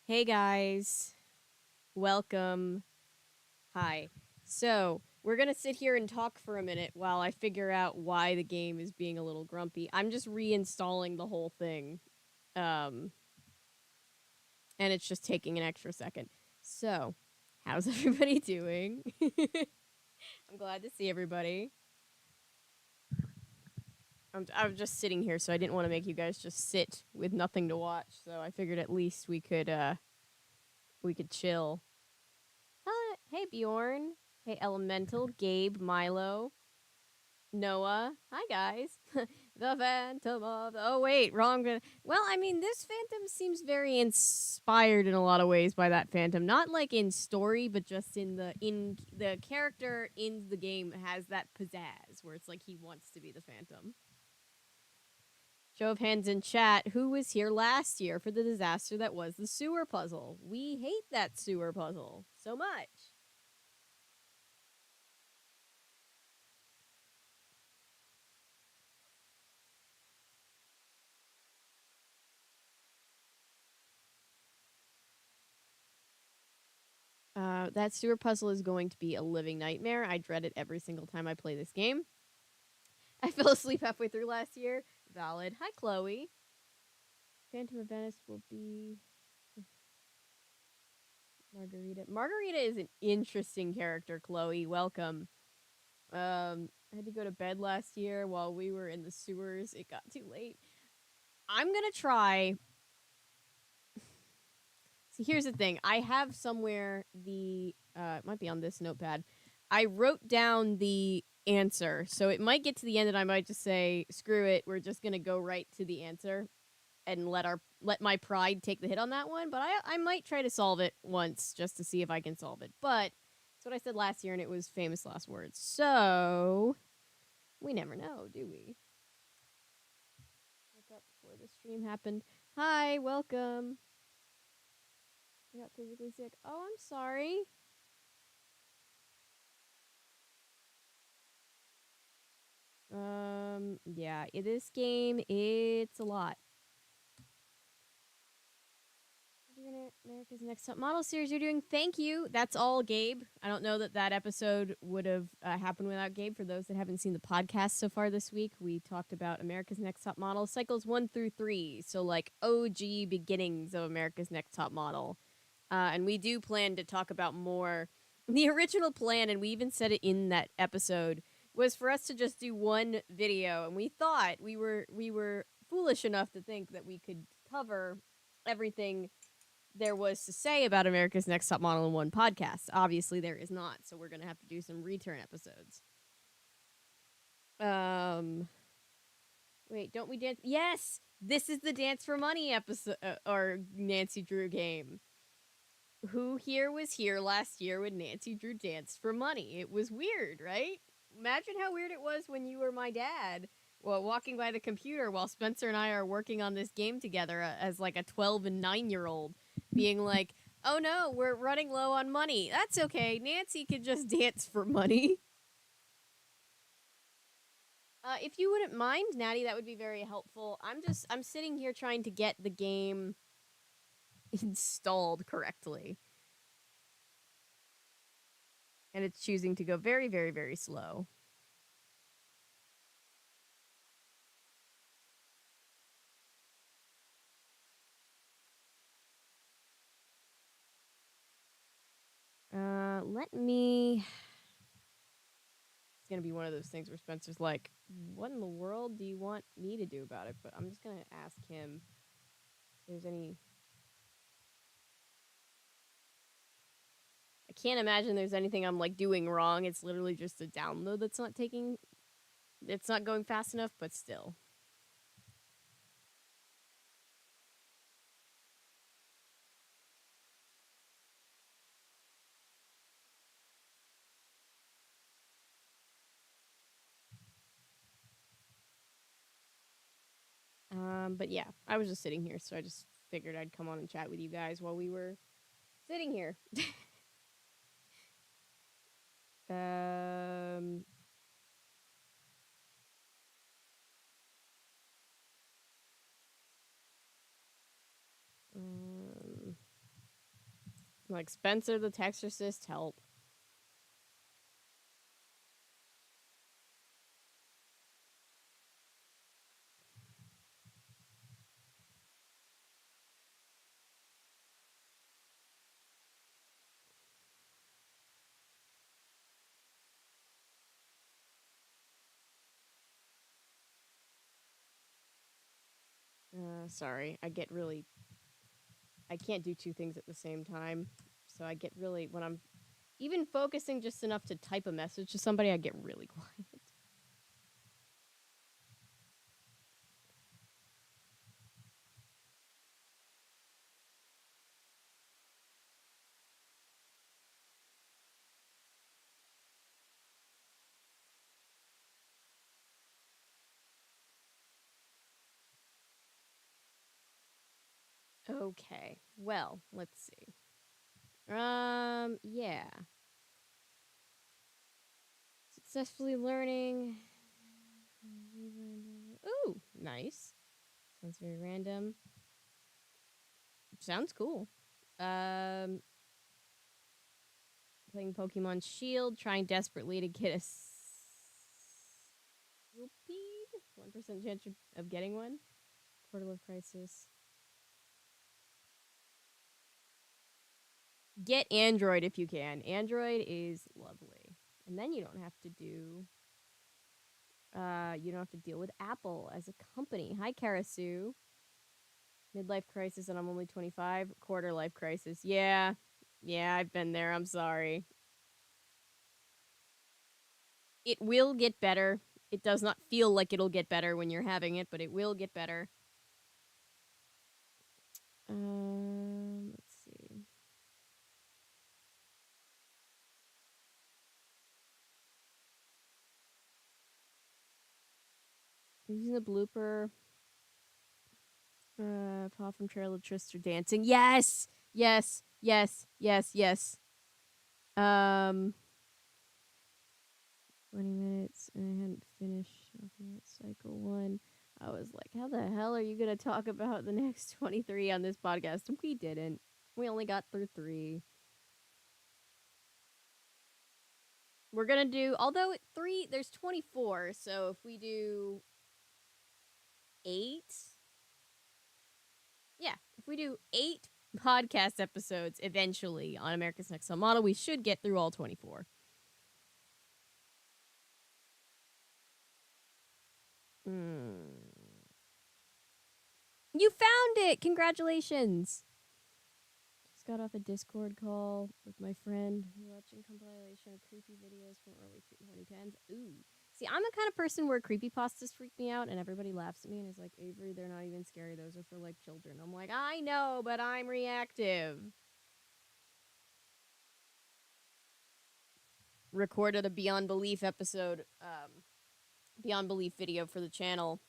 Hey guys, welcome. Hi. So, we're gonna sit here and talk for a minute while I figure out why the game is being a little grumpy. I'm just reinstalling the whole thing. Um, and it's just taking an extra second. So, how's everybody doing? I'm glad to see everybody. I'm just sitting here, so I didn't want to make you guys just sit with nothing to watch. So I figured at least we could chill. Hey Bjorn. Hey Elemental, Gabe, Milo, Noah. Hi guys. The Phantom of Oh wait, wrong. Well, I mean, this Phantom seems very inspired in a lot of ways by that Phantom. Not like in story, but just in the character in the game has that pizzazz where it's like he wants to be the Phantom. Show of hands in chat. Who was here last year for the disaster that was the sewer puzzle? We hate that sewer puzzle so much. That sewer puzzle is going to be a living nightmare. I dread it every single time I play this game. I fell asleep halfway through last year. Valid. Hi, Chloe. Phantom of Venice will be Margarita. Margarita is an interesting character, Chloe. Welcome. I had to go to bed last year while we were in the sewers. It got too late. I'm gonna try. See, here's the thing. I have somewhere it might be on this notepad. I wrote down the answer, so it might get to the end and I might just say, "Screw it, we're just gonna go right to the answer," and let my pride take the hit on that one. But I might try to solve it once just to see if I can solve it. But that's what I said last year, and it was famous last words. So we never know, do we? Woke up before the stream happened. Hi, welcome. I got physically sick. Oh, I'm sorry. Yeah, this game, it's a lot. America's Next Top Model series you're doing. Thank you. That's all, Gabe. I don't know that episode would have happened without Gabe. For those that haven't seen the podcast so far this week, we talked about America's Next Top Model cycles 1 through 3. So, like, OG beginnings of America's Next Top Model. And we do plan to talk about more. The original plan, and we even said it in that episode, was for us to just do one video. And we thought we were foolish enough to think that we could cover everything there was to say about America's Next Top Model in one podcast. Obviously, there is not, so we're gonna have to do some return episodes. Um, wait, don't we dance? Yes, this is the Dance for Money episode or Nancy Drew game. Who here was here last year when Nancy Drew danced for money? It was weird, right? Imagine how weird it was when you were my dad, well, walking by the computer while Spencer and I are working on this game together as like a 12 and 9-year-old, being like, "Oh no, we're running low on money. That's okay. Nancy could just dance for money." If you wouldn't mind, Natty, that would be very helpful. I'm sitting here trying to get the game installed correctly, and it's choosing to go very, very, very slow. Let me. It's gonna be one of those things where Spencer's like, "What in the world do you want me to do about it?" But I'm just gonna ask him if there's any. I can't imagine there's anything I'm like doing wrong. It's literally just a download that's not taking. It's not going fast enough, but still. But yeah, I was just sitting here, so I just figured I'd come on and chat with you guys while we were sitting here. um, um, Like Spencer the Texorcist, help. Sorry, I can't do two things at the same time. So I get really, when I'm even focusing just enough to type a message to somebody, I get really quiet. Okay, well, let's see. Yeah. Successfully learning. Ooh, nice. Sounds very random. Sounds cool. Um, Playing Pokemon Shield, trying desperately to get a Scoopede. 1% chance of getting one. Portal of Crisis. Get Android if you can. Android is lovely. And then you don't have to do you don't have to deal with Apple as a company. Hi Karasu. Midlife crisis and I'm only 25. Quarter life crisis. Yeah. Yeah, I've been there. I'm sorry. It will get better. It does not feel like it'll get better when you're having it, but it will get better. Let's see. Using the blooper. Paul from Trail of Trister dancing. Yes! Yes, yes, yes, yes. 20 minutes and I hadn't finished talking about cycle one. I was like, how the hell are you going to talk about the next 23 on this podcast? We didn't. We only got through 3. We're going to do, although 3, there's 24. So if we do 8, yeah, if we do 8 podcast episodes eventually on America's Next Top Model, we should get through all 24. You found it! Congratulations! Just got off a Discord call with my friend. We're watching compilation of creepy videos from early 2010s. Ooh. See, I'm the kind of person where creepypastas freak me out and everybody laughs at me and is like, Avery, they're not even scary. Those are for like children. I'm like, I know, but I'm reactive. Recorded a Beyond Belief episode, Beyond Belief video for the channel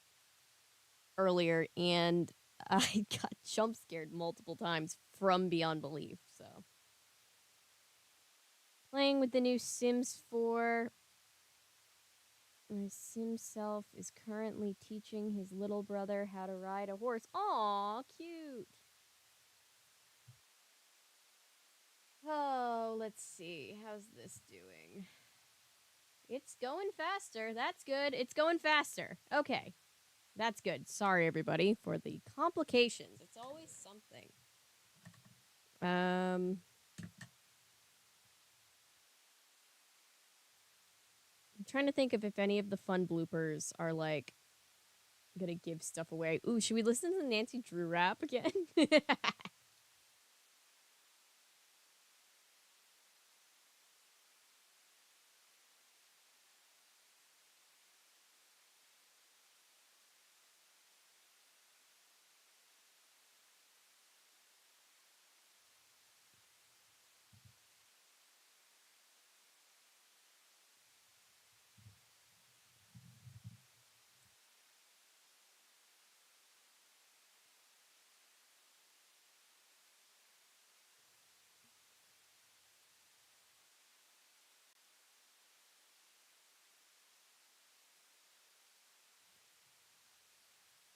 earlier, and I got jump scared multiple times from Beyond Belief. So, playing with the new Sims 4. My Sim self is currently teaching his little brother how to ride a horse. Aw, cute. Oh, let's see. How's this doing? It's going faster. That's good. It's going faster. Okay. That's good. Sorry, everybody, for the complications. It's always something. I'm trying to think of if any of the fun bloopers are like gonna give stuff away. Ooh, should we listen to the Nancy Drew rap again?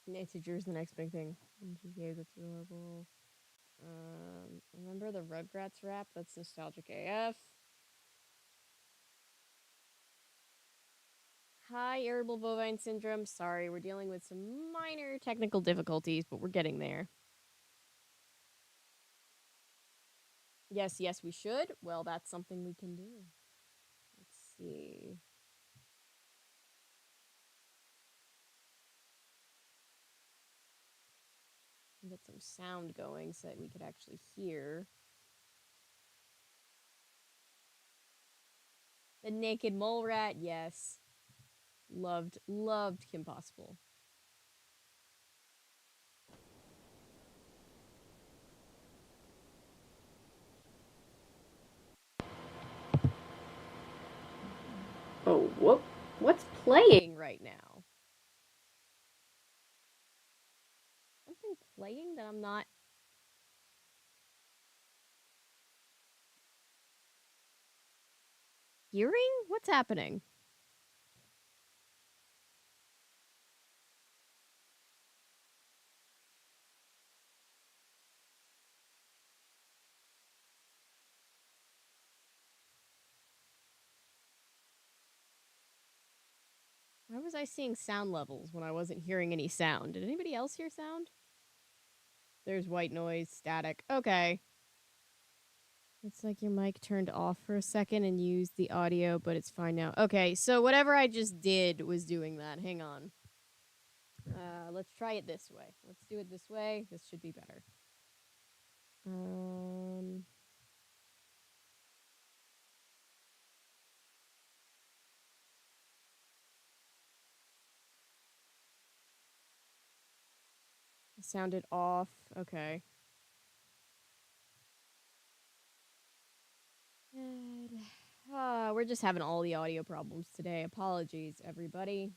Nancy Drew's the next big thing. GTA, that's adorable. Remember the Rugrats rap? That's nostalgic AF. Hi, irritable bovine syndrome. Sorry, we're dealing with some minor technical difficulties, but we're getting there. Yes, yes, we should. Well, that's something we can do. Let's see. Get some sound going so that we could actually hear. The naked mole rat, yes. Loved Kim Possible. Oh, whoop. What's playing right now? Something playing that I'm not hearing? What's happening? Why was I seeing sound levels when I wasn't hearing any sound? Did anybody else hear sound? There's white noise, static. Okay. It's like your mic turned off for a second and used the audio, but it's fine now. Okay, so whatever I just did was doing that. Hang on. Let's try it this way. Let's do it this way. This should be better. Sounded off. Okay. Good. We're just having all the audio problems today. Apologies, everybody.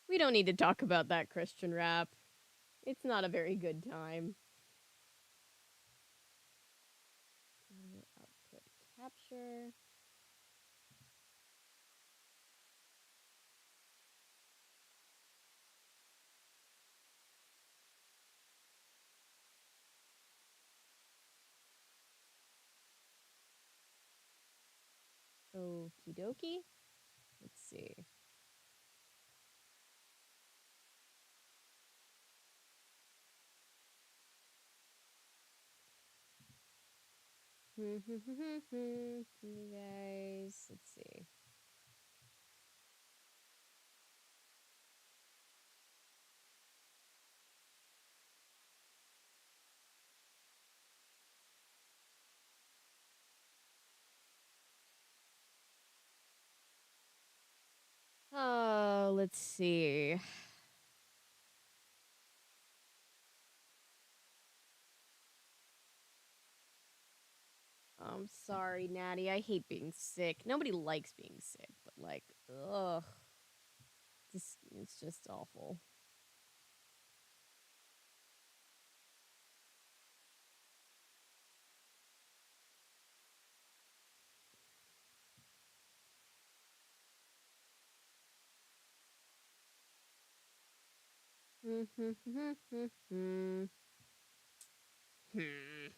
We don't need to talk about that Christian rap. It's not a very good time. Audio output capture. Okie dokie. Let's see. You guys, let's see. Oh, let's see. I'm sorry, Natty. I hate being sick. Nobody likes being sick, but like, ugh. It's just awful. Hmm.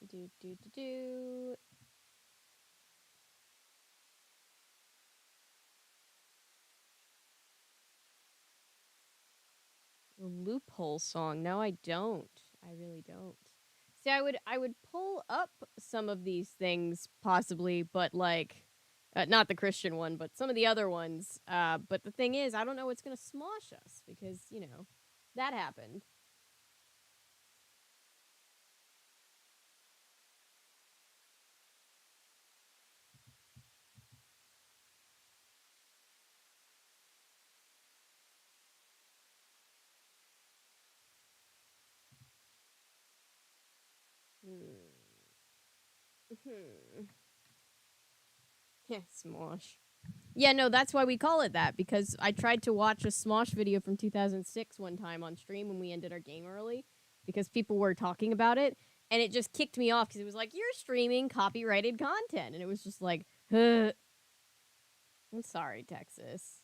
Do. A loophole song. No, I don't. I really don't. See, I would pull up some of these things possibly, but like not the Christian one, but some of the other ones. But the thing is, I don't know what's gonna smosh us because, that happened. Hmm. Yeah, Smosh. Yeah, no, that's why we call it that, because I tried to watch a Smosh video from 2006 one time on stream when we ended our game early, because people were talking about it, and it just kicked me off, because it was like, you're streaming copyrighted content, and it was just like, huh. I'm sorry, Texas.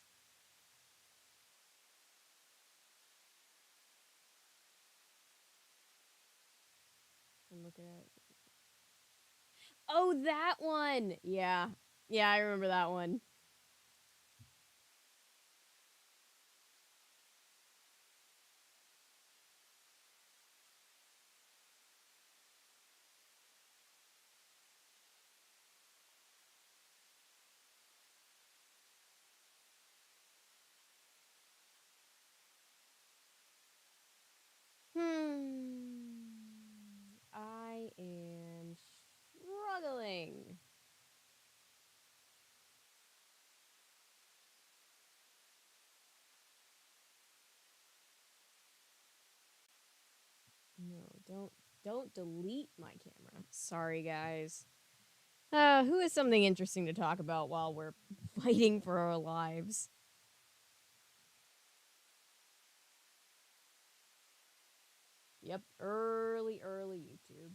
I'm looking at it. Oh, that one! Yeah. Yeah, I remember that one. I am struggling. No, don't delete my camera. Sorry, guys. Who has something interesting to talk about while we're fighting for our lives? Yep, early YouTube.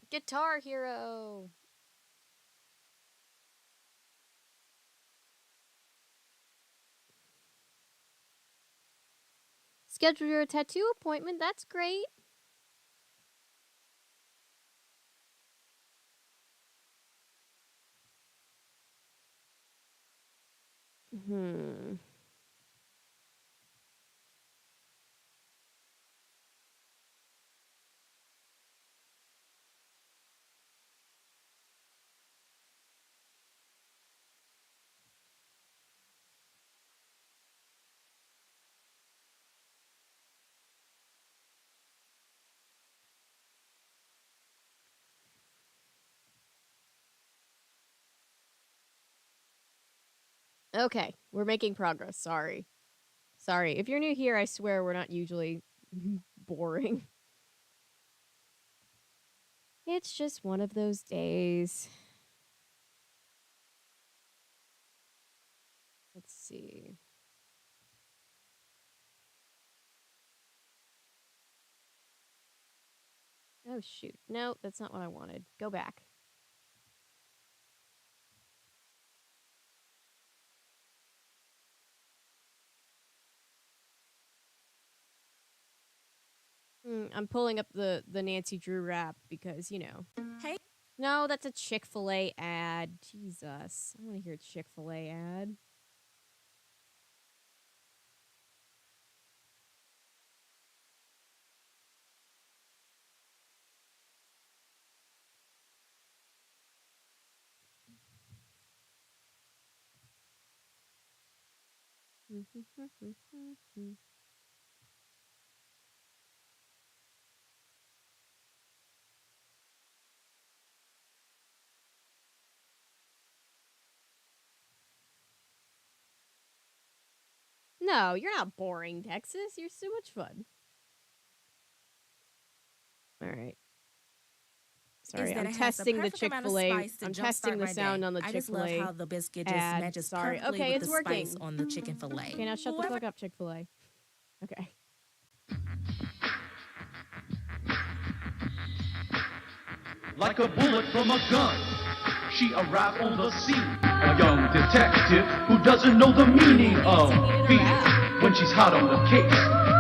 Guitar Hero. Schedule your tattoo appointment. That's great. Okay, we're making progress. Sorry. If you're new here, I swear we're not usually boring. It's just one of those days. Let's see. Oh, shoot. No, that's not what I wanted. Go back. I'm pulling up the Nancy Drew rap because, you know. Hey. No, that's a Chick-fil-A ad. Jesus. I want to hear a Chick-fil-A ad. No, you're not boring, Texas. You're so much fun. All right. Sorry, I'm testing the Chick-fil-A. I'm testing the sound on the Chick-fil-A. I just love how the biscuit just ad. matches Sorry. perfectly Okay, with it's the working. spice on the chicken fillet. Okay, now shut the fuck up, Chick-fil-A. Okay. Like a bullet from a gun, she arrived on the scene. A young detective who doesn't know the meaning of fear when she's hot on the case.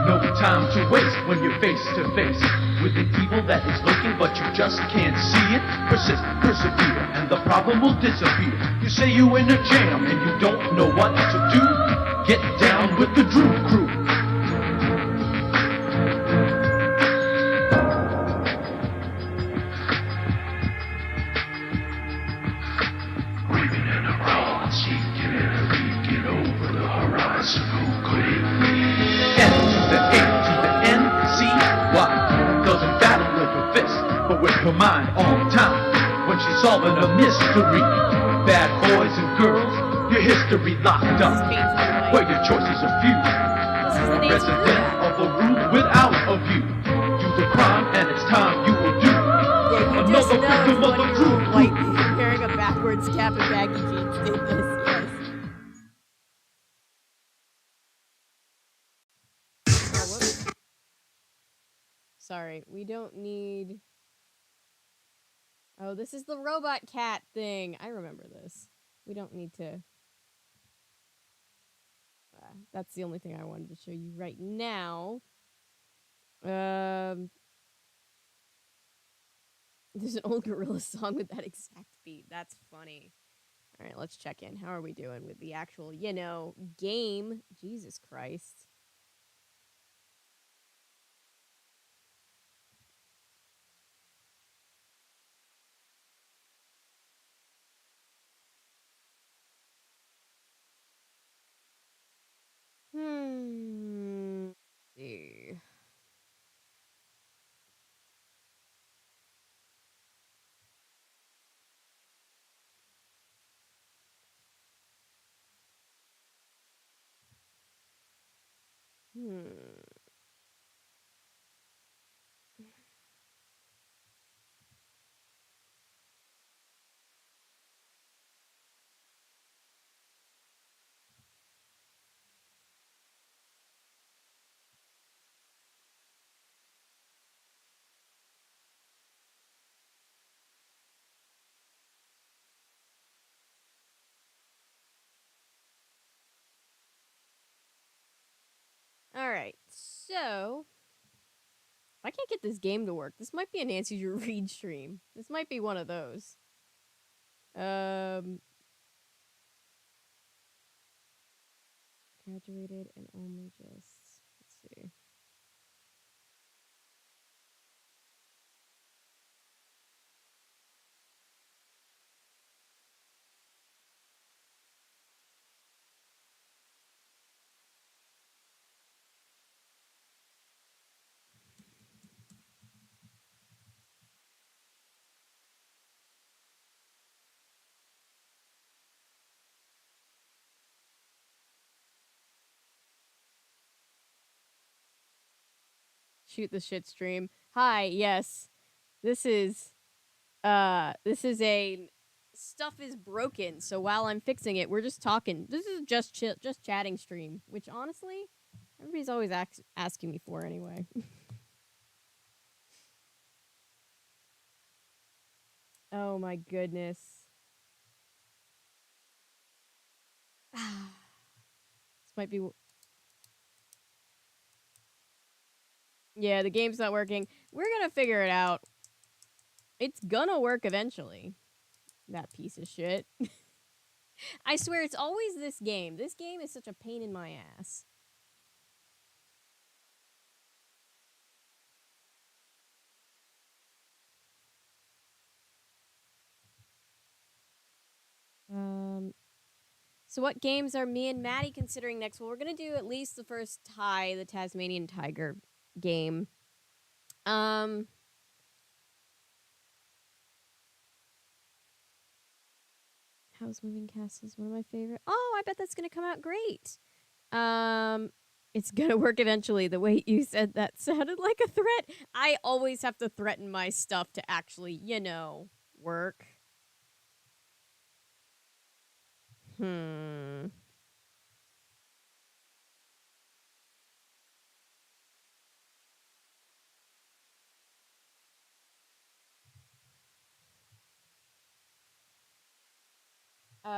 No time to waste when you're face to face with an evil that is lurking, but you just can't see it. Persist, persevere, and the problem will disappear. You say you in a jam and you don't know what to do. Get down with the Drew Crew. Her mind on time when she's solving a mystery. Bad boys and girls, your history locked up, where your choices are few. Resident of a room without a like a mother 1-year-old crew. white man wearing a backwards cap and baggy jeans did this, yes. Oh, whoops. Sorry, we don't need... Oh, this is the robot cat thing. I remember this. We don't need to... that's the only thing I wanted to show you right now. There's an old gorilla song with that exact beat. That's funny. All right, let's check in. How are we doing with the actual, game? Jesus Christ. See. All right, so I can't get this game to work. This might be a Nancy Drew Reed stream. This might be one of those. Graduated and only just, let's see. Shoot the shit stream. Hi, yes. This is a stuff is broken, so while I'm fixing it, we're just talking. This is just chatting stream, which honestly, everybody's always asking me for anyway. Oh my goodness. This might be... Yeah, the game's not working. We're gonna figure it out. It's gonna work eventually. That piece of shit. I swear, it's always this game. This game is such a pain in my ass. So what games are me and Maddie considering next? Well, we're gonna do at least the first the Tasmanian Tiger game. House Moving Castle is one of my favorite. Oh, I bet that's gonna come out great. It's gonna work eventually. The way you said that sounded like a threat. I always have to threaten my stuff to actually, work.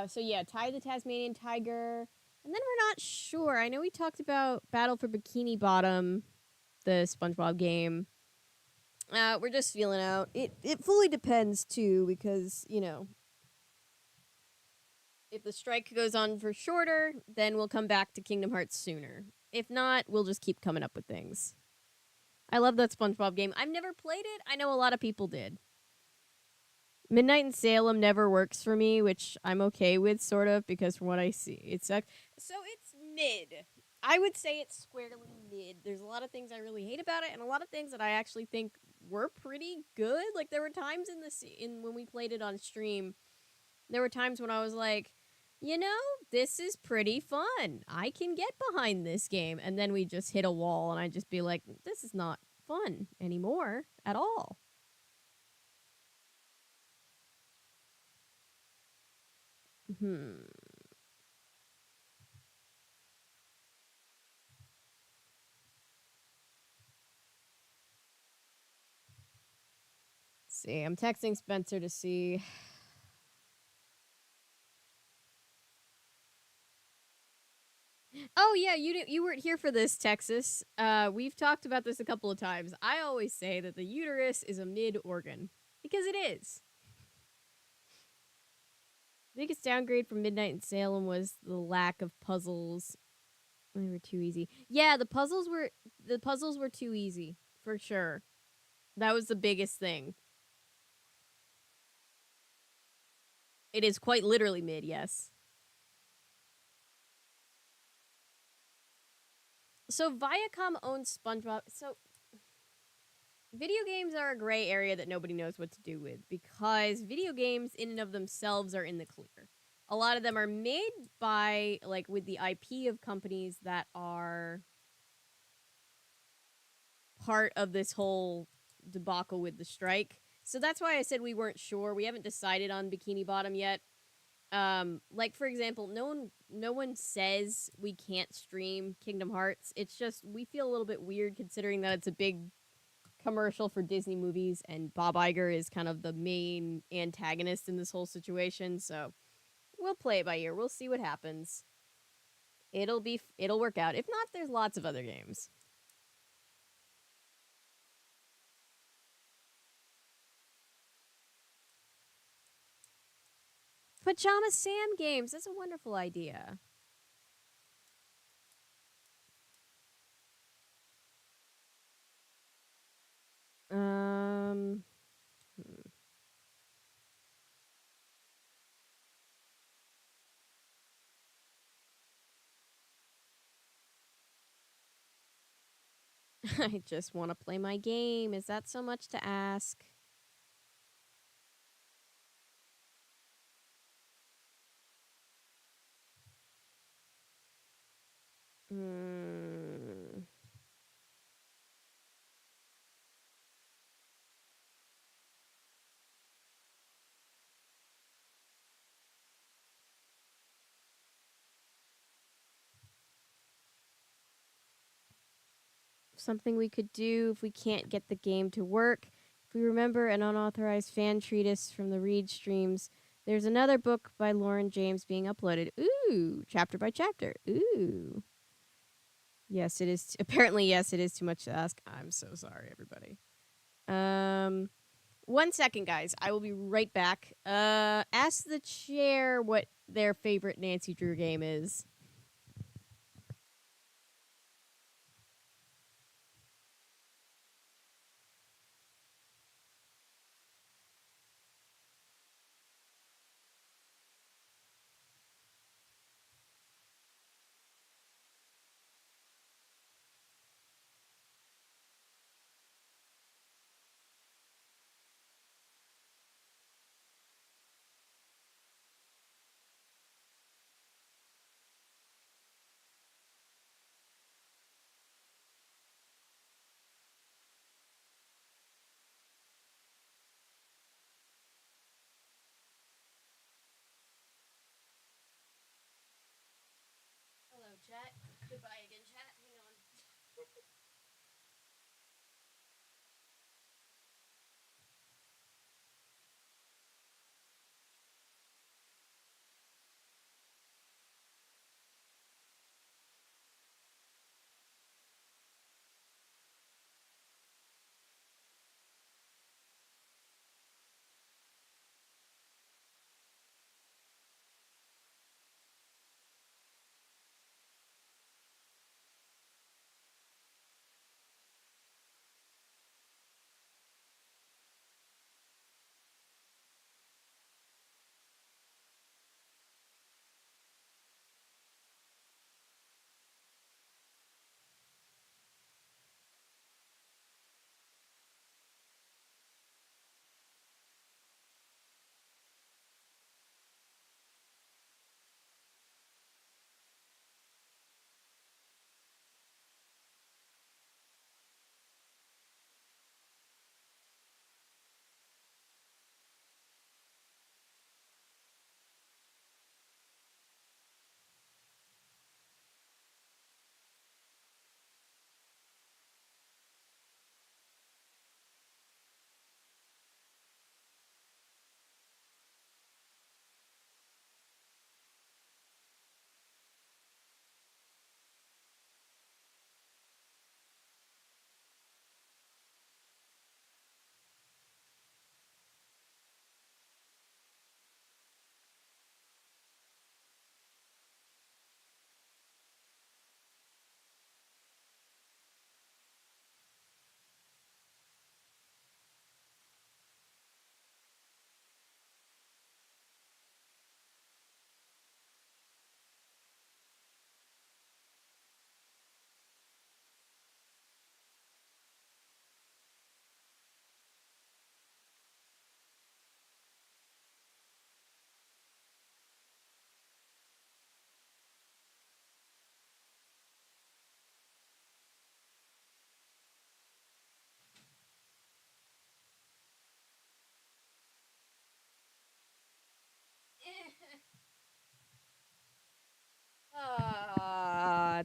So yeah, Ty the Tasmanian Tiger. And then we're not sure. I know we talked about Battle for Bikini Bottom, the SpongeBob game. We're just feeling out. It fully depends too, because, if the strike goes on for shorter, then we'll come back to Kingdom Hearts sooner. If not, we'll just keep coming up with things. I love that SpongeBob game. I've never played it. I know a lot of people did. Midnight in Salem never works for me, which I'm okay with, sort of, because from what I see, it's so it's mid. I would say it's squarely mid. There's a lot of things I really hate about it, and a lot of things that I actually think were pretty good. Like, there were times when we played it on stream, there were times when I was like, this is pretty fun. I can get behind this game. And then we just hit a wall, and I'd just be like, this is not fun anymore at all. Hmm. See, I'm texting Spencer to see. Oh yeah, you weren't here for this, Texas. We've talked about this a couple of times. I always say that the uterus is a mid organ because it is. Biggest downgrade from Midnight in Salem was the lack of puzzles. They were too easy. Yeah, the puzzles were too easy for sure. That was the biggest thing. It is quite literally mid, yes. So Viacom owns SpongeBob. So video games are a gray area that nobody knows what to do with because video games in and of themselves are in the clear. A lot of them are made by like with the IP of companies that are part of this whole debacle with the strike. So that's why I said we weren't sure. We haven't decided on Bikini Bottom yet. Like for example, no one says we can't stream Kingdom Hearts. It's just we feel a little bit weird considering that it's a big commercial for Disney movies and Bob Iger is kind of the main antagonist in this whole situation. So we'll play it by ear. We'll see what happens. It'll work out. If not, there's lots of other games. Pajama Sam games. That's a wonderful idea. Um, I just want to play my game. Is that so much to ask? Hmm. Something we could do if we can't get the game to work. If we remember an unauthorized fan treatise from the Read streams, there's another book by Lauren James being uploaded. Ooh, chapter by chapter. Ooh. Yes, it is. Apparently, yes, it is too much to ask. I'm so sorry, everybody. 1 second, guys. I will be right back. Ask the chair what their favorite Nancy Drew game is.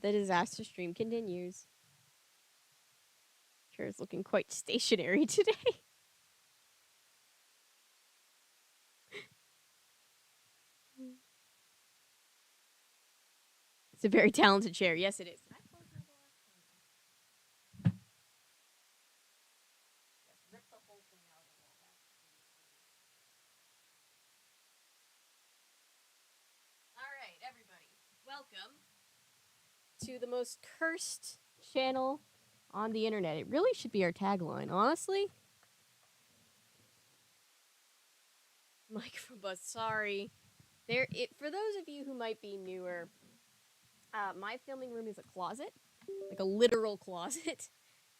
the disaster stream continues. Chair's looking quite stationary today. It's a very talented chair. Yes, it is. Did I close my door? Yes, rip the whole thing out of the wall. All right, everybody. Welcome to the most cursed channel on the internet. It really should be our tagline, honestly. Microphone buzz. Sorry. For those of you who might be newer, my filming room is a closet, like a literal closet.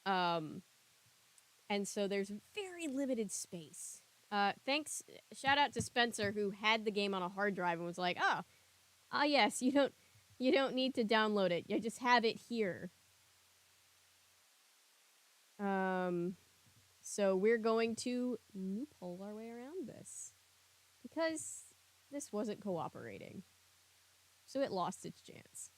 And so there's very limited space. Shout out to Spencer who had the game on a hard drive and was like, yes, you don't need to download it. You just have it here. So we're going to loophole our way around this because this wasn't cooperating. So it lost its chance.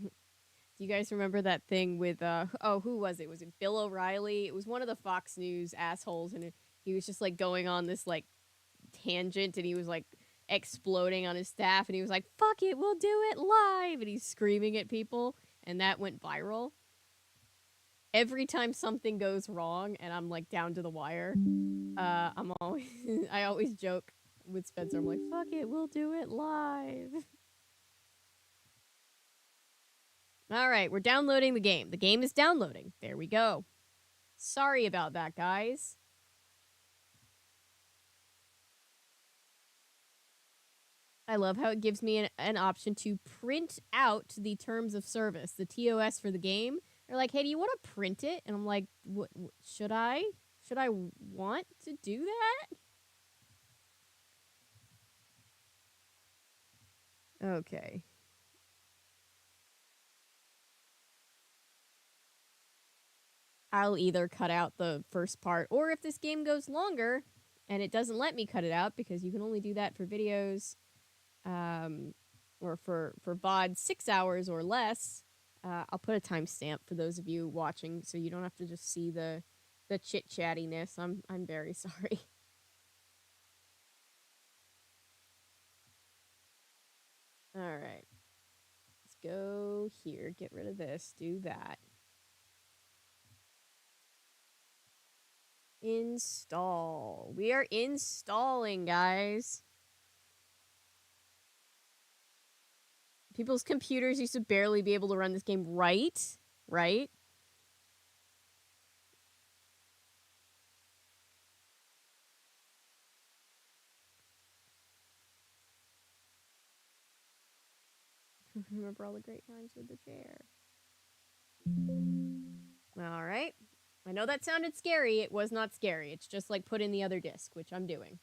Do you guys remember that thing with who was it? Was it Bill O'Reilly? It was one of the Fox News assholes, and he was just like going on this like tangent, and he was like exploding on his staff, and he was like, "Fuck it, we'll do it live," and he's screaming at people, and that went viral. Every time something goes wrong, and I'm like down to the wire, I always joke with Spencer. I'm like, "Fuck it, we'll do it live." All right, we're downloading the game. The game is downloading. There we go. Sorry about that, guys. I love how it gives me an option to print out the terms of service, the TOS for the game. They're like, hey, do you want to print it? And I'm like, should I? Should I want to do that? Okay. I'll either cut out the first part, or if this game goes longer and it doesn't let me cut it out, because you can only do that for videos or for VOD 6 hours or less, I'll put a timestamp for those of you watching so you don't have to just see the chit-chattiness. I'm very sorry. All right. Let's go here. Get rid of this. Do that. Install. We are installing, guys. People's computers used to barely be able to run this game, right? Right? Remember all the great times with the chair. All right. I know that sounded scary. It was not scary. It's just like put in the other disc, which I'm doing.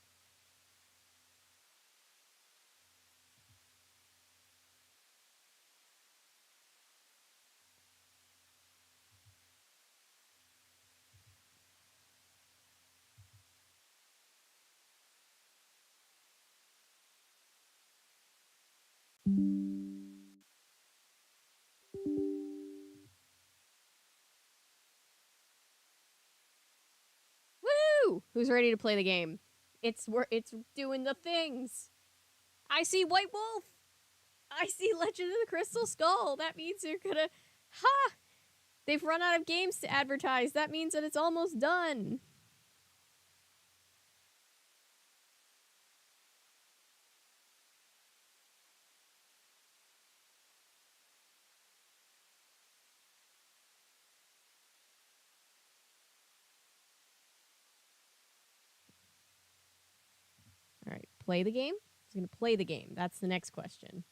Woo! Who's ready to play the game? It's doing the things. I see White Wolf. I see Legend of the Crystal Skull. That means you're gonna... Ha! They've run out of games to advertise. That means that it's almost done. All right, play the game? Who's going to play the game? That's the next question.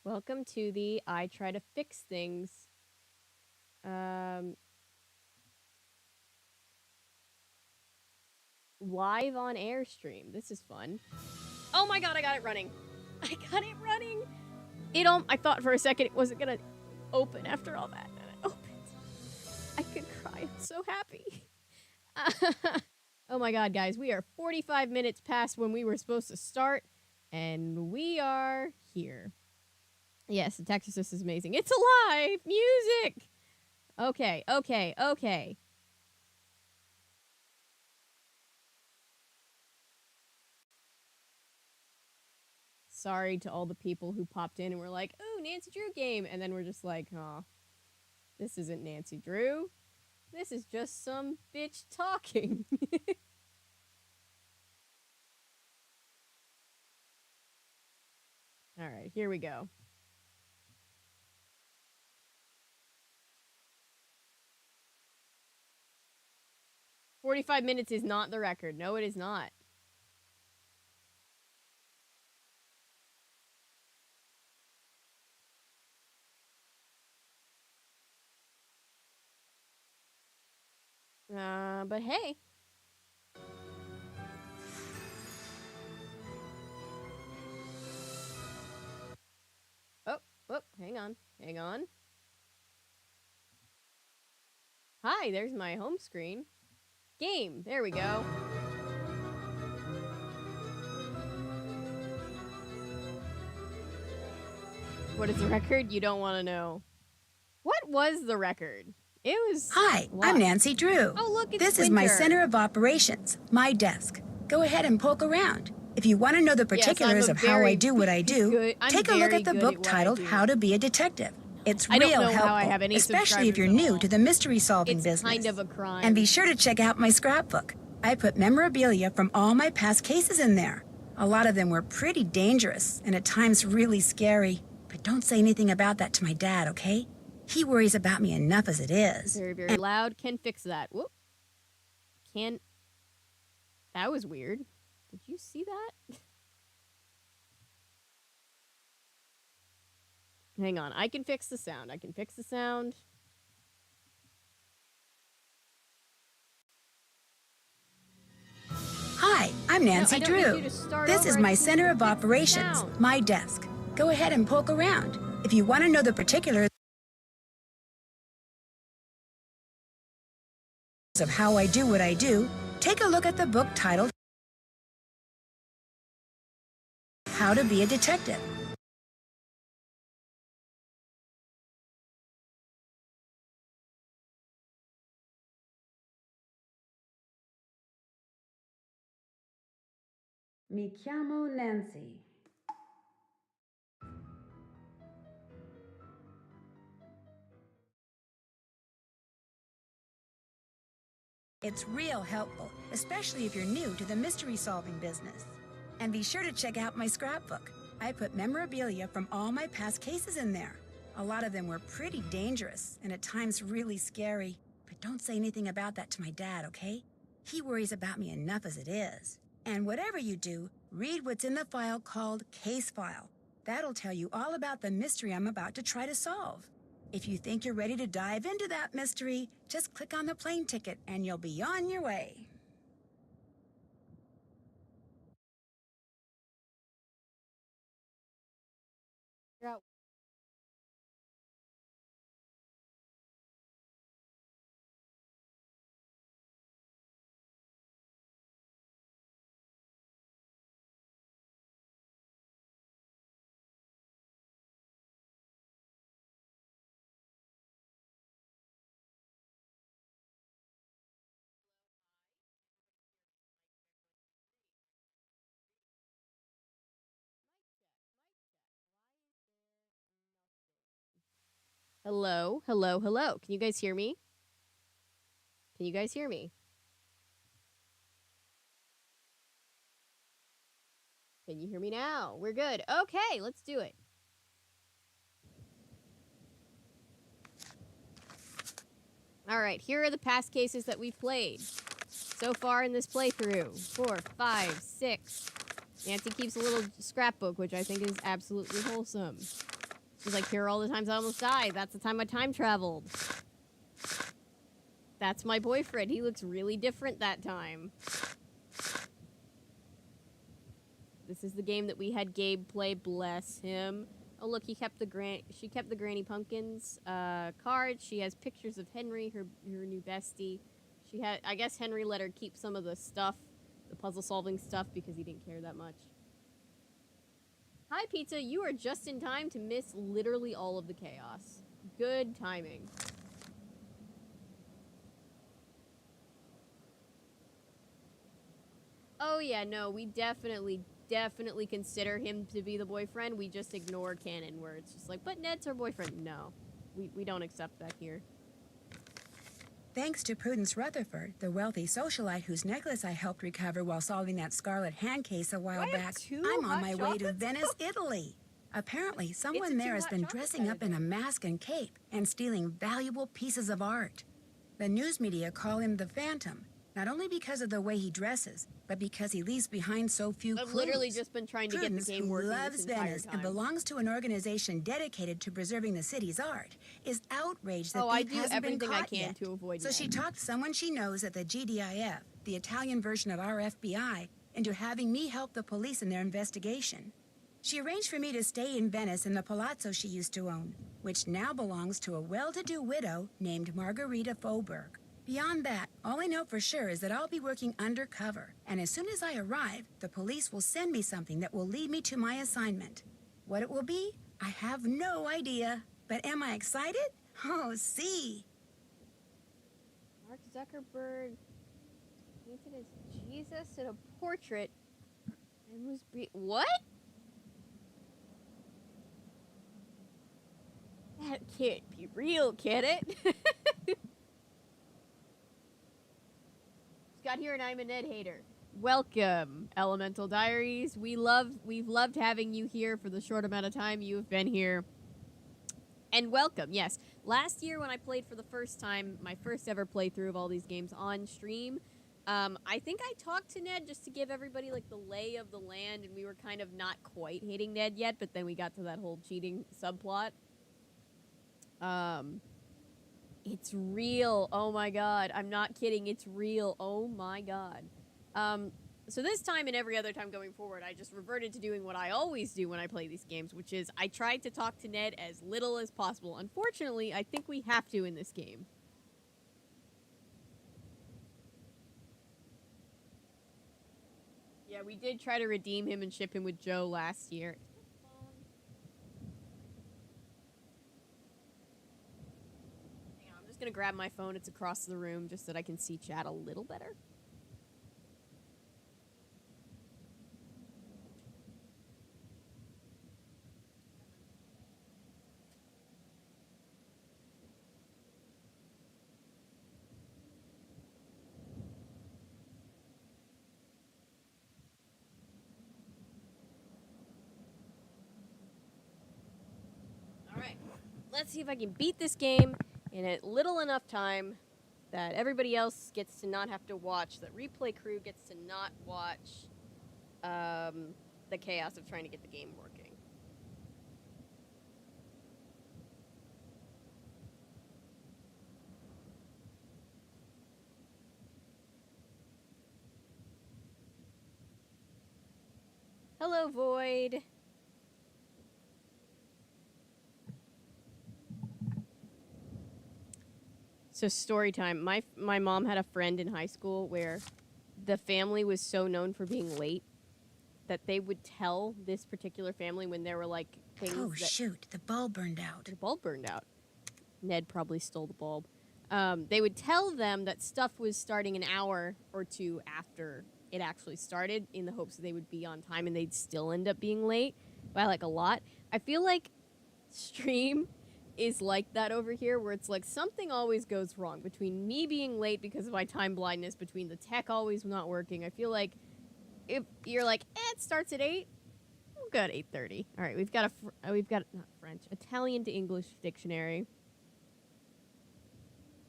Welcome to the I Try to Fix Things. Live on air stream. This is fun. Oh my god, I got it running. I got it running. I thought for a second it wasn't gonna open after all that. And it opened. I could cry. I'm so happy. Oh my god, guys. We are 45 minutes past when we were supposed to start. And we are here. Yes, the Texas is amazing. It's alive! Music! Okay. Sorry to all the people who popped in and were like, "Ooh, Nancy Drew game," and then we're just like, "Huh, this isn't Nancy Drew. This is just some bitch talking." All right, here we go. "45 minutes is not the record. No, it is not." But hey. Oh, hang on. Hi, there's my home screen. Game, there we go. What is the record? You don't want to know. What was the record? It was... Hi, what? I'm Nancy Drew. Oh, look, it's This winter. is my center of operations, my desk. Go ahead and poke around. If you want to know the particulars of how I do what I do, take a look at the book titled How to Be a Detective. It's real helpful, especially if you're new to the mystery-solving business. It's kind of a crime. And be sure to check out my scrapbook. I put memorabilia from all my past cases in there. A lot of them were pretty dangerous and at times really scary. But don't say anything about that to my dad, okay? He worries about me enough as it is. Very, very loud. Can fix that. Whoop. Can... That was weird. Did you see that? Hang on. I can fix the sound. Hi, I'm Nancy Drew. This is my center of operations, my desk. Go ahead and poke around. If you want to know the particulars of how I do what I do, take a look at the book titled How to Be a Detective. Mi chiamo Nancy. It's real helpful, especially if you're new to the mystery-solving business. And be sure to check out my scrapbook. I put memorabilia from all my past cases in there. A lot of them were pretty dangerous and at times really scary. But don't say anything about that to my dad, okay? He worries about me enough as it is. And whatever you do, read what's in the file called Case File. That'll tell you all about the mystery I'm about to try to solve. If you think you're ready to dive into that mystery, just click on the plane ticket and you'll be on your way. Hello. Can you guys hear me? Can you hear me now? We're good. Okay, let's do it. All right, here are the past cases that we've played so far in this playthrough. 4, 5, 6. Nancy keeps a little scrapbook, which I think is absolutely wholesome. He's like, here are all the times I almost died. That's the time I time traveled. That's my boyfriend. He looks really different that time. This is the game that we had Gabe play. Bless him. Oh look, she kept the Granny Pumpkins card. She has pictures of Henry, her new bestie. I guess Henry let her keep some of the stuff, the puzzle solving stuff, because he didn't care that much. Hi Pizza, you are just in time to miss literally all of the chaos. Good timing. Oh yeah, no, we definitely consider him to be the boyfriend. We just ignore canon where it's just like, but Ned's her boyfriend. No, we don't accept that here. Thanks to Prudence Rutherford, the wealthy socialite whose necklace I helped recover while solving that scarlet hand case a while back, I'm on my way to Venice, Italy. Apparently, someone there has been dressing up in a mask and cape and stealing valuable pieces of art. The news media call him the Phantom, not only because of the way he dresses, but because he leaves behind so few clues. I've literally just been trying to get the game working loves this entire Venice time. and belongs to an organization dedicated to preserving the city's art, is outraged that I Thief do hasn't been everything caught I can yet. to avoid So Ned. she talked someone she knows at the GDIF, the Italian version of our FBI, into having me help the police in their investigation. She arranged for me to stay in Venice in the palazzo she used to own, which now belongs to a well-to-do widow named Margherita Faubourg. Beyond that, all I know for sure is that I'll be working undercover, and as soon as I arrive, the police will send me something that will lead me to my assignment. What it will be, I have no idea. But am I excited? Oh, see. Mark Zuckerberg painted as Jesus in a portrait and was what? That can't be real, can it? Got here and I'm a Ned hater. Welcome, Elemental Diaries. We've loved having you here for the short amount of time you have been here. And welcome, yes. Last year when I played for the first time, my first ever playthrough of all these games on stream, I think I talked to Ned just to give everybody like the lay of the land, and we were kind of not quite hating Ned yet, but then we got to that whole cheating subplot. It's real. Oh my god. I'm not kidding. It's real. Oh my god. So this time and every other time going forward, I just reverted to doing what I always do when I play these games, which is I tried to talk to Ned as little as possible. Unfortunately, I think we have to in this game. Yeah, we did try to redeem him and ship him with Joe last year. I'm just gonna grab my phone. It's across the room just so that I can see chat a little better. All right, let's see if I can beat this game in a little enough time that everybody else gets to not have to watch, that replay crew gets to not watch the chaos of trying to get the game working. Hello, Void. So story time. My mom had a friend in high school where the family was so known for being late that they would tell this particular family when there were like things. Oh, shoot, the bulb burned out. The bulb burned out. Ned probably stole the bulb. They would tell them that stuff was starting an hour or two after it actually started in the hopes that they would be on time, and they'd still end up being late by like a lot. I feel like stream is like that over here, where it's like something always goes wrong between me being late because of my time blindness, between the tech always not working. I feel like if you're like, it starts at 8, we'll go at 8:30. All right, we've got not French, Italian to English dictionary.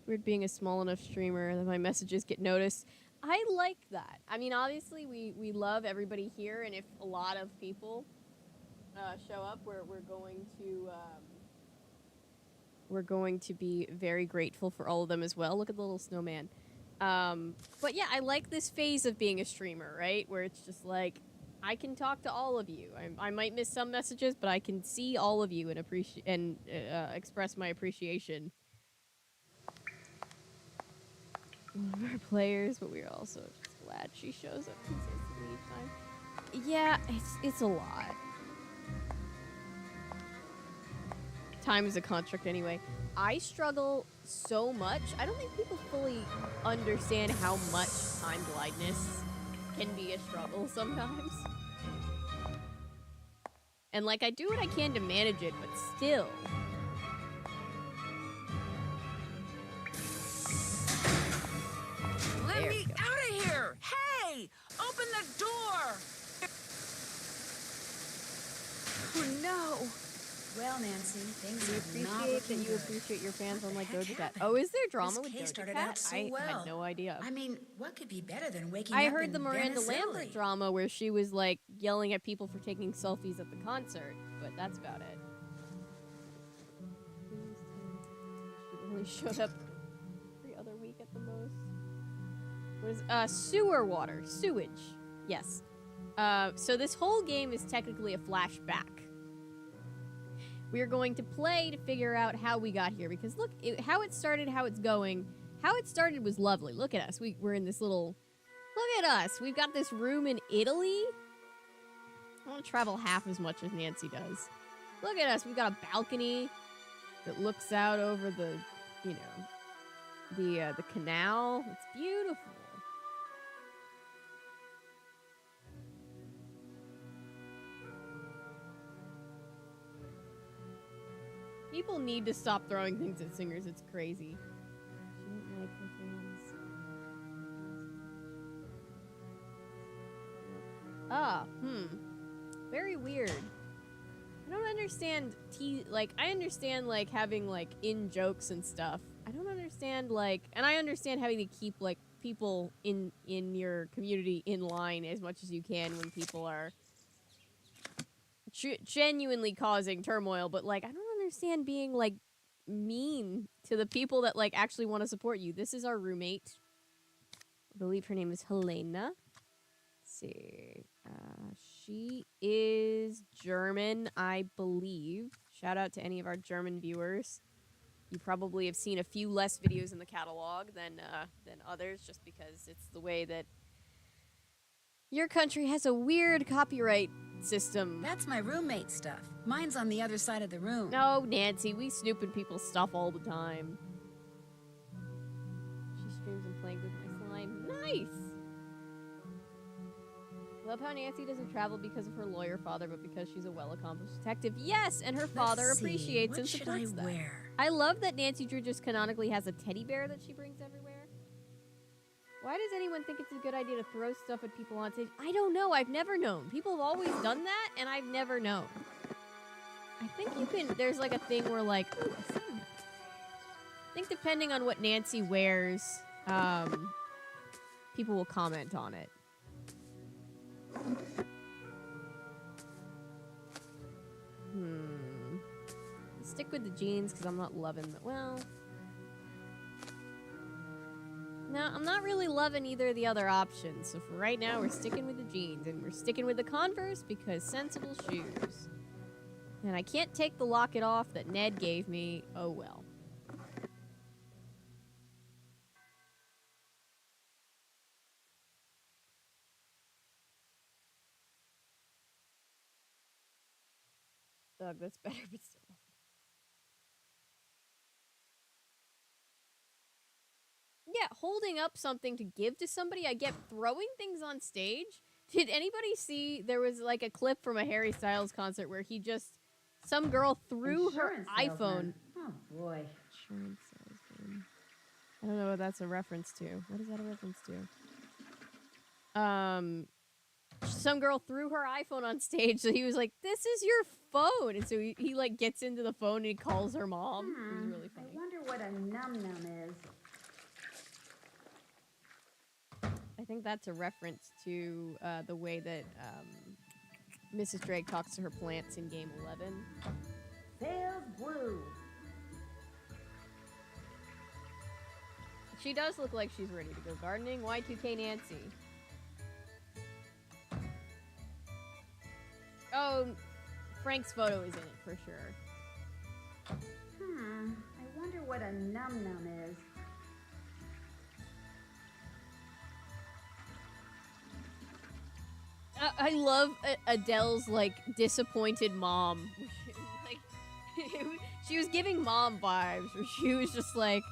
Weird being a small enough streamer that my messages get noticed. I like that. I mean, obviously we love everybody here, and if a lot of people show up, we're going to be very grateful for all of them as well. Look at the little snowman. But yeah, I like this phase of being a streamer, right? Where it's just like, I can talk to all of you. I might miss some messages, but I can see all of you and express my appreciation. One of our players, but we're also just glad she shows up consistently each time. Yeah, it's a lot. Time is a construct anyway. I struggle so much. I don't think people fully understand how much time blindness can be a struggle sometimes. And like, I do what I can to manage it, but still. Let me out of here! Hey! Open the door! Oh no! Well, Nancy, things We are not appreciate that looking you good. appreciate your fans What on the like heck Doja Cat. happened? Oh, is there drama This with case Doja started Cat? out so I well. had no idea. I mean, what could be better than waking I up heard in the Miranda Venice, Lambert Italy? drama where she was like yelling at people for taking selfies at the concert, but that's about it. She only showed up every other week at the most. What is sewer water, sewage? Yes. So this whole game is technically a flashback. We are going to play to figure out how we got here, because look, how it started, how it's going. How it started was lovely. Look at us. We're in this little... Look at us. We've got this room in Italy. I want to travel half as much as Nancy does. Look at us. We've got a balcony that looks out over the, you know, the canal. It's beautiful. People need to stop throwing things at singers. It's crazy. She didn't like her fans. Very weird. I don't understand I understand like having like in jokes and stuff. I don't understand and I understand having to keep like people in your community in line as much as you can when people are genuinely causing turmoil, but like I don't understand being like mean to the people that like actually want to support you. This is our roommate. I believe her name is Helena. Let's see. She is German, I believe. Shout out to any of our German viewers. You probably have seen a few less videos in the catalog than others, just because it's the way that your country has a weird copyright system. That's my roommate stuff. Mine's on the other side of the room. No, Nancy, we snoop in people's stuff all the time. She streams and playing with my slime. Nice! Love how Nancy doesn't travel because of her lawyer father, but because she's a well-accomplished detective. Yes, and her father appreciates and supports that. I love that Nancy Drew just canonically has a teddy bear that she brings everywhere. Why does anyone think it's a good idea to throw stuff at people on stage? I don't know. I've never known. People have always done that, and I've never known. I think you can... There's like a thing where like... Ooh, I see that. I think depending on what Nancy wears, people will comment on it. Stick with the jeans because I'm not loving the... Well... No, I'm not really loving either of the other options. So for right now, we're sticking with the jeans. And we're sticking with the Converse because sensible shoes. And I can't take the locket off that Ned gave me. Oh well. Doug, that's better, but still. Yeah, holding up something to give to somebody. I get throwing things on stage. Did anybody see there was like a clip from a Harry Styles concert where he just some girl threw her iPhone. Oh boy. Insurance salesman. I don't know what that's a reference to. What is that a reference to? Some girl threw her iPhone on stage, so he was like, "This is your phone," and so he like gets into the phone and he calls her mom. It was really funny. I wonder what a num-num is. I think that's a reference to the way that Mrs. Drake talks to her plants in game 11. Sails blue. She does look like she's ready to go gardening. Y2K Nancy. Oh, Frank's photo is in it for sure. I wonder what a num-num is. I love Adele's, like, disappointed mom. Like, she was giving mom vibes, where she was just like...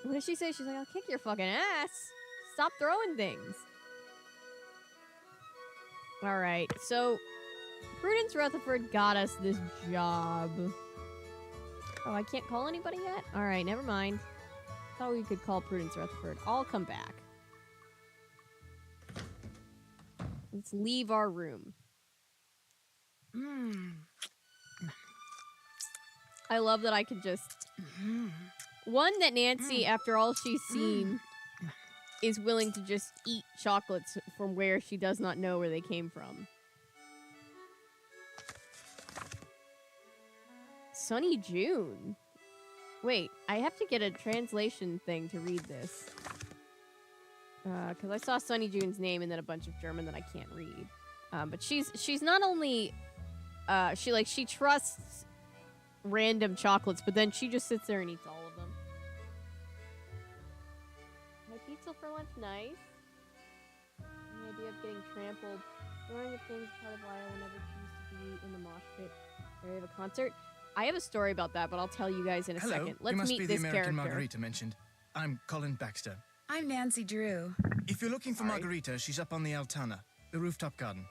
What did she say? She's like, I'll kick your fucking ass. Stop throwing things. Alright, so... Prudence Rutherford got us this job. Oh, I can't call anybody yet? Alright, never mind. Thought we could call Prudence Rutherford. I'll come back. Let's leave our room. I love that I can just... One, that Nancy, after all she's seen, is willing to just eat chocolates from where she does not know where they came from. Sunny June. Wait, I have to get a translation thing to read this. Because I saw Sunny June's name and then a bunch of German that I can't read. But she's not only... she trusts random chocolates, but then she just sits there and eats all of them. My pizza for lunch, nice. The idea of getting trampled. Throwing of things is part of why I will never choose to be in the mosh pit area of a concert. I have a story about that, but I'll tell you guys in a second. Let's you must meet be this the American character. Margarita mentioned. I'm Colin Baxter. I'm Nancy Drew. If you're looking for Margarita, she's up on the Altana, the rooftop garden.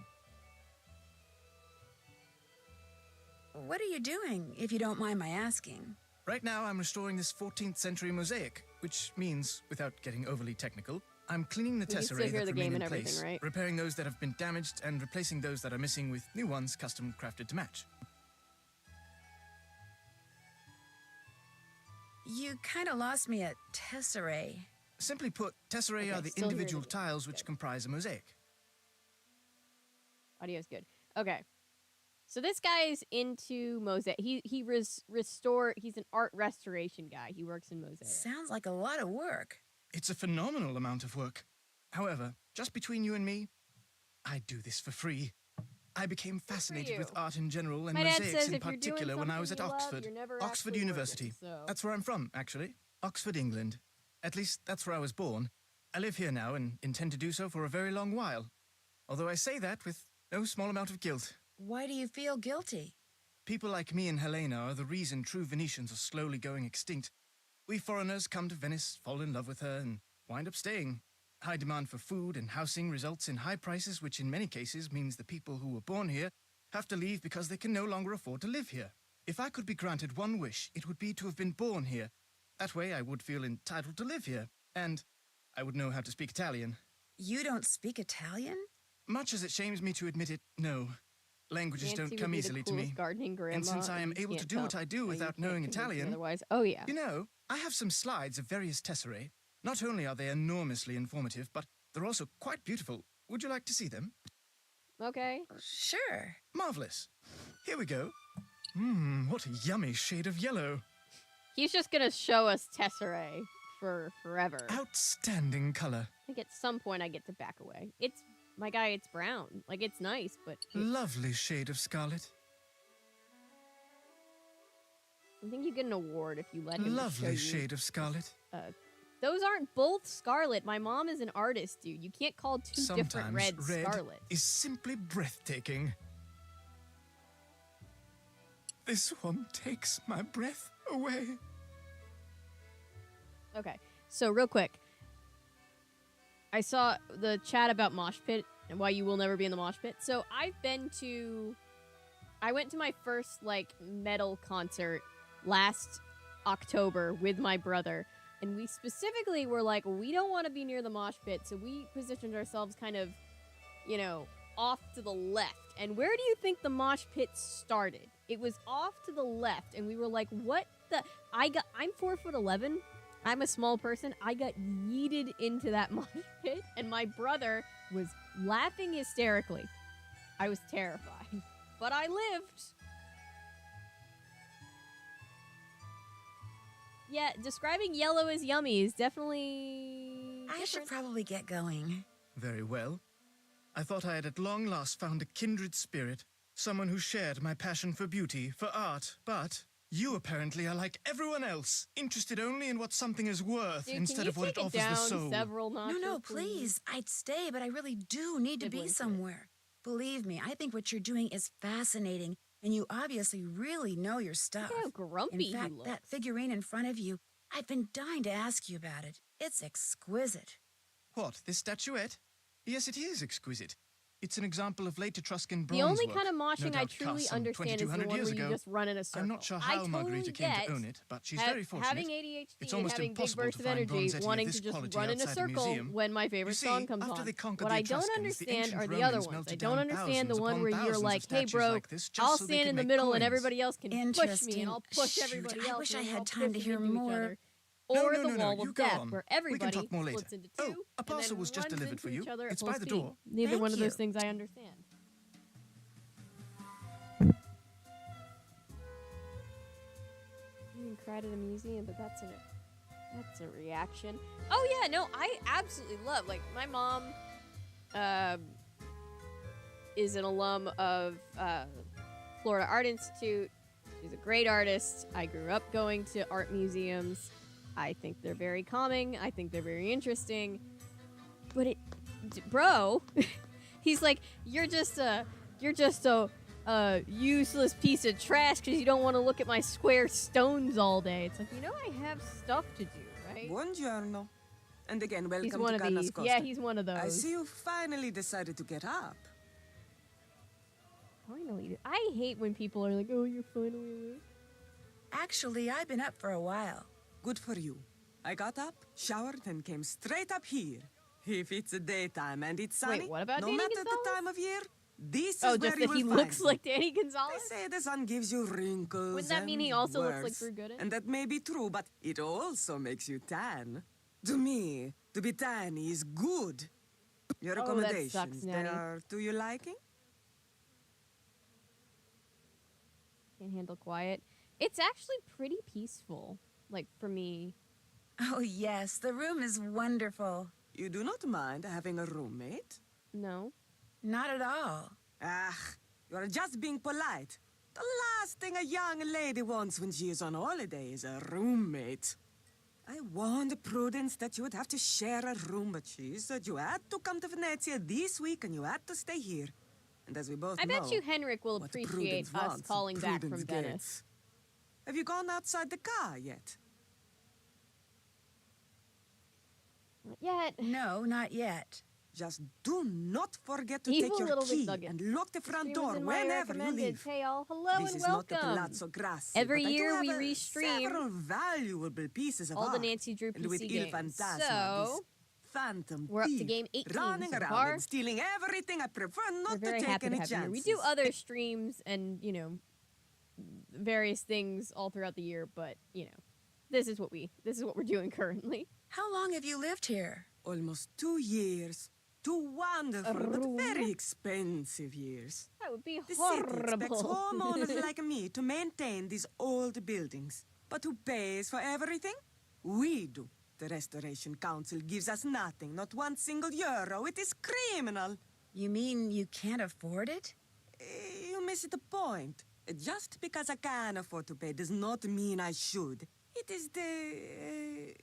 What are you doing, if you don't mind my asking? Right now, I'm restoring this 14th century mosaic, which means, without getting overly technical, I'm cleaning the We can still tesserae hear that the remain game in and everything, place, right? repairing those that have been damaged, and replacing those that are missing with new ones custom crafted to match. You kind of lost me at tesserae. Simply put, tesserae Okay, are the still hear individual the- tiles which good. comprise a mosaic. Audio's good. Okay. So this guy's into mosaic. He's an art restoration guy. He works in mosaic. Sounds like a lot of work. It's a phenomenal amount of work. However, just between you and me, I do this for free. I became fascinated with you. art in general and My dad mosaics says in if you're doing particular when I was at something you love, Oxford. you're never Oxford actually University. working, so- That's where I'm from, actually. Oxford, England. At least that's where I was born. I live here now and intend to do so for a very long while. Although I say that with no small amount of guilt. Why do you feel guilty? People like me and Helena are the reason true Venetians are slowly going extinct. We foreigners come to Venice, fall in love with her, and wind up staying. High demand for food and housing results in high prices, which in many cases means the people who were born here have to leave because they can no longer afford to live here. If I could be granted one wish, it would be to have been born here. That way I would feel entitled to live here, and I would know how to speak Italian. You don't speak Italian? Much as it shames me to admit it, no. Languages Nancy don't would come be the easily to me. coolest gardening grandma, And since I am you able to can't do what tell I do how you without can't knowing convince me Italian, otherwise. Oh yeah. you know, I have some slides of various tesserae. Not only are they enormously informative, but they're also quite beautiful. Would you like to see them? Okay. Sure. Marvelous. Here we go. What a yummy shade of yellow. He's just gonna show us tesserae for forever. Outstanding color. I think at some point I get to back away. It's my guy. It's brown. Like it's nice, but Lovely shade of scarlet. I think you get an award if you let him show Lovely you. shade of scarlet. Those aren't both scarlet. My mom is an artist, dude. You can't call two different Sometimes reds red scarlet. is simply breathtaking. This one takes my breath away. Okay, so real quick. I saw the chat about Mosh Pit and why you will never be in the Mosh Pit. So I went to my first, like, metal concert last October with my brother. And we specifically were like, we don't want to be near the Mosh Pit. So we positioned ourselves kind of, you know, off to the left. And where do you think the Mosh Pit started? It was off to the left. And we were like, what the... I'm 4'11". I'm a small person. I got yeeted into that mosh pit, and my brother was laughing hysterically. I was terrified. But I lived. Yeah, describing yellow as yummy is definitely I should different. probably get going. Very well. I thought I had at long last found a kindred spirit, someone who shared my passion for beauty, for art, but you apparently are like everyone else, interested only in what something is worth Dude, instead can you of what it take offers the down soul. several notches, No, please. I'd stay, but I really do need to be Siblings, yeah. somewhere. Believe me, I think what you're doing is fascinating, and you obviously really know your stuff. Look how grumpy In fact, he looks. that figurine in front of you, I've been dying to ask you about it. It's exquisite. What, this statuette? Yes, it is exquisite. It's an example of late Etruscan bronze The only work, kind of no moshing I doubt truly cast some understand is the 2200 one years where you ago. just run in a circle. I'm not sure I how totally Margarita came get to own it, but she's very fortunate. having ADHD It's and almost having big impossible bursts to of find energy, bronzetti of wanting this to just quality run in a outside a circle museum. when my favorite You see, song comes after on. they conquered What the I don't Etruscans, the understand ancient are the Romans other ones. I melted don't down understand the thousands one upon where you're thousands of like, hey statues bro, like this just I'll so they stand could in the make middle and coins. everybody else can push me Interesting. and I'll push Shoot, everybody I else. wish and I we're had all time to pushing hear into each more. other. No, Or no, the no, no, wall you of go death, on. where We can everybody talk more later. splits into Oh, two a and parcel then was just runs delivered into for you. each other at It's full by the speed. door. Neither Thank one of you. those things I understand. You cried at a museum, but that's a reaction. Oh yeah, no, I absolutely love. Like my mom, is an alum of Florida Art Institute. She's a great artist. I grew up going to art museums. I think they're very calming. I think they're very interesting. But bro, he's like, you're just a useless piece of trash because you don't want to look at my square stones all day. It's like, I have stuff to do, right? Buongiorno. And again, welcome He's one to of these. Carnascosta. Yeah, he's one of those. I see you finally decided to get up. Finally. I hate when people are like, oh, you're finally awake. Actually, I've been up for a while. Good for you. I got up, showered, and came straight up here. If it's daytime and it's sunny, Wait, what about no Danny matter Gonzalez? the time of year, this is Oh, where just you that he will looks find like me. Danny They Gonzalez? say the sun gives you wrinkles. Wouldn't that mean he and also looks like worse. Drew Gooden? And that may be true, but it also makes you tan. To me, to be tan is good. Your Oh, that accommodations, sucks, they Nanny. are to your liking? Can't handle quiet. It's actually pretty peaceful, like for me. Oh, yes, the room is wonderful. You do not mind having a roommate? No. Not at all. Ah, you are just being polite. The last thing a young lady wants when she is on holiday is a roommate. I warned Prudence that you would have to share a room, but she said you had to come to Venezia this week and you had to stay here. And as we both I know, bet you Henrik will what appreciate Prudence us wants, calling back from Prudence Venice. gets. Have you gone outside the car yet? Not yet. No, not yet. Just do not forget to Evil take your little key McNugget. and lock the front Stream is door in my whenever you recommended. leave. Hey all, hello This and is not the welcome. Palazzo Grassi, Every but I do year have we a restream several valuable pieces of all the art. Nancy Drew And with PC Il games. Fantasma, So this phantom we're up to thief, game 18 running so around far. and stealing everything. I prefer we're not to very take happy to any have you here. chances. We do other streams and various things all throughout the year, but this is what we're doing currently. How long have you lived here? Almost 2 years. 2 wonderful but very expensive years. That would be The city expects horrible. homeowners like me to maintain these old buildings. But who pays for everything? We do. The Restoration Council gives us nothing, not one single euro. It is criminal. You mean you can't afford it? You miss the point. Just because I can afford to pay does not mean I should. It is the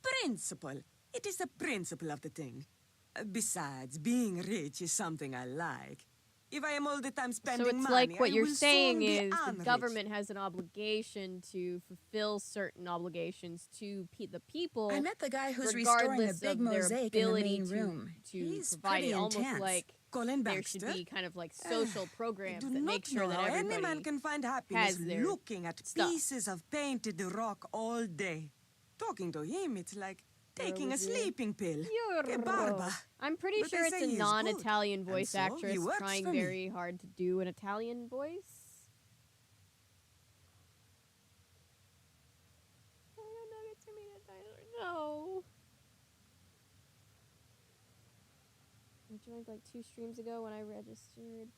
principle. It is the principle of the thing. Besides, being rich is something I like. If I am all the time spending So it's money, like what I you're will saying soon be is the unrich. government has an obligation to fulfill certain obligations to the people. I met the guy who's restoring the regardless big of their mosaic in the ability main to- room. to He's provide pretty it, almost intense. like Colin there Baxter? should be kind of like social programs I do that not make sure know that how everybody any man can find happiness has their looking at stuff. pieces of painted rock all day. Talking to him, it's like taking a was it? sleeping pill. Euro. Que barba. I'm pretty But sure they it's say a he is non-Italian good, voice and so actress he works trying for me. very hard to do an Italian voice. Oh, I got nuggets and peanut dinosaur. No. I joined like 2 streams ago when I registered.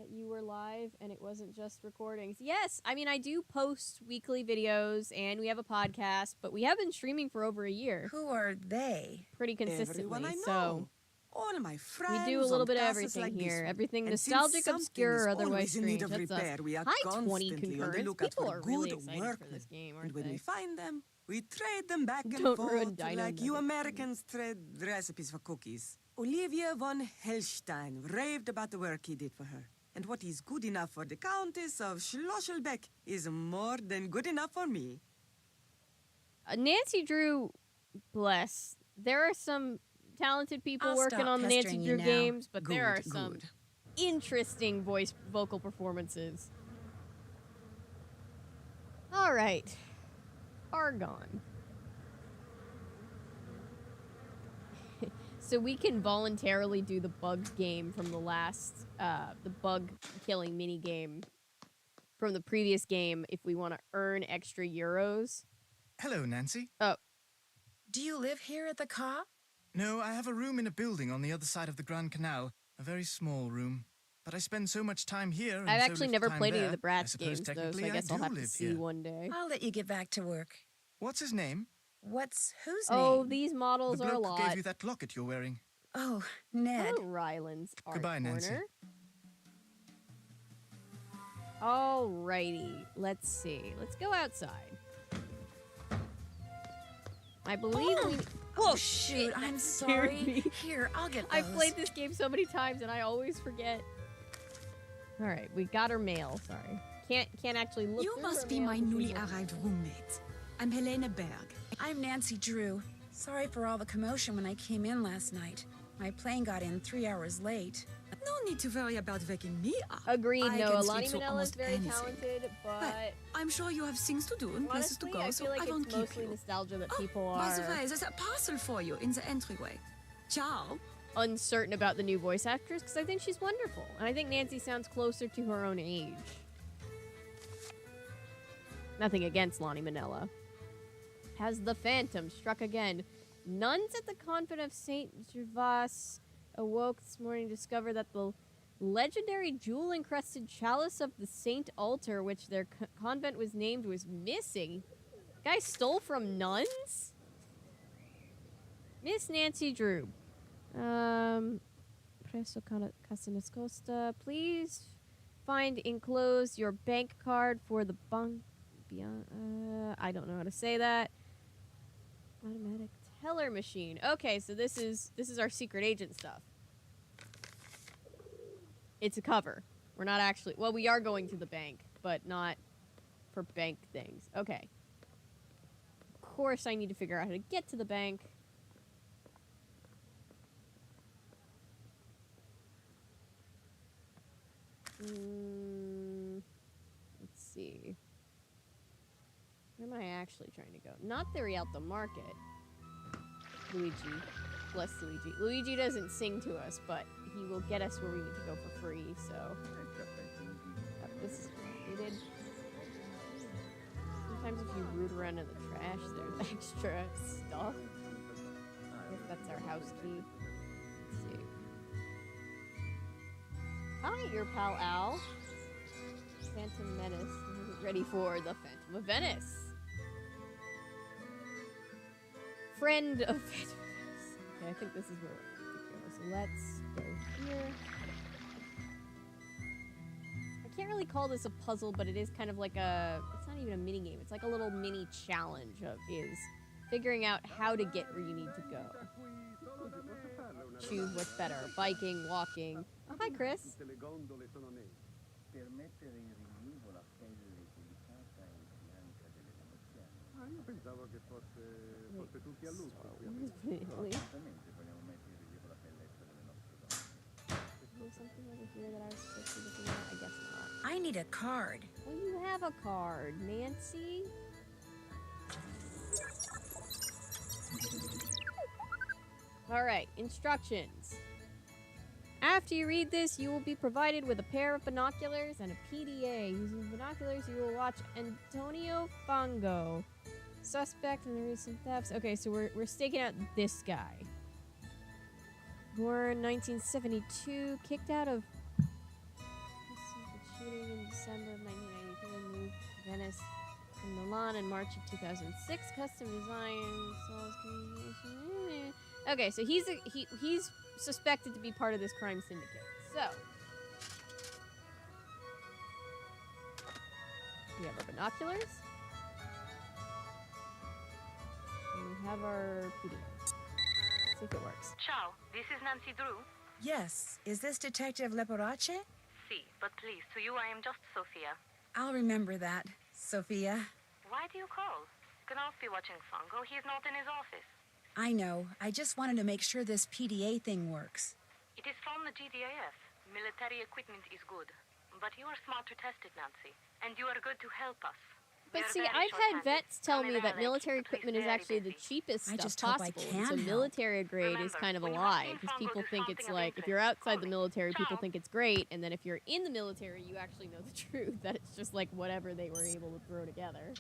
that you were live and it wasn't just recordings. Yes, I mean, I do post weekly videos and we have a podcast, but we have been streaming for over a year. Who are they? Pretty consistently. Everyone I know. So All my we friends do a little on bit of classes everything like this here. one. Everything And since nostalgic, something obscure, is or otherwise always in need strange. of That's us. repair, we are Hi, 20 constantly on the concurrents. lookout People for are really good excited work. for this game, And aren't when they? we find them, we trade them back and Don't ruin forth Dino like you Nuggets. Americans trade recipes for cookies. Olivia von Hellstein raved about the work he did for her. And what is good enough for the Countess of Schlosselbeck is more than good enough for me. Nancy Drew, bless. There are some talented people I'll working stop on the Nancy pestering you Drew now. games, but there are Good, some good. interesting vocal performances. All right, Argon. So we can voluntarily do the bug game from the last, the bug killing mini game from the previous game if we want to earn extra euros. Hello, Nancy. Oh, Do you live here at the Ca? No, I have a room in a building on the other side of the Grand Canal. A very small room. But I spend so much time here. And I've so actually little never time played any there, of the I Bratz suppose games, though, so technically I guess I'll do have to live see here. one day. I'll let you get back to work. What's his name? What's whose Oh, name? these models The are a bloke who lot. gave you that locket you're wearing. Oh, Ned. Hello, Ryland's Art Goodbye, Nancy. Corner. Alrighty, let's see. Let's go outside. I believe we... Oh, shoot, I'm scared sorry. me. Here, I'll get those. I've played this game so many times and I always forget. Alright, we got her mail, sorry. Can't actually look You through must her be mail my because newly she's a- arrived roommate. I'm Helena Berg. I'm Nancy Drew. Sorry for all the commotion when I came in last night. My plane got in 3 hours late. No need to worry about waking me up. Agreed, I no, can Alani sleep through Manella is almost very anything. talented, but I'm sure you have things to do and places to honestly, go, I so feel like I won't it's keep mostly you. nostalgia that Oh, people by the are way, there's a parcel for you in the entryway. Ciao. uncertain about the new voice actress, because I think she's wonderful. And I think Nancy sounds closer to her own age. Nothing against Lonnie Manella. Has the Phantom struck again? Nuns at the convent of St. Gervas awoke this morning to discover that the legendary jewel-encrusted chalice of the Saint Altar, which their convent was named, was missing. Guy stole from nuns? Miss Nancy Drew. Presso Casanas Costa. Please find enclosed your bank card for the bank. I don't know how to say that. Automatic teller machine. Okay, so this is our secret agent stuff. It's a cover. We're not actually... Well, we are going to the bank, but not for bank things. Okay. Of course, I need to figure out how to get to the bank. Let's see. Where am I actually trying to go? Not the Rialto Market. Luigi. Bless Luigi. Luigi doesn't sing to us, but he will get us where we need to go for free, so... this is complicated. Sometimes if you root around in the trash, there's extra stuff. I guess that's our house key. Let's see. Hi, your pal Al. Phantom Menace. Ready for the Phantom of Venice. Friend of Phantom of Venice. Okay, I think this is where we have to go. So let's go here. I can't really call this a puzzle, but it is kind of like a... It's not even a mini game. It's like a little mini challenge of is figuring out how to get where you need to go. Choose what's better. Biking, walking. Oh, hi, Chris. Io pensavo che fosse tutti a lupo. There's something over here that I was supposed to be looking at? I guess not. I need a card. Well, you have a card, Nancy. All right, instructions. After you read this, you will be provided with a pair of binoculars and a PDA. Using binoculars, you will watch Antonio Fango, suspect in the recent thefts. Okay, so we're staking out this guy. Born 1972, kicked out of Graduated in December of 1993 and moved to Venice from Milan in March of 2006. Custom design, sales, communication. Okay, so he's suspected to be part of this crime syndicate. So we have our binoculars. And we have our PD. Let's see if it works. Ciao, this is Nancy Drew. Yes. Is this Detective Leporace? Si, but please, to you I am just Sophia. I'll remember that, Sophia. Why do you call? Cannot be watching Fungo. He is not in his office. I know. I just wanted to make sure this PDA thing works. It is from the GDAF. Military equipment is good. But you are smart to test it, Nancy. And you are good to help us. But see, I've had vets tell me that military equipment is actually the cheapest I stuff just hope I possible. can So help. military grade is kind of a lie because people think it's like if you're outside the military, people think it's great, and then if you're in the military, you actually know the truth that it's just like whatever they were able to throw together.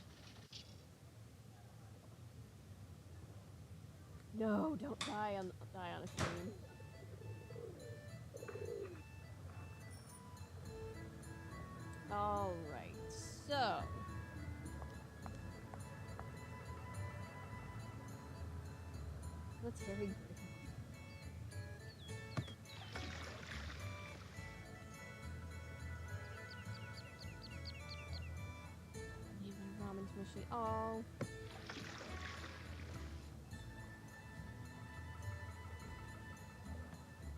No, don't die on a stream. All right, so. That's very good. Ramen machine. Oh.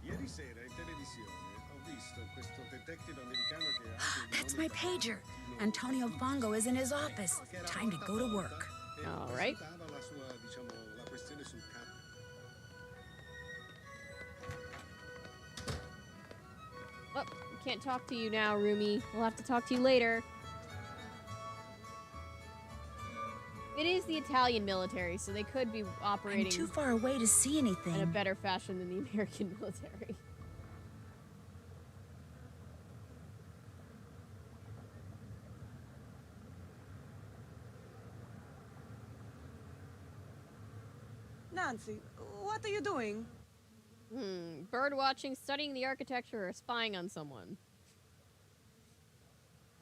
Ieri sera in televisione ho visto questo detective americano che ha anche il That's nome my pager. Antonio Fongo is in his office. Time to go to work. e All right. presentava la sua, diciamo, la questione sul capo. Oh, we can't talk to you now, Rumi. We'll have to talk to you later. It is the Italian military, so they could be operating I'm too far away to see in a anything. better fashion than the American military. Nancy, what are you doing? Bird watching, studying the architecture, or spying on someone.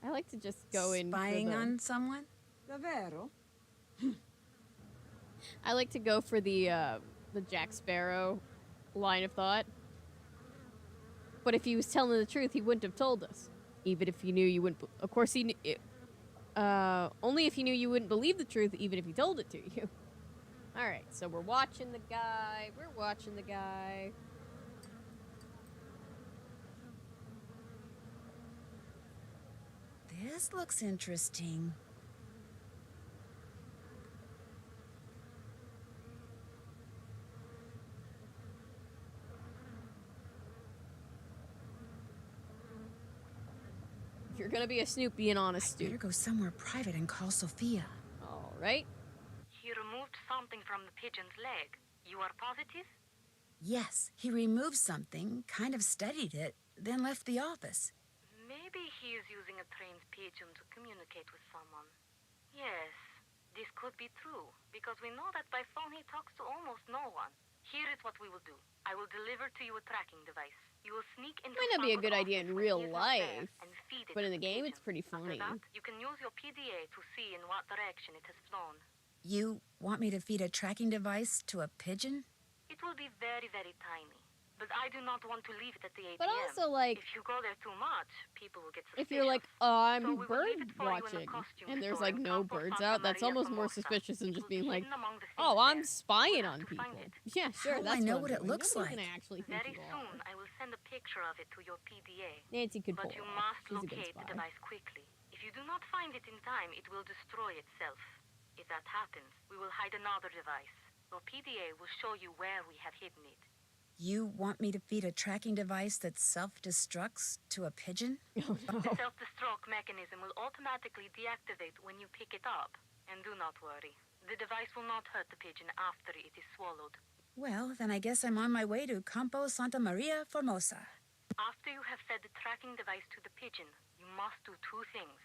I like to just go in. Spying on someone? Davvero? I like to go for the Jack Sparrow line of thought. But if he was telling the truth, he wouldn't have told us. Even if he knew you wouldn't. Of course, he. Only if he knew you wouldn't believe the truth, even if he told it to you. All right, so we're watching the guy. We're watching the guy. This looks interesting. If you're gonna be a snoop, be an honest Better snoop. go somewhere private and call Sophia. All right. He removed something from the pigeon's leg. You are positive? Yes, he removed something, kind of studied it, then left the office. Maybe he is using a trained pigeon to communicate with someone. Yes, this could be true, because we know that by phone he talks to almost no one. Here is what we will do. I will deliver to you a tracking device. You will sneak into Might not be a Fungo's good idea office in when real he is not there life, and feed it but to in the game, pigeon. it's pretty After funny. that, you can use your PDA to see in what direction it has flown. You want me to feed a tracking device to a pigeon? It will be very, very tiny. But I do not want to leave it at the ATM. But also, like, if you go there too much, people will get suspicious. if you're like, oh, So I'm we will bird leave it for you in the watching, costume and there's store like in no Campo birds Santa out, that's Maria almost more Formosa. suspicious than It just will be being like, hidden among the oh, things I'm there. spying We'll on have to find people. it. Yeah, sure, How do that's I know I'm what it doing. looks Nobody's like? gonna actually think Very you soon, are. I will send a picture of it to your PDA. Nancy could pull But you it off. must She's a good locate the spy. device quickly. If you do not find it in time, it will destroy itself. If that happens, we will hide another device. Your PDA will show you where we have hidden it. You want me to feed a tracking device that self-destructs to a pigeon? Oh, no. The self-destruct mechanism will automatically deactivate when you pick it up. And do not worry. The device will not hurt the pigeon after it is swallowed. Well, then I guess I'm on my way to Campo Santa Maria Formosa. After you have fed the tracking device to the pigeon, you must do two things.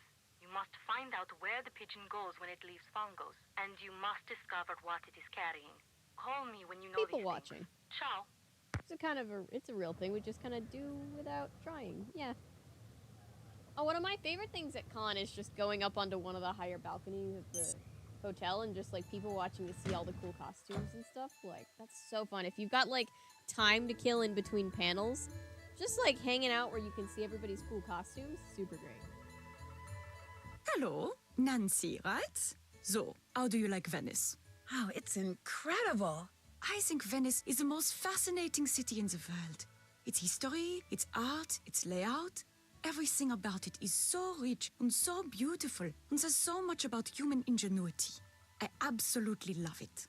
You must find out where the pigeon goes when it leaves Fungos, and you must discover what it is carrying. Call me when you know People these watching. things. Ciao. It's a kind of it's a real thing. We just kind of do without trying. Yeah. Oh, one of my favorite things at con is just going up onto one of the higher balconies at the hotel and just like people watching to see all the cool costumes and stuff. Like, that's so fun. If you've got like time to kill in between panels, just like hanging out where you can see everybody's cool costumes, super great. Hello, Nancy, right? So, how do you like Venice? Oh, it's incredible. I think Venice is the most fascinating city in the world. Its history, its art, its layout, everything about it is so rich and so beautiful, and there's so much about human ingenuity. I absolutely love it.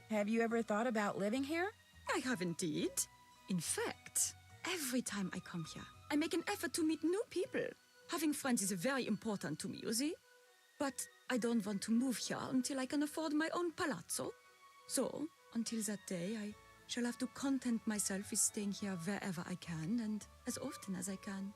Have you ever thought about living here? I have indeed. In fact, every time I come here, I make an effort to meet new people. Having friends is very important to me, you see? But I don't want to move here until I can afford my own palazzo. So, until that day, I shall have to content myself with staying here wherever I can and as often as I can.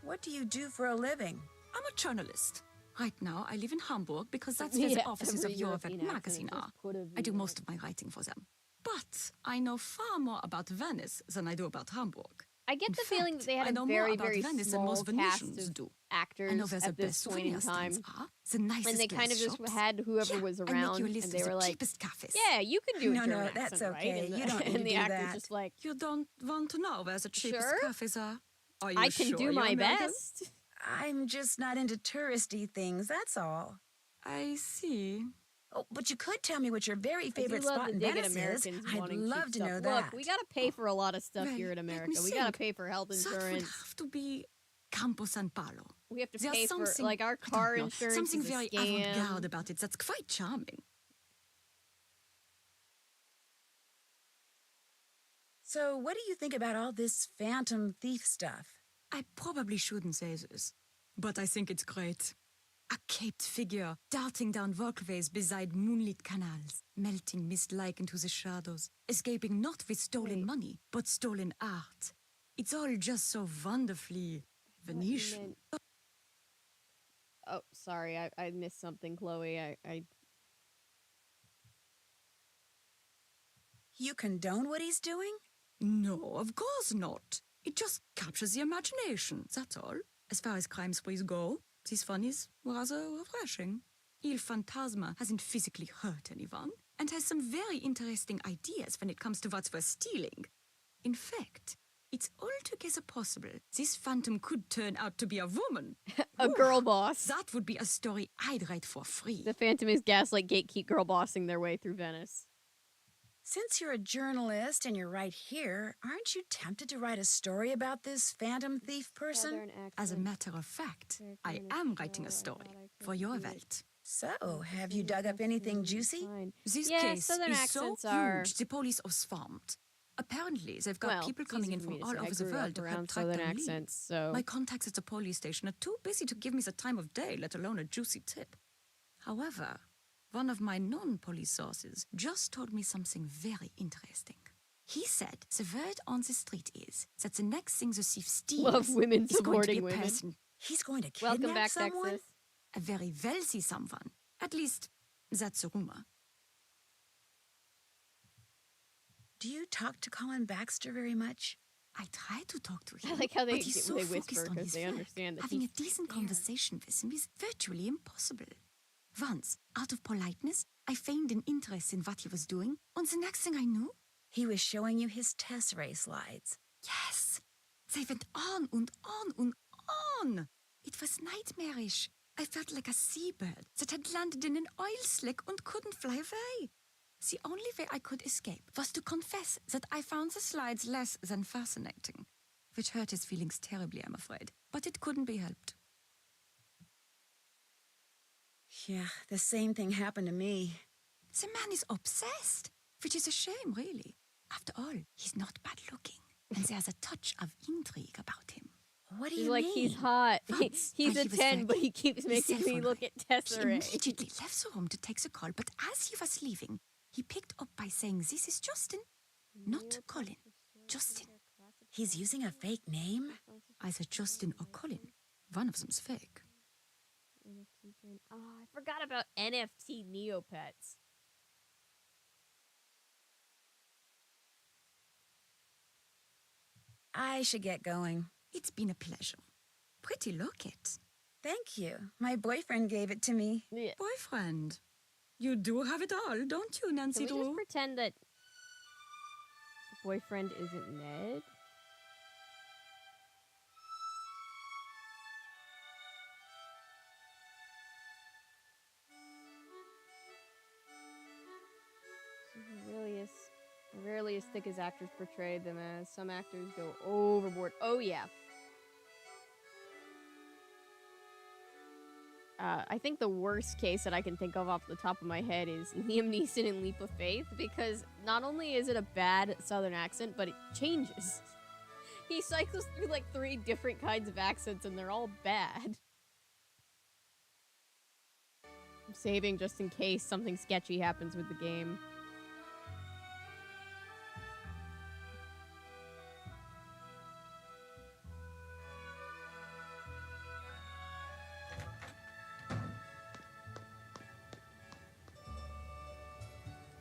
What do you do for a living? I'm a journalist. Right now, I live in Hamburg because that's where the offices of Eurovet magazine are. I do most of my writing for them. But I know far more about Venice than I do about Hamburg. I get In the feeling that fact, they had I a know very, more about very Venice than small most cast Venetians of do. actors I know where the at this best point in souvenir time. stands are, the nicest And they kind of glass just shops. had whoever Here, was I make around, you a list and of they were the like, cheapest cafes. "Yeah, you can do a No, German that's accent, right?" okay. And You don't need and to the do actor's that. just like, You don't want to know where the cheapest Sure. cafes are? Are you "I can sure do you're my American? best." I'm just not into touristy things, that's all. I see. Oh, but you could tell me what your very I favorite do love spot the in dig at Venice is. Americans I'd wanting love cheap to stuff. know Look, that. we gotta pay for a lot of stuff Well, here in let America. me We gotta think. pay for health That would insurance. have to be Campo San Paolo. We have to There's pay for something, like our I don't car know, insurance. something is a very scam. avant-garde about it that's quite charming. So, what do you think about all this phantom thief stuff? I probably shouldn't say this, but I think it's great. A caped figure darting down walkways beside moonlit canals, melting mist-like into the shadows, escaping not with stolen money, but stolen art. It's all just so wonderfully Venetian. Oh, sorry, I missed something, Chloe. I You condone what he's doing? No, of course not. It just captures the imagination, that's all. As far as crime sprees go, this one is rather refreshing. Il Fantasma hasn't physically hurt anyone, and has some very interesting ideas when it comes to what's worth stealing. In fact, it's altogether possible this phantom could turn out to be a woman. a girl boss. That would be a story I'd write for free. The Phantom is gaslight gatekeep girl bossing their way through Venice. Since you're a journalist and you're right here, aren't you tempted to write a story about this phantom thief person? As a matter of fact, I am writing a story for your Welt. So, have you dug up anything juicy? This Yeah, case southern is so accents are- huge, the police are swamped. Apparently, they've got Well, people it's coming easy in for from me to all say. I over the grew up world to help around track southern down accents, leads. so My contacts at the police station are too busy to give me the time of day, let alone a juicy tip. However, one of my non-police sources just told me something very interesting. He said the word on the street is that the next thing the thief steals Love women is going to be supporting a women. person, He's going to kidnap Welcome back, someone? Texas. a very wealthy someone. At least, that's a rumor. Do you talk to Colin Baxter very much? I try to talk to him. I like how they but he's so whisper focused on because his they work. understand that Having a he's decent there. conversation with him is virtually impossible. Once, out of politeness, I feigned an interest in what he was doing, and the next thing I knew, He was showing you his Tesserae slides. yes, they went on and on and on. It was nightmarish. I felt like a seabird that had landed in an oil slick and couldn't fly away. The only way I could escape was to confess that I found the slides less than fascinating, which hurt his feelings terribly, I'm afraid, but it couldn't be helped. Yeah, the same thing happened to me. The man is obsessed, which is a shame, really. After all, he's not bad looking, and there's a touch of intrigue about him. What do He's you like, mean? he's hot. Once, He's when a he was 10, but working, he keeps his making cell me phone look at He Tesserae. immediately left the room to take the call, but as he was leaving, he picked up by saying, "This is Justin, not Colin. Justin." He's using a fake name? Either Justin or Colin. One of them's fake. Oh, I forgot about NFT Neopets. I should get going. It's been a pleasure. Pretty locket. Thank you. My boyfriend gave it to me. Yeah. Boyfriend. You do have it all, don't you, Nancy Can we just Drew? pretend that boyfriend isn't Ned? Rarely as thick as actors portray them as. Some actors go overboard. Oh, yeah. I think the worst case that I can think of off the top of my head is Liam Neeson in Leap of Faith, because not only is it a bad southern accent, but it changes. He cycles through like 3 different kinds of accents and they're all bad. I'm saving just in case something sketchy happens with the game.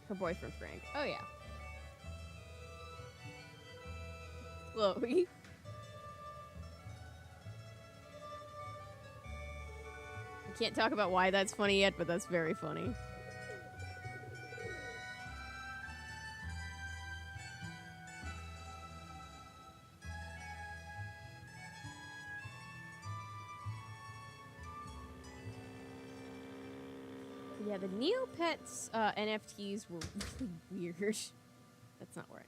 Her boyfriend Frank. Oh yeah. Chloe. I can't talk about why that's funny yet, but that's very funny. Yeah, the Neopets NFTs were really weird. That's not right.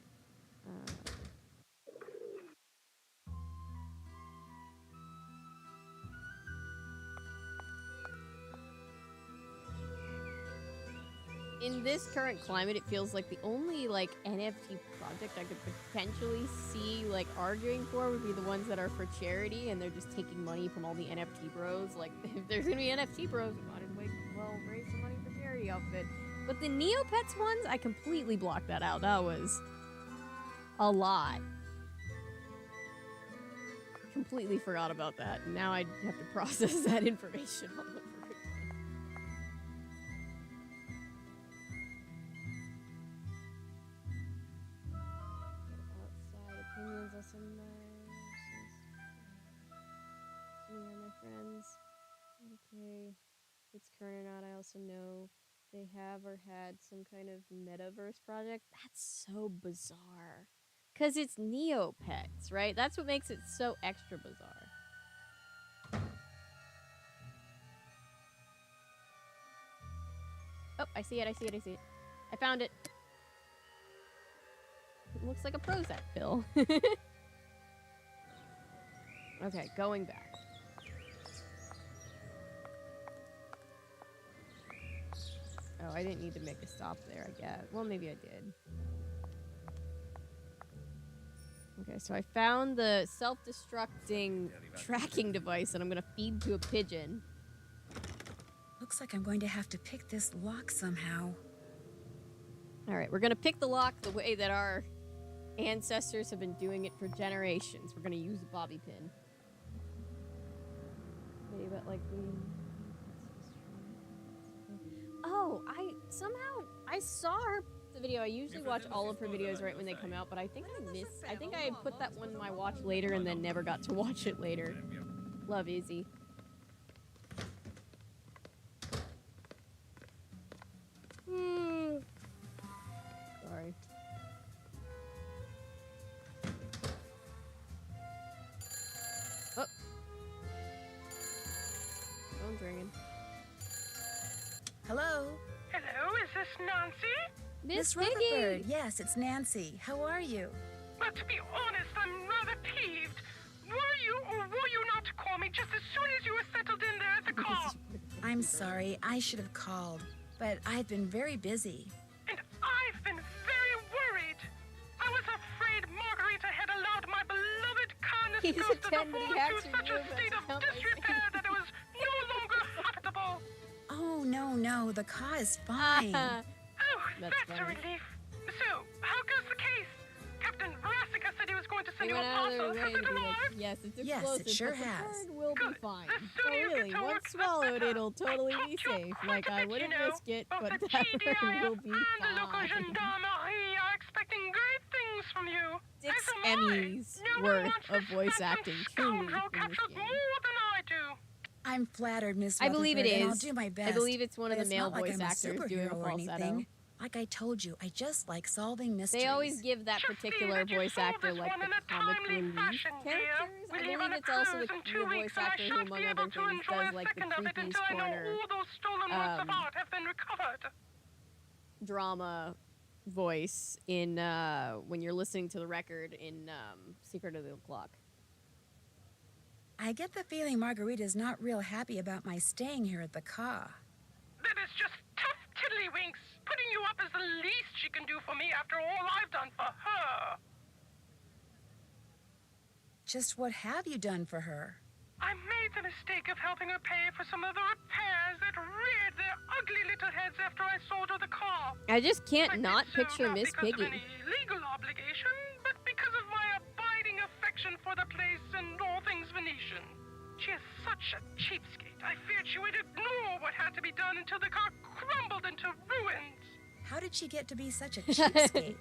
In this current climate, it feels like the only like NFT project I could potentially see like arguing for would be the ones that are for charity and they're just taking money from all the NFT bros. Like, if there's gonna be NFT bros, we might as well raise some money for charity off of it. But the Neopets ones, I completely blocked that out. That was a lot. Completely forgot about that. Now I have to process that information all over again. Outside opinions also nice. Me and my friends. Okay. If it's current or not, I also know they have or had some kind of metaverse project. That's so bizarre. Because it's Neopets, right? That's what makes it so extra bizarre. Oh, I see it, I see it, I see it. I found it. It looks like a Prozac pill. Okay, going back. Oh, I didn't need to make a stop there, I guess. Well, maybe I did. Okay, so I found the self-destructing tracking device that I'm gonna feed to a pigeon. Looks like I'm going to have to pick this lock somehow. Alright, we're gonna pick the lock the way that our ancestors have been doing it for generations. We're gonna use a bobby pin. Maybe about like oh, I saw the video. I usually watch all of her videos right when they come out, but I think I put that one in my watch later and then never got to watch it later. Love Izzy. Sorry. Oh. Phone's ringing. Hello? Hello, is this Nancy? Miss Rutherford. Yes, it's Nancy. How are you? Well, to be honest, I'm rather peeved. Were you or were you not to call me just as soon as you were settled in there at the car? I'm sorry. I should have called, but I've been very busy. And I've been very worried. I was afraid Margarita had allowed my beloved kindness ghost to fall into such a state of disrepair that it was no longer habitable. Oh, no. The car is fine. Oh, that's a relief. So, how goes the case? Captain Brassica said he was going to send you a parcel. Has it arrived? Yes, it's explosive. Yes, it sure but the has. bird will be fine. Oh, really? Once swallowed, it'll totally be safe. Like, I wouldn't risk it, but that bird will be and the local fine. gendarmerie are expecting great things from you. Emmys worth of voice acting, truly, in this game. More than I do. I'm flattered, Miss I believe it Rutherford, and I'll is. do my best. I believe it's one of but the it's male not like voice I'm a actors doing a superhero or falsetto. anything. Like I told you, I just like solving mysteries. They always give that particular voice actor like the comic relief characters. I believe it's also the voice actor who, among other things, does like the creepies corner drama voice in when you're listening to the record in Secret of the Clock. I get the feeling Margarita's not real happy about my staying here at the car. That is just tough tiddlywinks. Putting you up is the least she can do for me after all I've done for her. Just what have you done for her? I made the mistake of helping her pay for some of the repairs that reared their ugly little heads after I sold her the car. I just can't not So picture not Miss because Piggy. of any legal obligation, but because of my abiding affection for the place and all things Venetian. She is such a cheapskate. I feared she would ignore what had to be done until the car crumbled into ruins. How did she get to be such a cheapskate?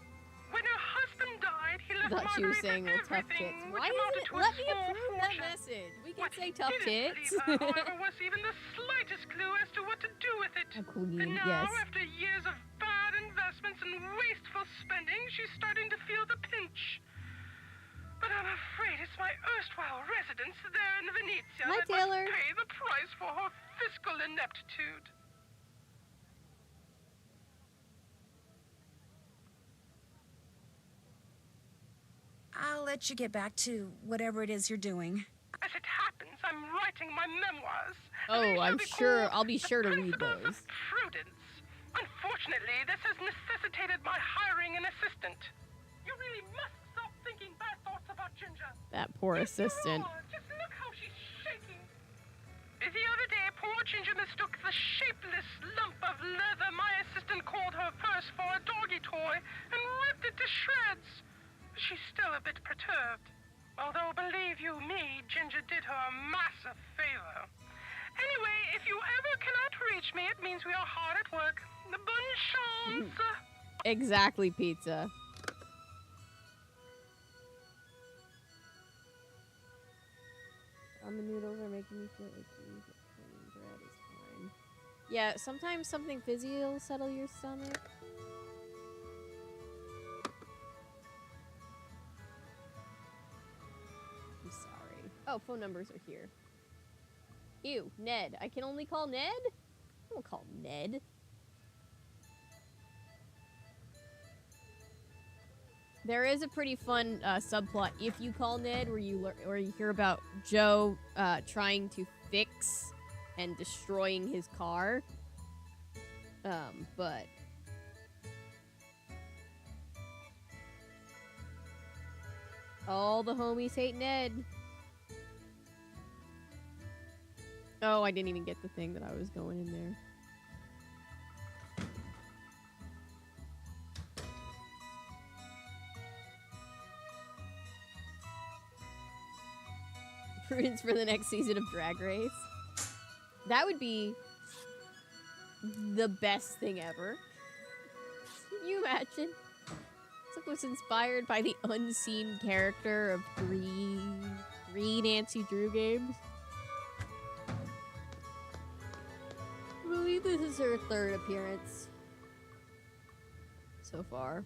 When her husband died, he left I thought she was Margarita saying we're tough everything, tits. which Why amounted isn't to it? a Let me small approve that fortune. message. We can What say he tough didn't tits. leave her, however, was even the slightest clue as to what to do with it. A queen, And now, yes. after years of bad investments and wasteful spending, she's starting to feel the pinch. But I'm afraid it's my erstwhile residence there in Venezia Hi, that Taylor. must pay the price for her fiscal ineptitude. I'll let you get back to whatever it is you're doing. As it happens, I'm writing my memoirs. Oh, I'll be sure to read those. Prudence. Unfortunately, this has necessitated my hiring an assistant. You really must stop thinking bad thoughts about Ginger. That poor assistant. Just look how she's shaking. The other day, poor Ginger mistook the shapeless lump of leather my assistant called her purse for a doggy toy and ripped it to shreds. She's still a bit perturbed. Although, believe you me, Ginger did her a massive favor. Anyway, if you ever cannot reach me, it means we are hard at work. Bonne chance. Exactly, pizza. Ramen noodles are making me feel icky, but plain bread is fine. Yeah, sometimes something fizzy will settle your stomach. I'm sorry. Oh, phone numbers are here. Ew, Ned. I can only call Ned? I won't call Ned. There is a pretty fun subplot if you call Ned, where you hear about Joe trying to fix and destroying his car. But all the homies hate Ned. Oh, I didn't even get the thing that I was going in there. Prudence for the next season of Drag Race. That would be the best thing ever. Can you imagine? It was inspired by the unseen character of three Nancy Drew games. I believe this is her third appearance so far.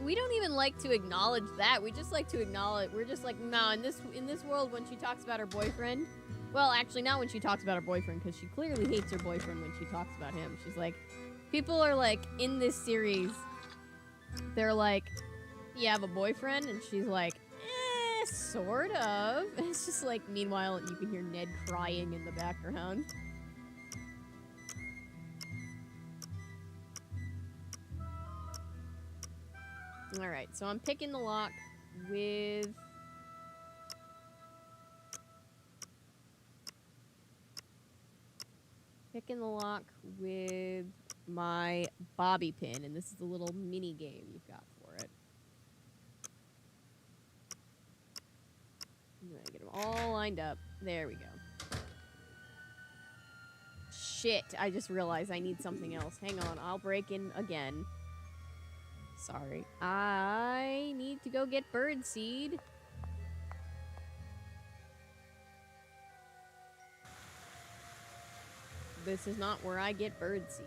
We don't even like to acknowledge that. We just like to acknowledge. We're just like, no. In this world, when she talks about her boyfriend, well, actually, not when she talks about her boyfriend, because she clearly hates her boyfriend when she talks about him. She's like, people are like in this series. They're like, you have a boyfriend, and she's like, sort of. And it's just like, meanwhile, you can hear Ned crying in the background. Alright, so I'm picking the lock with... Picking the lock with my bobby pin, and this is a little mini game you've got for it. I'm gonna get them all lined up. There we go. Shit, I just realized I need something else. Hang on, I'll break in again. Sorry. I need to go get birdseed. This is not where I get birdseed.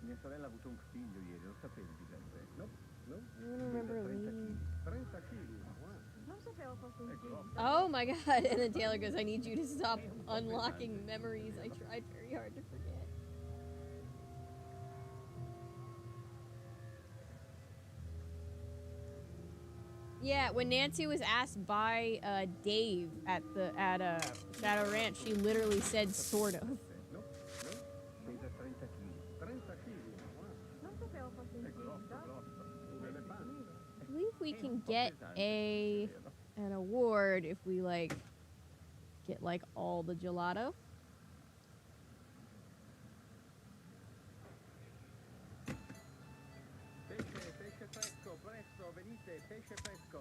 Mia sorella ha avuto un figlio ieri, lo sapevi di Beppe? No? No? I don't remember leaving. 30 kg. Non sapevo fosse un film. Oh my god. And then Taylor goes, I need you to stop unlocking memories I tried very hard to forget. Yeah, when Nancy was asked by Dave at Shadow Ranch, she literally said sort of. No? No? Pesa 30 kg. 30 kg. Non sapevo fosse un È film. grosso. Un elefante. I believe we can get an award if we get all the gelato. Pesce fresco, presto, venite, pesce fresco.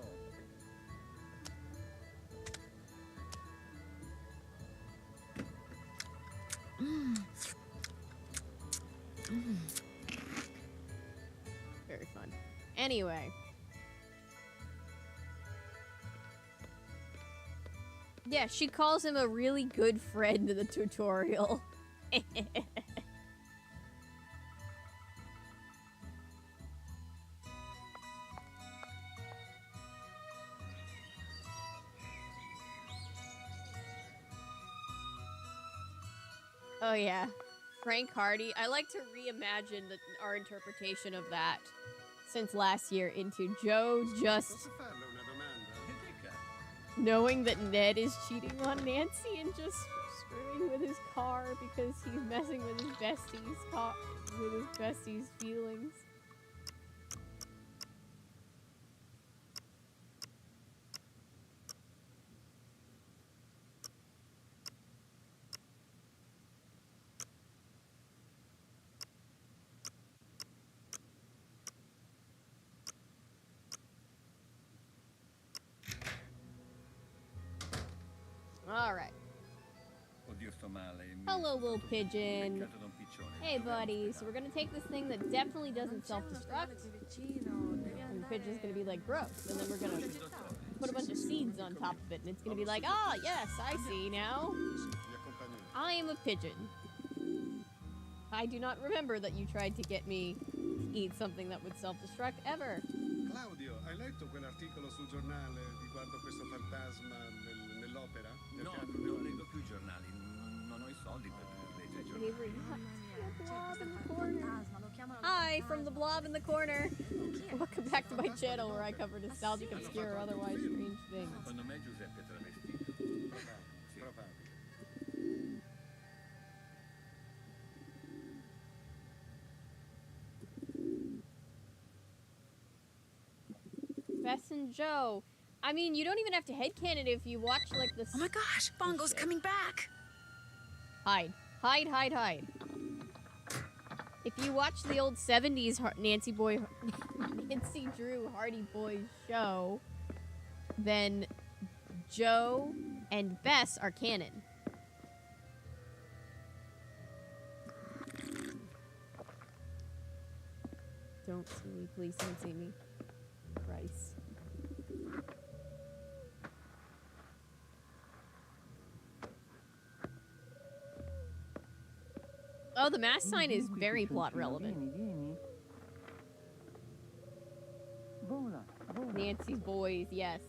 Very fun. Anyway. Yeah, she calls him a really good friend in the tutorial. Oh yeah, Frank Hardy. I like to reimagine our interpretation of that since last year into Joe just Posso farle una domanda? knowing that Ned is cheating on Nancy and just screwing with his car because he's messing with his bestie's feelings. All right. Oddio, sto male. Hello, little pigeon. Hey, buddy. So we're gonna take this thing that definitely doesn't self-destruct, and the pigeon's gonna be like gross, and then we're gonna put a bunch of seeds on top of it, and it's gonna be like, ah, yes, I see now. I am a pigeon. I do not remember that you tried to get me to eat something that would self-destruct ever. Claudio, hai letto quell'articolo sul giornale riguardo questo fantasma nell'opera? No, non leggo più i giornali, non ho i soldi per leggere i giornali. Blob in the corner. Hi, from the blob in the corner. Welcome back to my channel where I cover nostalgic, obscure, or otherwise strange things. Secondo me Giuseppe è travestito. Probabile. Bess and Joe. I mean, you don't even have to headcanon it if you watch the. Oh my gosh, Bongo's coming back. Hide. Hide, hide, hide. If you watch the old 70s Nancy Drew Hardy Boys show, then Joe and Bess are canon. Don't see me, please don't see me. Christ. Oh, the mass sign is very plot relevant. Nancy's boys, yes.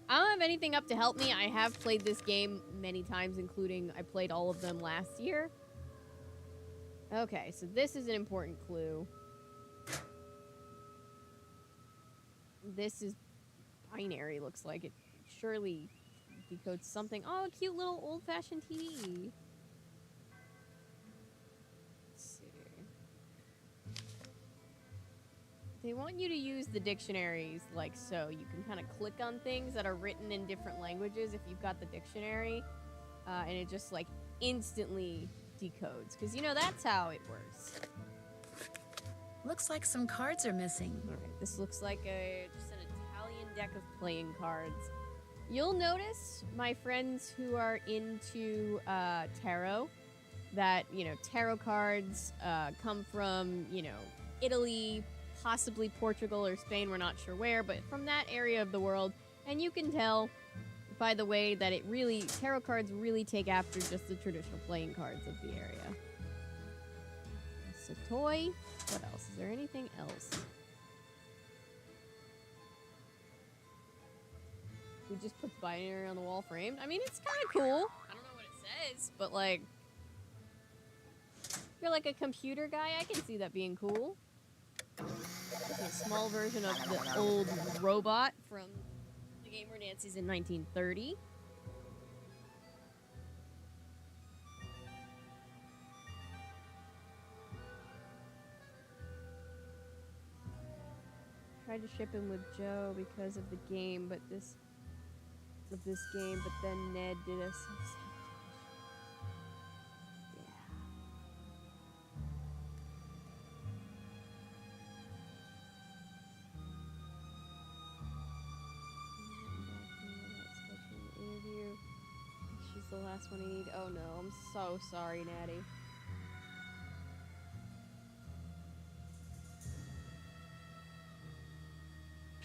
I don't have anything up to help me. I have played this game many times, including I played all of them last year. Okay, so this is an important clue. This is binary, looks like. It surely decodes something. Oh, a cute little old-fashioned TV. Let's they want you to use the dictionaries like so. You can kind of click on things that are written in different languages if you've got the dictionary, and it just like instantly decodes. Because, you know, that's how it works. Looks like some cards are missing. All right, this looks like just an Italian deck of playing cards. You'll notice, my friends who are into tarot, that, you know, tarot cards come from, you know, Italy, possibly Portugal or Spain, we're not sure where, but from that area of the world. And you can tell by the way that tarot cards really take after just the traditional playing cards of the area. It's a toy. What else? Is there anything else? We just put the binary on the wall framed. I mean, it's kind of cool. I don't know what it says, but like, if you're like a computer guy, I can see that being cool. It's a small version of the old robot from the game where Nancy's in 1930. Tried to ship him with Joe because of the game, but then Ned did us. Interview. She's the last one I need. Oh no, I'm so sorry, Natty.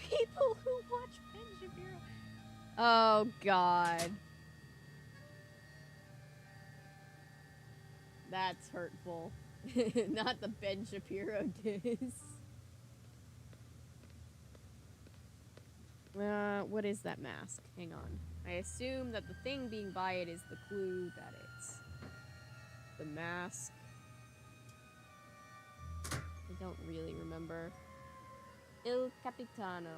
People who watch Ben Shapiro. Oh God. That's hurtful. Not the Ben Shapiro diss. What is that mask? Hang on. I assume that the thing being by it is the clue that it's the mask. I don't really remember. Il Capitano.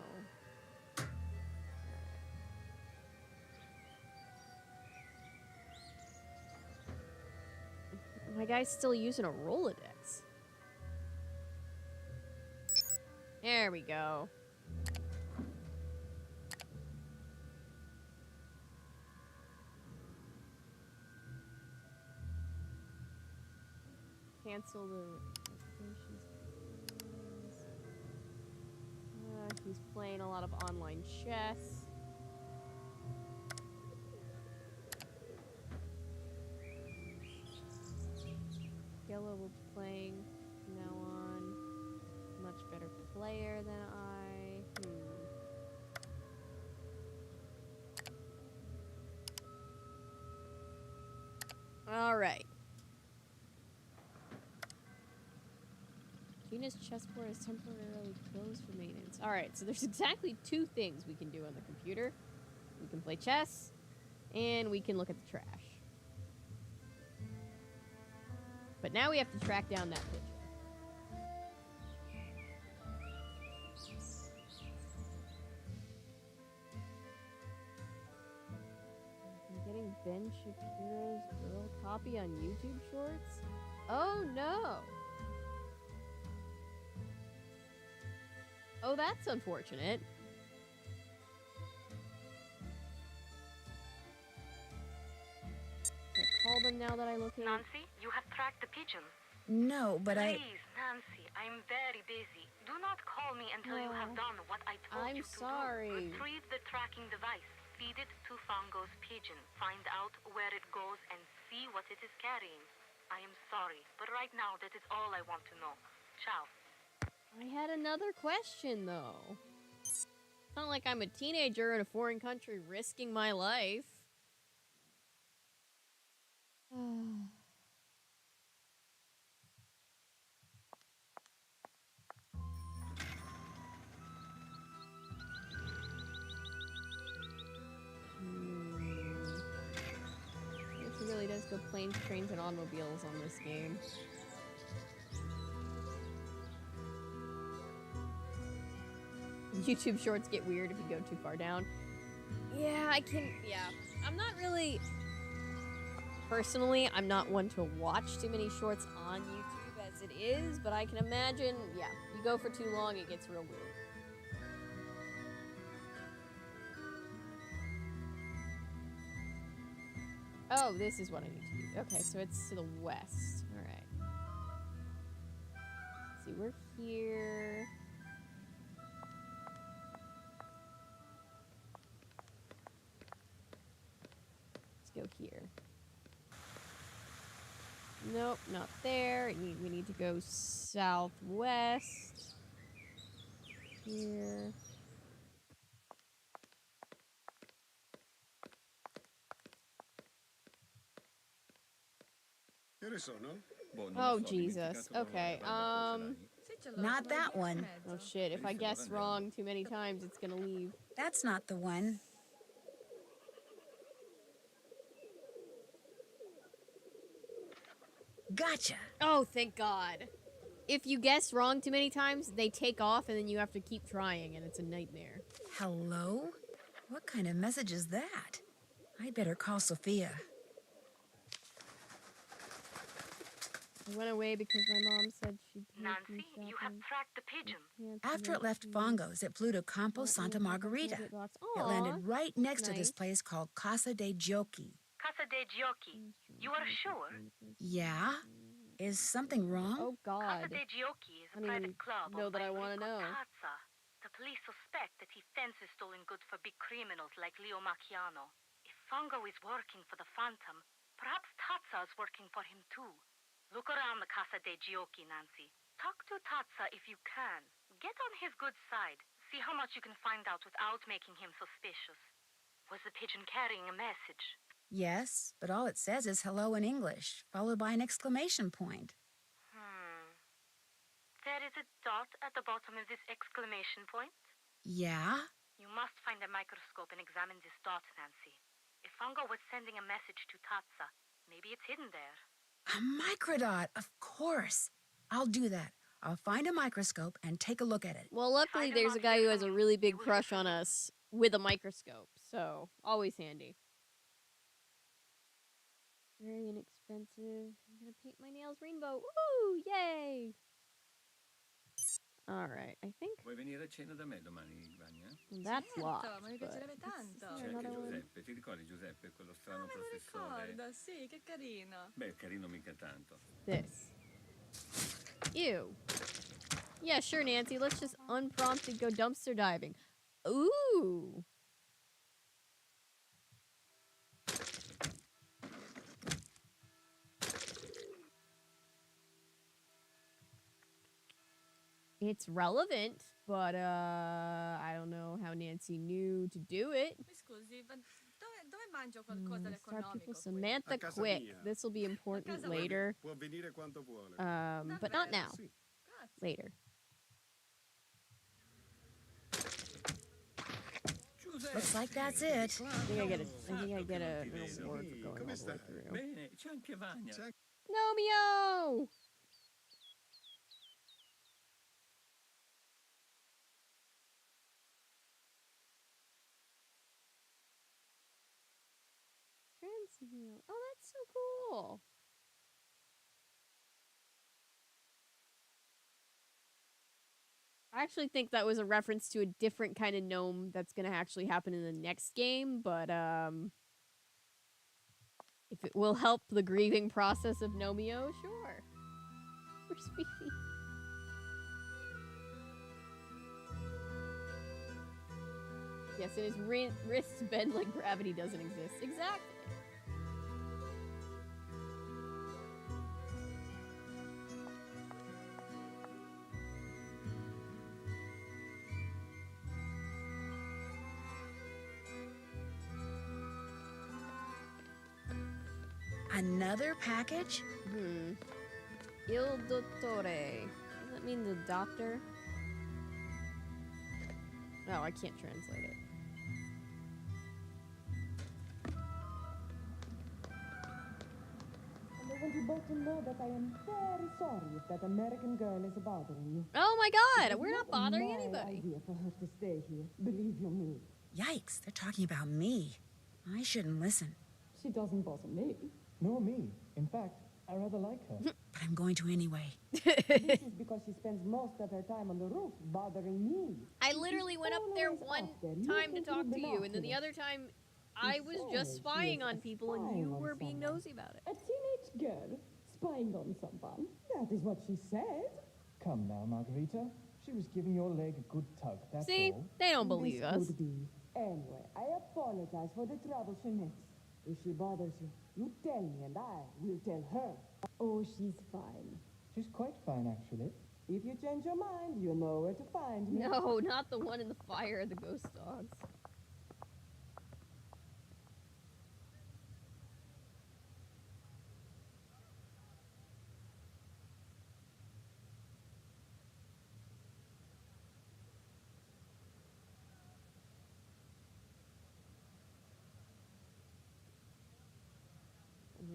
My guy's still using a Rolodex. There we go. Cancel the he's playing a lot of online chess. Yellow will be playing from now on. Much better player than I. All right. Gina's chessboard is temporarily closed for maintenance. Alright, so there's exactly two things we can do on the computer. We can play chess, and we can look at the trash. But now we have to track down that picture. I'm getting Ben Shapiro's girl copy on YouTube Shorts? Oh no! Oh, that's unfortunate. I call them now that I look in. Nancy, you have tracked the pigeon. No, but Please, Nancy, I'm very busy. Do not call me until you have done what I told you to sorry. do. Retrieve the tracking device. Feed it to Fongo's pigeon. Find out where it goes and see what it is carrying. I am sorry, but right now that is all I want to know. Ciao. I had another question, though. It's not like I'm a teenager in a foreign country risking my life. It really does go planes, trains, and automobiles on this game. YouTube Shorts get weird if you go too far down. Yeah, I'm not really... Personally, I'm not one to watch too many shorts on YouTube, as it is, but I can imagine, yeah, you go for too long, it gets real weird. Oh, this is what I need to do. Okay, so it's to the west. All right. Let's see, we're here. Let's go here. Nope, not there. We need to go southwest. Here. Oh, Jesus. Okay, Not that one. Oh, shit. If I guess wrong too many times, it's gonna leave. That's not the one. Gotcha. Oh, thank God. If you guess wrong too many times, they take off and then you have to keep trying, and it's a nightmare. Hello? What kind of message is that? I'd better call Sophia. I went away because my mom said she'd take me Nancy, you have shopping. tracked the pigeon. After it left Fongo's, it flew to Campo Santa Margarita. It landed right next to this place called Casa de Giochi. Casa de Giochi. You are sure? Yeah? Is something wrong? Oh, God. Casa de Giochi is a I don't even private club know owned that by I want to Enrico know. Tazza. The police suspect that he fences stolen goods for big criminals like Leo Macchiano. If Fongo is working for the Phantom, perhaps Tazza is working for him too. Look around the Casa de Giochi, Nancy. Talk to Tazza if you can. Get on his good side. See how much you can find out without making him suspicious. Was the pigeon carrying a message? Yes, but all it says is hello in English, followed by an exclamation point. There is a dot at the bottom of this exclamation point. Yeah? You must find a microscope and examine this dot, Nancy. If Fongo was sending a message to Tazza, maybe it's hidden there. A microdot, of course. I'll do that. I'll find a microscope and take a look at it. Well, luckily there's a guy who has a really big crush on us with a microscope, so always handy. Very inexpensive. I'm gonna paint my nails rainbow. Woo! Yay! Alright, I think Vuoi venire a cena da me domani, Vania? that's locked. ma mi piacerebbe tanto. C'è another anche one? Giuseppe, ti ricordi Giuseppe, quello strano Me lo professore? ricordo, sì, che carino. Beh, carino mica tanto. This. Ew. Yeah, sure, Nancy. Let's just unprompted go dumpster diving. Ooh. It's relevant, but I don't know how Nancy knew to do it. Mi scusi, ma dove mangio qualcosa di Star economico people qui? Samantha A casa Quick. mia. This will be important later. Può venire quando vuole. But not now. Sì. Later. Looks like that's it. I think I get an award for going all the way through. Bene, c'è anche Vania. Nomeo! Transmeal. Oh, that's so cool. I actually think that was a reference to a different kind of gnome that's going to actually happen in the next game, but if it will help the grieving process of Nomeo, sure. Where's Fifi? Yes, and his wrists bend like gravity doesn't exist. Exactly. Another package? Il dottore. Does that mean the doctor? No, I can't translate it. And I want you both to know that I am very sorry if that American girl is bothering you. Oh my God, we're not bothering my anybody. idea for her to stay here, believe you me. Yikes, they're talking about me. I shouldn't listen. She doesn't bother me. Nor me. In fact, I rather like her. But I'm going to anyway. This is because she spends most of her time on the roof bothering me. I literally went up there one time to talk to you, and then the other time I was just spying on people and you were being nosy about it. A teenage girl spying on someone. That is what she said. Come now, Margarita. She was giving your leg a good tug, that's See? all. They don't believe This us. could be. Anyway, I apologize for the trouble she makes. If she bothers you, you tell me and I will tell her. Oh, she's fine. She's quite fine, actually. If you change your mind, you know where to find me. No, not the one in the fire, the ghost dogs.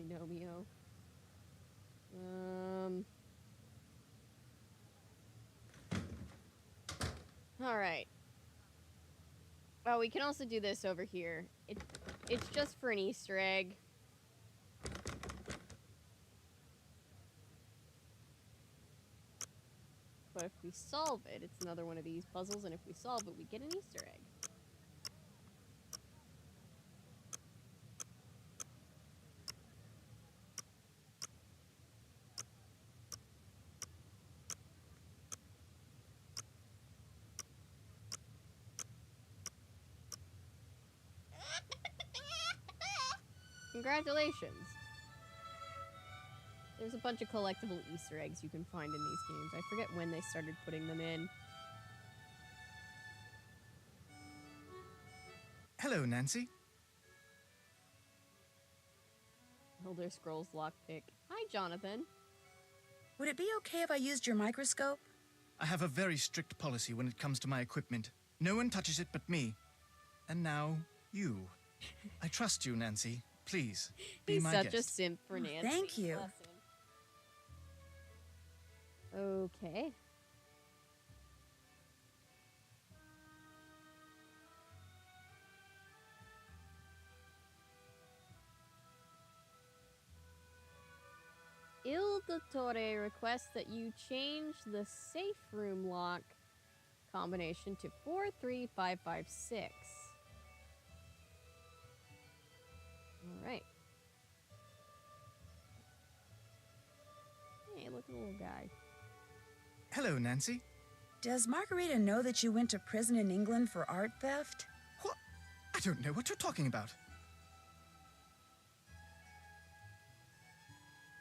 Nomeo. Alright. Oh, we can also do this over here. It's just for an Easter egg. But if we solve it, it's another one of these puzzles, and if we solve it, we get an Easter egg. Congratulations. There's a bunch of collectible Easter eggs you can find in these games. I forget when they started putting them in. Hello, Nancy. Elder Scrolls lockpick. Hi, Jonathan. Would it be okay if I used your microscope? I have a very strict policy when it comes to my equipment. No one touches it but me. And now, you. I trust you, Nancy. Please, be He's my such guest. a simp for Nancy. Thank you. Okay. Il Dottore requests that you change the safe room lock combination to 43556. All right. Hey, look at the little guy. Hello, Nancy. Does Margarita know that you went to prison in England for art theft? What? I don't know what you're talking about.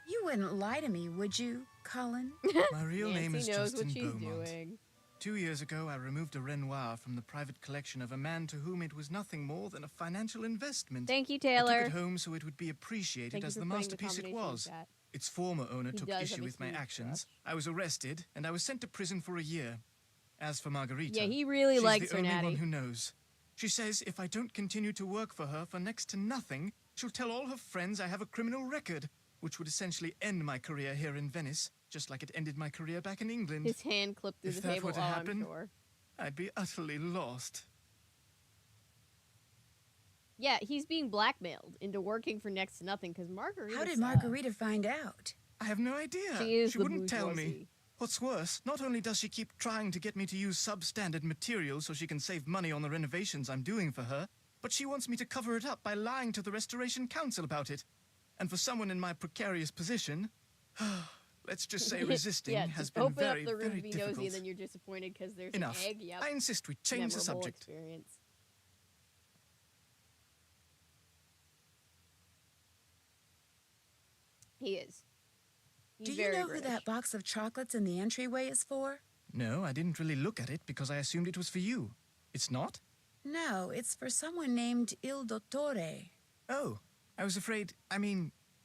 You wouldn't lie to me, would you, Colin? My real name is knows Justin what she's Beaumont. doing. 2 years ago, I removed a Renoir from the private collection of a man to whom it was nothing more than a financial investment. Thank you, I Taylor. took it home so it would be appreciated Thank you as for the putting the masterpiece it combination in was. chat. Its former owner He took does issue have a with my huge actions. crush. I was arrested, and I was sent to prison for a year. As for Margarita, Yeah, he really she's likes the her, only Natty. one who knows. She says if I don't continue to work for her for next to nothing, she'll tell all her friends I have a criminal record, which would essentially end my career here in Venice, just like it ended my career back in England. His hand clipped through If the that table. were to Oh, happen, I'm sure. I'd be utterly lost. Yeah, he's being blackmailed into working for next to nothing because Margarita. How did Margarita find out? I have no idea. She is the wouldn't tell me. bourgeoisie. What's worse, not only does she keep trying to get me to use substandard materials so she can save money on the renovations I'm doing for her, but she wants me to cover it up by lying to the Restoration Council about it. And for someone in my precarious position, let's just say resisting yeah, has just been open very, up the room very to be difficult. nosy, and then you're disappointed because there's Enough. an egg. Yep. I insist we change the Memorable subject. Experience. He is. He's Do you very know British. who that box of chocolates in the entryway is for? No, I didn't really look at it because I assumed it was for you. It's not? No, it's for someone named Il Dottore. Oh, I was afraid, I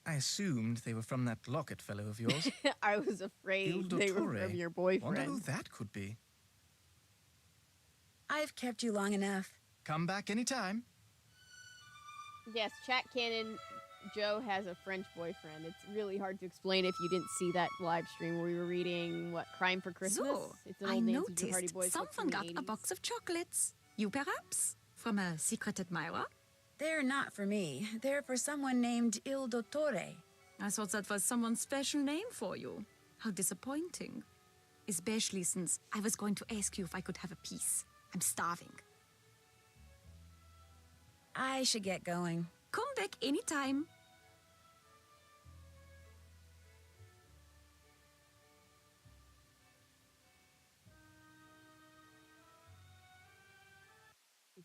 assumed they were from that Locket fellow of yours. I was afraid Il they were Dottore. from your Wonder who boyfriend. that could be. I've kept you long enough. Come back anytime. Yes, Chat Cannon Joe has a French boyfriend. It's really hard to explain if you didn't see that live stream where we were reading, what, Crime for Christmas? So, It's an I old Nancy Drew Hardy noticed Boys book someone from the got a 80s. box of chocolates. You perhaps? From a secret admirer? They're not for me. They're for someone named Il Dottore. I thought that was someone's special name for you. How disappointing. Especially since I was going to ask you if I could have a piece. I'm starving. I should get going. Come back anytime.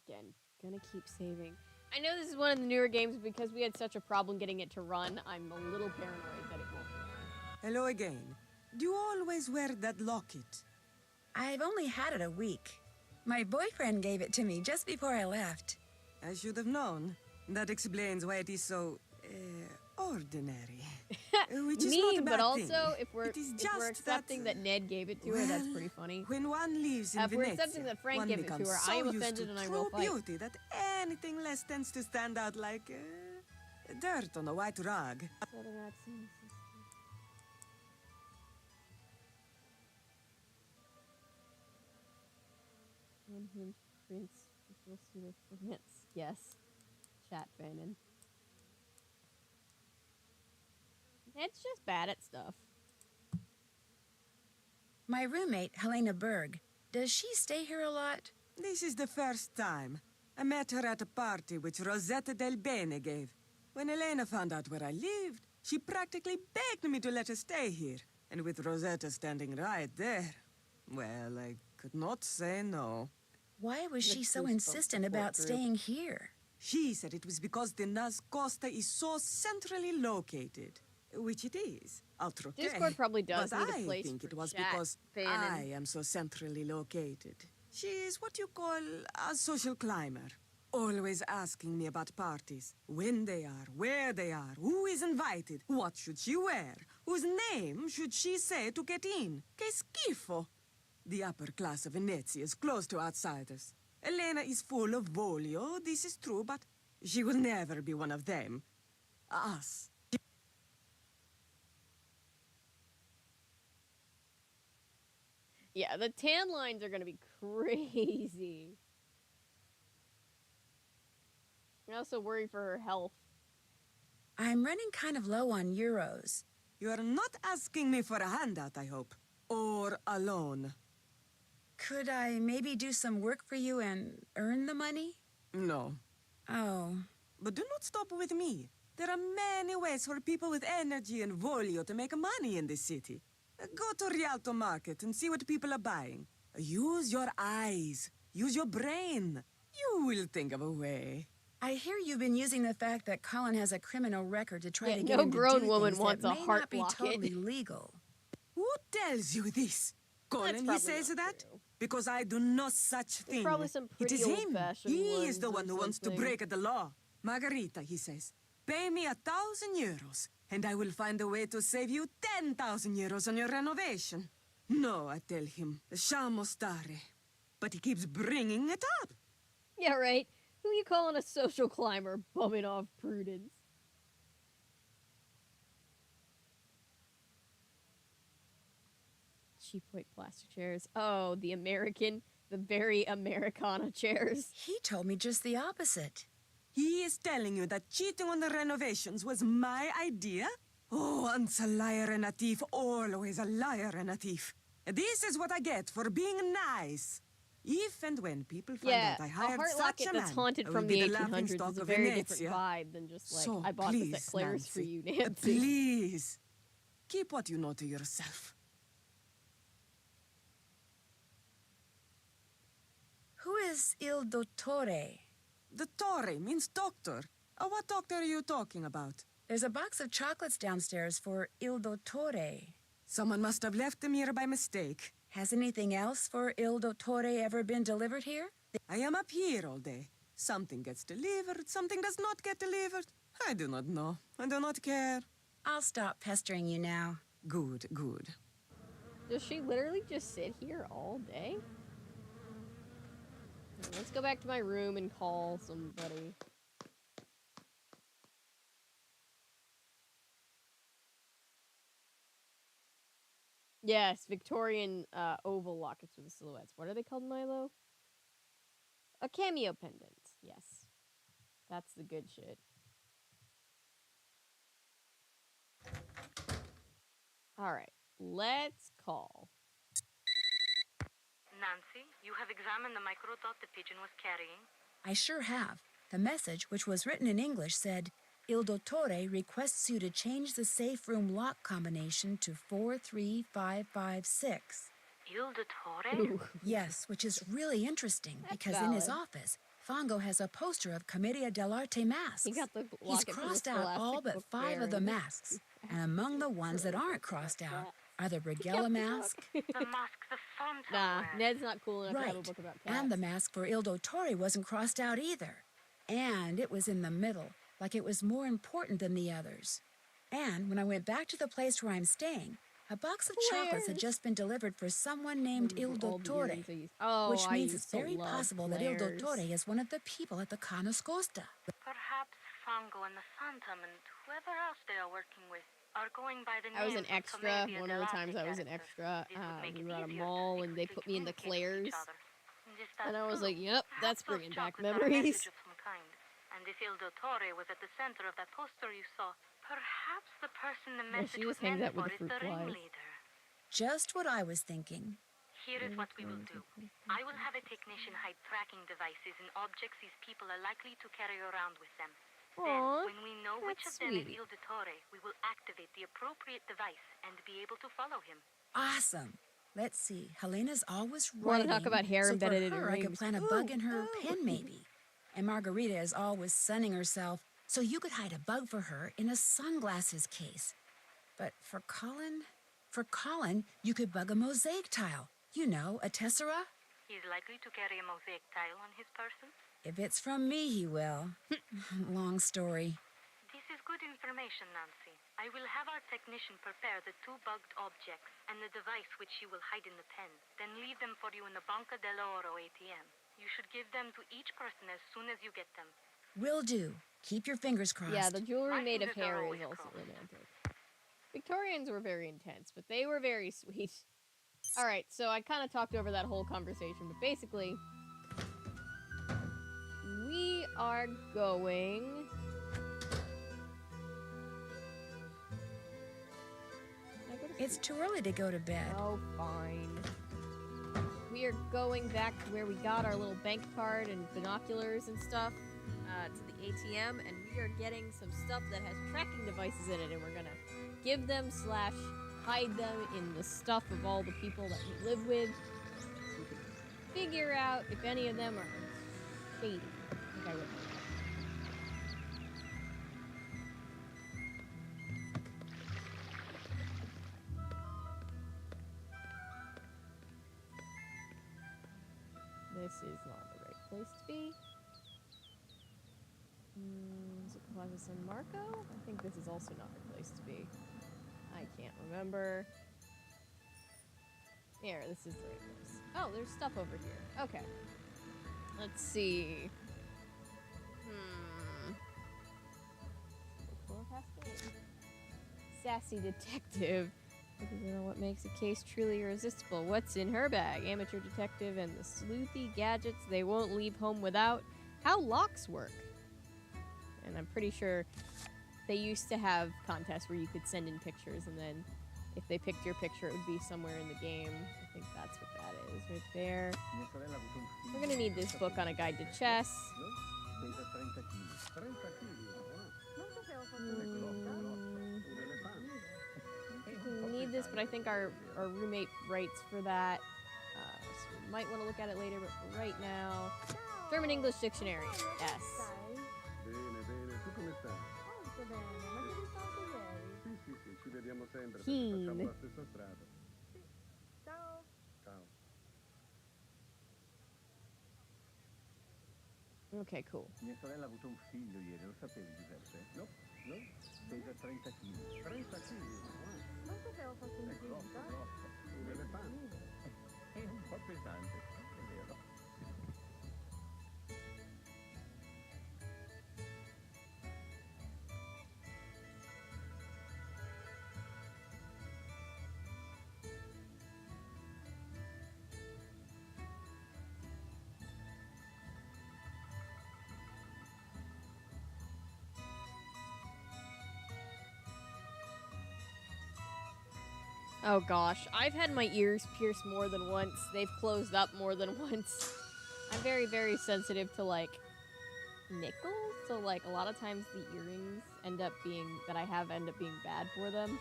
Again, gonna keep saving. I know this is one of the newer games because we had such a problem getting it to run. I'm a little paranoid that it won't run. Hello again. Do you always wear that locket? I've only had it a week. My boyfriend gave it to me just before I left. I should have known. That explains why it is so ordinary. Which is not a Mean, bad but also thing. if we're just accepting that Ned gave it to her, that's pretty funny. When one lives in If we're Venezia, accepting that Frank one gave it to becomes her, so I am used offended to and I true will fight. beauty that anything less tends to stand out like dirt on a white rug. Unhinged prince, equal suitor for Vince. Yes. Chat Bannon. Ned's just bad at stuff. My roommate, Helena Berg, does she stay here a lot? This is the first time. I met her at a party which Rosetta Del Bene gave. When Elena found out where I lived, she practically begged me to let her stay here. And with Rosetta standing right there, well, I could not say no. Why was she so insistent about staying here? She said it was because the Nas Costa is so centrally located. Which it is. Outro Discord probably does but need a I place think for it was chat because fanning. I am so centrally located. She is what you call a social climber. Always asking me about parties. When they are, where they are, who is invited, what should she wear, whose name should she say to get in. Che schifo. The upper class of Venezia is closed to outsiders. Elena is full of voglio, this is true, but she will never be one of them. Us. Yeah, the tan lines are gonna be crazy. I also worry for her health. I'm running kind of low on euros. You are not asking me for a handout, I hope. Or a loan. Could I maybe do some work for you and earn the money? No. Oh. But do not stop with me. There are many ways for people with energy and voglio to make money in this city. Go to Rialto Market and see what people are buying. Use your eyes. Use your brain. You will think of a way. I hear you've been using the fact that Colin has a criminal record to try to get no him to grown do woman things wants that a may heart not be locket. totally legal. Who tells you this? Colin, he probably says not that? true. Because I do no such thing. probably some It pretty is him. old-fashioned He is ones the or one who wants to something. break the law. Margarita, he says, pay me 1,000 euros, and I will find a way to save you 10,000 euros on your renovation. No, I tell him, lasciamo stare. But he keeps bringing it up. Yeah, right. Who you calling a social climber bumming off Prudence? Cheap white plastic chairs. Oh, the very Americana chairs. He told me just the opposite. He is telling you that cheating on the renovations was my idea? Oh, once a liar and a thief, always a liar and a thief. This is what I get for being nice. If and when people find out I a hired heart such locket a that's man, haunted I will from be the laughing 1800s stock is a of very Venezia. different vibe than just like, So I bought this at please, Claire's for Nancy, you, Nancy. Please, keep what you know to yourself. Who is Il Dottore? Dottore means doctor. What doctor are you talking about? There's a box of chocolates downstairs for Il Dottore. Someone must have left them here by mistake. Has anything else for Il Dottore ever been delivered here? I am up here all day. Something gets delivered, something does not get delivered. I do not know. I do not care. I'll stop pestering you now. Good, good. Does she literally just sit here all day? Let's go back to my room and call somebody. Yes, Victorian oval lockets with the silhouettes. What are they called, Milo? A cameo pendant. Yes. That's the good shit. All right, let's call. Nancy, you have examined the microdot the pigeon was carrying? I sure have. The message, which was written in English, said, Il Dottore requests you to change the safe room lock combination to 43556. Il Dottore? Yes, which is really interesting because in his valid. office, Fongo has a poster of Commedia dell'arte masks. He got the He's locket from the crossed out all Scholastic but Book 5 Fair of the and masks. And among the ones that aren't crossed out are the Brighella mask. The mask, the font. Nah, Ned's not cool enough to have a Right. book about cats. And the mask for Il Dottore wasn't crossed out either. And it was in the middle, like it was more important than the others. And when I went back to the place where I'm staying, a box of chocolates had just been delivered for someone named Il Dottore, which means it's very possible that Il Dottore is one of the people at the Ca' Nascosta. Perhaps Fongo and the Phantom and whoever else they are working with are going by the name I was an of extra. Commedia One of the dell'arte times I was an character. extra. This would make We it were at a easier to mall and they put me in the communicate with Claire's. each other. This And I was does like, prove. yep, that's Perhaps those bringing back chocolates are a memories. message of some kind. And if Il Dottore was at the center of that poster you saw, perhaps the person the Yeah, she message just was hangs meant out with for the is fruit the flies. ringleader. Just what I was thinking. Here is what we will do. I will have a technician hide tracking devices in objects these people are likely to carry around with them. Aw, Then, when we know which of that's them is sweet. Il Dottore, we will activate the appropriate device and be able to follow him. Awesome. Let's see. Helena's always Wanna writing. talk about hair so embedded in for her, I could rings. plant a bug in her Ooh. pen, maybe. And Margarita is always sunning herself, so you could hide a bug for her in a sunglasses case. But for Colin, you could bug a mosaic tile. You know, a tessera. He is likely to carry a mosaic tile on his person. If it's from me, he will. Long story. This is good information, Nancy. I will have our technician prepare the 2 bugged objects and the device which she will hide in the pen, then leave them for you in the Banca dell'Oro ATM. You should give them to each person as soon as you get them. Will do. Keep your fingers crossed. Yeah, the jewelry My made of fingers are hair always is also crossed. romantic. Victorians were very intense, but they were very sweet. Alright, so I kind of talked over that whole conversation, but basically, we are going... Can I go to It's too early to go to bed. Oh, fine. We are going back to where we got our little bank card and binoculars and stuff to the ATM, and we are getting some stuff that has tracking devices in it, and we're gonna give them / hide them in the stuff of all the people that we live with. So we can figure out if any of them are shady. I think I would. This is not the right place to be. Is it Plaza San Marco? I think this is also not the place to be. I can't remember. Here, this is the right place. Oh, there's stuff over here. Okay. Let's see. Sassy detective. Because you know what makes a case truly irresistible. What's in her bag? Amateur detective and the sleuthy gadgets they won't leave home without. How locks work. And I'm pretty sure they used to have contests where you could send in pictures, and then if they picked your picture, it would be somewhere in the game. I think that's what that is right there. We're gonna need this book on a guide to chess. We need this, but I think our roommate writes for that. So we might want to look at it later, but for right now, German-English dictionary. Yes. Bene, bene. Tu come stai? Molto bene, ma che ricordo ieri? Sì, ci vediamo sempre perché Keen. facciamo la stessa strada. Sì. Ciao. Ciao. Okay, cool. Mia sorella ha avuto un figlio ieri, lo sapevi Giuseppe? No? No? Pesa 30 kg. 30 kg. Non sapevo fosse in È grosso, clinica. grosso. Un elefante. È un po' pesante, è vero. Oh gosh, I've had my ears pierced more than once. They've closed up more than once. I'm very, very sensitive to, like, nickels, so, like, a lot of times the earrings end up being bad for them.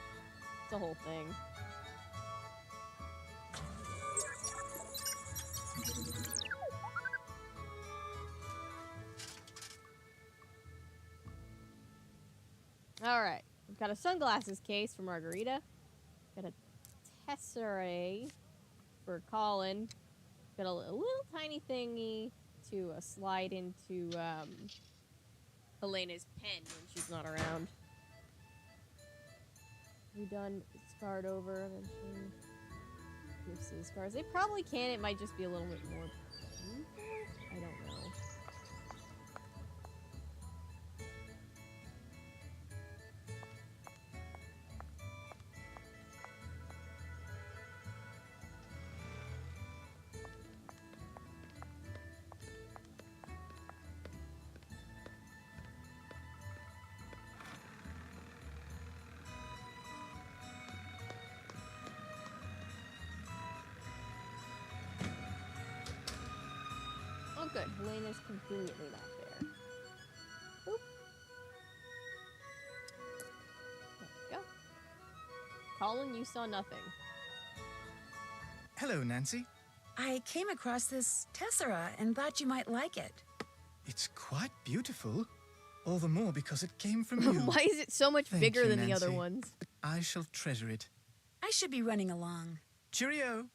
It's a whole thing. Alright, we've got a sunglasses case for Margarita. Got a tesserae for Colin. Got a little tiny thingy to slide into Helena's pen when she's not around. We done scarred over eventually. Pierce the scars. They probably can. It might just be a little bit more painful. I don't know. Oh, good. Helena's conveniently not there. Boop. There we go. Colin, you saw nothing. Hello, Nancy. I came across this tessera and thought you might like it. It's quite beautiful. All the more because it came from you. Why is it so much Thank bigger you, than the other Nancy. ones? I shall treasure it. I should be running along. Cheerio.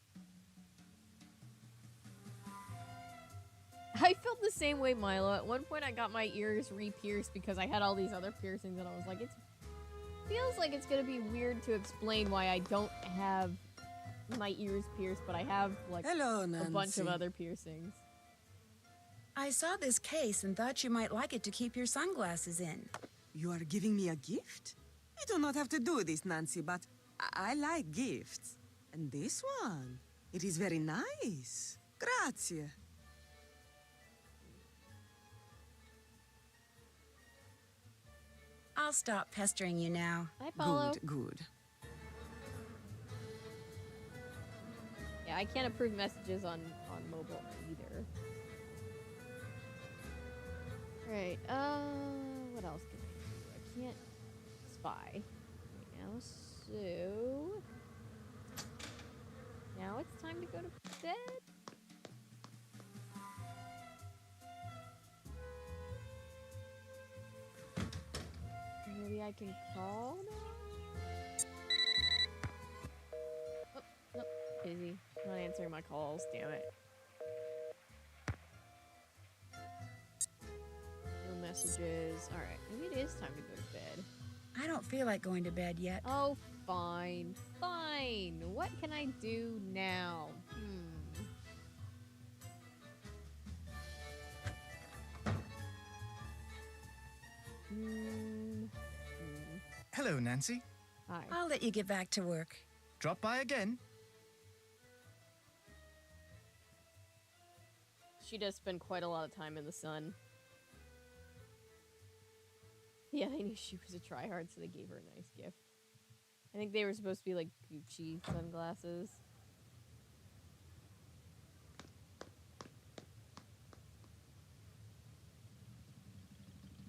I felt the same way, Milo. At one point, I got my ears re-pierced because I had all these other piercings, and I was like, it feels like it's gonna be weird to explain why I don't have my ears pierced, but I have, like, Hello, a bunch Nancy. of other piercings. I saw this case and thought you might like it to keep your sunglasses in. You are giving me a gift? You do not have to do this, Nancy, but I like gifts. And this one, it is very nice. Grazie. I'll stop pestering you now. Hi, Paulo. Good. Yeah, I can't approve messages on mobile either. Alright, what else can I do? I can't spy right now, so... Now it's time to go to bed? Maybe I can call now? Oh, nope, busy. Not answering my calls, damn it. No messages. Alright, maybe it is time to go to bed. I don't feel like going to bed yet. Oh, fine. Fine. What can I do now? Hello, Nancy. Hi. I'll let you get back to work. Drop by again. She does spend quite a lot of time in the sun. Yeah, they knew she was a tryhard, so they gave her a nice gift. I think they were supposed to be like Gucci sunglasses.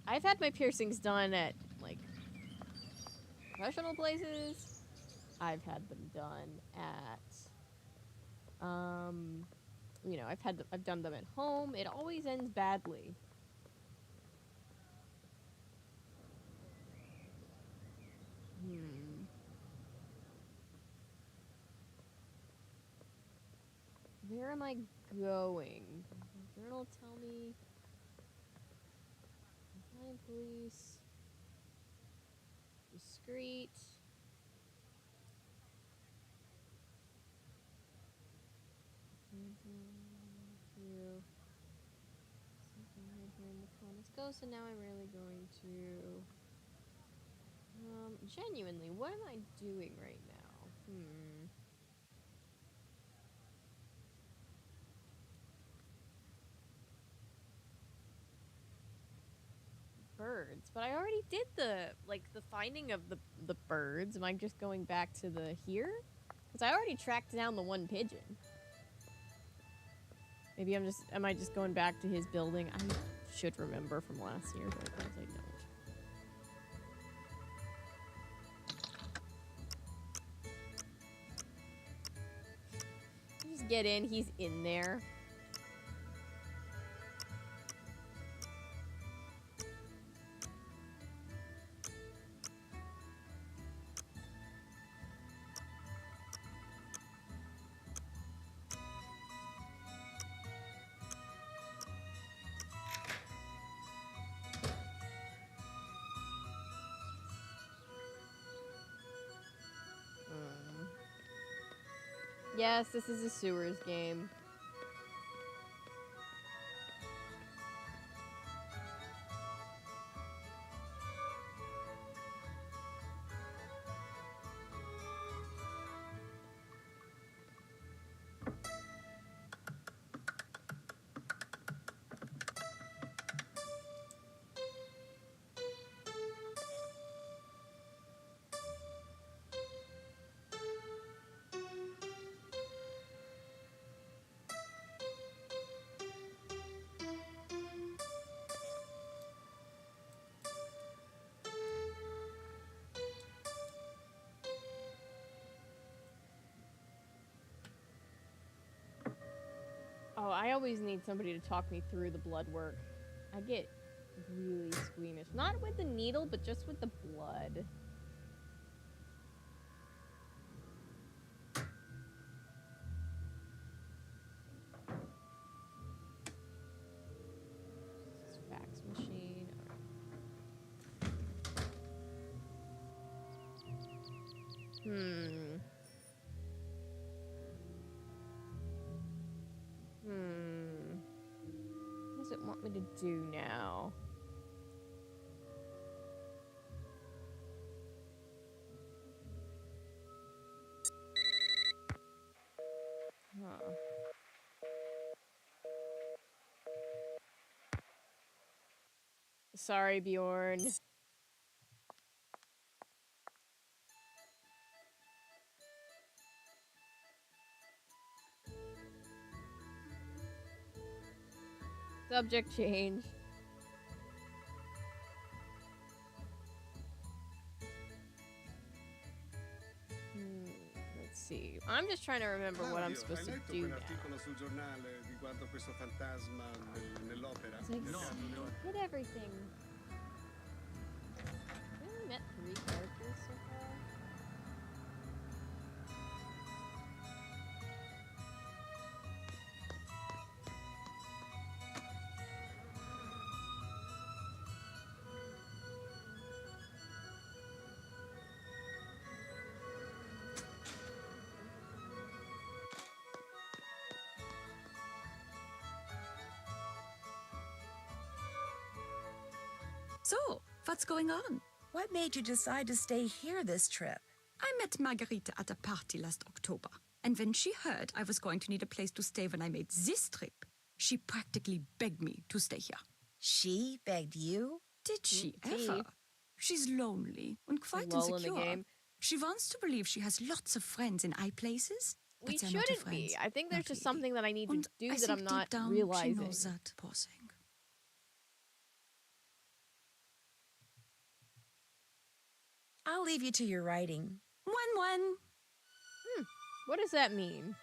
I've had my piercings done at, like, professional places. I've had them done at, you know, I've done them at home. It always ends badly. Where am I going? Journal tell me. Italian police. Discreet. Go, so now I'm really going to genuinely, what am I doing right now? Birds, but I already did the finding of the birds. Am I just going back to the here? Because I already tracked down the one pigeon. Maybe am I just going back to his building? I should remember from last year, but of course I don't. Just get in, he's in there. Yes, this is a sewers game. Oh, I always need somebody to talk me through the blood work. I get really squeamish. Not with the needle, but just with the blood. This is fax machine. What does it want me to do now? Huh. Sorry, Bjorn. Subject change. Let's see. I'm just trying to remember what I'm supposed to do now. Sul giornale di quanto questo fantasma nell'opera? No. Hit everything. We only met 3 characters so far. So, what's going on? What made you decide to stay here this trip? I met Margarita at a party last October, and when she heard I was going to need a place to stay when I made this trip, she practically begged me to stay here. She begged you? Did she ever? She's lonely and quite insecure. She wants to believe she has lots of friends in high places, but We they're not her shouldn't be. friends. I think there's Not just really. something that I need to And do I that think I'm not deep down, realizing. She knows that, poor thing. I'll leave you to your writing. One. What does that mean?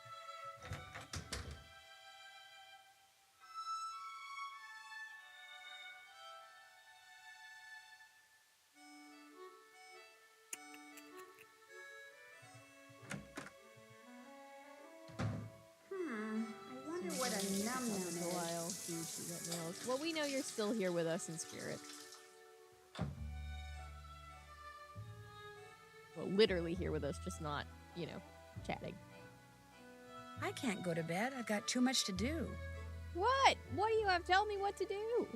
I wonder what a num-num is. Well, we know you're still here with us in spirit. Well, literally here with us, just not, chatting. I can't go to bed. I've got too much to do. What? What do you have? Tell me what to do.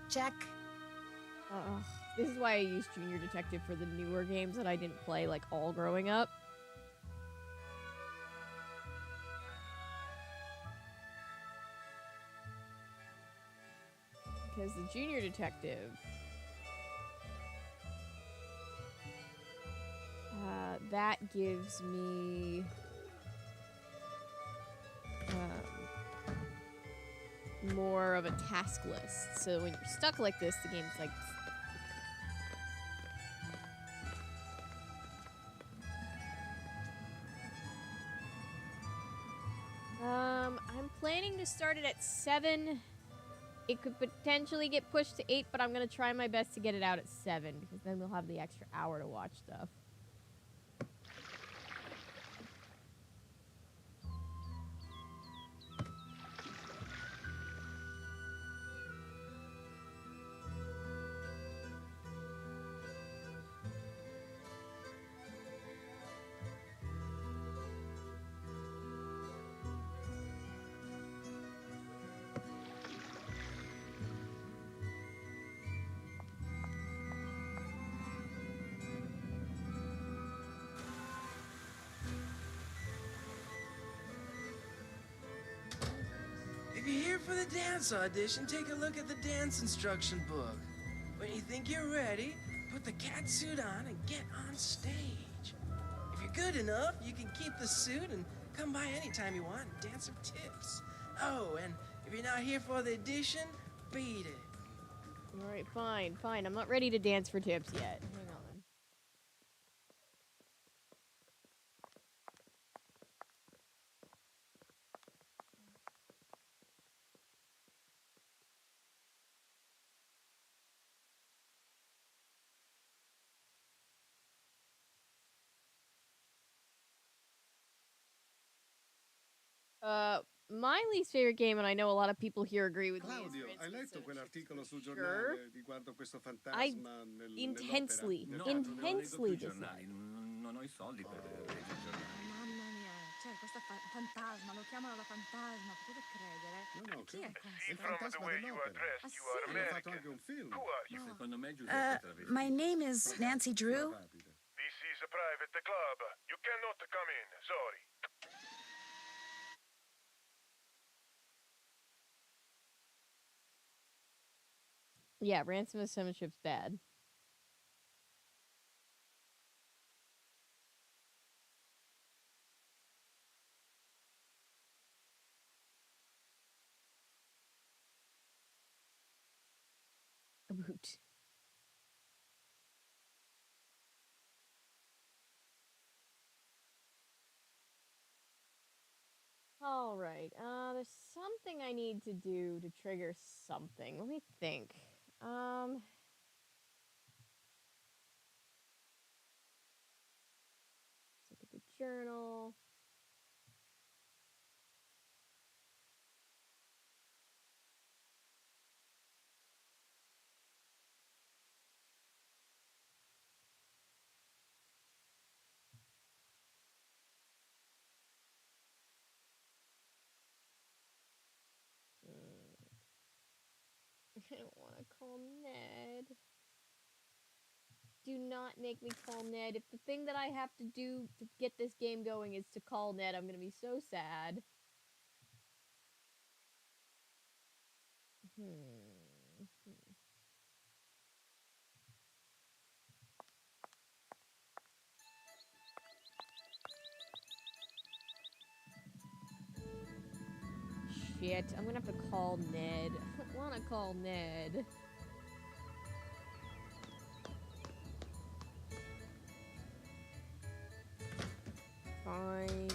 Check. This is why I used Junior Detective for the newer games that I didn't play, like, all growing up. Because the Junior Detective... that gives me more of a task list. So when you're stuck like this, the game's like... I'm planning to start it at 7. It could potentially get pushed to 8, but I'm going to try my best to get it out at 7, because then we'll have the extra hour to watch stuff. If you're here for the dance audition, take a look at the dance instruction book. When you think you're ready, put the cat suit on and get on stage. If you're good enough, you can keep the suit and come by anytime you want and dance some tips. Oh, and if you're not here for the audition, beat it. Alright, fine. I'm not ready to dance for tips yet. Hang on. My least favorite game, and I know a lot of people here agree with me, is Claudio, for hai instance, letto Sim quell'articolo sul Sure. giornale riguardo questo fantasma Intensely, nell'opera? intensely I dislike. giornali, non ho i soldi per leggere i giornali. Mamma mia, cioè questo fantasma, lo chiamano la fantasma, potete credere? No, Chi è questo? È il fantasma dell'opera. Ah, sì? Hanno fatto anche un film. Secondo me Giuseppe travestito. My name is Nancy Drew. This is a private club. You cannot come in. Sorry. Yeah, Ransom of Seven-Ship's bad. A boot. Alright, there's something I need to do to trigger something. Let me think. Let's look at the journal. I don't want to call Ned. Do not make me call Ned. If the thing that I have to do to get this game going is to call Ned, I'm gonna be so sad. Shit, I'm gonna have to call Ned. I don't wanna call Ned. Fine.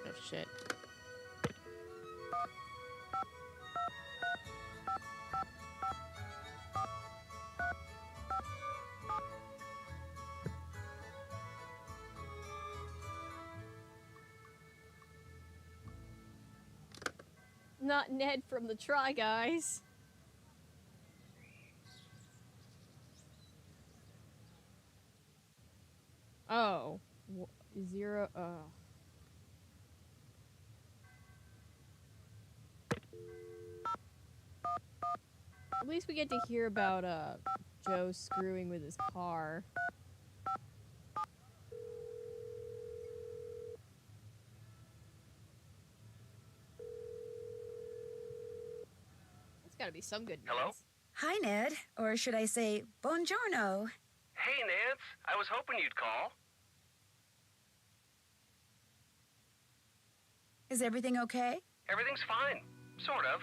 Oh shit. Not Ned from the Try Guys. Oh. 0. At least we get to hear about Joe screwing with his car. That's got to be some good news. Hello? Hi, Ned. Or should I say, buongiorno. Hey, Nance. I was hoping you'd call. Is everything okay? Everything's fine. Sort of.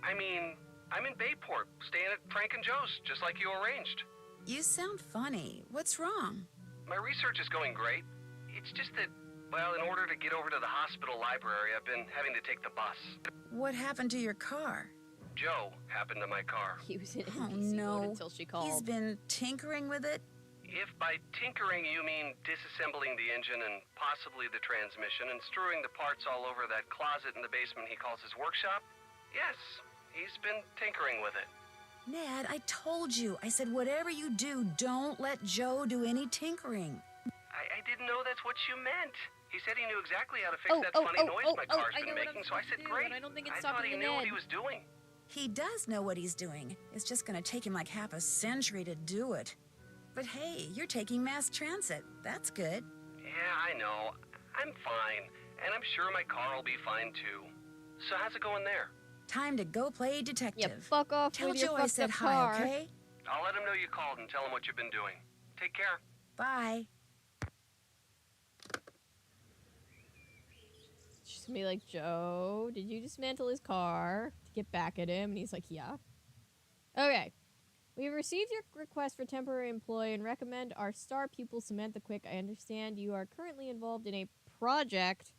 I mean, I'm in Bayport, staying at Frank and Joe's, just like you arranged. You sound funny. What's wrong? My research is going great. It's just that, well, in order to get over to the hospital library, I've been having to take the bus. What happened to your car? Joe happened to my car. He was in Oh, NPC no. mode until she called. He's been tinkering with it? If by tinkering you mean disassembling the engine and possibly the transmission and strewing the parts all over that closet in the basement he calls his workshop, yes, he's been tinkering with it. Ned, I told you. I said whatever you do, don't let Joe do any tinkering. I didn't know that's what you meant. He said he knew exactly how to fix that funny noise my car's been making, so I said, great. I don't think it's I thought he stopping knew what Ned. he was doing. He does know what he's doing. It's just gonna take him like half a century to do it. But hey, you're taking mass transit. That's good. Yeah, I know. I'm fine. And I'm sure my car will be fine, too. So how's it going there? Time to go play detective. Yeah, fuck off Tell with Joe your I fucked said up hi, car. okay? I'll let him know you called and tell him what you've been doing. Take care. Bye. She's gonna be like, Joe, did you dismantle his car to get back at him? And he's like, yeah. Okay. We've received your request for temporary employee and recommend our star pupil Samantha Quick. I understand you are currently involved in a project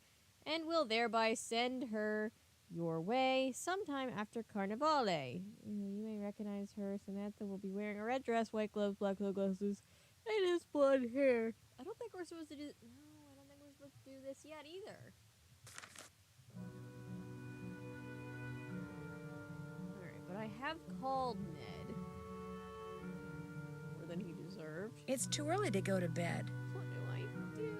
and will thereby send her your way sometime after Carnivale. You may recognize her. Samantha will be wearing a red dress, white gloves, black sunglasses, and has blonde hair. I don't think we're supposed to do... No, I don't think we're supposed to do this yet either. Alright, but I have called Ned. More than he deserved. It's too early to go to bed. What do I do?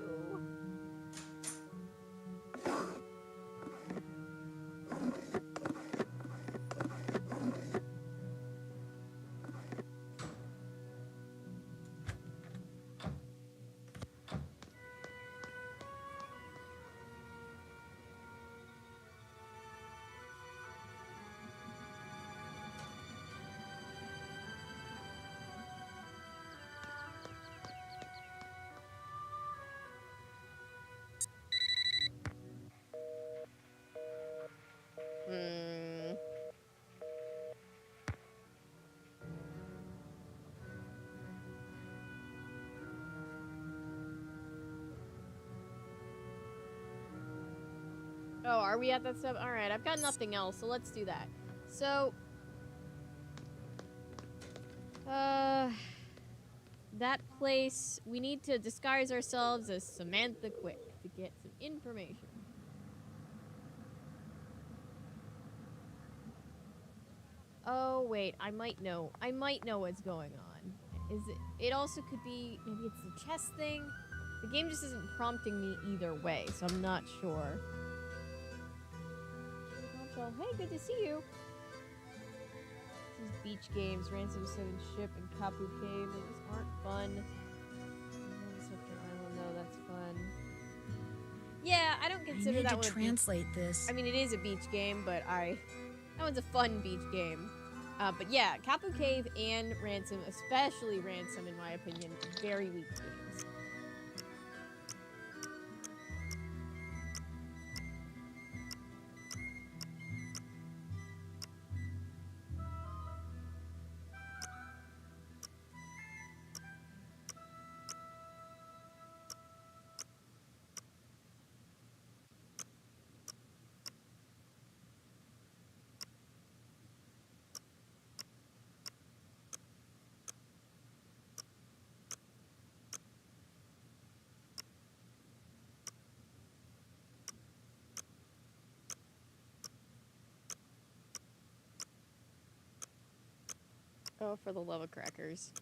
Oh, are we at that step? Alright, I've got nothing else, so let's do that. So, that place, we need to disguise ourselves as Samantha Quick to get some information. Oh, wait, I might know what's going on. It also could be, maybe it's the chess thing? The game just isn't prompting me either way, so I'm not sure. Hey, good to see you. These beach games, Ransom 7 Ship and Kapu Cave, they just aren't fun. Island, though, that's fun. Yeah, I don't consider that one. I need to translate this. I mean, it is a beach game, but that one's a fun beach game. But yeah, Kapu Cave and Ransom, especially Ransom, in my opinion, very weak games. Oh, for the love of crackers.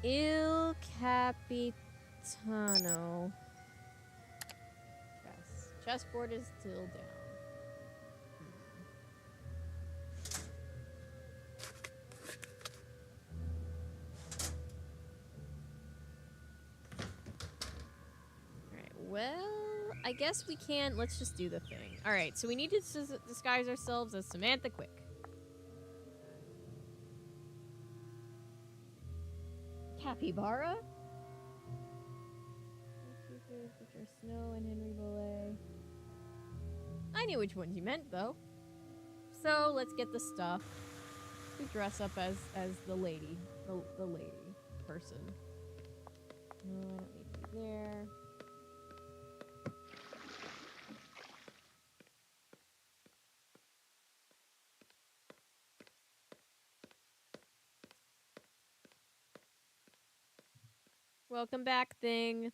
Il Capitano. Chess. Chessboard is still down. Well, I guess we can. Let's just do the thing. All right, so we need to disguise ourselves as Samantha Quick. Capybara? Which are Snow and Henry Bolet. I knew which ones you meant, though. So let's get the stuff. We dress up as the lady, the lady person. No, I don't need to be there. Welcome back, thing.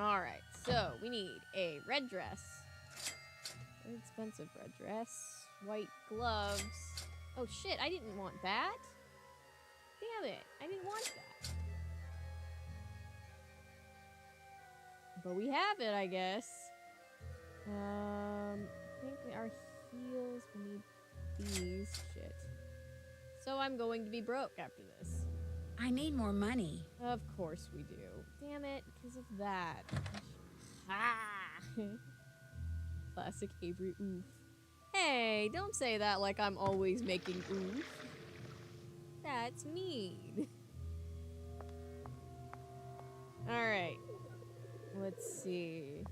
Alright, so we need a red dress. Very expensive red dress. White gloves. Oh shit, I didn't want that. Damn it, I didn't want that. But we have it, I guess. I think our heels, we need these. Shit. So I'm going to be broke after this. I need more money. Of course we do. Damn it, because of that. Ah! Classic Avery oof. Hey, don't say that like I'm always making oof. That's mean. Alright. Let's see.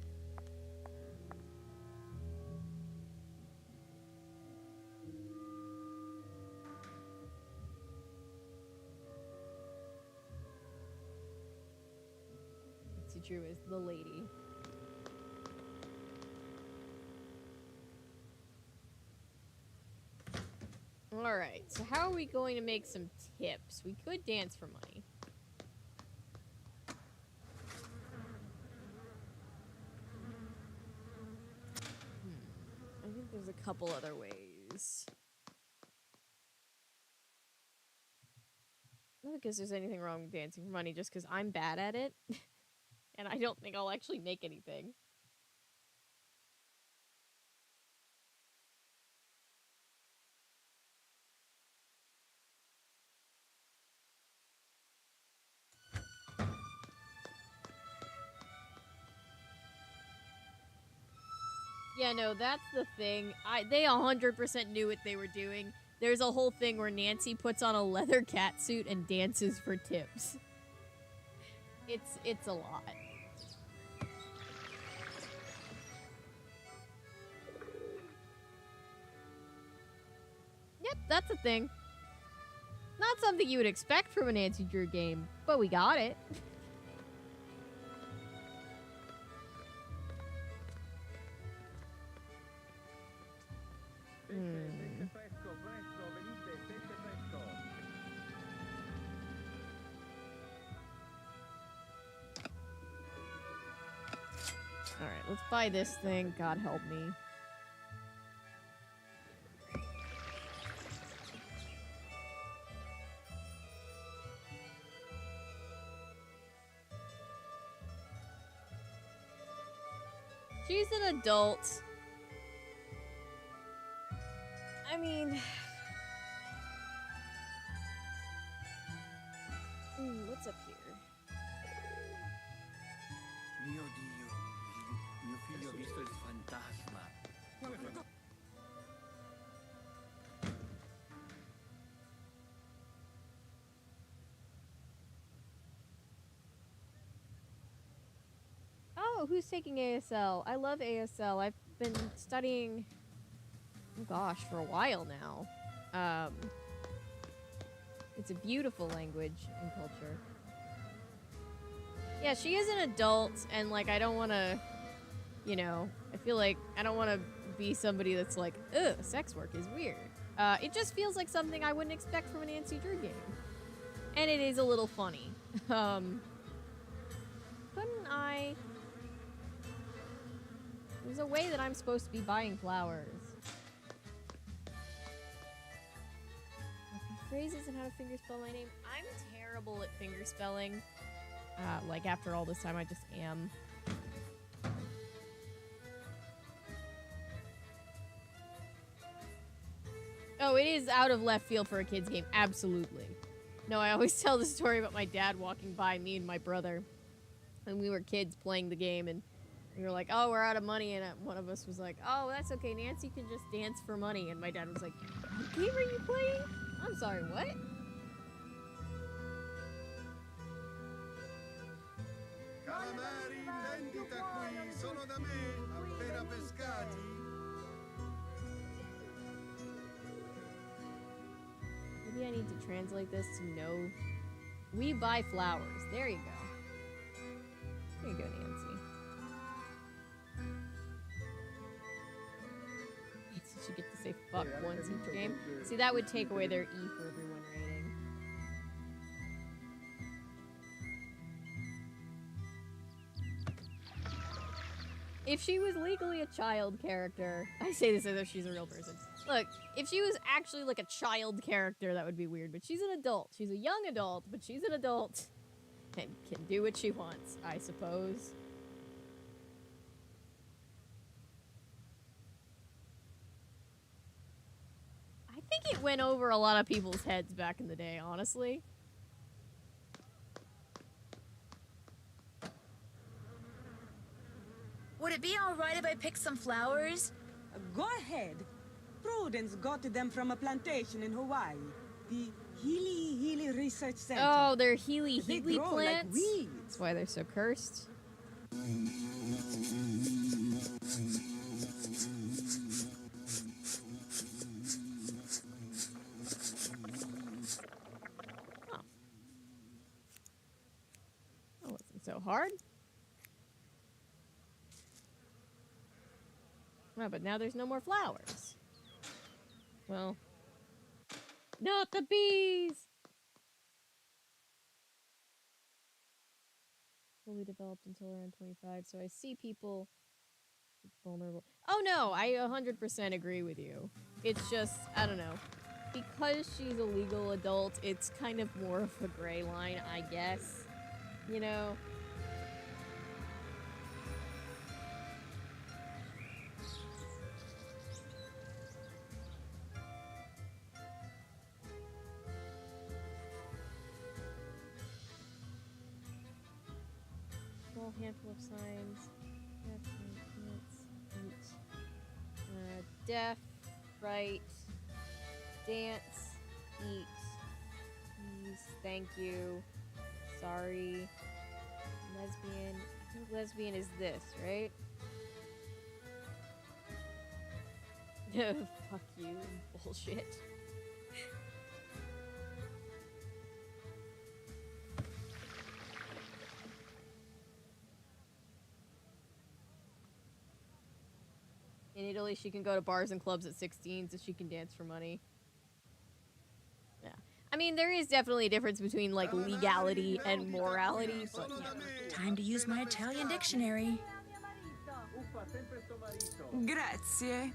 Drew is the lady. Alright, so how are we going to make some tips? We could dance for money. I think there's a couple other ways. Not because there's anything wrong with dancing for money, just because I'm bad at it. And I don't think I'll actually make anything. Yeah, no, that's the thing. They 100% knew what they were doing. There's a whole thing where Nancy puts on a leather catsuit and dances for tips. It's a lot. Yep, that's a thing. Not something you would expect from a Nancy Drew game, but we got it. Alright, let's buy this thing. God help me. She's an adult. I mean... what's up here? Mio Dio, mio figlio ha visto il fantasma. Oh, who's taking ASL? I love ASL. I've been studying, oh gosh, for a while now. It's a beautiful language and culture. Yeah, she is an adult, and like, I don't want to, you know, I feel like I don't want to be somebody that's like, ugh, sex work is weird. It just feels like something I wouldn't expect from a Nancy Drew game. And it is a little funny. Couldn't I... There's a way that I'm supposed to be buying flowers. Phrases and how to fingerspell my name. I'm terrible. terrible at finger spelling. Like, after all this time, I just am. Oh, it is out of left field for a kid's game. Absolutely. No, I always tell the story about my dad walking by me and my brother. And we were kids playing the game, and we were like, oh, we're out of money. And one of us was like, oh, that's okay. Nancy can just dance for money. And my dad was like, what game are you playing? I'm sorry, what? Calamari in vendita qui, sono da me, appena pescati. Maybe I need to translate this to know. We buy flowers. There you go. There you go, Nancy. She get to say fuck once each game. See, that would take away their E for everyone rating. If she was legally a child character, I say this as if she's a real person. Look, if she was actually like a child character, that would be weird, but she's an adult. She's a young adult, but she's an adult and can do what she wants, I suppose. I think it went over a lot of people's heads back in the day, honestly. Would it be all right if I picked some flowers? Go ahead. Prudence got them from a plantation in Hawaii. The Healy Research Center. Oh, they're Healy They plants? grow like weeds. That's why they're so cursed. Oh. That wasn't so hard. Oh, but now there's no more flowers. Well, not the bees! Fully developed until around 25, so I see people vulnerable. Oh no, I 100% agree with you. It's just, I don't know. Because she's a legal adult, it's kind of more of a gray line, I guess. You know? Small handful of signs. Deaf, right, dance, eat, please, thank you, sorry, lesbian. I think lesbian is this, right? Fuck you, bullshit. In Italy, she can go to bars and clubs at 16, so she can dance for money. Yeah. I mean, there is definitely a difference between, like, legality and morality, but yeah. Time to use my Italian dictionary. Grazie.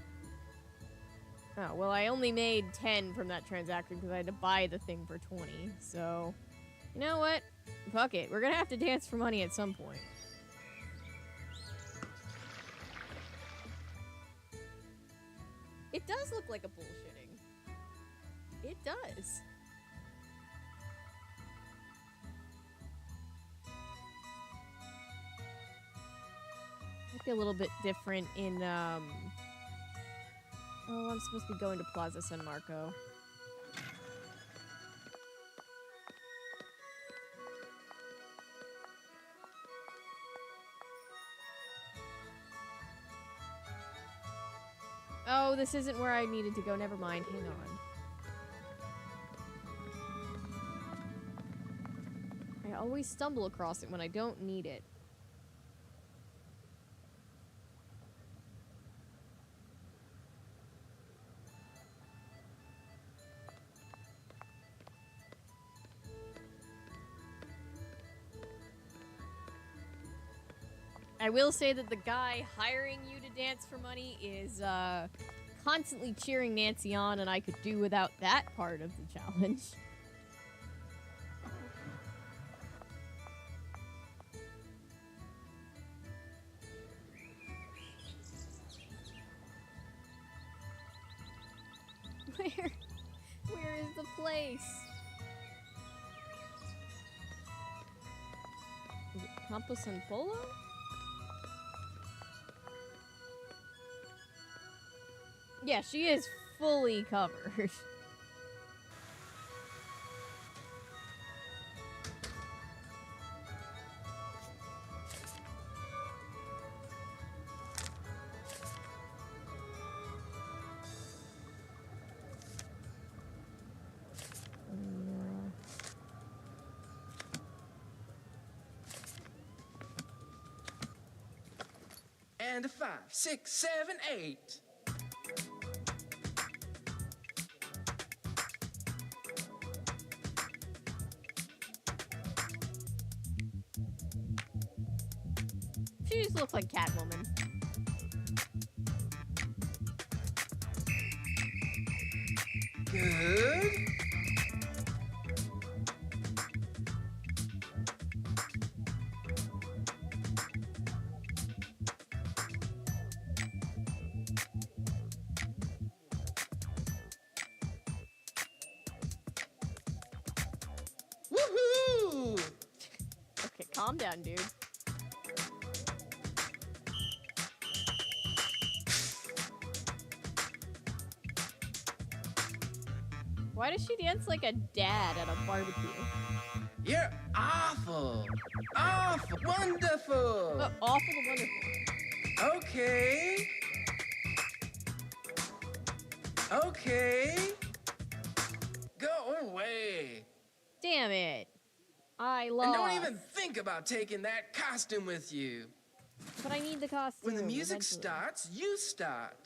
Oh, well, I only made 10 from that transaction because I had to buy the thing for 20, so... You know what? Fuck it. We're gonna have to dance for money at some point. It does look like a bullshitting. It does. Might be a little bit different in, Oh, I'm supposed to be going to Plaza San Marco. Oh, this isn't where I needed to go. Never mind. Hang on. I always stumble across it when I don't need it. I will say that the guy hiring you to dance for money is constantly cheering Nancy on, and I could do without that part of the challenge. place. Is it Campo San Polo? Yeah, she is fully covered. And a 5, 6, 7, 8. She just looks like Catwoman. Good. Woohoo! Okay, calm down, dude. Why does she dance like a dad at a barbecue? You're awful. Awful. Wonderful. Awful to wonderful. Okay. Okay. Go away. Damn it. I And lost. don't even think about taking that costume with you. But I need the costume. When the music eventually. starts, you start.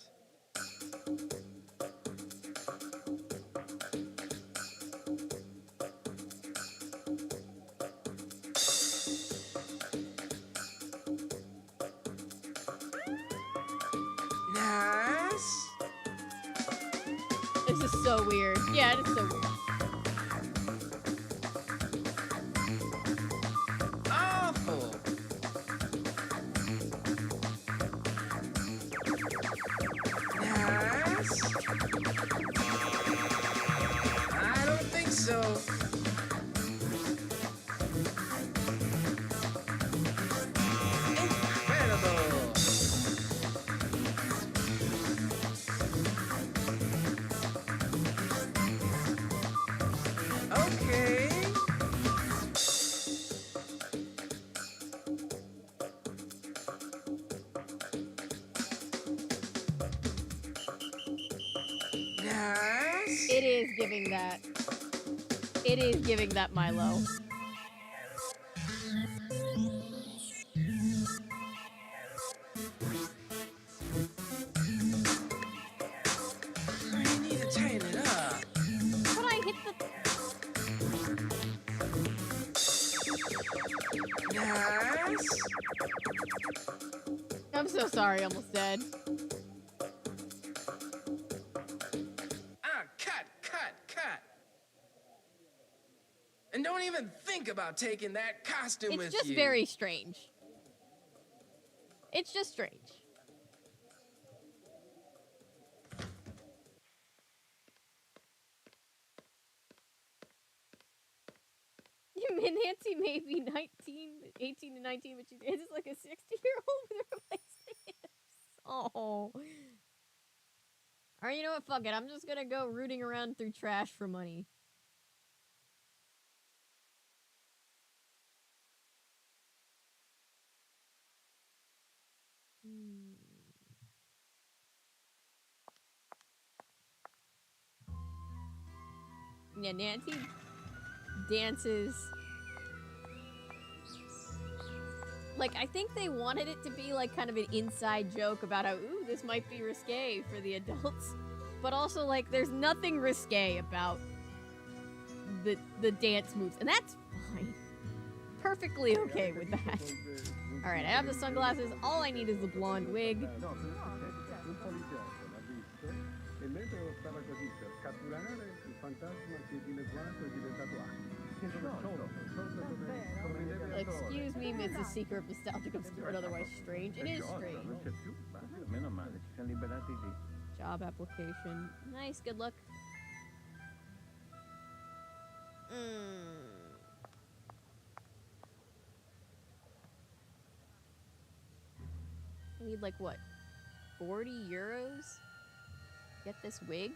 Nice. This is so weird. Yeah, it is so weird. Awful. Nice. I don't think so. Incredible. Okay. Nice. It is giving that. It is giving that Milo. You need to tighten it up. But I hit the. Nice. I'm so sorry, almost dead. Cut. And don't even think about taking that costume with you. It's just very strange. It's just strange. Nancy may be 18 to 19, but she dances like a 60-year-old with her replaced hips. Oh. Alright, you know what? Fuck it. I'm just gonna go rooting around through trash for money. Yeah, Nancy dances. Like, I think they wanted it to be like kind of an inside joke about how, ooh, this might be risque for the adults. But also, like, there's nothing risque about the dance moves. And that's fine. Perfectly okay with that. Alright, I have the sunglasses. All I need is the blonde wig. Excuse me, Mrs. Secret Nostalgic Obscure, otherwise strange. It is strange. Job application. Nice, good luck. I need like what? 40 euros? Get this wig?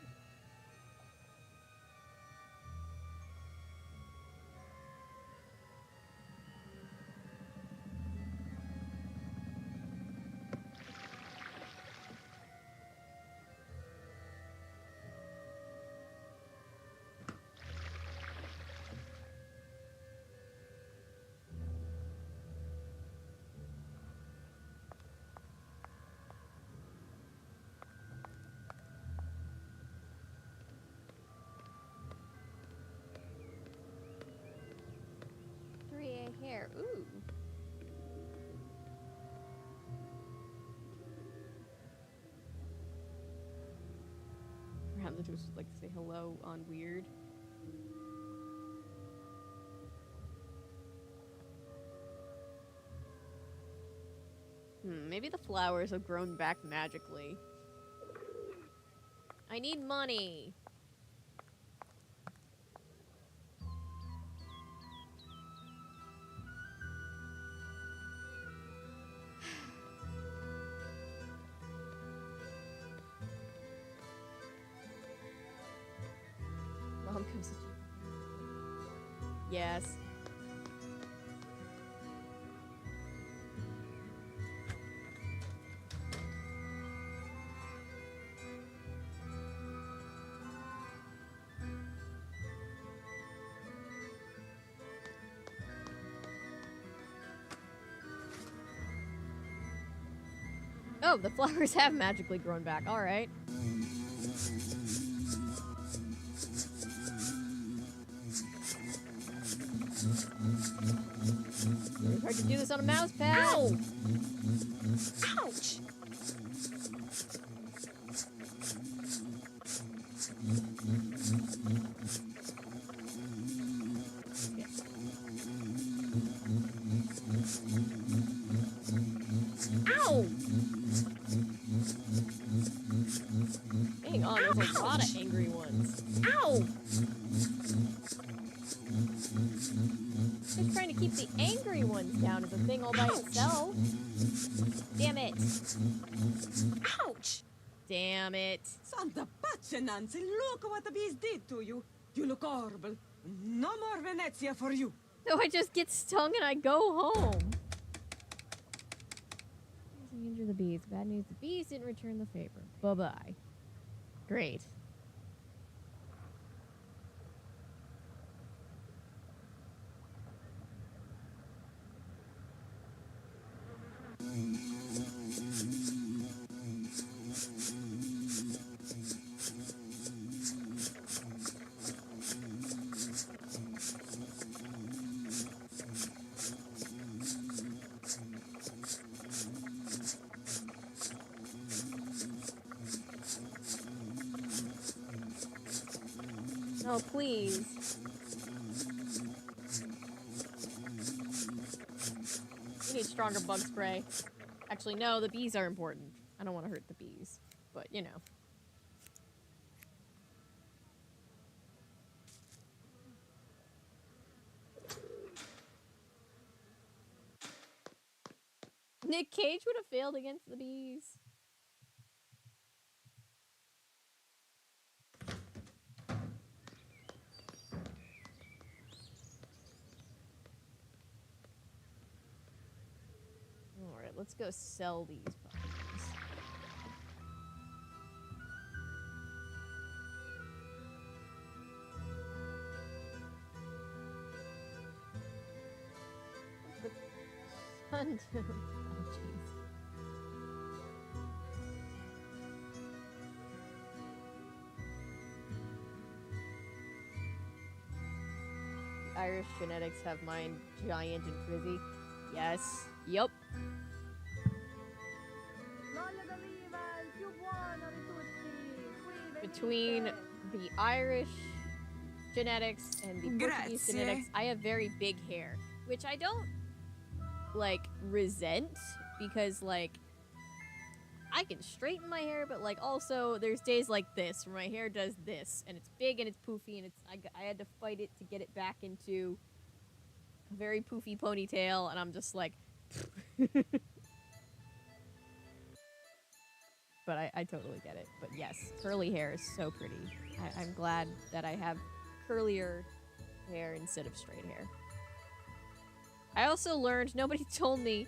Hair. Ooh. Perhaps just like say hello on weird. Maybe the flowers have grown back magically. I need money. Mom comes. Yes. Oh, the flowers have magically grown back. All right. It's hard to do this on a mouse pad. Ow! Ouch! Ow! Hang on, there's a lot of angry ones. Ow! Just trying to keep the angry ones down is a thing all by itself. Damn it. Ouch! Damn it. Santa pace, Nancy, look what the bees did to you. You look horrible. No more Venezia for you. So I just get stung and I go home. Injure the bees. Bad news, the bees didn't return the favor. Bye-bye. Great. Oh, please. We need stronger bug spray. Actually, no, the bees are important. I don't want to hurt the bees. But, you know. Nick Cage would have failed against the bees. Alright, let's go sell these puppies. What's the sun do? Oh, jeez. Irish genetics have mine giant and frizzy. Yes. Yup. Between the Irish genetics and the Portuguese genetics, I have very big hair, which I don't, like, resent, because, like, I can straighten my hair, but like also there's days like this where my hair does this and it's big and it's poofy and I had to fight it to get it back into a very poofy ponytail and I'm just like but I totally get it. But yes, curly hair is so pretty. I'm glad that I have curlier hair instead of straight hair. I also learned, nobody taught me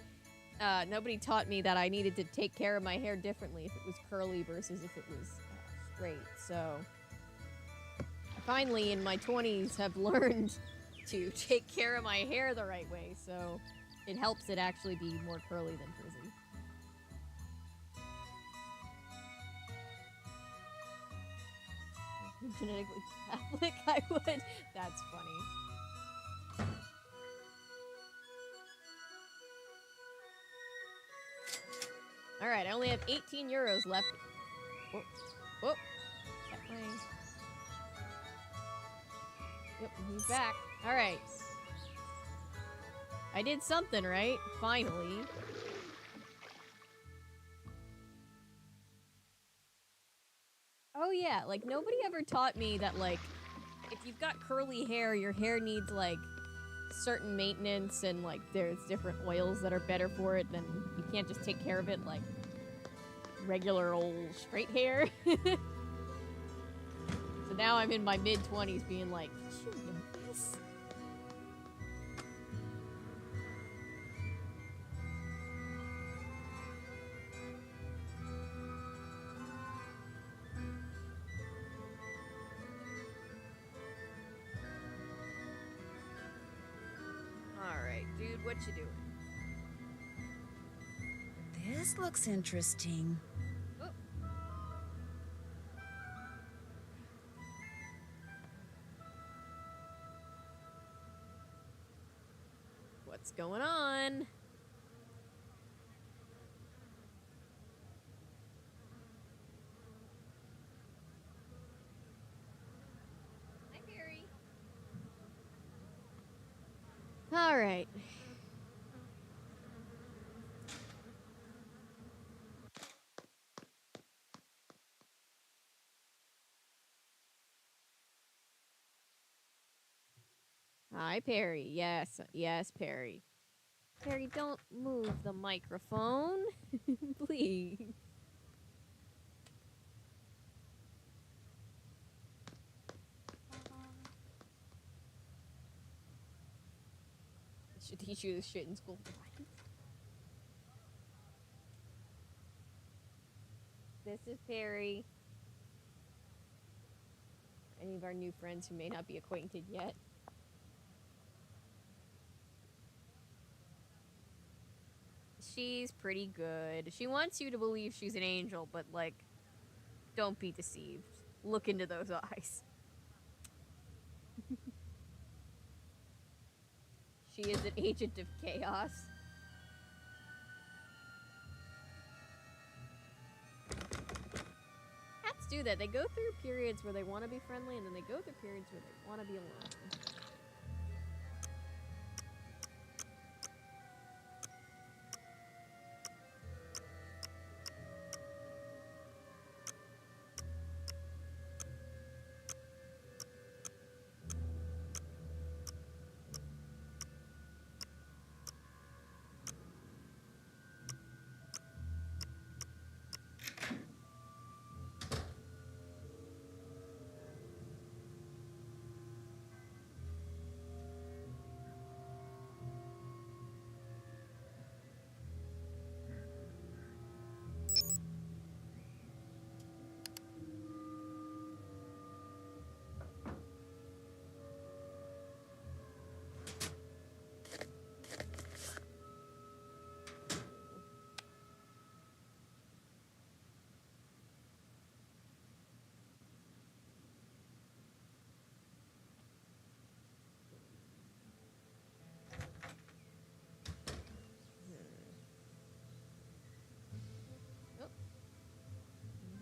that I needed to take care of my hair differently if it was curly versus if it was straight. So I finally, in my 20s, have learned to take care of my hair the right way. So it helps it actually be more curly than frizzy. Genetically Catholic, I would. That's funny. Alright, I only have 18 euros left. Whoop. Whoop. Check my... Yep, he's back. Alright. I did something right, finally. Oh yeah, like nobody ever taught me that like, if you've got curly hair, your hair needs like certain maintenance and like there's different oils that are better for it, then you can't just take care of it like regular old straight hair. So now I'm in my mid-20s being like, did you know this? Alright, dude, what you doing? This looks interesting. Oh. What's going on? Hi, Barry. All right. Hi, Perry. Yes, yes, Perry. Perry, don't move the microphone. Please. I should teach you this shit in school. This is Perry. Any of our new friends who may not be acquainted yet. She's pretty good. She wants you to believe she's an angel, but, like, don't be deceived. Look into those eyes. She is an agent of chaos. Cats do that. They go through periods where they want to be friendly, and then they go through periods where they want to be alone.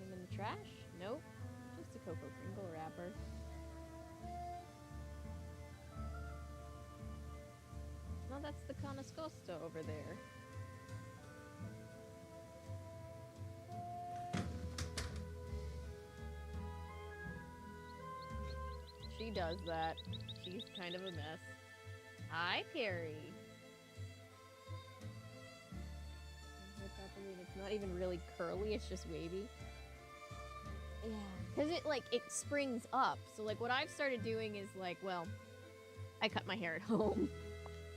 Anything in the trash? Nope. Just a Cocoa Pringle wrapper. No, that's the Conoscosto over there. She does that. She's kind of a mess. Hi, Perry. It's not even really curly, it's just wavy. Yeah, because it springs up. So, like, what I've started doing is, like, well, I cut my hair at home,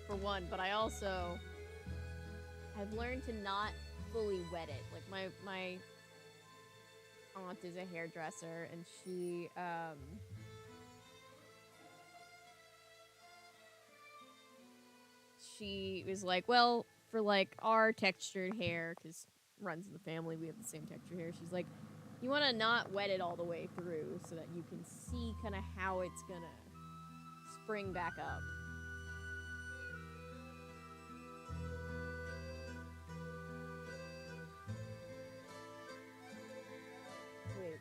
for one, but I've learned to not fully wet it. Like, my aunt is a hairdresser, and she was like, well, for, like, our textured hair, because runs in the family, we have the same textured hair, she's like, you want to not wet it all the way through so that you can see kind of how it's gonna spring back up. Wait.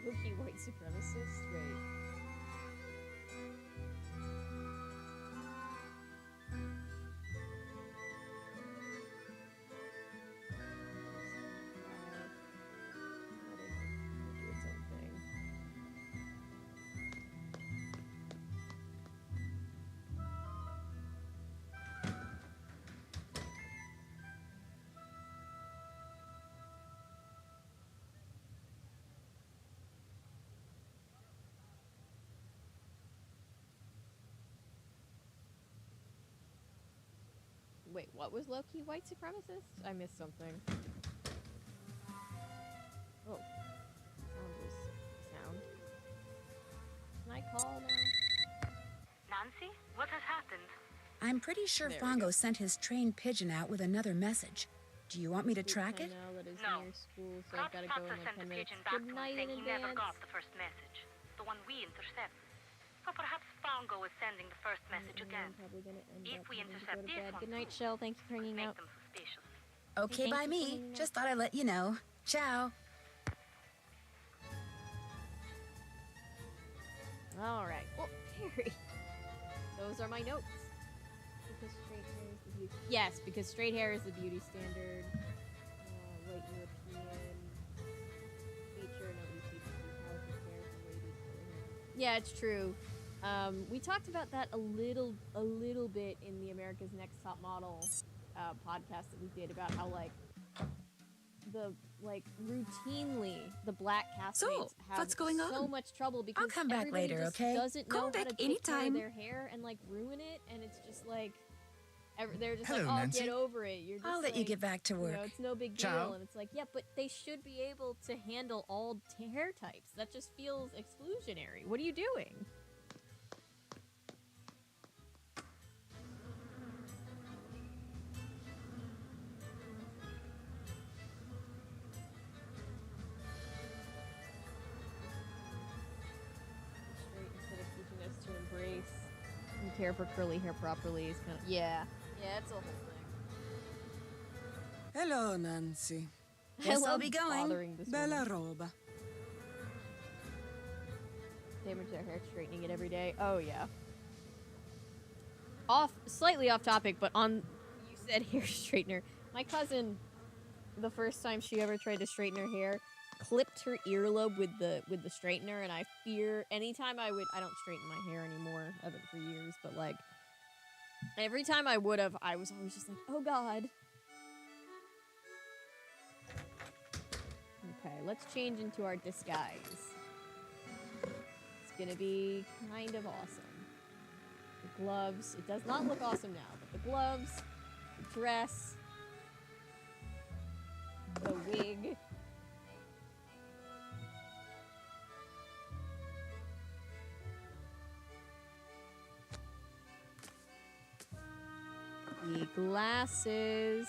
Low-key white supremacist? Wait. Wait, what was low-key white supremacist? I missed something. Oh. Sound. Can I call now? Nancy, what has happened? I'm pretty sure Fongo sent his trained pigeon out with another message. Do you want me to track it? That is No. near school, so I've got to go in like 10 minutes. Pigeon back Good to night him saying in he never advance. got the first message, the one we intercepted. So perhaps Fongo is sending the first message again. Probably gonna end If up we having to intercept go to this bed. one Good night, too, Shell. Thank you for hanging make out. them suspicious. Okay, by me. Just thought I'd let you know. Ciao. All right. Well, Perry, those are my notes. Because straight hair is the beauty. Yes, because straight hair is the beauty standard. White European feature. Nobody teaches you how to care for ladies' hair. Yeah, it's true. We talked about that a little bit in the America's Next Top Model podcast that we did about how routinely the black castmates have what's going so on? much trouble because I'll come back everybody later, just okay? doesn't know Call how back to take care of anytime. their hair and ruin it, and it's just they're just Hello, like, oh, Nancy. get over it. You're just I'll let you get back to work. You know, it's no big Ciao. deal, and it's like, yeah, but they should be able to handle all hair types. That just feels exclusionary. What are you doing? Instead of teaching us to embrace and care for curly hair properly is kind of it's a whole thing. Hello, Nancy. Guess I I'll love be going. bothering this Bella woman. roba. Damage their hair, straightening it every day. Oh yeah. Slightly off topic, but you said hair straightener. My cousin, the first time she ever tried to straighten her hair, clipped her earlobe with the straightener, and I fear anytime I don't straighten my hair anymore. I haven't for years, but every time I would have, I was always just like, oh god. Okay, let's change into our disguise. It's gonna be kind of awesome. The gloves, it does not look awesome now, but the gloves, the dress, the wig. The glasses.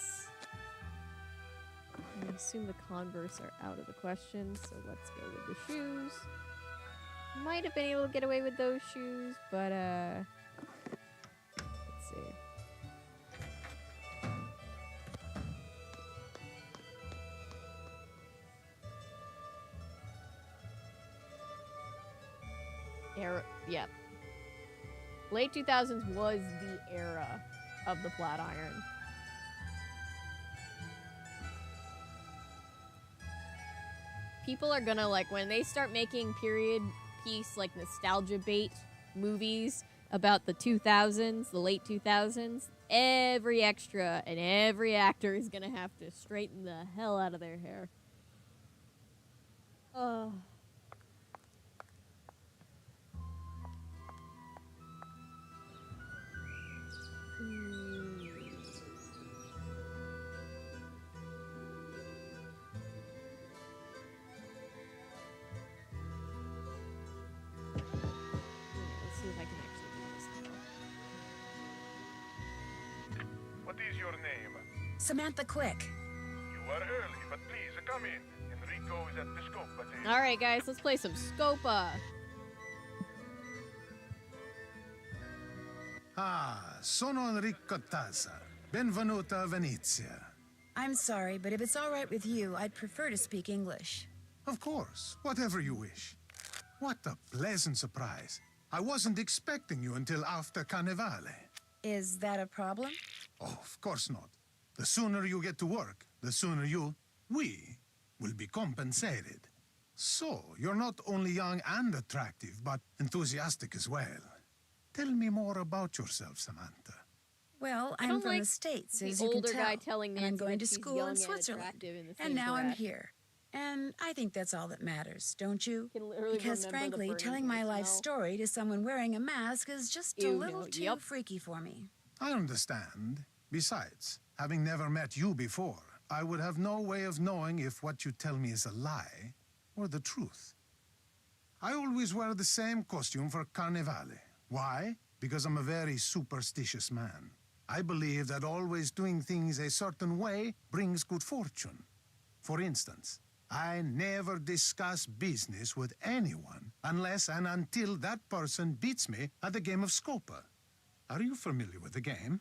I assume the Converse are out of the question, so let's go with the shoes. Might have been able to get away with those shoes, but let's see. Yep. Late 2000s was the era of the flat iron. people are gonna, like, when they start making period piece, like, nostalgia bait movies about the 2000s, the late 2000s, every extra and every actor is gonna have to straighten the hell out of their hair. Oh. Let's see if I can actually do this now. What is your name? Samantha Quick. You are early, but please come in. Enrico is at the Scopa table. All right, guys, let's play some Scopa. Sono Enrico Tazza. Benvenuta a Venezia. I'm sorry, but if it's all right with you, I'd prefer to speak English. Of course, whatever you wish. What a pleasant surprise. I wasn't expecting you until after Carnevale. Is that a problem? Oh, of course not. The sooner you get to work, the sooner we will be compensated. So, you're not only young and attractive, but enthusiastic as well. Tell me more about yourself, Samantha. Well, I I'm don't from like the States, the as you can older tell. guy telling and I'm Nancy going that to she's school young in and Switzerland. attractive in the And same now I'm breath. here. And I think that's all that matters, don't you? Can literally Because remember the frankly, burning telling my life smell. story to someone wearing a mask is just a Ew, little no, too yep. freaky for me. I understand. Besides, having never met you before, I would have no way of knowing if what you tell me is a lie or the truth. I always wear the same costume for Carnevale. Why? Because I'm a very superstitious man. I believe that always doing things a certain way brings good fortune. For instance, I never discuss business with anyone unless and until that person beats me at the game of Scopa. Are you familiar with the game?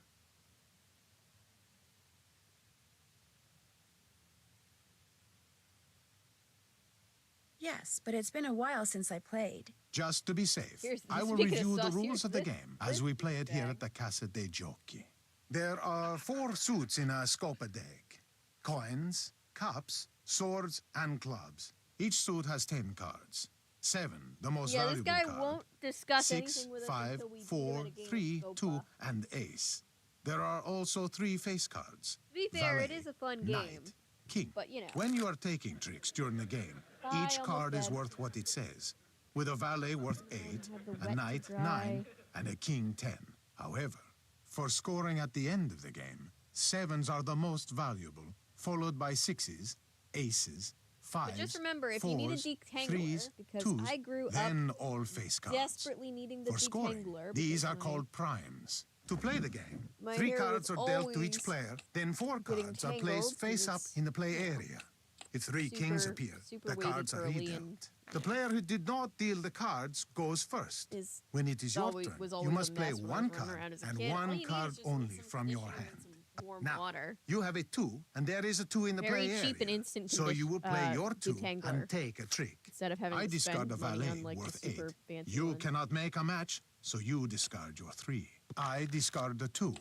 Yes, but it's been a while since I played. Just to be safe, Here's- I will speaking of review the sauce, rules here's of the this- game as we play it here at the Casa dei Giochi. There are 4 suits in a Scopa deck. Coins, cups, swords, and clubs. Each suit has 10 cards. 7, the most Yeah, this valuable guy card. won't discuss 6, anything with us 5, until we 4, do it at a game 3, of 2, Scopa. and ace. There are also 3 face cards. To be fair, it Valet, is a fun Knight, game. King. But, you know. When you are taking tricks during the game, Bye, each card almost is dead. worth what it says, with a valet worth 8, have the a wet knight to dry. 9, and a king 10. However, for scoring at the end of the game, 7s are the most valuable, followed by 6s, aces, 5s, But just remember, if you need a 4s, detangler, 3s, because 2s, I grew up then all face cards. desperately needing the For scoring, detangler. these are because called primes. To play the game, my 3 hair cards was are dealt to each always player, then 4 getting cards are tangled placed face up because in the play area. If 3 kings appear, super the wavy cards are curly redealt. and The player who did not deal the cards goes first. When it is your always- turn, was you always must a play mess when I one was running card around as a and kid. All one you need is card just only some from your tissue and hand. some warm Now, water. you have a 2, and there is a 2 in the Very play cheap area. and instant So you will play your 2 detangler. and take a trick. Instead of having I to discard spend a money valet on like worth the super 8. fancy You one. cannot make a match, so you discard your 3. I discard the 2.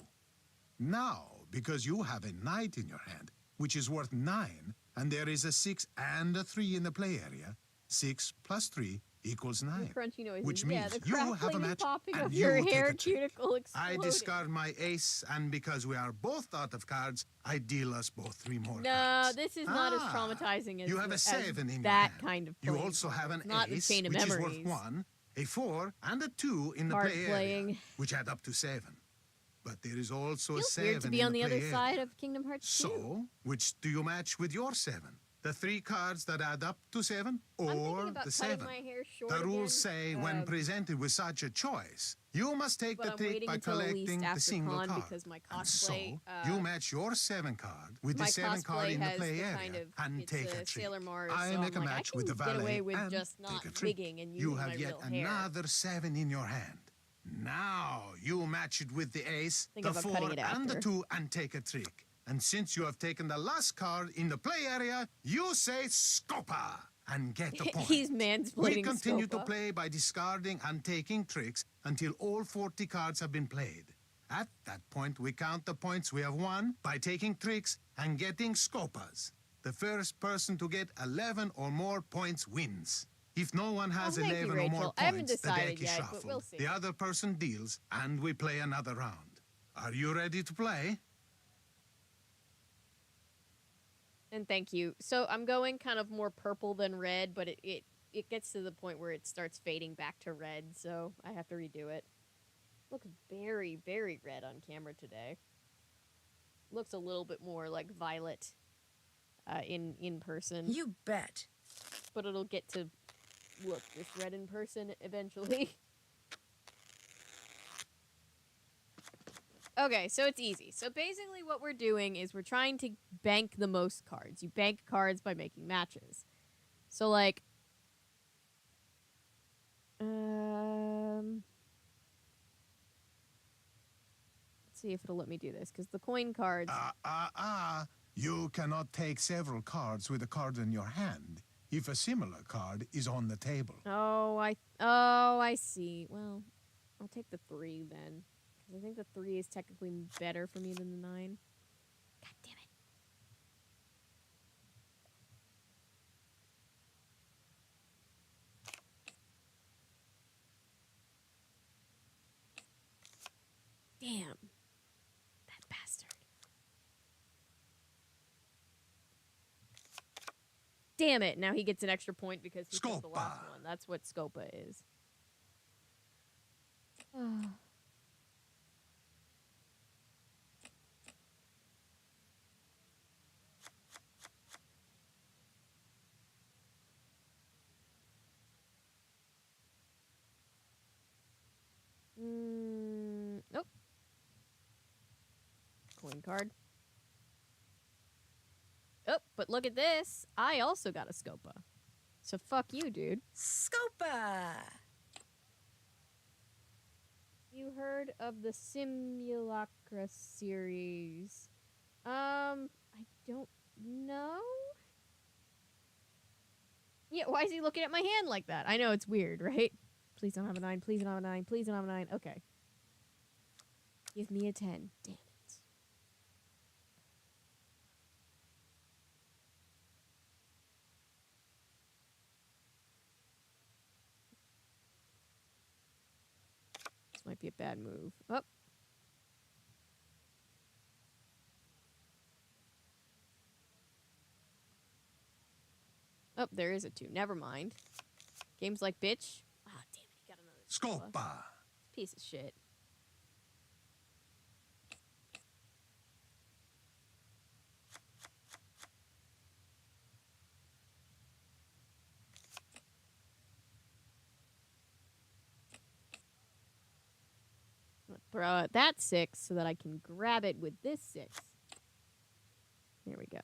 Now, because you have a knight in your hand, which is worth 9, and there is a 6 and a 3 in the play area, 6 plus 3 equals 9. Crunchy noises. Which Yeah, means the you have a crackling and match popping and of you your take hair a trick. cuticle I exploding. discard my ace, and because we are both out of cards, I deal us both 3 more No, cards. this is not as Ah, traumatizing as you have a as 7 in your that hand. kind of You playing also have an cards, not the ace, chain of which memories. is worth 1, a 4, and a 2 in the Card play playing. area, which add up to 7. But there is also a Feels 7 weird to be in on the play other side area. of Kingdom Hearts 2. So, which do you match with your 7? The 3 cards that add up to 7, I'm thinking or about the cutting 7? my hair short The rules again, say when presented with such a choice, you must take but the I'm trick waiting by until at least collecting the after single con card. because my And so, cosplay, you match your 7 card with the my 7 card cosplay in the has play the area kind of and it's take a a trick. Sailor Mars, I so make I'm a like, match I with the can get valet away with and just not take a trick. wigging and You using have my yet real hair. another 7 in your hand. Now you match it with the ace, Think the about 4, cutting it and the after. 2 and take a trick. And since you have taken the last card in the play area, you say Scopa and get a point. He's mansplaining We continue to Scopa. play by discarding and taking tricks until all 40 cards have been played. At that point, we count the points we have won by taking tricks and getting Scopas. The first person to get 11 or more points wins. If no one has thank you, 11 or Rachel. more I haven't points, the decided deck is yet, but shuffled. we'll see. The other person deals, and we play another round. Are you ready to play? And thank you. So I'm going kind of more purple than red, but it gets to the point where it starts fading back to red, so I have to redo it. Looks very, very red on camera today. Looks a little bit more like violet in person. You bet. But it'll get to look this red in person eventually. Okay, so it's easy. So basically what we're doing is we're trying to bank the most cards. You bank cards by making matches. So like let's see if it'll let me do this, because the coin cards You cannot take several cards with a card in your hand if a similar card is on the table. Oh, I see. Well, I'll take the 3 then, because I think the 3 is technically better for me than the 9. God damn it. Damn. That bastard. Damn it. Now he gets an extra point because he took the last one. That's what Scopa is. Nope. Coin card. Oh, but look at this. I also got a Scopa. So fuck you, dude. Scopa! You heard of the Simulacra series? I don't know. Yeah, why is he looking at my hand like that? I know it's weird, right? Please don't have a 9. Please don't have a 9. Please don't have a 9. Okay. Give me a 10. Damn it. This might be a bad move. Oh. Oh, there is a 2. Never mind. Games like bitch. Ah, damn it. He got another Scopa. Piece of shit. I'll throw out that 6 so that I can grab it with this 6. There we go.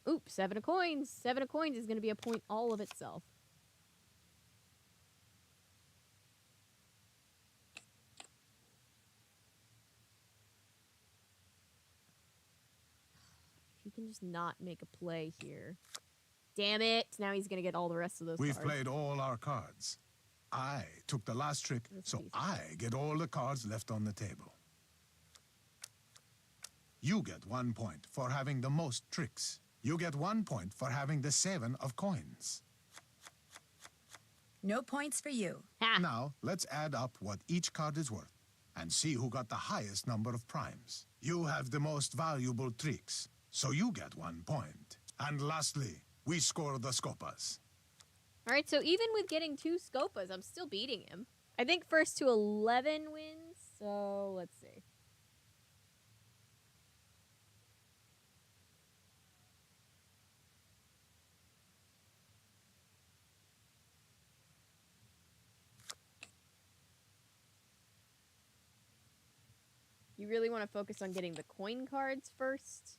Oop, 7 of coins. 7 of coins is going to be a point all of itself. If he can just not make a play here. Damn it. Now he's going to get all the rest of those We've cards. played all our cards. I took the last trick, so I get all the cards left on the table. You get 1 point for having the most tricks. You get 1 point for having the 7 of coins. No points for you. Now, let's add up what each card is worth and see who got the highest number of primes. You have the most valuable tricks, so you get 1 point. And lastly, we score the Scopas. All right, so even with getting 2 Scopas, I'm still beating him. I think first to 11 wins, so let's see. You really want to focus on getting the coin cards first?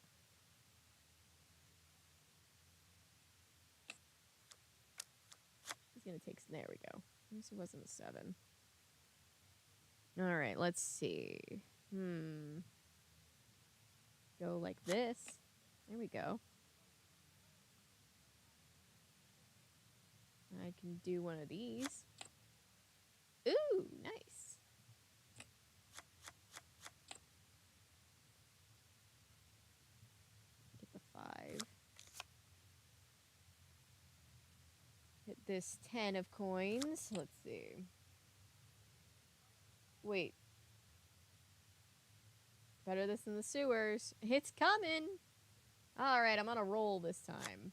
He's going to take... There we go. This wasn't a 7. All right, let's see. Go like this. There we go. I can do one of these. Ooh, nice. this 10 of coins. Let's see. Wait. Better this than the sewers. It's coming. All right, I'm on a roll this time.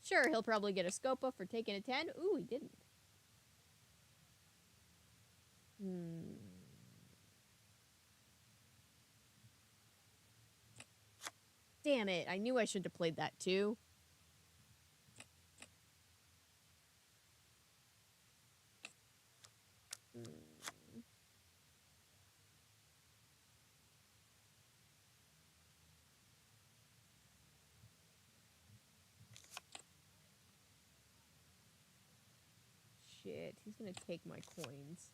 Sure, he'll probably get a Scopa for taking a 10. Ooh, he didn't. Damn it. I knew I should have played that too. Shit, he's gonna take my coins.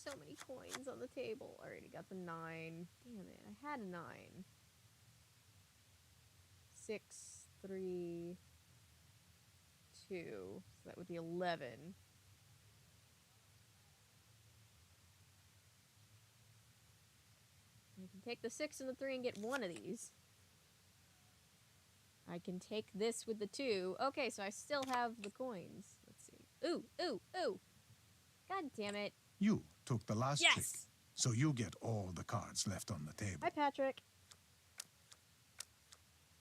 So many coins on the table. Alrighty, got the 9. Damn it, I had a 9. 6, 3, 2. So that would be 11. I can take the 6 and the 3 and get one of these. I can take this with the 2. Okay, so I still have the coins. Let's see. Ooh, ooh, ooh. God damn it. You took the last trick, Yes! so you get all the cards left on the table. Hi, Patrick.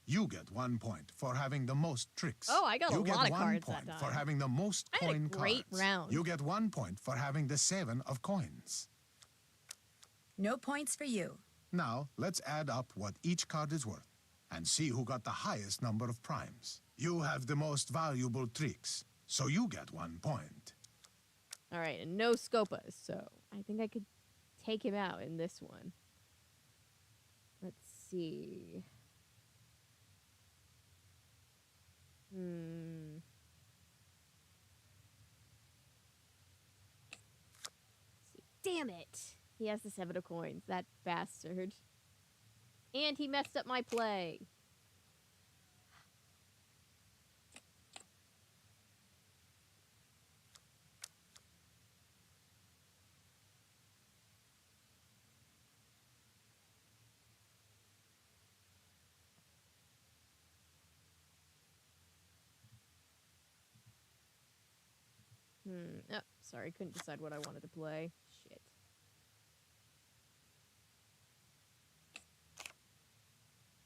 You get 1 point for having the most tricks. Oh, I got a lot of cards that You get 1 point for time. having the most I had a coin great cards. round. You get 1 point for having the 7 of coins. No points for you. Now, let's add up what each card is worth and see who got the highest number of primes. You have the most valuable tricks, so you get 1 point. All right, and no Scopas, so I think I could take him out in this one. Let's see. Damn it! He has the 7 of coins, that bastard. And he messed up my play. Oh, sorry, couldn't decide what I wanted to play. Shit.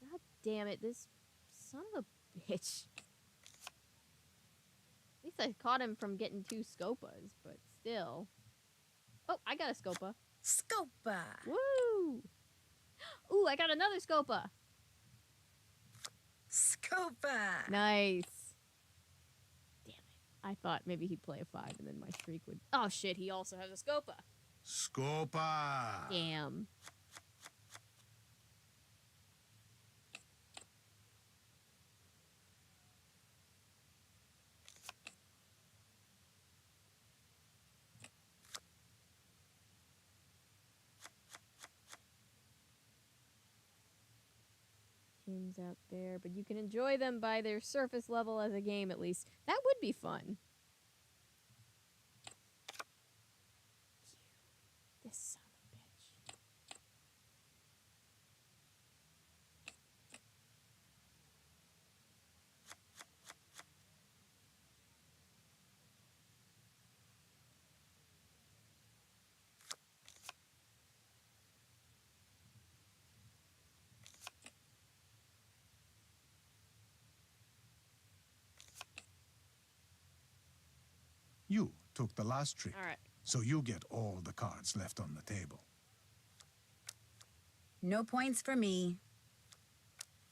God damn it, this son of a bitch. At least I caught him from getting 2 Scopas, but still. Oh, I got a Scopa. Scopa! Woo! Ooh, I got another Scopa. Scopa! Nice. Damn it. I thought maybe he'd play a 5 and then my streak would... Oh, shit, he also has a Scopa. Scopa! Damn. Teams out there, but you can enjoy them by their surface level as a game, at least. That would be fun. This son of a bitch. You took the last trick, All right. so you get all the cards left on the table. No points for me.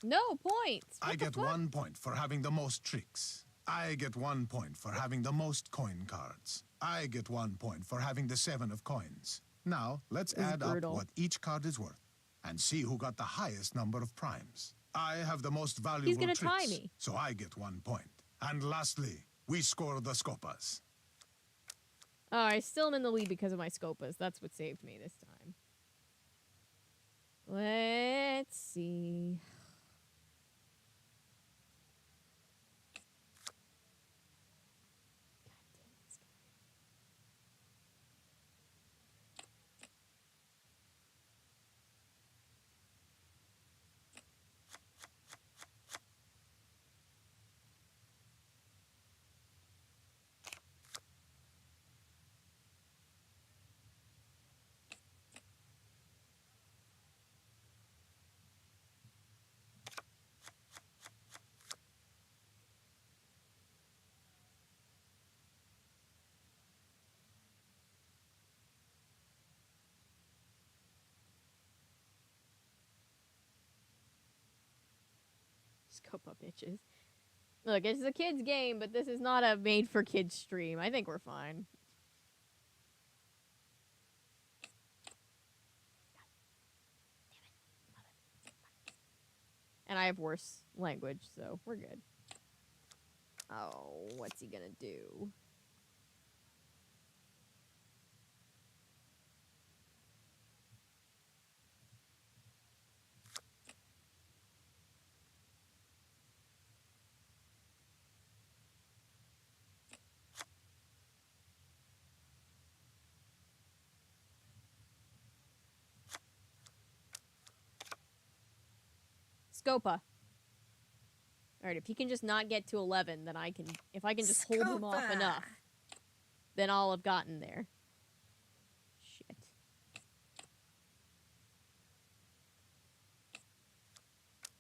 No points. What I the get fuck? 1 point for having the most tricks. I get 1 point for having the most coin cards. I get 1 point for having the 7 of coins. Now, let's This is add up brutal. what each card is worth and see who got the highest number of primes. I have the most valuable gonna tricks, tie me. so I get 1 point. And lastly, we score the Scopas. Oh, I still am in the lead because of my Scopas. That's what saved me this time. Let's see. Scopa bitches. Look, it's a kid's game, but this is not a made-for-kids stream. I think we're fine. And I have worse language, so we're good. Oh, what's he gonna do? Scopa. Alright, if he can just not get to 11, then I can... If I can just hold him off Scopa. enough, then I'll have gotten there. Shit.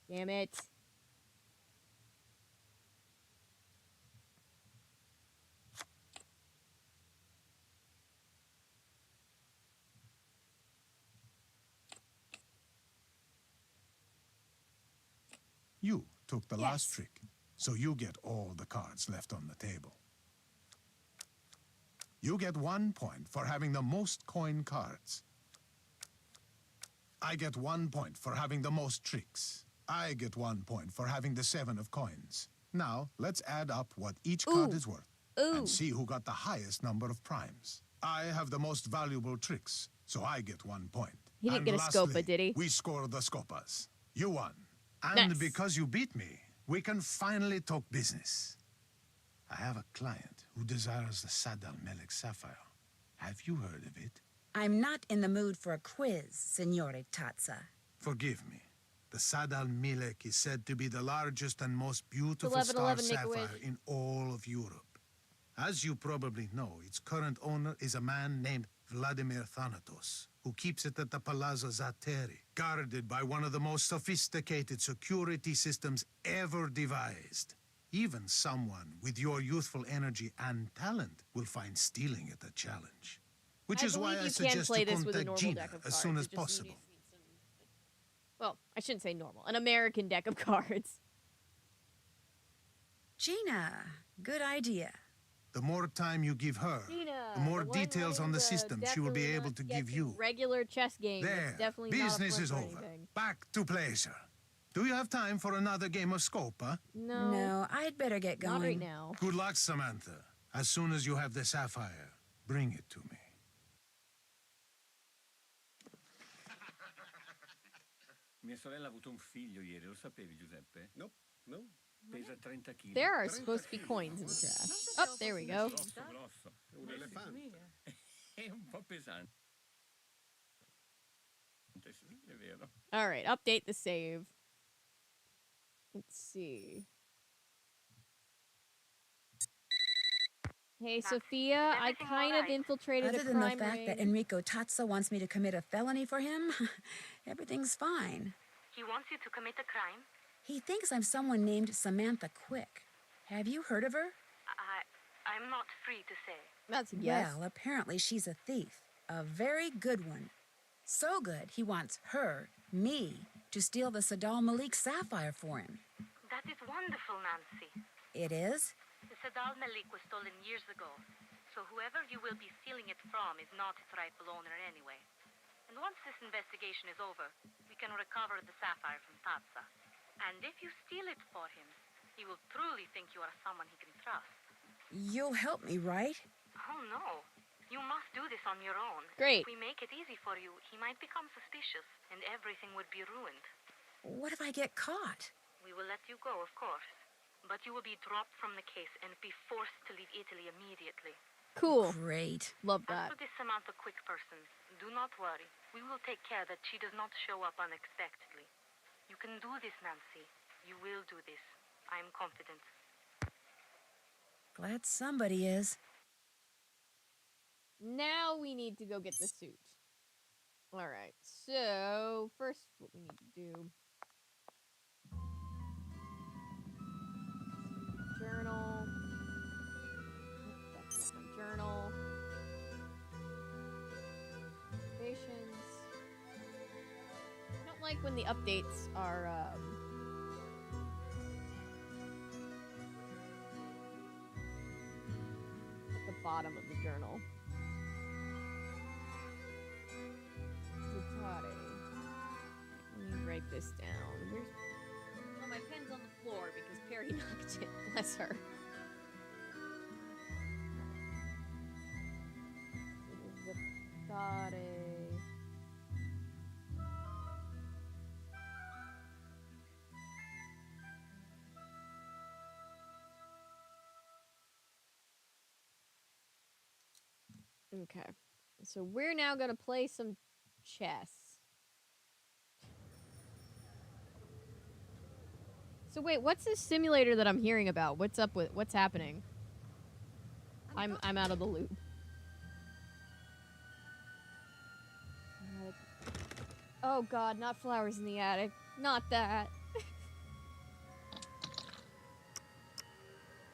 Damn it. You took the Yes. last trick, so you get all the cards left on the table. You get 1 point for having the most coin cards. I get 1 point for having the most tricks. I get 1 point for having the 7 of coins. Now, let's add up what each card is worth and see who got the highest number of primes. I have the most valuable tricks, so I get 1 point. He didn't And get a lastly, Scopa, did he? We score the Scopas. You won. And Nice. because you beat me, we can finally talk business. I have a client who desires the Sadal Melek Sapphire. Have you heard of it? I'm not in the mood for a quiz, Signore Tazza. Forgive me. The Sadal Melek is said to be the largest and most beautiful 11-11, star Make-A-Wish. sapphire in all of Europe. As you probably know, its current owner is a man named Vladimir Thanatos, who keeps it at the Palazzo Zateri, guarded by one of the most sophisticated security systems ever devised. Even someone with your youthful energy and talent will find stealing it a challenge. Which is why I you can suggest play you this with a contact normal Gina deck of as cards. soon It as just possible. needs well, I shouldn't say normal. An American deck of cards. Gina, good idea. The more time you give her, Gina, the more the one details on running the the system deck she will be arena able to give sketch you. Regular chess game. There, It's definitely business not a is front over. or anything. Back to pleasure. Do you have time for another game of Scopa? No. No, I'd better get going. Not right now. Good luck, Samantha. As soon as you have the sapphire, bring it to me. Mia sorella ha avuto un figlio ieri, lo sapevi, Giuseppe? No, no. Pesa 30 kg. There are supposed to be coins in the trash. Oh, there we go. Grosso, grosso. È un elefante. È un po' pesante. Sì, è vero. All right, update the save. Let's see. Hey, Sophia, I kind of infiltrated Other a than the crime fact ring. that Enrico Tazza wants me to commit a felony for him, everything's fine. He wants you to commit a crime? He thinks I'm someone named Samantha Quick. Have you heard of her? I'm not free to say. That's a yes. Well, apparently she's a thief. A very good one. So good, he wants her, me, to steal the Sadal Malik sapphire for him. That is wonderful, Nancy. It is? The Sadal Malik was stolen years ago, so whoever you will be stealing it from is not its rightful owner anyway. And once this investigation is over, we can recover the sapphire from Tazza. And if you steal it for him, he will truly think you are someone he can trust. You'll help me, right? Oh, no. You must do this on your own. Great. If we make it easy for you, he might become suspicious, and everything would be ruined. What if I get caught? We will let you go, of course. But you will be dropped from the case and be forced to leave Italy immediately. Cool. Great. Love As that. for this Samantha Quick person, do not worry. We will take care that she does not show up unexpectedly. You can do this, Nancy. You will do this. I am confident. Glad somebody is. Now we need to go get the suit. All right. So, first, what we need to do. Journal. That's not my journal. Patients. I don't like when the updates are bottom of the journal. Zatare. Let me write this down. Where's... Oh, my pen's on the floor because Perry knocked it. Bless her. Zatare. Okay. So we're now going to play some chess. So wait, what's this simulator that I'm hearing about? What's up with what's happening? I'm out of the loop. Oh god, not flowers in the attic. Not that.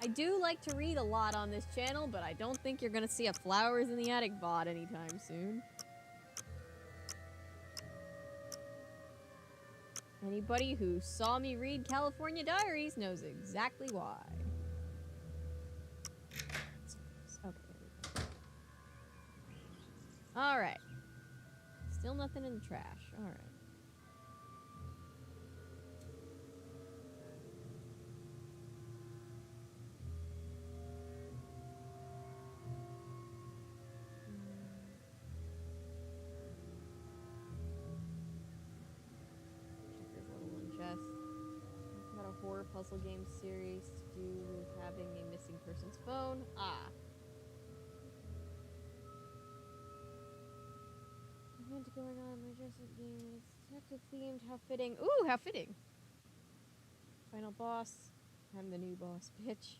I do like to read a lot on this channel, but I don't think you're gonna see a flowers in the attic VOD anytime soon. Anybody who saw me read California Diaries knows exactly why. Okay. Alright. Still nothing in the trash. Alright. Got a horror puzzle game series to do with having a missing person's phone. Ah. Event going on, my Jessup game. It's detective themed. How fitting. Ooh, how fitting. Final boss. I'm the new boss, bitch.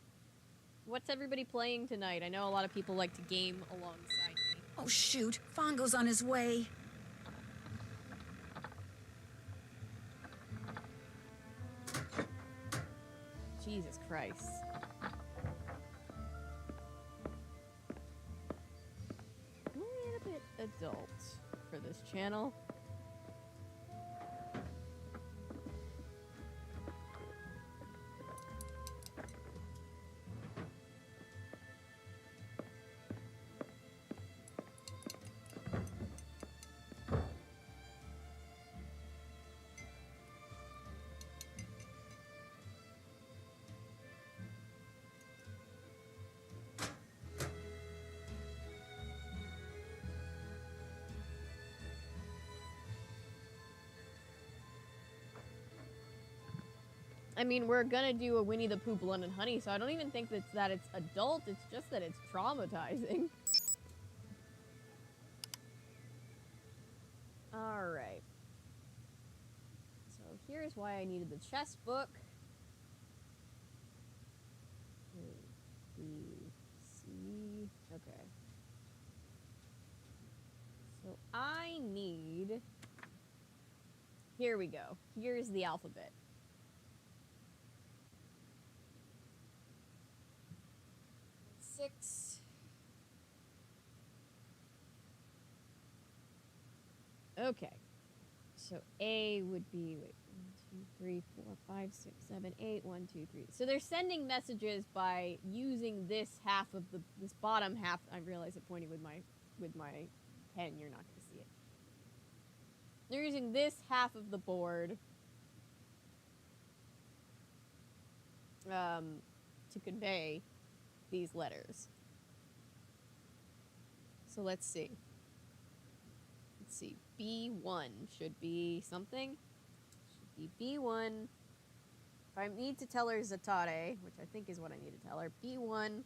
What's everybody playing tonight? I know a lot of people like to game alongside me. Oh, shoot. Fongo's on his way. Jesus Christ. A little bit adult for this channel. I mean, we're gonna do a Winnie the Pooh Blood and Honey, so I don't even think that it's adult, it's just that it's traumatizing. Alright. So here's why I needed the chess book. A, B, C. Okay. So I need... Here we go. Here's the alphabet. 6. Okay. So A would be, wait, 1, 2, 3, 4, 5, 6, 7, 8, 1, 2, 3. So they're sending messages by using this half of this bottom half. I realize it pointing with my pen, you're not going to see it. They're using this half of the board to convey these letters. So let's see. Let's see. B1 should be something. Should be B1. If I need to tell her Zatare, which I think is what I need to tell her, B1,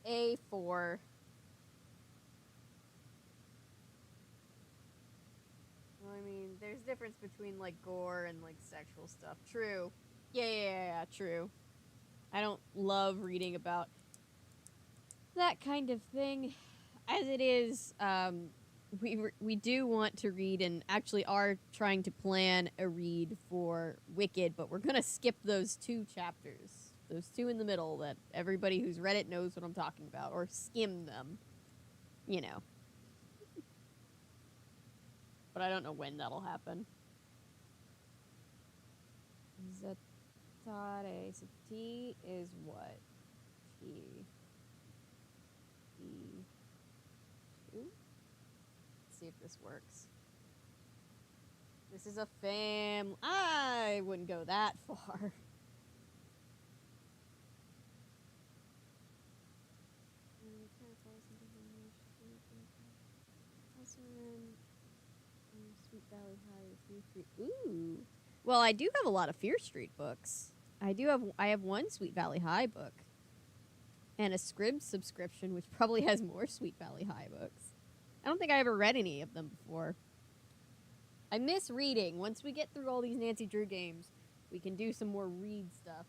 A4, well, I mean, there's difference between, like, gore and, like, sexual stuff. True. Yeah, true. I don't love reading about that kind of thing. As it is, we do want to read and actually are trying to plan a read for Wicked, but we're going to skip those 2 chapters. Those 2 in the middle that everybody who's read it knows what I'm talking about, or skim them, you know. But I don't know when that'll happen. Zatare. So T is what? B. B2. Let's see if this works. This is a I wouldn't go that far. Sweet Valley High, Fear Street. Ooh. Well, I do have a lot of Fear Street books. I have one Sweet Valley High book. And a Scribd subscription, which probably has more Sweet Valley High books. I don't think I ever read any of them before. I miss reading. Once we get through all these Nancy Drew games, we can do some more read stuff.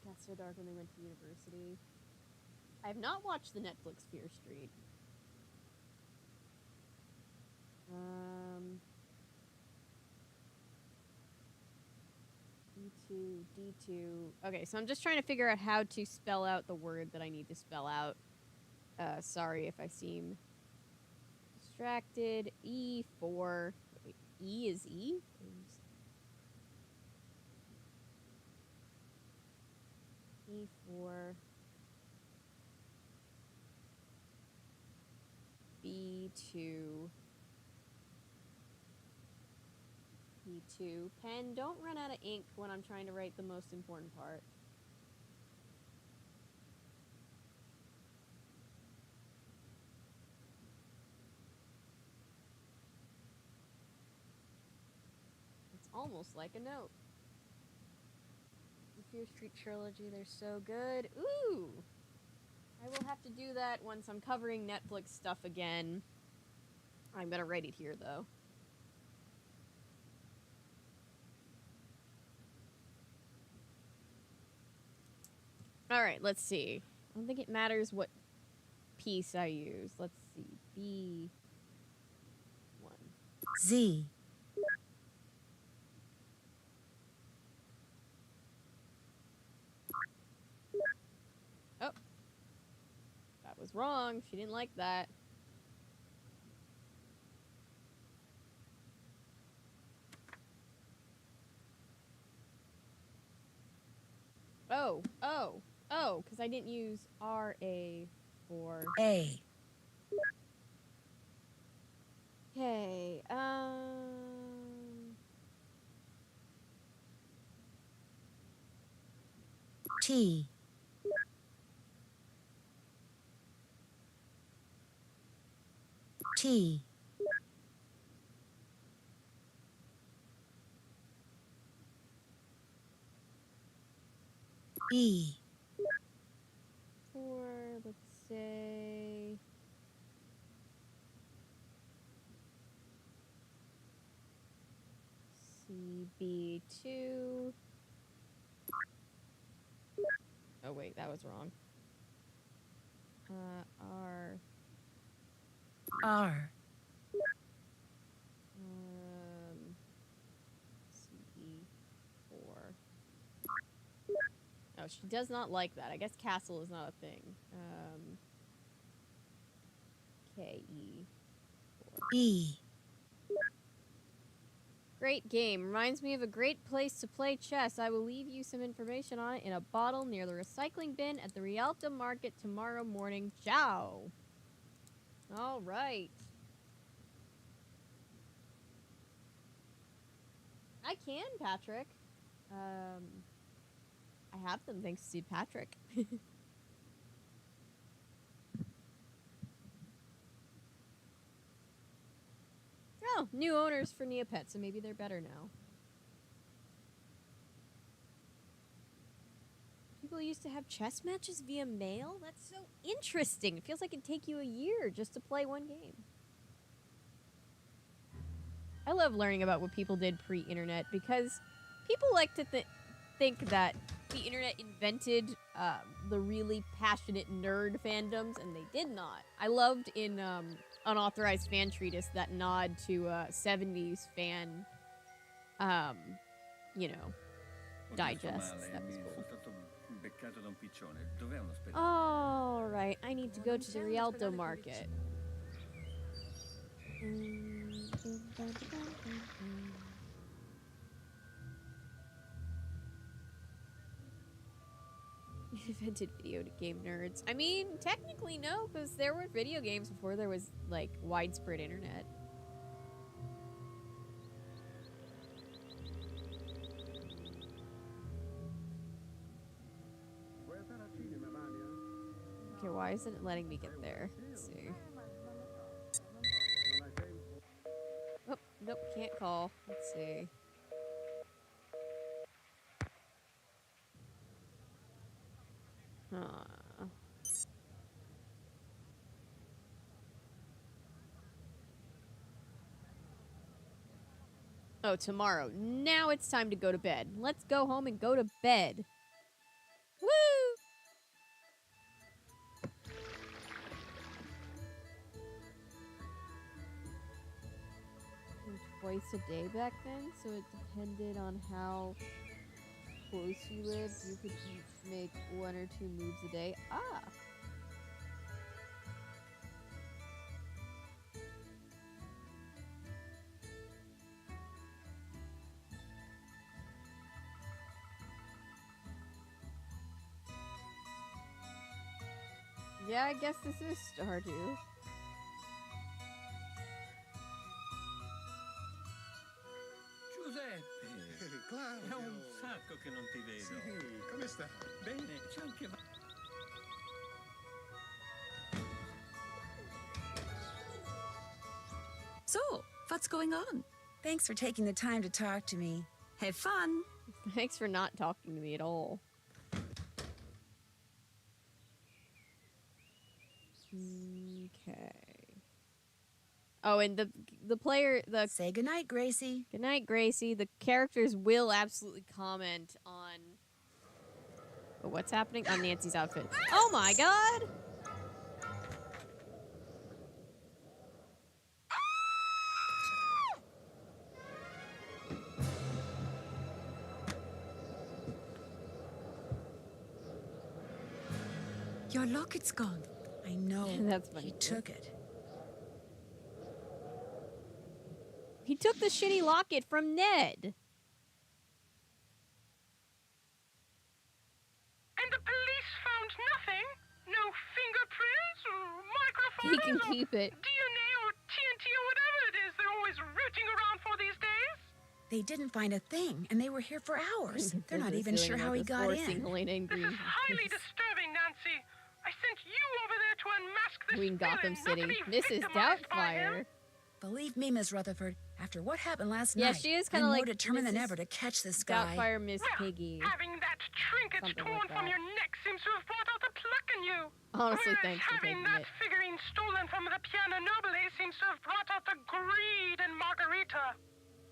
Got so dark when they went to university. I have not watched the Netflix Fear Street. D2. Okay, so I'm just trying to figure out how to spell out the word that I need to spell out. Sorry if I seem distracted. E4. Wait, E is E? E4. B2. P2. Pen, don't run out of ink when I'm trying to write the most important part. It's almost like a note. The Fear Street trilogy, they're so good. Ooh! I will have to do that once I'm covering Netflix stuff again. I'm gonna write it here, though. Alright, let's see. I don't think it matters what piece I use. Let's see. B1. Z. Oh. That was wrong. She didn't like that. Oh, because I didn't use RA for A. Okay, T. T. E. for, let's say, CB2. Oh, wait, that was wrong. R. R. CE4. Oh, she does not like that. I guess castle is not a thing. KE4. E. Great game. Reminds me of a great place to play chess. I will leave you some information on it in a bottle near the recycling bin at the Rialto Market tomorrow morning. Ciao. All right. I can, Patrick. I have them thanks to Patrick. Oh, new owners for Neopets, so maybe they're better now. People used to have chess matches via mail? That's so interesting. It feels like it'd take you a year just to play one game. I love learning about what people did pre-internet because people like to think that the internet invented the really passionate nerd fandoms, and they did not. I loved in Unauthorized Fan Treatise that nod to 70s fan, you know, digests. That was cool. All right, I need to go to the Rialto Market. Invented video game nerds. I mean, technically no, because there were video games before there was like widespread internet. Okay, why isn't it letting me get there? Let's see. Oh, nope, can't call. Let's see. Oh, tomorrow. Now it's time to go to bed. Let's go home and go to bed. Woo! Twice a day back then, so it depended on how close you lived. You could each make 1 or 2 moves a day. Ah! Yeah, I guess this is Stardew. Giuseppe! Claudio! È un sacco che non ti vedo. Sì, come stai? Bene, c'è anche... So, what's going on? Thanks for taking the time to talk to me. Have fun. Thanks for not talking to me at all. Okay. Oh, and the player, say goodnight, Gracie. Good night, Gracie. The characters will absolutely comment on what's happening on Nancy's outfit. Oh my god! Your locket's gone. I know. That's funny. He took it. He took the shitty locket from Ned. And the police found nothing? No fingerprints or microphones? He can keep it. DNA or TNT or whatever it is they're always rooting around for these days? They didn't find a thing, and they were here for hours. They're not even sure how he got in. This is highly disturbing, Nancy. I sent you over there to unmask this Queen Gotham villain, City. not to be Mrs. victimized by him. Doubtfire. Believe me, Miss Rutherford, after what happened last Yeah, night, she is I'm kinda more like determined than Mrs. ever to catch this guy. Doubtfire Miss Well, Piggy. having that trinket Something torn like from that. your neck seems to have brought out the pluck in you. Honestly, Whereas thanks for having taking that it. figurine stolen from the Piano Nobile seems to have brought out the greed in Margarita.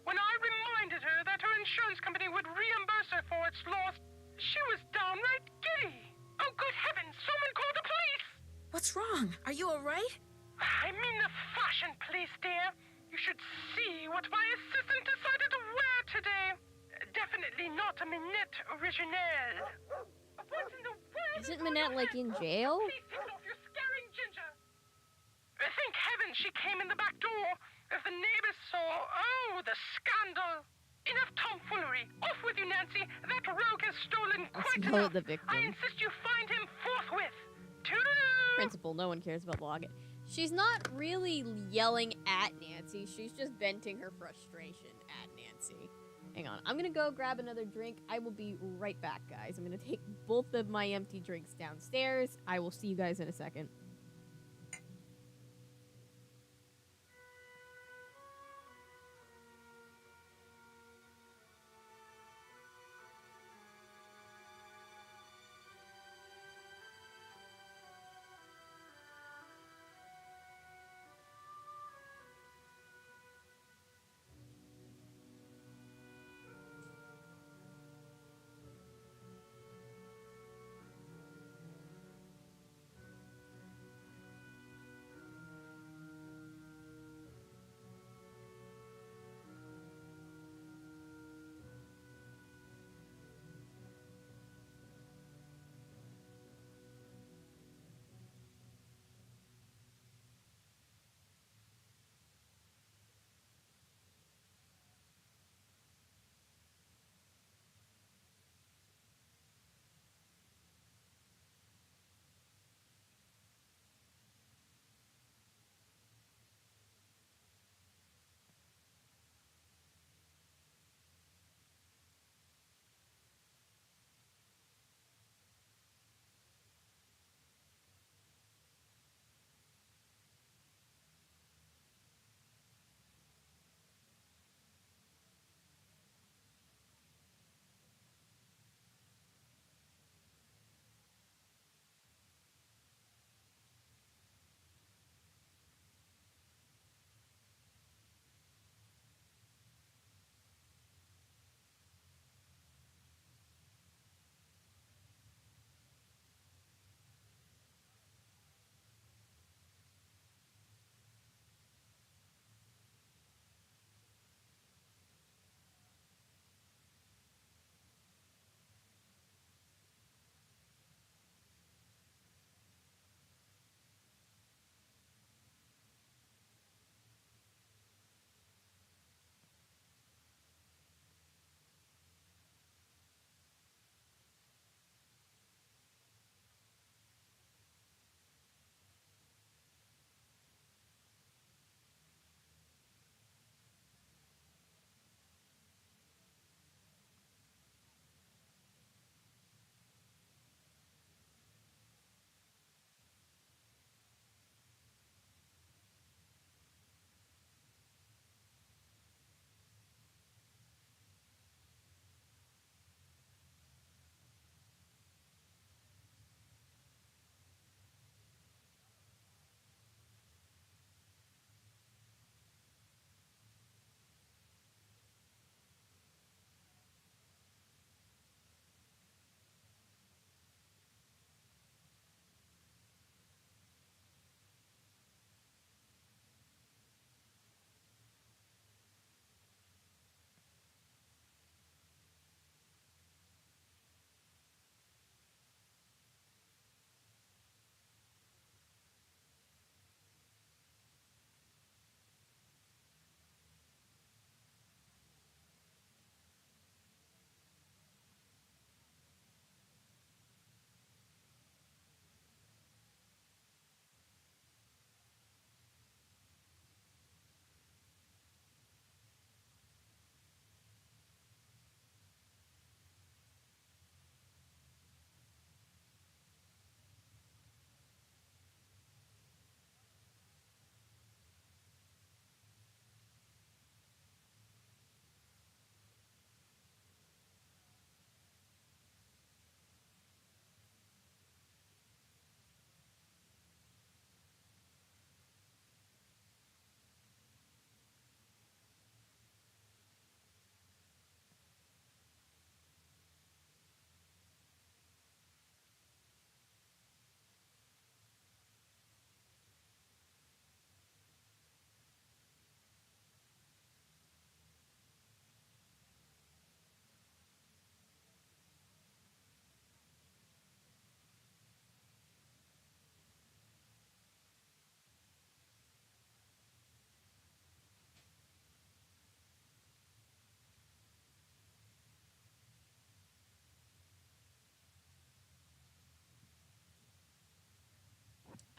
When I reminded her that her insurance company would reimburse her for its loss, she was downright giddy. Oh, good heavens, someone call the police! What's wrong? Are you all right? I mean the fashion police, dear. You should see what my assistant decided to wear today. Definitely not a Minette originelle. What in the world? Isn't Minette like in jail? Please take it off, you're scaring Ginger. Thank heaven she came in the back door. If the neighbors saw, oh, the scandal. Enough tomfoolery. Off with you, Nancy. That rogue has stolen quite Smell enough. the victim. I insist you find him forthwith. Toodaloo! Principal, no one cares about Loggett. She's not really yelling at Nancy. She's just venting her frustration at Nancy. Hang on. I'm going to go grab another drink. I will be right back, guys. I'm going to take both of my empty drinks downstairs. I will see you guys in a second.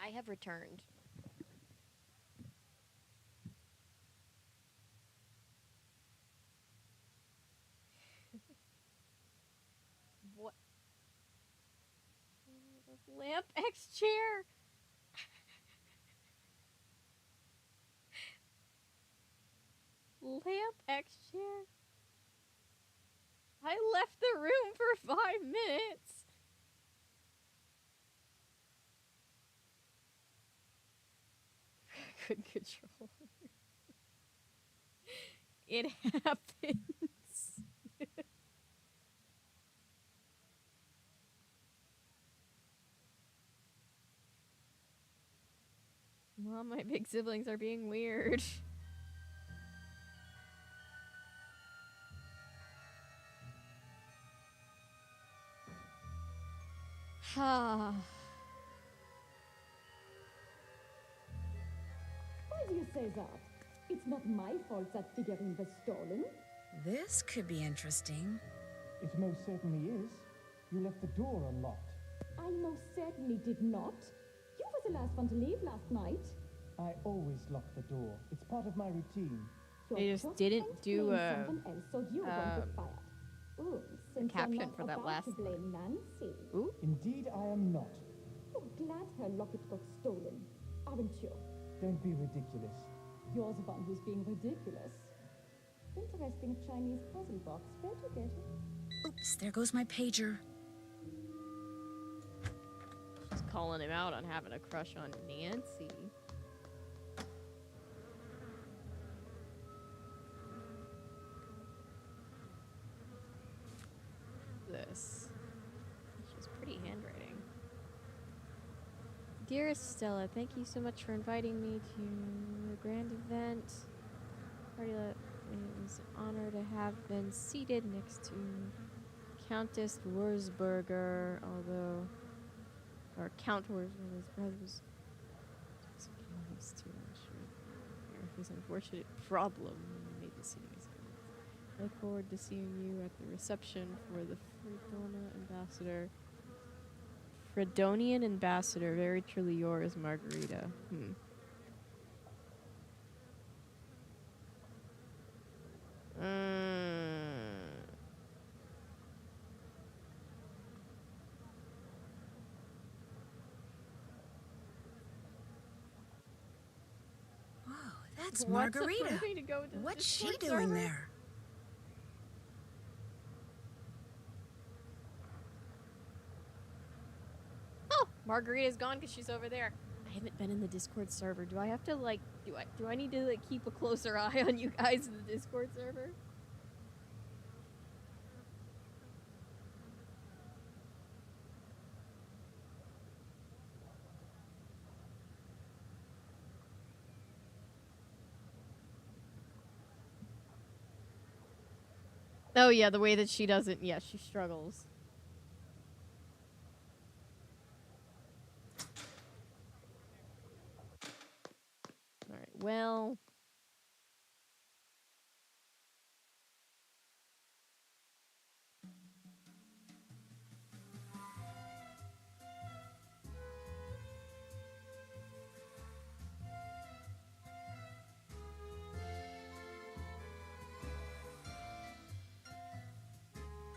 I have returned. What? Lamp X chair. Lamp X chair. I left the room for 5 minutes. Couldn't control her. It happens. Mom, my big siblings are being weird. Ah. Why do you say that? It's not my fault that figurine was stolen. This could be interesting. It most certainly is. You left the door unlocked. I most certainly did not. You were the last one to leave last night. I always lock the door. It's part of my routine. They just didn't do a someone else, so you're going to get fired. Ooh, since caption you're not for that about last to blame Nancy. Ooh. Indeed, I am not. You're glad her locket got stolen, aren't you? Don't be ridiculous. You're the one who's being ridiculous. Interesting Chinese puzzle box. Where'd you get it? Oops, there goes my pager. She's calling him out on having a crush on Nancy. This. She's pretty handwriting. Dearest Stella, thank you so much for inviting me to the grand event. It was an honor to have been seated next to Countess Wurzburger, or Count Wurzburger's brother was his unfortunate problem when he made the seating experience. I look forward to seeing you at the reception for the Fredonian ambassador. Very truly yours, Margarita. Whoa, that's What's Margarita. up for me to go to the What's she Discord doing server? there? Oh, Margarita's gone because she's over there. I haven't been in the Discord server. Do I have to do I need to keep a closer eye on you guys in the Discord server? Oh yeah, the way that she doesn't. Yeah, she struggles. All right. Well.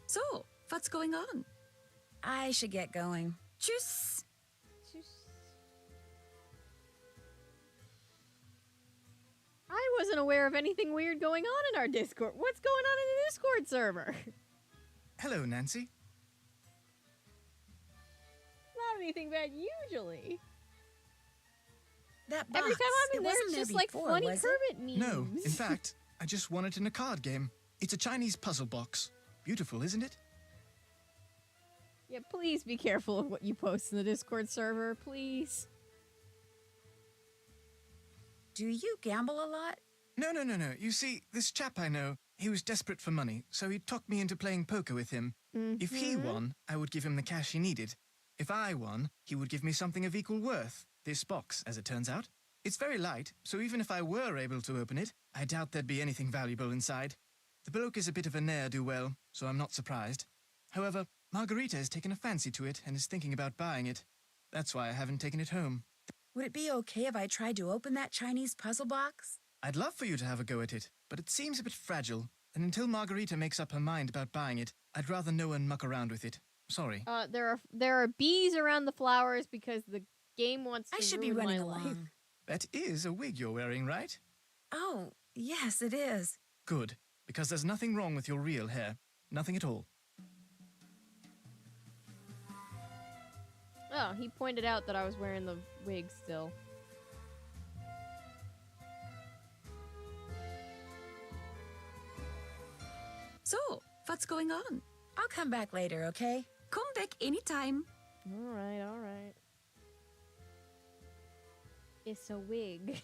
So, what's going on? I should get going. Tschüss. I wasn't aware of anything weird going on in our Discord. What's going on in the Discord server? Hello, Nancy. Not anything bad usually. That Every box, time I'm in it there, wasn't it's there just like before, funny was it? Kermit memes. No, in fact, I just won it in a card game. It's a Chinese puzzle box. Beautiful, isn't it? Yeah, please be careful of what you post in the Discord server, please. Do you gamble a lot? No. You see, this chap I know, he was desperate for money, so he talked me into playing poker with him. If he won, I would give him the cash he needed. If I won, he would give me something of equal worth. This box, as it turns out. It's very light, so even if I were able to open it, I doubt there'd be anything valuable inside. The bloke is a bit of a ne'er-do-well, so I'm not surprised. However, Margarita has taken a fancy to it and is thinking about buying it. That's why I haven't taken it home. Would it be okay if I tried to open that Chinese puzzle box? I'd love for you to have a go at it, but it seems a bit fragile. And until Margarita makes up her mind about buying it, I'd rather no one muck around with it. Sorry. There are bees around the flowers because the game wants to I should be ruin running my life. along. That is a wig you're wearing, right? Oh, yes, it is. Good, because there's nothing wrong with your real hair. Nothing at all. Oh, he pointed out that I was wearing the wig still. So, what's going on? I'll come back later, okay? Come back anytime. All right. It's a wig.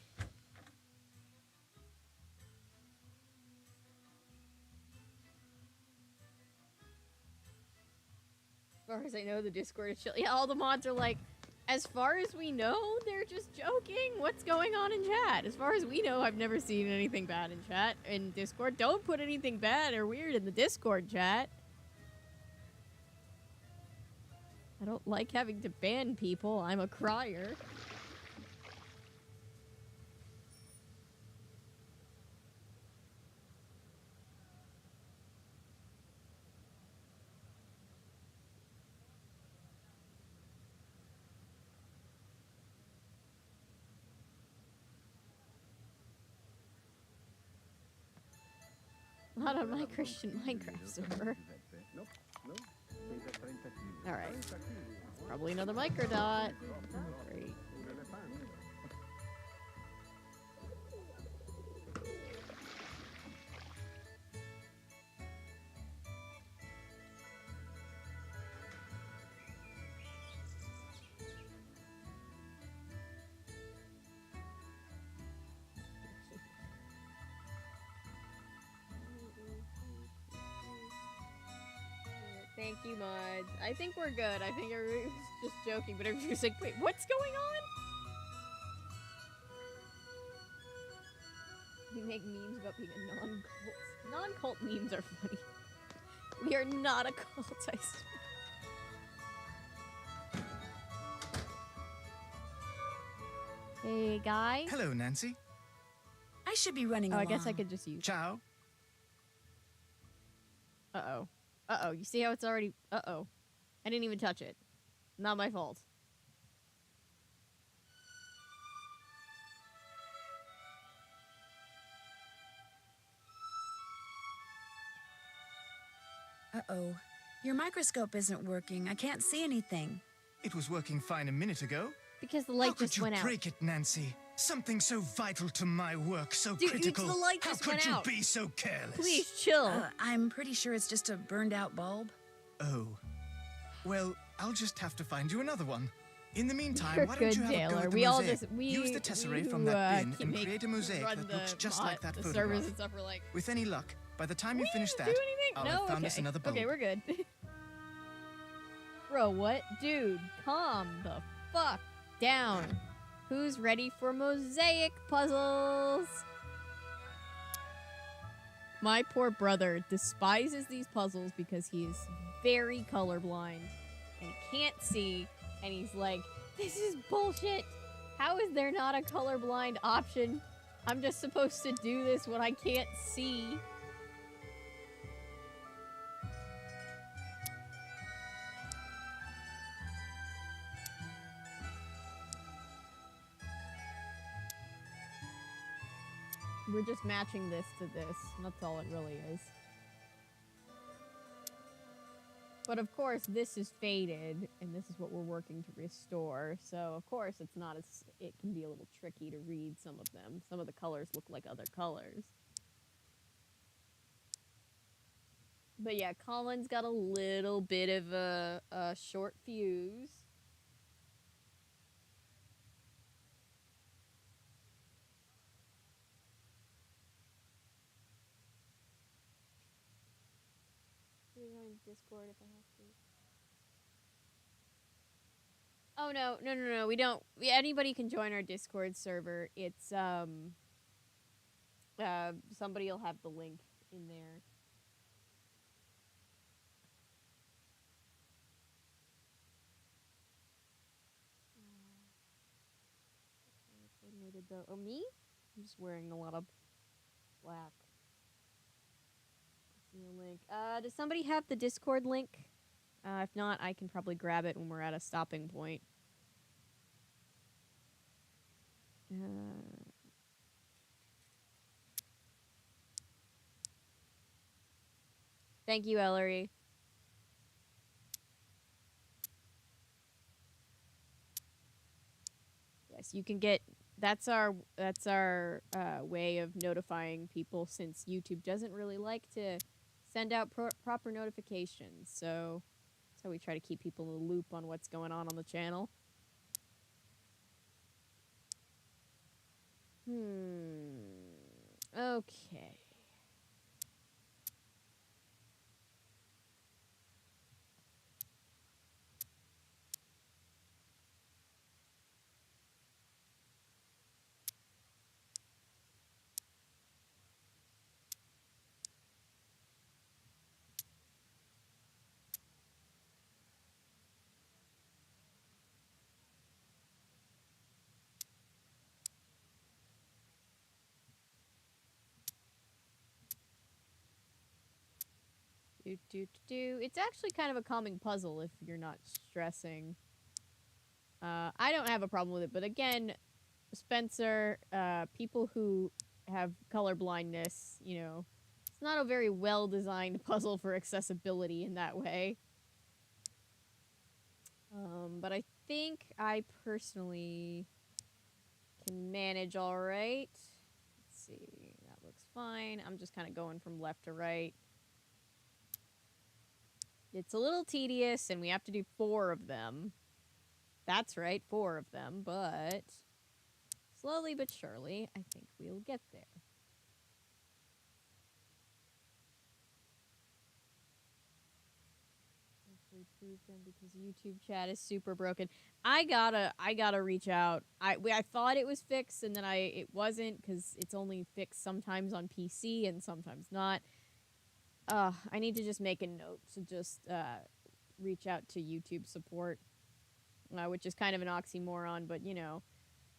As far as I know, the Discord is chill. Yeah, all the mods are like, as far as we know, they're just joking. What's going on in chat? As far as we know, I've never seen anything bad in chat. In Discord, don't put anything bad or weird in the Discord chat. I don't like having to ban people. I'm a crier. Not on my Christian Minecraft server. Alright. Probably another microdot. Great. Thank you, mods. I think we're good. I think everybody was just joking, but everybody was like, wait, what's going on? We make memes about being a non-cult. Non-cult memes are funny. We are not a cult, I swear. Hey, guy. Hello, Nancy. I should be running Oh, along. I guess I could just use... Ciao. Uh-oh. Uh-oh. You see how it's already... Uh-oh. I didn't even touch it. Not my fault. Uh-oh. Your microscope isn't working. I can't see anything. It was working fine a minute ago. Because the light just went out. How could you break it, Nancy? Something so vital to my work, so Dude, critical. the light How just could went you out. be so careless? Please, chill. I'm pretty sure it's just a burned-out bulb. Oh. Well, I'll just have to find you another one. In the meantime, You're why don't good, you have a go Taylor. at the We all mosaic? just Use the tesserae from that bin and create a mosaic run that looks the just mod- like that the photograph. servers and stuff are like, With any luck, by the time you finish do that, anything? I'll No? have found us Okay. another bulb. Okay, we're good. Bro, what? Dude, calm the fuck down. Who's ready for mosaic puzzles? My poor brother despises these puzzles because he is very colorblind and he can't see, and he's like, this is bullshit. How is there not a colorblind option? I'm just supposed to do this when I can't see. We're just matching this to this. That's all it really is. But of course, this is faded, and this is what we're working to restore. So, of course, it's not as... It can be a little tricky to read some of them. Some of the colors look like other colors. But yeah, Colin's got a little bit of a short fuse. Discord if I have to. Oh no, we don't. Anybody can join our Discord server. It's somebody will have the link in there. did the... Oh, me? I'm just wearing a lot of black. See a link. Does somebody have the Discord link? If not, I can probably grab it when we're at a stopping point. Thank you, Ellery. Yes, you can get... That's our way of notifying people, since YouTube doesn't really like to send out proper notifications. So that's how we try to keep people in the loop on what's going on the channel. Okay. It's actually kind of a calming puzzle if you're not stressing. I don't have a problem with it, but again, Spencer, people who have color blindness, you know, it's not a very well-designed puzzle for accessibility in that way. But I think I personally can manage all right. Let's see, that looks fine. I'm just kind of going from left to right. It's a little tedious, and we have to do 4 of them. That's right, 4 of them, but slowly but surely, I think we'll get there. Prove them because YouTube chat is super broken. I gotta reach out. I thought it was fixed, and then it wasn't, because it's only fixed sometimes on PC and sometimes not. I need to just make a note to just reach out to YouTube support, which is kind of an oxymoron, but you know,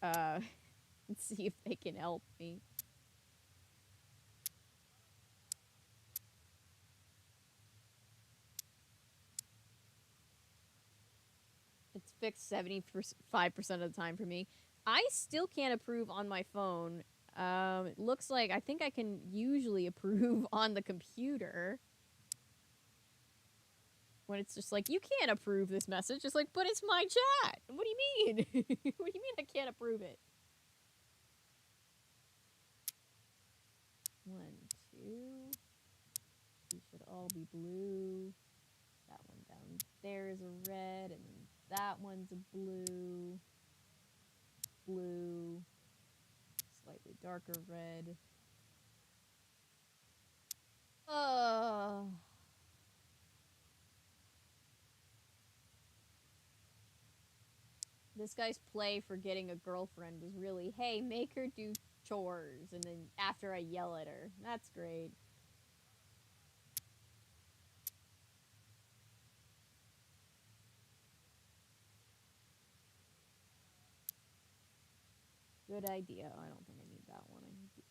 let's see if they can help me. It's fixed 75% of the time for me. I still can't approve on my phone. It looks like I think I can usually approve on the computer. When it's just like, you can't approve this message. It's like, but it's my chat. What do you mean? What do you mean I can't approve it? 1, 2. These should all be blue. That one down there is a red, and then that one's a blue. Blue. Slightly darker red. This guy's play for getting a girlfriend was really, hey, make her do chores, and then after I yell at her. That's great. Good idea. Oh, I don't think I need that one. I need these.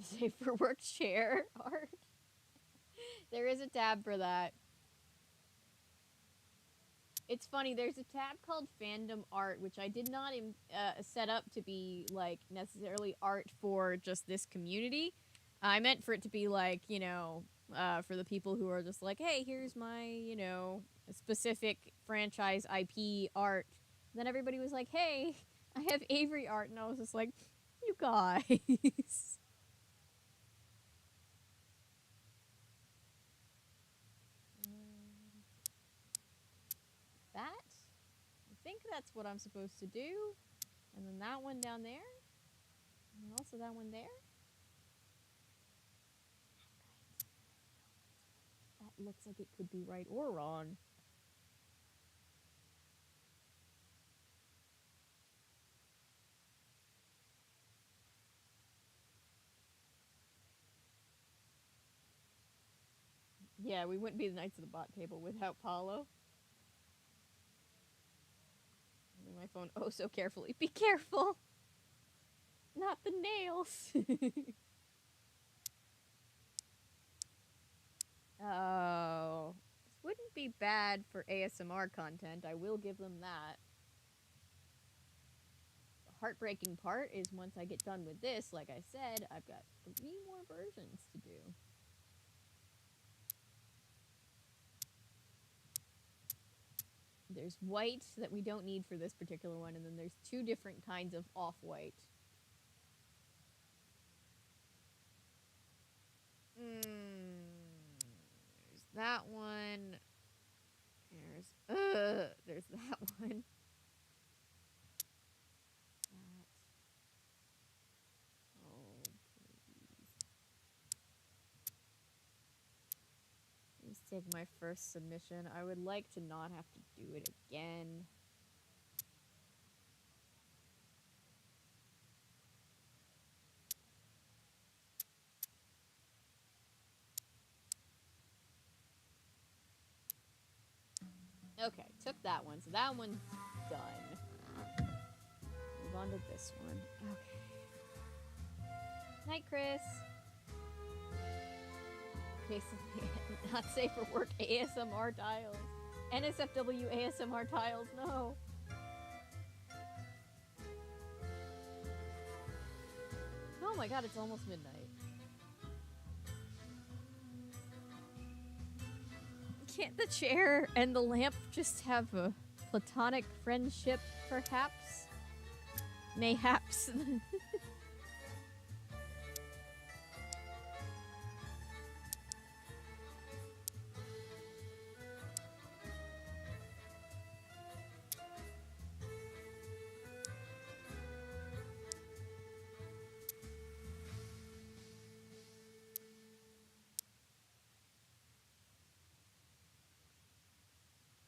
Safe for work chair art. There is a tab for that. It's funny, there's a tab called fandom art, which I did not set up to be like necessarily art for just this community. I meant for it to be like, you know, for the people who are just like, hey, here's my, you know, specific franchise IP art. And then everybody was like, hey, I have Avery art, and I was just like, you guys. That? I think that's what I'm supposed to do. And then that one down there. And also that one there. That looks like it could be right or wrong. Yeah, we wouldn't be the Knights of the Bot table without Paulo. Holding my phone oh so carefully. Be careful! Not the nails! Oh. This wouldn't be bad for ASMR content. I will give them that. The heartbreaking part is once I get done with this, like I said, I've got 3 more versions to do. There's white that we don't need for this particular one, and then there's 2 different kinds of off-white. There's that one. There's that one. That. Oh, please. Please take my first submission. I would like to not have to do it again. Okay, took that one, so that one's done. Move on to this one. Okay. Night, Chris. Basically, not safe for work ASMR tiles. NSFW ASMR tiles, no. Oh my god, it's almost midnight. Can't the chair and the lamp just have a platonic friendship, perhaps? Mayhaps.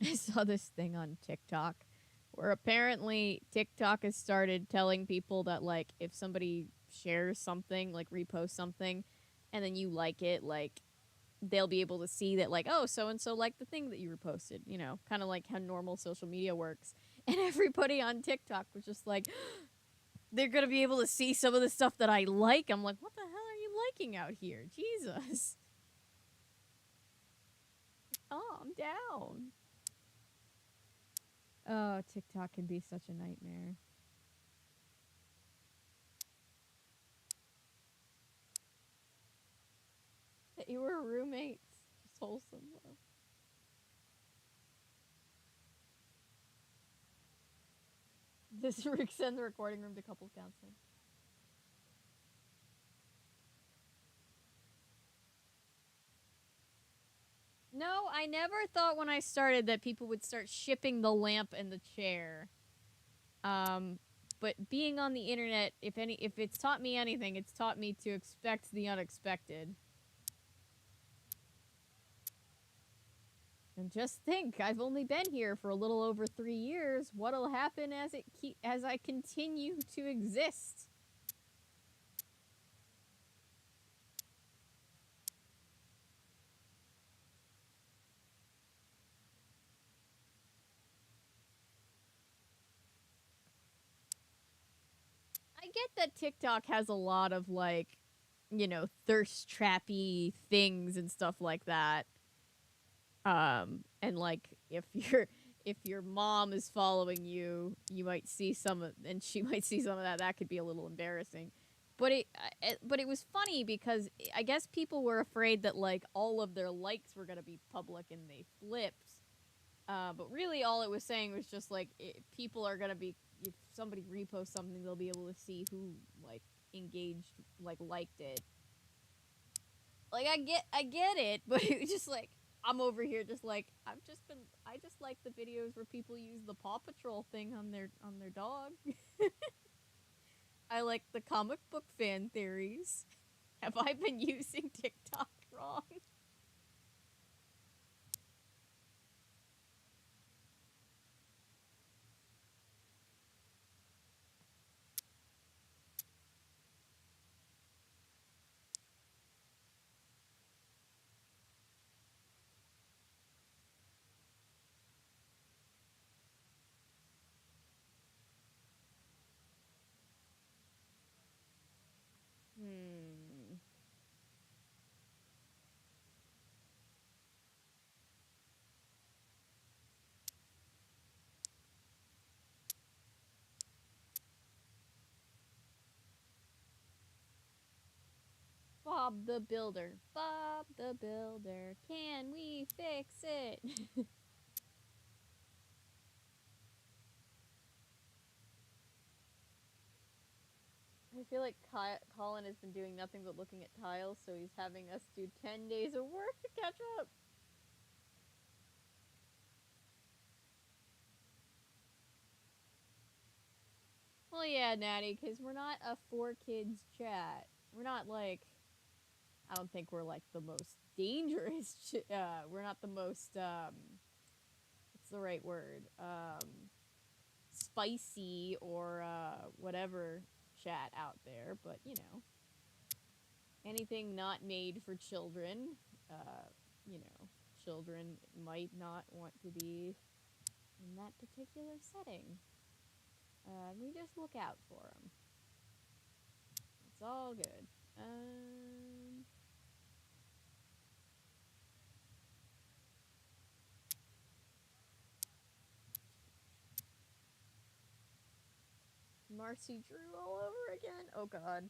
I saw this thing on TikTok where apparently TikTok has started telling people that, like, if somebody shares something, like reposts something, and then you like it, like, they'll be able to see that, like, oh, so-and-so liked the thing that you reposted, you know, kind of like how normal social media works. And everybody on TikTok was just like, they're going to be able to see some of the stuff that I like. I'm like, what the hell are you liking out here? Jesus. Calm down. Oh, TikTok can be such a nightmare. That you were roommates. Just wholesome, though. Does Rick send the recording room to couples counseling? No, I never thought when I started that people would start shipping the lamp and the chair. But being on the internet, if it's taught me anything, it's taught me to expect the unexpected. And just think, I've only been here for a little over 3 years. What'll happen as I continue to exist? I get that TikTok has a lot of, like, you know, thirst trappy things and stuff like that. And like if your mom is following you, you might see and she might see some of that. That could be a little embarrassing. But it was funny because I guess people were afraid that, like, all of their likes were gonna be public and they flipped. But really all it was saying was just like people are gonna be, if somebody reposts something, they'll be able to see who, like, engaged, like, liked it. Like, I get it, but it was just like, I'm over here just like, I just like the videos where people use the Paw Patrol thing on their dog. I like the comic book fan theories. Have I been using TikTok wrong? Bob the Builder. Bob the Builder. Can we fix it? I feel like Colin has been doing nothing but looking at tiles, so he's having us do 10 days of work to catch up. Well, yeah, Natty, because we're not a 4 kids chat. We're not like, I don't think we're like the most dangerous. We're not the most, what's the right word? Spicy or whatever chat out there, but you know, anything not made for children, you know, children might not want to be in that particular setting. We just look out for them. It's all good. Marcy Drew all over again? Oh god.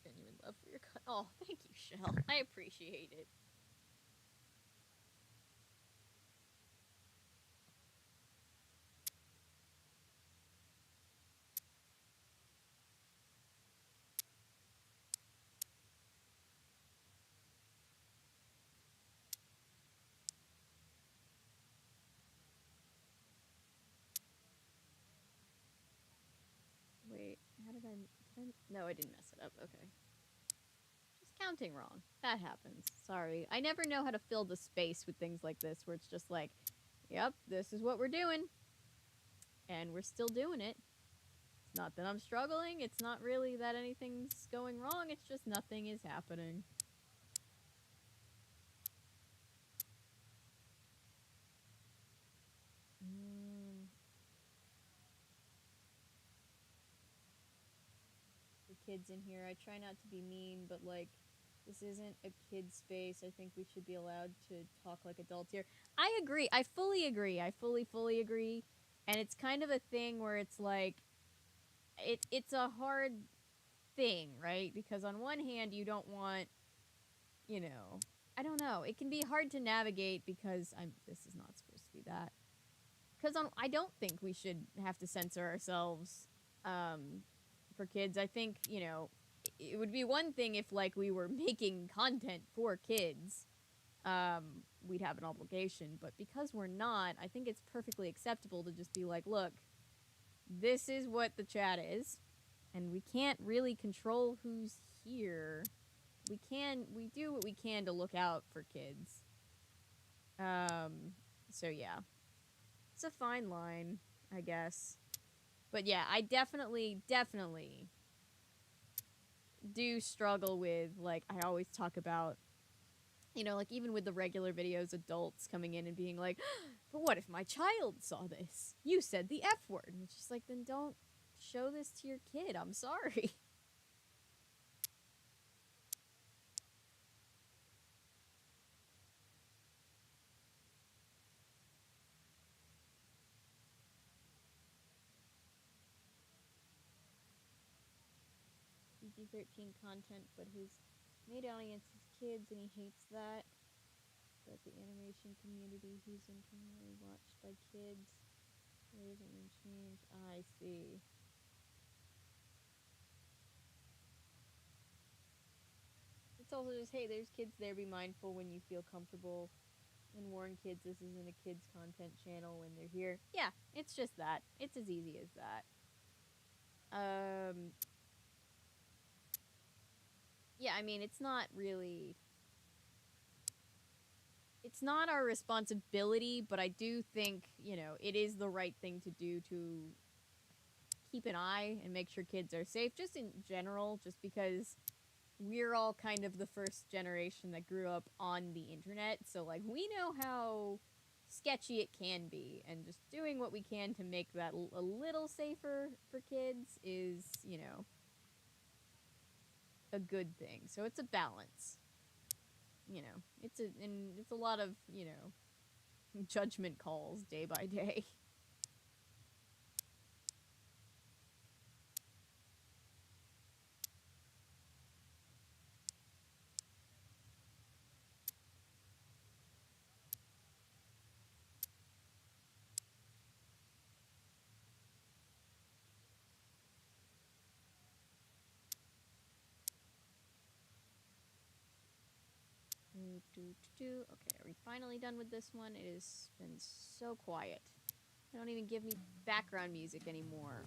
Genuine love for your cut. Oh, thank you, Shell. I appreciate it. Wait, how did I... No, I didn't mess it up. Okay. Just counting wrong. That happens. Sorry. I never know how to fill the space with things like this, where it's just like, yep, this is what we're doing. And we're still doing it. It's not that I'm struggling. It's not really that anything's going wrong. It's just nothing is happening. The kids in here. I try not to be mean, but like, this isn't a kid space. I think we should be allowed to talk like adults here. I agree. I fully agree. I fully agree. And it's kind of a thing where it's like, it's a hard thing, right? Because on one hand, you don't want, you know, I don't know. It can be hard to navigate because this is not supposed to be that. Because I don't think we should have to censor ourselves for kids. I think, you know, it would be one thing if, like, we were making content for kids. We'd have an obligation. But because we're not, I think it's perfectly acceptable to just be like, look, this is what the chat is. And we can't really control who's here. We do what we can to look out for kids. So yeah. It's a fine line, I guess. But yeah, I definitely do struggle with, like, I always talk about, you know, like, even with the regular videos, adults coming in and being like, but what if my child saw this? You said the F word. And it's just like, then don't show this to your kid. I'm sorry. PG-13 content, but his main audience is kids, and he hates that. But the animation community, he's internally watched by kids. There isn't a change. I see. It's also just, hey, there's kids there. Be mindful when you feel comfortable. And warn kids this isn't a kids content channel when they're here. Yeah, it's just that. It's as easy as that. Yeah, I mean, it's not really... It's not our responsibility, but I do think, you know, it is the right thing to do to keep an eye and make sure kids are safe, just in general, just because we're all kind of the first generation that grew up on the internet, so, like, we know how sketchy it can be, and just doing what we can to make that a little safer for kids is, you know, a good thing. So it's a balance. You know, it's a lot of, you know, judgment calls day by day. Okay, are we finally done with this one? It has been so quiet. They don't even give me background music anymore.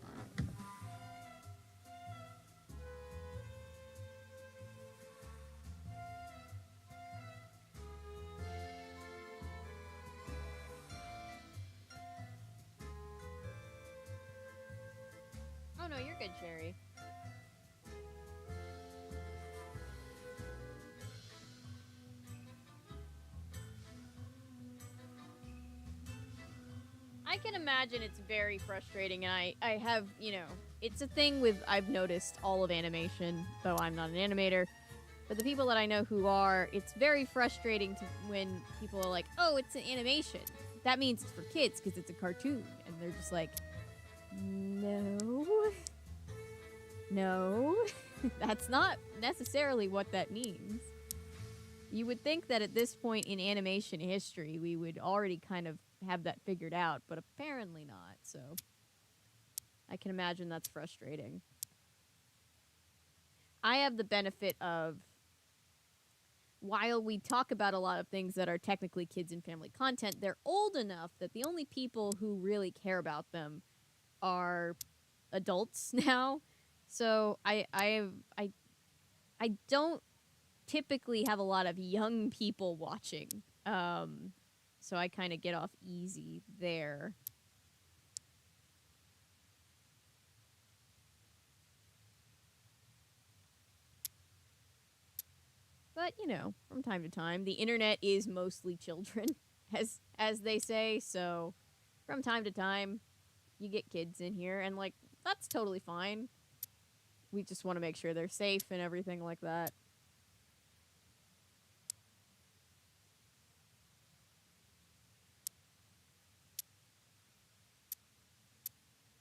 Oh no, you're good, Cherry. I can imagine it's very frustrating, and I have, it's a thing with, I've noticed all of animation, though I'm not an animator, but the people that I know who are, it's very frustrating to when people are like, oh, it's an animation. That means it's for kids because it's a cartoon, and they're just like, no, that's not necessarily what that means. You would think that at this point in animation history, we would already kind of have that figured out, but apparently not, so I can imagine that's frustrating. I have the benefit of, while we talk about a lot of things that are technically kids and family content, they're old enough that the only people who really care about them are adults now. So I don't typically have a lot of young people watching. So I kind of get off easy there. But, from time to time, the internet is mostly children, as they say, so from time to time, you get kids in here, and, that's totally fine. We just want to make sure they're safe and everything like that.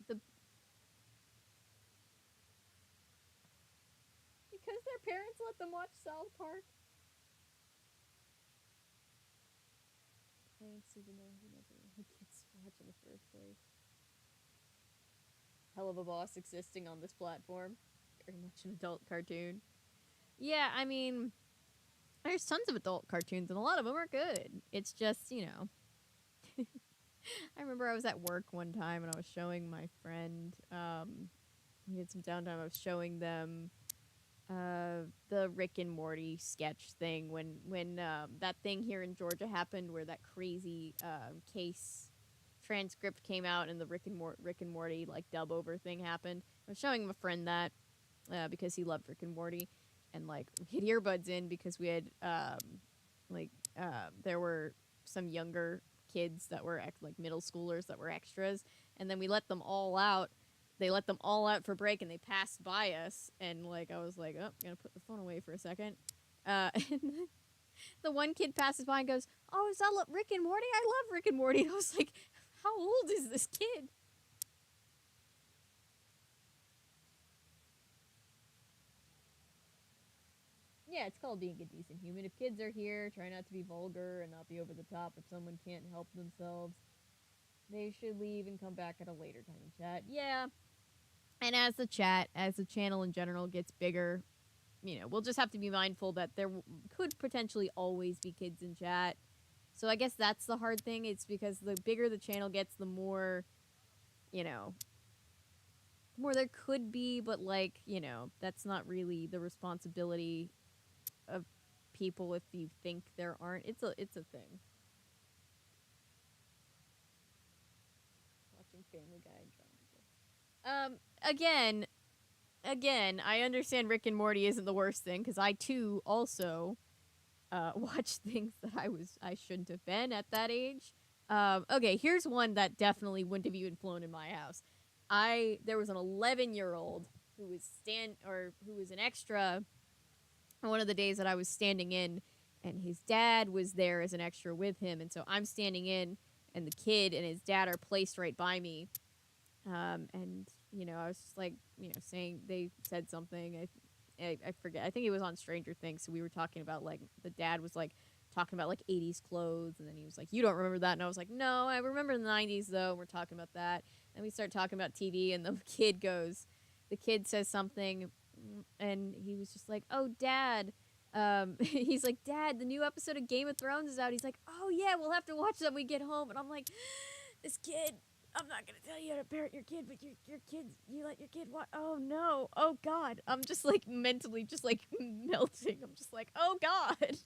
Because their parents let them watch South Park. Thanks, even though he never let kids watch in the first place. Hell of a boss existing on this platform. Very much an adult cartoon. Yeah, I mean, there's tons of adult cartoons, and a lot of them are good. It's just, I remember I was at work one time, and I was showing my friend, we had some downtime, I was showing them the Rick and Morty sketch thing when that thing here in Georgia happened where that crazy case transcript came out and the Rick and Morty dub over thing happened. I was showing my friend that because he loved Rick and Morty, and we had earbuds in because we had there were some younger kids that were middle schoolers that were extras, and then we let them all out. They let them all out for break, and they passed by us, and I was like, oh, I'm gonna put the phone away for a second. And the one kid passes by and goes, oh, is that Rick and Morty? I love Rick and Morty. And I was like, how old is this kid? Yeah, it's called being a decent human. If kids are here, try not to be vulgar and not be over the top. If someone can't help themselves, they should leave and come back at a later time and chat. Yeah. And as the channel in general gets bigger, we'll just have to be mindful that there could potentially always be kids in chat. So I guess that's the hard thing. It's because the bigger the channel gets, the more, more there could be, but that's not really the responsibility of people if you think there aren't. It's a thing. Watching Family Guy and trying to Again, I understand Rick and Morty isn't the worst thing, because I too also watched things that I shouldn't have been at that age. Okay, here's one that definitely wouldn't have even flown in my house. There was an 11-year-old who was an extra on one of the days that I was standing in, and his dad was there as an extra with him, and so I'm standing in, and the kid and his dad are placed right by me. And I was just saying, they said something. I forget. I think it was on Stranger Things. So we were talking about the dad was talking about 80s clothes, and then he was like, "You don't remember that?" And I was like, "No, I remember the 90s though." And we're talking about that, and we start talking about TV, and the kid says something, and he was just like, "Oh, Dad, He's like, Dad, the new episode of Game of Thrones is out. He's like, oh yeah, we'll have to watch that when we get home. And I'm like, this kid, I'm not gonna tell you how to parent your kid, but your kids, you let your kid watch. Oh no, oh God. I'm just like mentally just like melting. I'm just like, oh God,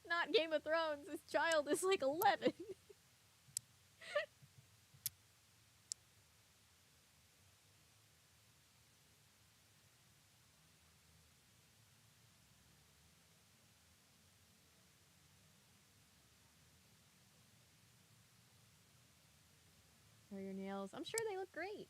not Game of Thrones. This child is like 11. Or your nails. I'm sure they look great.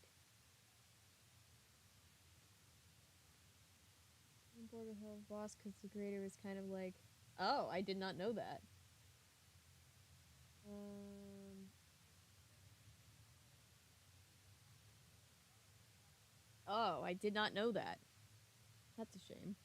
I'm bored with Hell's Boss because the creator was kind of like, oh, I did not know that. Oh, I did not know that. That's a shame.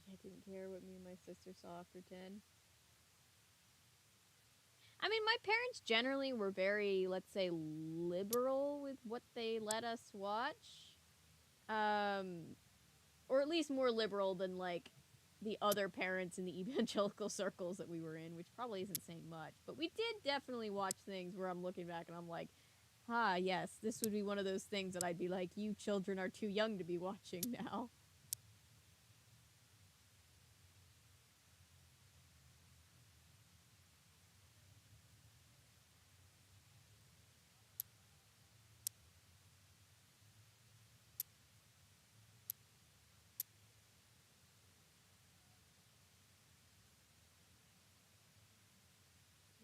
I didn't care what me and my sister saw after 10. I mean, my parents generally were very, let's say, liberal with what they let us watch. Or at least more liberal than, like, the other parents in the evangelical circles that we were in, which probably isn't saying much. But we did definitely watch things where I'm looking back and I'm like, yes, this would be one of those things that I'd be like, you children are too young to be watching now.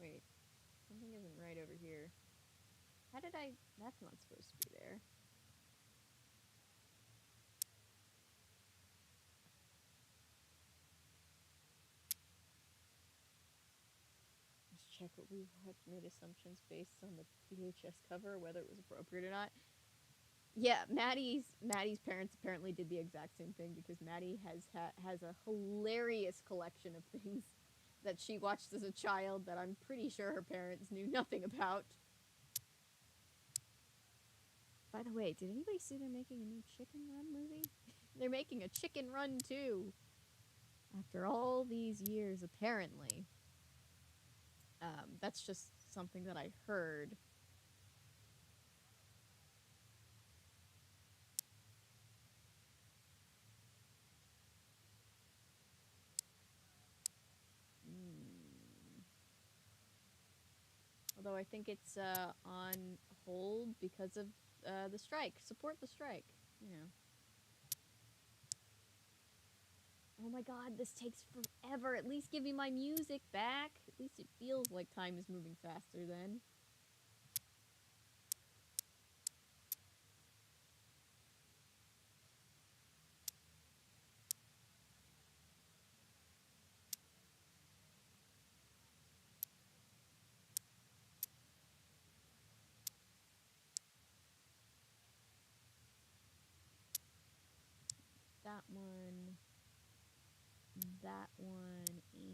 Wait, something isn't right over here. How did I... That's not supposed to be there. Let's check what we watched, made assumptions based on the VHS cover, whether it was appropriate or not. Yeah, Maddie's parents apparently did the exact same thing because Maddie has a hilarious collection of things that she watched as a child that I'm pretty sure her parents knew nothing about. By the way, did anybody see they're making a new Chicken Run movie? They're making a Chicken Run 2. After all these years, apparently. That's just something that I heard. Although I think it's on hold because of the strike. Support the strike, you know. Oh my god, this takes forever. At least give me my music back. At least it feels like time is moving faster then. That one, and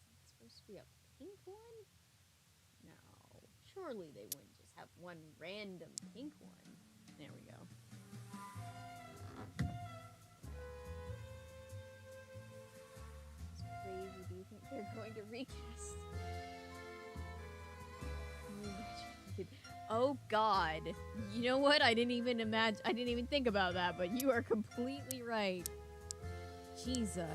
is it supposed to be a pink one? No, surely they wouldn't just have one random pink one. There we go. It's crazy. Do you think they're going to recast? Oh god. You know what? I didn't even think about that, but you are completely right. Jesus.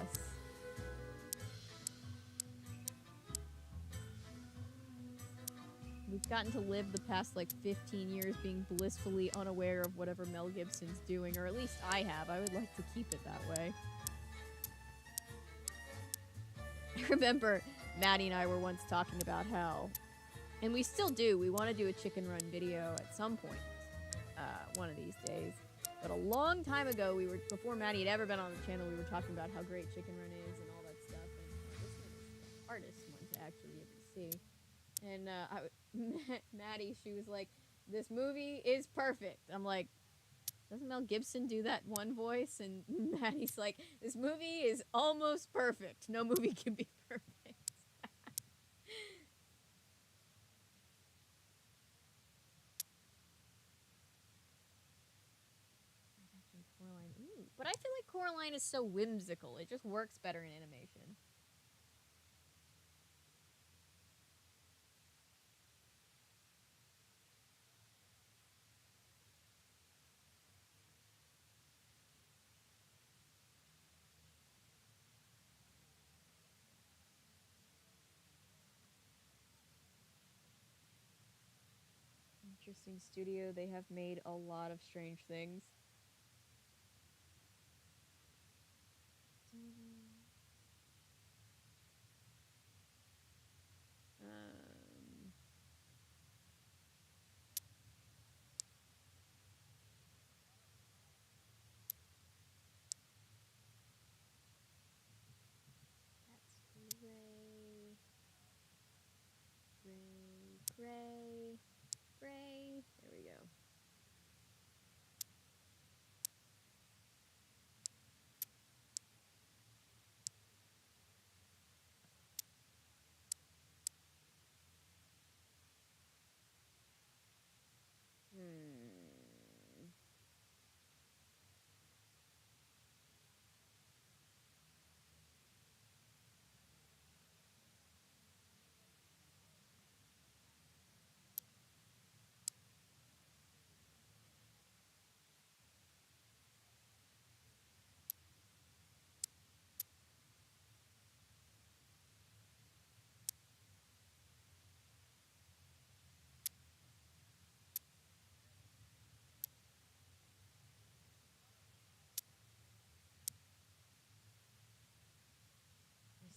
We've gotten to live the past, like, 15 years being blissfully unaware of whatever Mel Gibson's doing, or at least I have. I would like to keep it that way. I remember Maddie and I were once talking about how, and we still do, we want to do a Chicken Run video at some point, one of these days. But a long time ago, before Maddie had ever been on the channel, we were talking about how great Chicken Run is and all that stuff. And this one is the hardest one to actually even see. And Maddie, she was like, this movie is perfect. I'm like, Doesn't Mel Gibson do that one voice? And Maddie's like, this movie is almost perfect. No movie can be perfect. Coraline. Ooh, but I feel like Coraline is so whimsical. It just works better in animation. Interesting studio. They have made a lot of strange things. That's gray. Gray. Gray. There we go.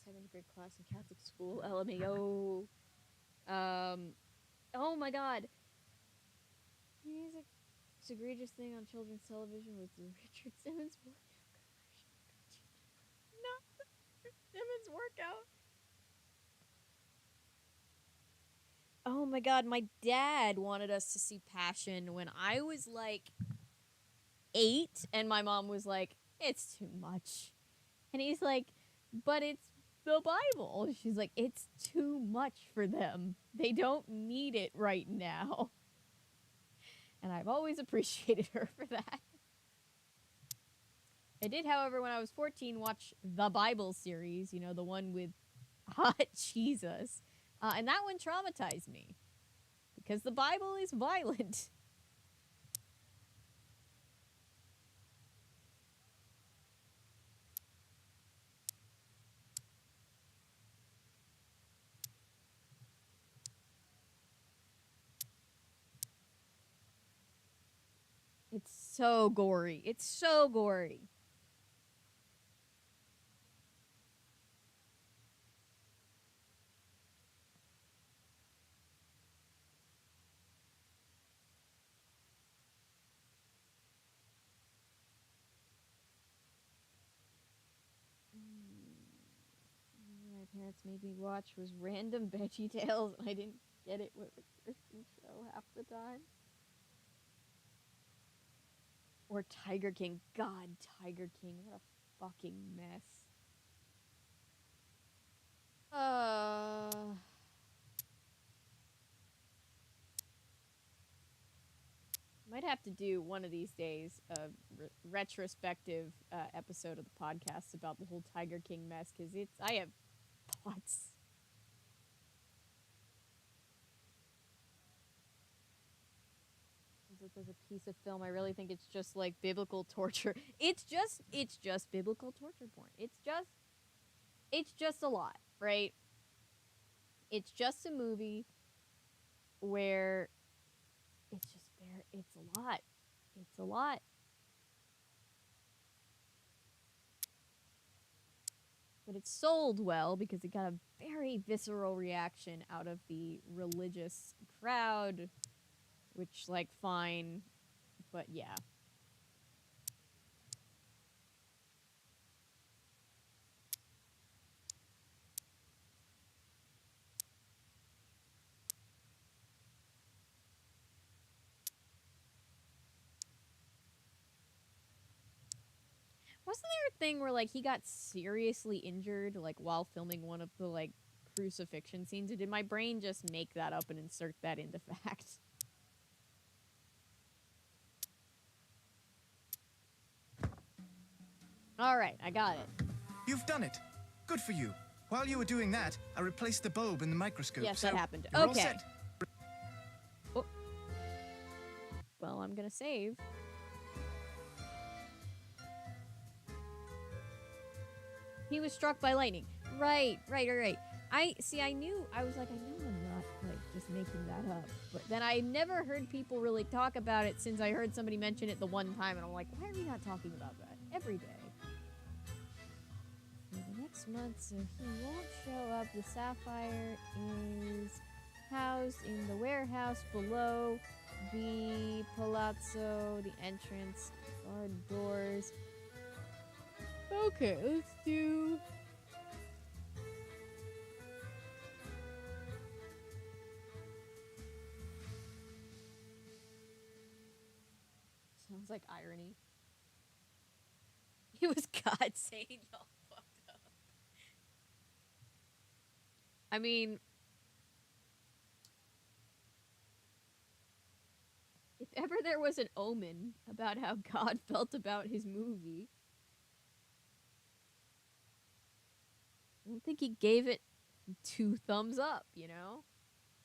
My 7th grade class in Catholic school, LMAO. Oh my god. Music. This egregious thing on children's television was the Richard Simmons workout commercial. Not the Richard Simmons workout. Oh my god, my dad wanted us to see Passion when I was like 8, and my mom was like, it's too much. And he's like, but it's the Bible. She's like, it's too much for them. They don't need it right now. And I've always appreciated her for that. I did, however, when I was 14, watch the Bible series, you know, the one with hot Jesus. And that one traumatized me. Because the Bible is violent. It's so gory. It's so gory. My parents made me watch was random Veggie Tales, and I didn't get it was a Christian show half the time. Or Tiger King. God, Tiger King. What a fucking mess. Might have to do one of these days a retrospective episode of the podcast about the whole Tiger King mess, because I have thoughts. As a piece of film, I really think it's just like biblical torture. It's just biblical torture porn. It's just a lot, right? It's just a movie where it's a lot. It's a lot. But it's sold well because it got a very visceral reaction out of the religious crowd, which, like, fine, but yeah. Wasn't there a thing where like he got seriously injured like while filming one of the like crucifixion scenes? Or did my brain just make that up and insert that into fact? All right, I got it. You've done it. Good for you. While you were doing that, I replaced the bulb in the microscope. Yes, so that happened. you're all Okay. set. Oh. Well, I'm gonna save. He was struck by lightning. Right. I knew, I was like, I know I'm not, like, just making that up. But then I never heard people really talk about it since I heard somebody mention it the one time, and I'm like, why are we not talking about that every day? For the next month, so he won't show up. The sapphire is housed in the warehouse below the palazzo, the entrance, guard doors. Okay, let's do... Sounds like irony. It was God saying y'all fucked up. I mean... if ever there was an omen about how God felt about his movie... I don't think he gave it 2 thumbs up, you know?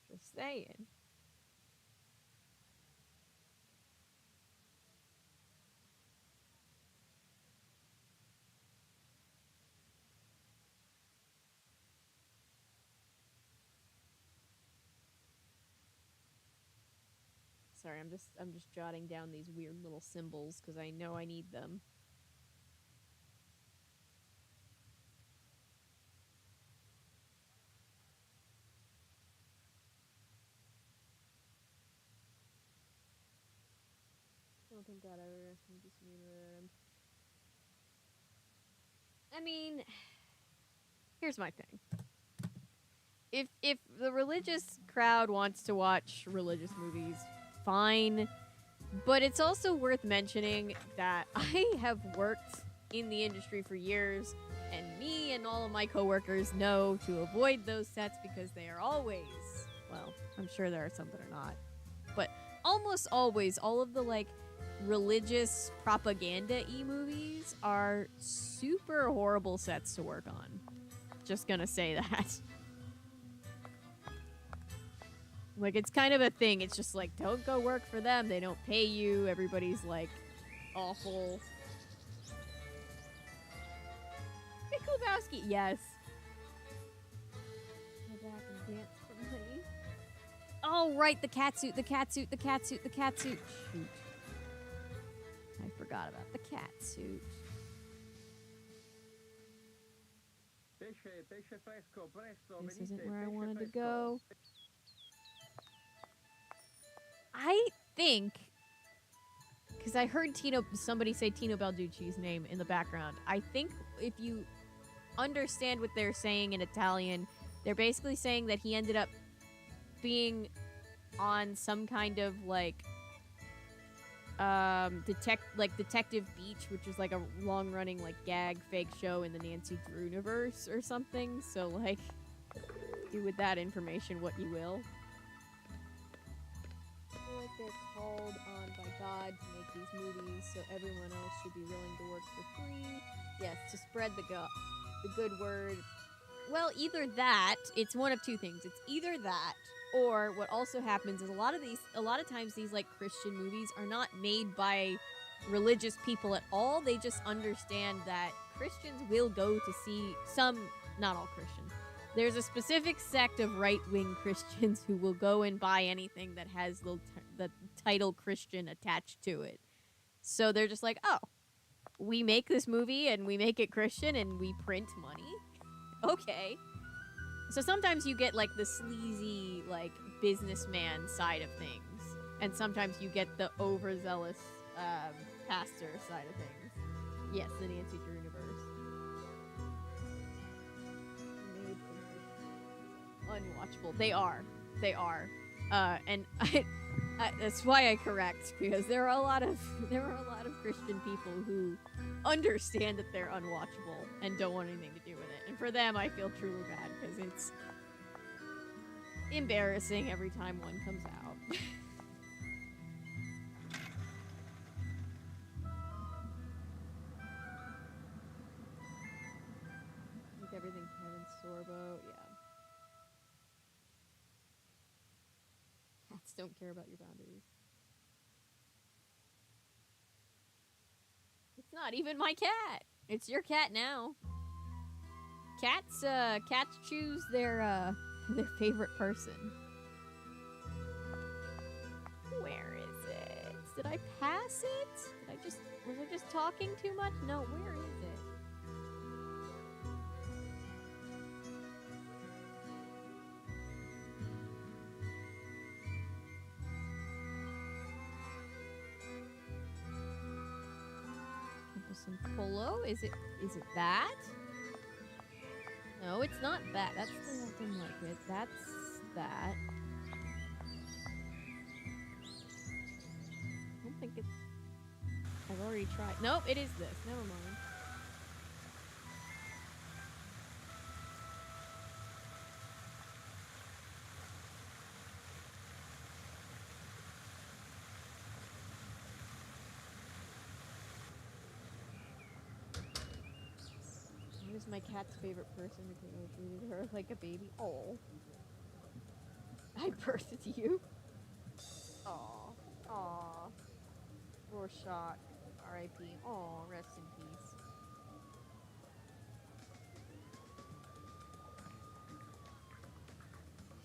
Just saying. Sorry, I'm just jotting down these weird little symbols because I know I need them. I don't think God ever asked me to disagree with him. I mean, here's my thing. If the religious crowd wants to watch religious movies, fine. But it's also worth mentioning that I have worked in the industry for years, and me and all of my coworkers know to avoid those sets because they are always, well, I'm sure there are some that are not, but almost always all of the like religious propaganda-y movies are super horrible sets to work on. Just gonna say that. Like, it's kind of a thing. It's just like, don't go work for them. They don't pay you. Everybody's like, awful. Big Lebowski. Yes. Go back and dance for money. Oh, right. The catsuit. Shoot. I forgot about the catsuit. This isn't where I wanted to go. I think, because I heard somebody say Tino Balducci's name in the background. I think if you understand what they're saying in Italian, they're basically saying that he ended up being on some kind of like Detective Beach, which is like a long-running like gag fake show in the Nancy Drew universe or something. So like, do with that information what you will. I feel like they're called on by God to make these movies, so everyone else should be willing to work for free. Yes, to spread the good word. Well, either that, it's one of two things. It's either that, or what also happens is a lot of times these like Christian movies are not made by religious people at all. They just understand that Christians will go to see not all Christians. There's a specific sect of right-wing Christians who will go and buy anything that has the title Christian attached to it. So they're just like, oh, we make this movie and we make it Christian and we print money? Okay. So sometimes you get like the sleazy, like, businessman side of things. And sometimes you get the overzealous pastor side of things. Yes, the Nancy Drew universe. Unwatchable. They are. And That's why I correct, because there are a lot of Christian people who understand that they're unwatchable and don't want anything to do with it. And for them, I feel truly bad because it's embarrassing every time one comes out. Like everything Kevin Sorbo, yeah. Cats don't care about your boundaries. It's not even my cat. It's your cat now. Cats choose their favorite person. Where is it? Did I pass it? Was I just talking too much? No, where is it? Some polo? Is it that? No, it's not that. That's the nothing like it. That's that. I don't think it's... I've already tried. Nope, it is this. Never mind. Who's my cat's favorite person because I treated her like a baby? Oh. I birthed you? Aw. Aw. Rorschach. R.I.P. Aw, rest in peace.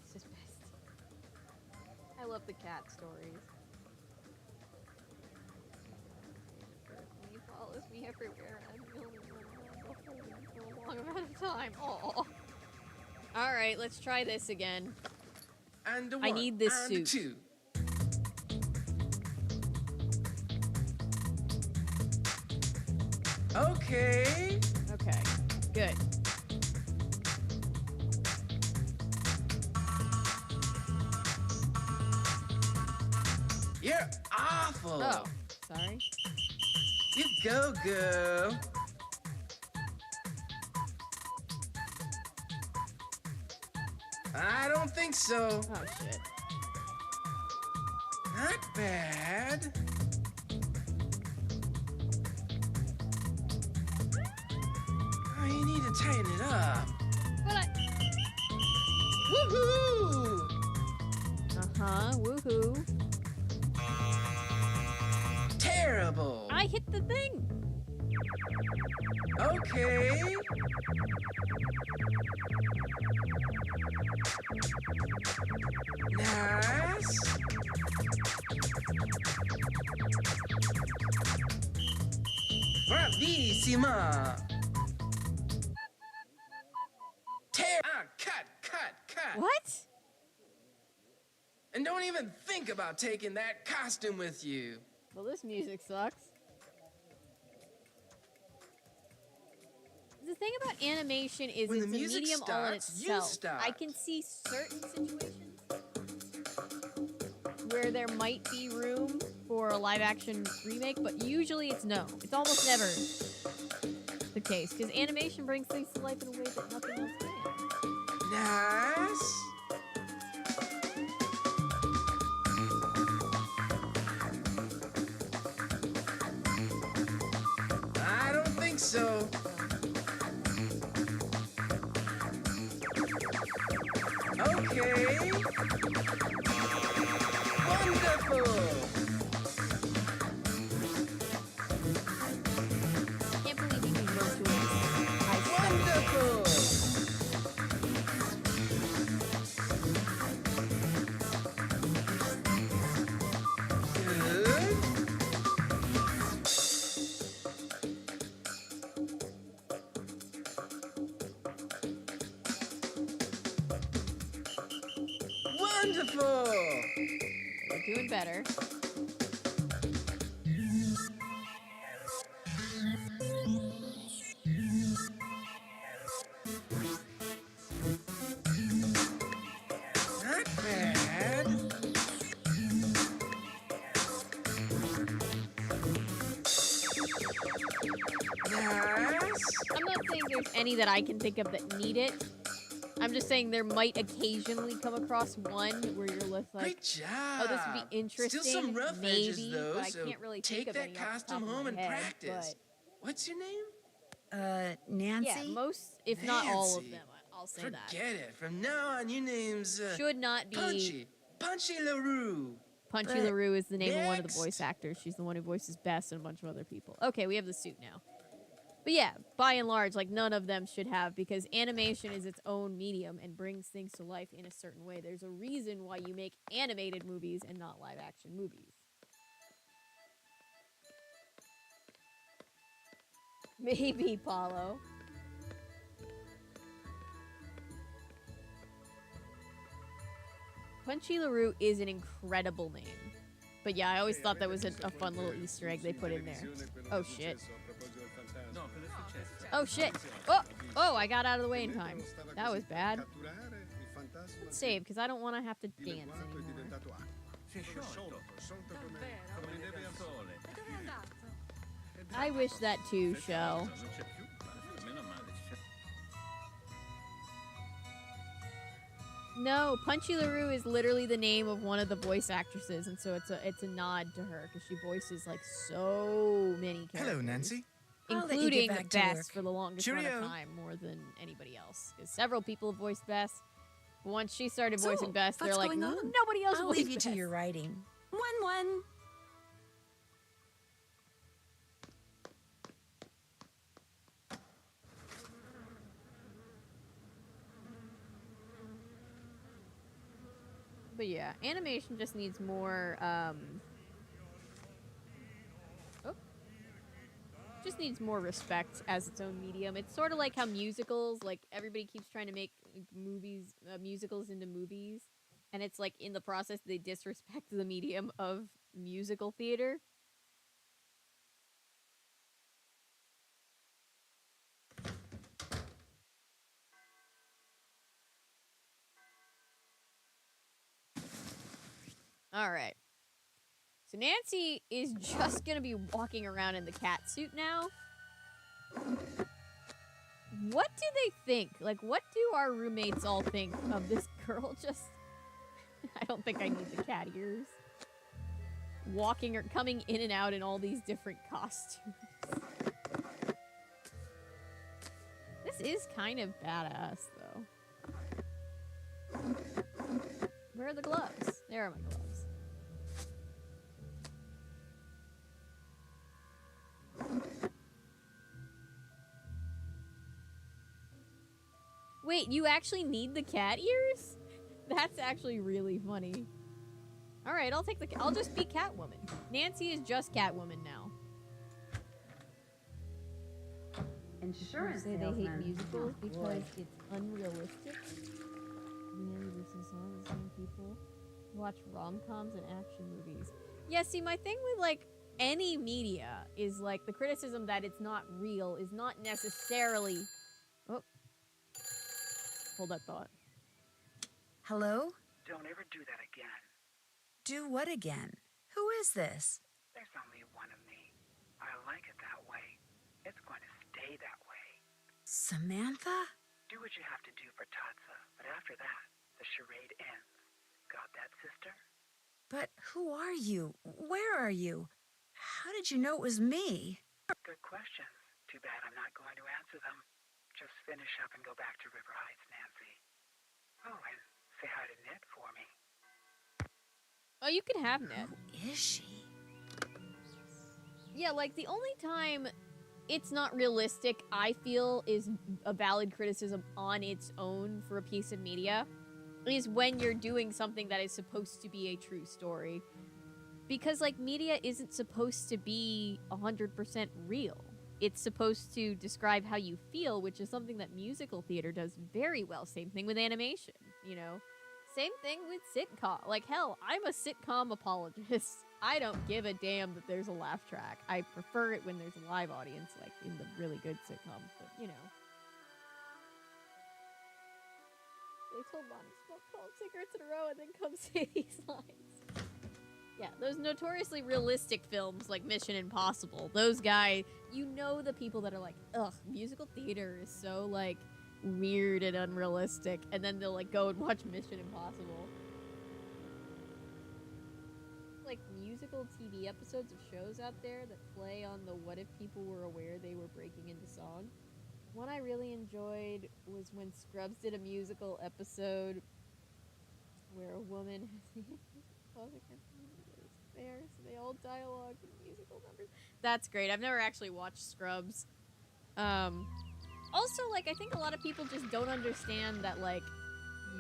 It's just best. I love the cat stories. He follows me everywhere. I'm the only one for a long amount of time. Aw. Alright, let's try this again. And I need this and suit. Two. Okay. Okay, good. You're awful. Oh, sorry. You go, girl. I don't think so. Oh, shit. Not bad. Oh, you need to tighten it up. But Woohoo! woohoo. Terrible. I hit the thing. Okay. Nice. Bravissima. Cut. What? And don't even think about taking that costume with you. Well, this music sucks. The thing about animation is When it's the a music medium all in starts, you itself. start. I can see certain situations where there might be room for a live-action remake, but usually it's no. It's almost never the case, because animation brings things to life in a way that nothing else can. Nice. I don't think so. Okay. Wonderful. I can't believe you can go to a Wonderful. Good. Wonderful. We're doing better. Not bad. there's any that I can think of that need it. I'm just saying there might occasionally come across one where you're like, Great job. oh, this would be interesting. Still some rough maybe, edges, though, but I so can't really take think of that any off the costume top of home my and head, practice. What's your name? Nancy? Yeah, most, if not all of Nancy. them, I'll say Forget that. it. From now on, your name's Should not be... Punchy LaRue. Punchy LaRue is the name of one of the voice actors. She's the one who voices Bess and a bunch of other people. Okay, we have the suit now. But yeah, by and large, like, none of them should have, because animation is its own medium and brings things to life in a certain way. There's a reason why you make animated movies and not live-action movies. Maybe, Paulo. Punchy LaRue is an incredible name. But yeah, I always thought that was a fun little Easter egg they put in there. Oh, shit. Oh, shit. Oh, I got out of the way in time. That was bad. Let's save, because I don't want to have to dance anymore. I wish that too, Shell. No, Punchy LaRue is literally the name of one of the voice actresses, and so it's a nod to her because she voices like so many characters. Hello, Nancy. Including Bess for the longest amount of time, more than anybody else. Because several people have voiced Bess. But once she started voicing Bess, they're like, nobody else I'll voiced leave you Bess. to your writing. 1-1. But yeah, animation just needs more, just needs more respect as its own medium. It's sort of like how musicals, like, everybody keeps trying to make movies, musicals into movies, and it's like, in the process, they disrespect the medium of musical theater. All right. So Nancy is just gonna be walking around in the cat suit now. What do they think? Like, what do our roommates all think of this girl just... I don't think I need the cat ears. Walking or coming in and out in all these different costumes. This is kind of badass, though. Where are the gloves? There are my gloves. Wait, you actually need the cat ears? That's actually really funny. Alright, I'll take the I'll just be Catwoman. Nancy is just Catwoman now. Insurance say they hate salesman. musicals Oh, because boy. it's unrealistic. Many listen to all the same people watch rom-coms and action movies. Yeah, see, my thing with, like, any media is, like, the criticism that it's not real is not necessarily... Oh. Hold that thought. Hello? Don't ever do that again. Do what again? Who is this? There's only one of me. I like it that way. It's going to stay that way. Samantha? Do what you have to do for Tatsa, but after that, the charade ends. Got that, sister? But who are you? Where are you? How did you know it was me? Good questions. Too bad I'm not going to answer them. Just finish up and go back to River Heights, Nancy. Oh, and say hi to Ned for me. Oh, you can have Ned. Who is she? Yeah, like, the only time it's not realistic, I feel, is a valid criticism on its own for a piece of media, is when you're doing something that is supposed to be a true story. Because, like, media isn't supposed to be 100% real. It's supposed to describe how you feel, which is something that musical theater does very well. Same thing with animation, you know? Same thing with sitcom. Like, hell, I'm a sitcom apologist. I don't give a damn that there's a laugh track. I prefer it when there's a live audience, like in the really good sitcoms, but, you know. They told Mom to smoke 12 cigarettes in a row and then come say these lines. Yeah, those notoriously realistic films like Mission Impossible. Those guys, you know, the people that are like, ugh, musical theater is so like weird and unrealistic, and then they'll like go and watch Mission Impossible. Like musical TV episodes of shows out there that play on the what if people were aware they were breaking into song. One I really enjoyed was when Scrubs did a musical episode where a woman there, so they all dialogue and musical numbers. That's great. I've never actually watched Scrubs. Also, like, I think a lot of people just don't understand that, like,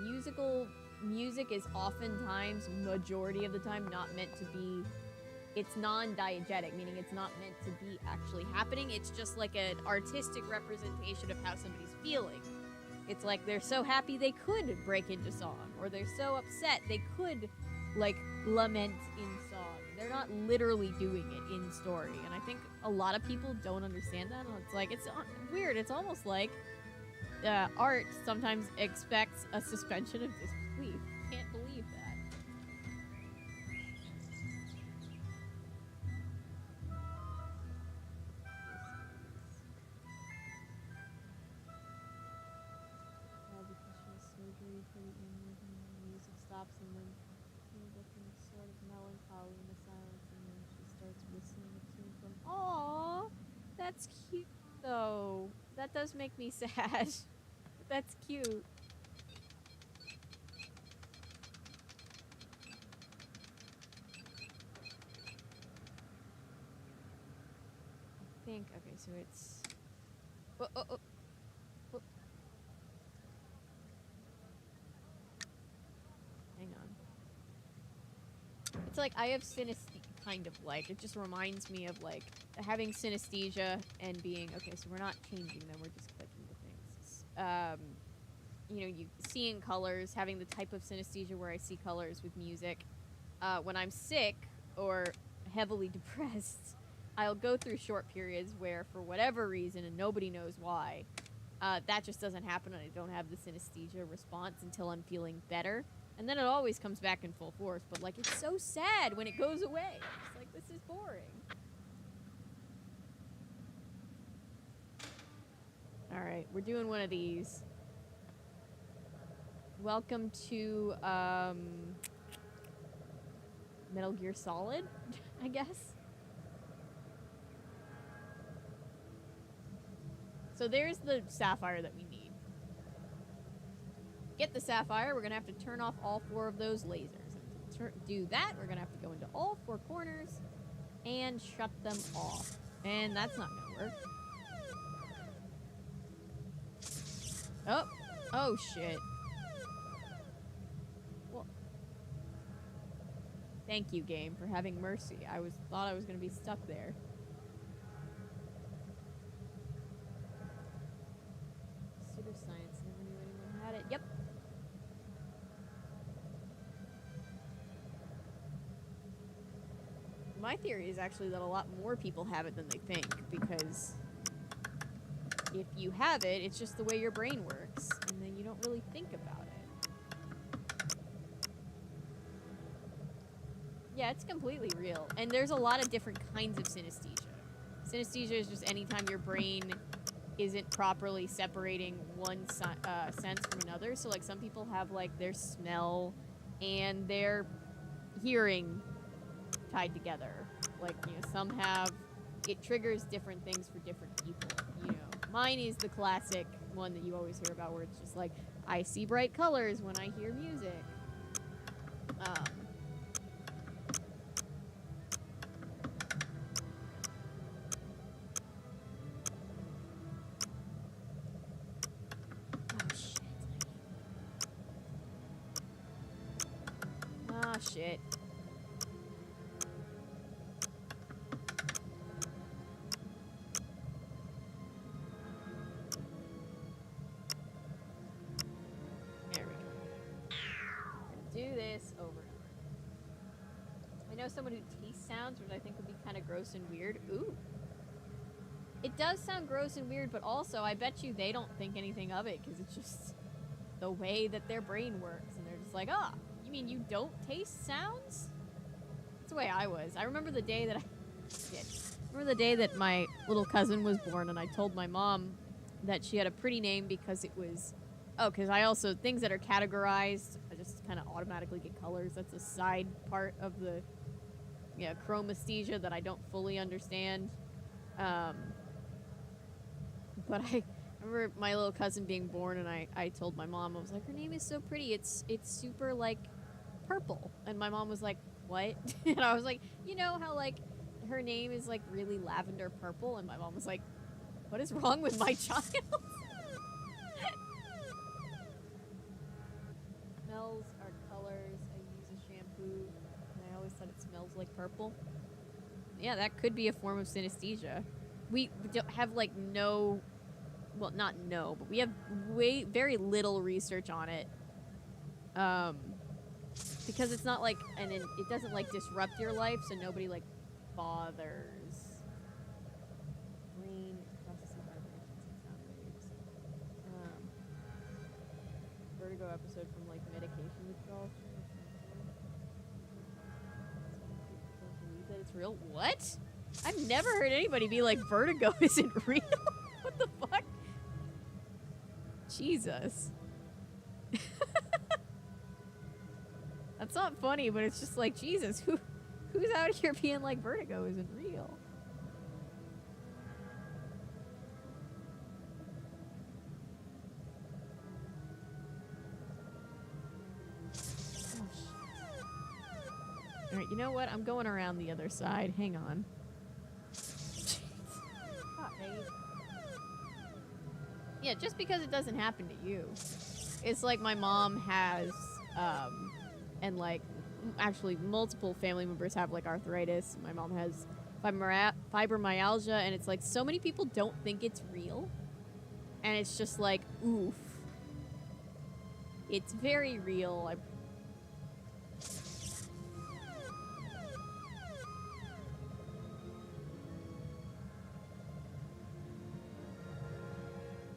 music is oftentimes, majority of the time, not meant to be, it's non-diegetic, meaning it's not meant to be actually happening. It's just like an artistic representation of how somebody's feeling. It's like they're so happy they could break into song, or they're so upset they could, like, lament in song. They're not literally doing it in story, and I think a lot of people don't understand that. And it's like, it's weird. It's almost like art sometimes expects a suspension of disbelief. Can't believe that. Surgery for the injured, and the music stops, and then looking sort of melancholy in the silence, and then she starts whistling a tune from. Aww, that's cute though. That does make me sad. That's cute. I think okay, so it's. Oh. Hang on. It's like I have synesthesia, kind of like. It just reminds me of like having synesthesia and being okay. So we're not changing them; we're just clicking the things. You know, you seeing colors, having the type of synesthesia where I see colors with music. When I'm sick or heavily depressed, I'll go through short periods where, for whatever reason, and nobody knows why, that just doesn't happen, and I don't have the synesthesia response until I'm feeling better. And then it always comes back in full force, but, like, it's so sad when it goes away. It's like, this is boring. Alright, we're doing one of these. Welcome to, Metal Gear Solid, I guess. So there's the sapphire that we need. Get the sapphire, we're gonna have to turn off all 4 of those lasers. And to do that, we're gonna have to go into all 4 corners and shut them off. And that's not gonna work. Oh shit. Well, thank you, game, for having mercy. Thought I was gonna be stuck there. Pseudoscience, never knew anyone had it. Yep. My theory is actually that a lot more people have it than they think, because if you have it, it's just the way your brain works, and then you don't really think about it. Yeah, it's completely real. And there's a lot of different kinds of synesthesia. Synesthesia is just anytime your brain isn't properly separating one sense from another. So, like, some people have, like, their smell and their hearing tied together. Like, you know, some have, it triggers different things for different people, you know. Mine is the classic one that you always hear about where it's just like, I see bright colors when I hear music. Shit. There we go. Do this over and over. I know someone who tastes sounds, which I think would be kind of gross and weird. Ooh. It does sound gross and weird, but also I bet you they don't think anything of it because it's just the way that their brain works. And they're just like, ah, you mean you don't taste sounds? That's the way I was. I remember the day that remember the day that my little cousin was born, and I told my mom that she had a pretty name because it was... Oh, because I also... Things that are categorized, I just kind of automatically get colors. That's a side part of the... Yeah, chromesthesia that I don't fully understand. But I remember my little cousin being born, and I told my mom, I was like, her name is so pretty. It's super, like, purple. And my mom was like, what? And I was like, you know how, like, her name is, like, really lavender purple? And my mom was like, what is wrong with my child? Smells are colors. I use a shampoo, and I always thought it smells like purple. Yeah, that could be a form of synesthesia. We don't have, like, no... Well, not no, but we have very little research on it. Because it's not, like... And it doesn't, like, disrupt your life, so nobody, like, bothers. Brain processing vibrations and sound waves. Vertigo episode from, like, medication withdrawal. Don't believe that it's real. What? I've never heard anybody be like, vertigo isn't real. What the fuck? Jesus. That's not funny, but it's just like, Jesus, who's out here being like, vertigo isn't real? Alright, you know what? I'm going around the other side. Hang on. Yeah, just because it doesn't happen to you. It's like my mom has, and like, actually multiple family members have like arthritis. My mom has fibromyalgia, and it's like so many people don't think it's real. And it's just like, oof. It's very real.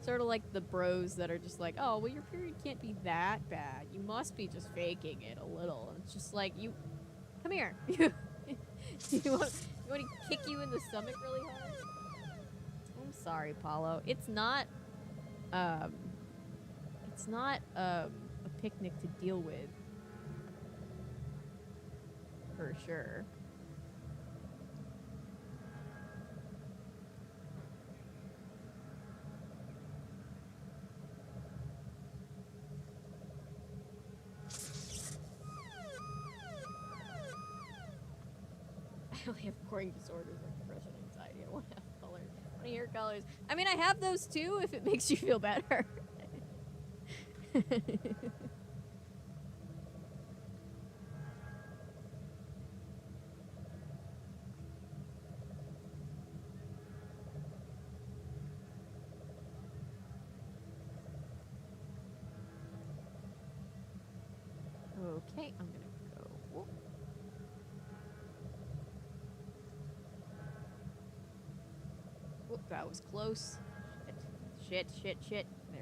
Sort of like the bros that are just like, oh, well, your period can't be that bad. You must be just faking it a little. And it's just like, you... Come here. you want to kick you in the stomach really hard? I'm sorry, Paulo. It's not a picnic to deal with. For sure. I only have boring disorders like depression and anxiety. I want to have colors. I want to hear colors. I mean, I have those too if it makes you feel better. Okay, I'm gonna go. Whoop. Whoop, that was close. Shit. There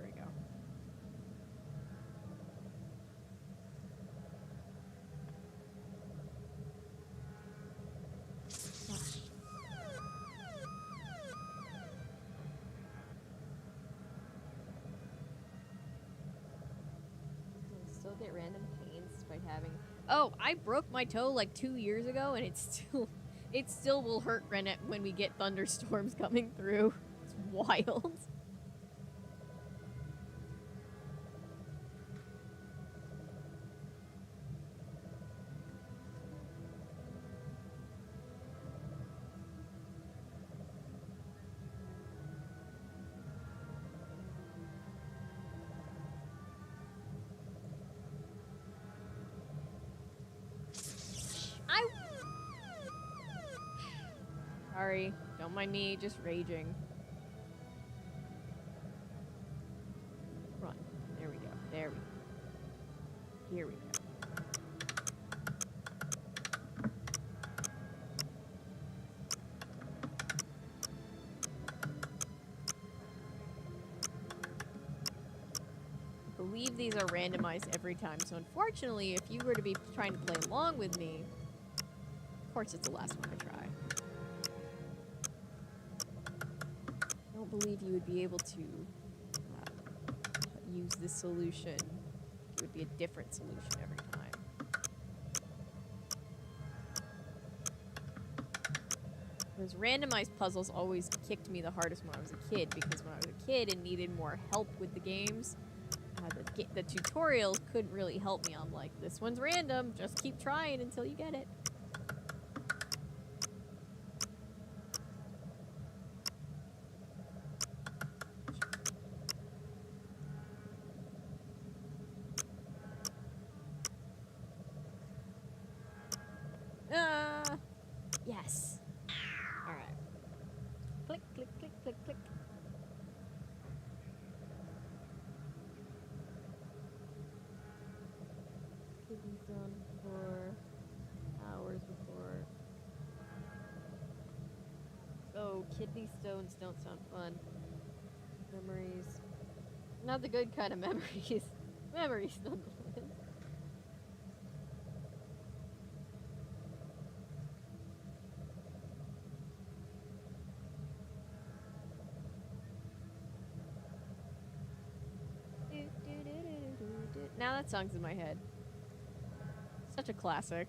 we go. Still get random pains despite having... Oh, I broke my toe like 2 years ago, and it still will hurt when we get thunderstorms coming through. It's wild. Sorry, don't mind me, just raging. Run. There we go. There we go. Here we go. I believe these are randomized every time, so unfortunately, if you were to be trying to play along with me, Of course it's the last one I try. I don't believe you would be able to use this solution. It would be a different solution every time. Those randomized puzzles always kicked me the hardest when I was a kid, because when I was a kid and needed more help with the games, the tutorials couldn't really help me. I'm like, this one's random, just keep trying until you get it. Yes. Alright. Click, click, click, click, click. Kidney stone before. Hours before. Oh, kidney stones don't sound fun. Memories. Not the good kind of memories. Memories nonetheless. Now that song's in my head. Such a classic.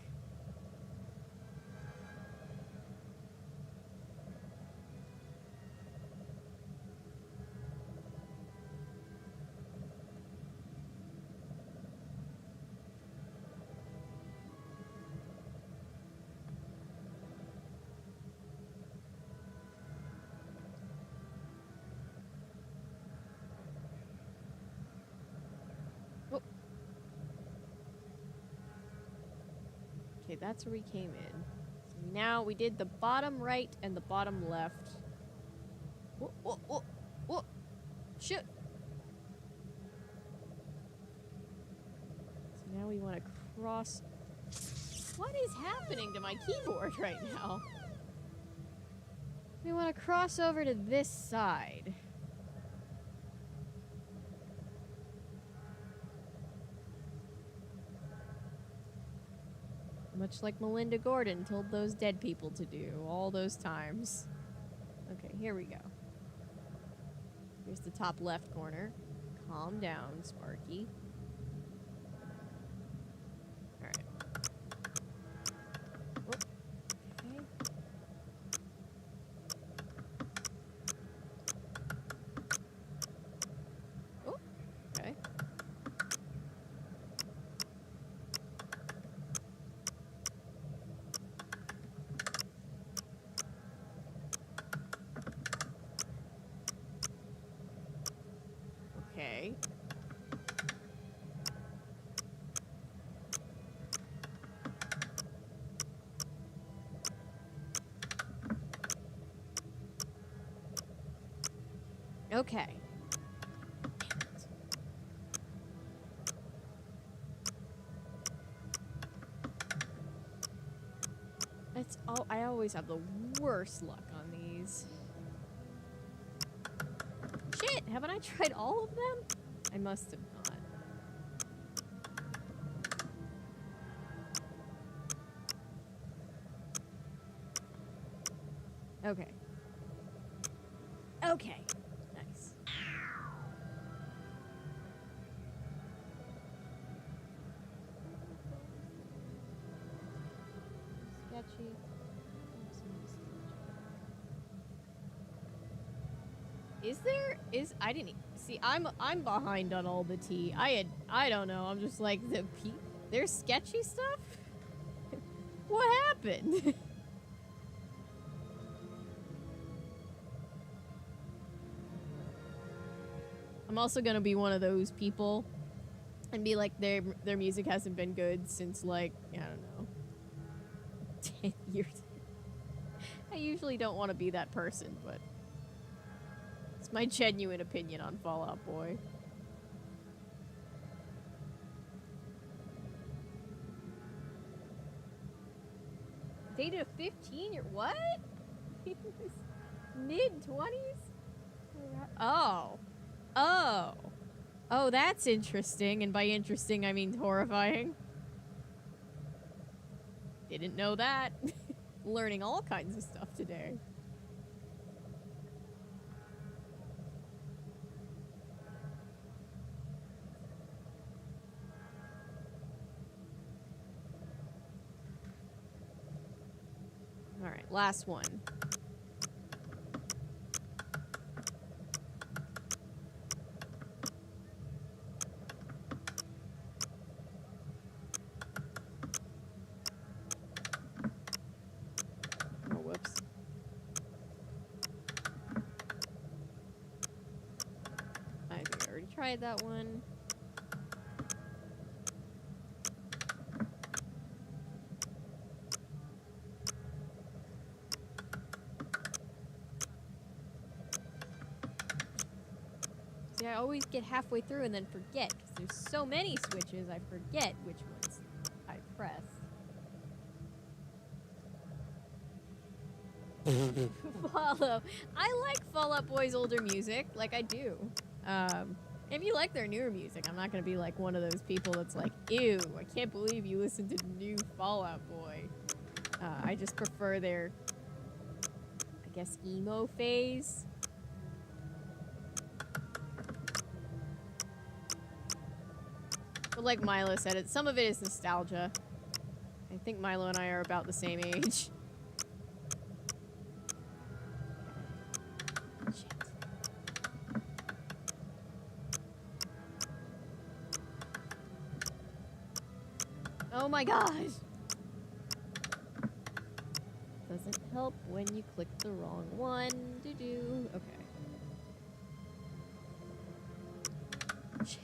Okay, that's where we came in. So now we did the bottom right and the bottom left. Whoa, whoa, whoa, whoa. Shoot. So now we want to cross. What is happening to my keyboard right now? We want to cross over to this side. Much like Melinda Gordon told those dead people to do all those times. Okay, here we go. Here's the top left corner. Calm down, Sparky. Alright. Okay. Oh, okay. Okay. Okay. It's all, I always have the worst luck on these. Shit, haven't I tried all of them? I must have not. Okay. Okay. Nice. Sketchy. I didn't see. I'm behind on all the tea. I don't know. I'm just like there's sketchy stuff. What happened? I'm also gonna be one of those people and be like their music hasn't been good since like, I don't know, 10 years. I usually don't want to be that person, but it's my genuine opinion on Fall Out Boy. Dated a 15-year what? Mid-20s? Oh. Oh. Oh, that's interesting. And by interesting, I mean horrifying. Didn't know that. learning all kinds of stuff today. All right, last one. Oh, whoops. I think I already tried that one. See, I always get halfway through and then forget, because there's so many switches, I forget which ones I press. Follow. I like Fall Out Boy's older music, like I do. If you like their newer music, I'm not gonna be like one of those people that's like, ew, I can't believe you listen to new Fall Out Boy. I just prefer their, I guess, emo phase. But like Milo said, some of it is nostalgia. I think Milo and I are about the same age. Oh my gosh! Doesn't help when you click the wrong one. Doo-doo. Okay. Shit.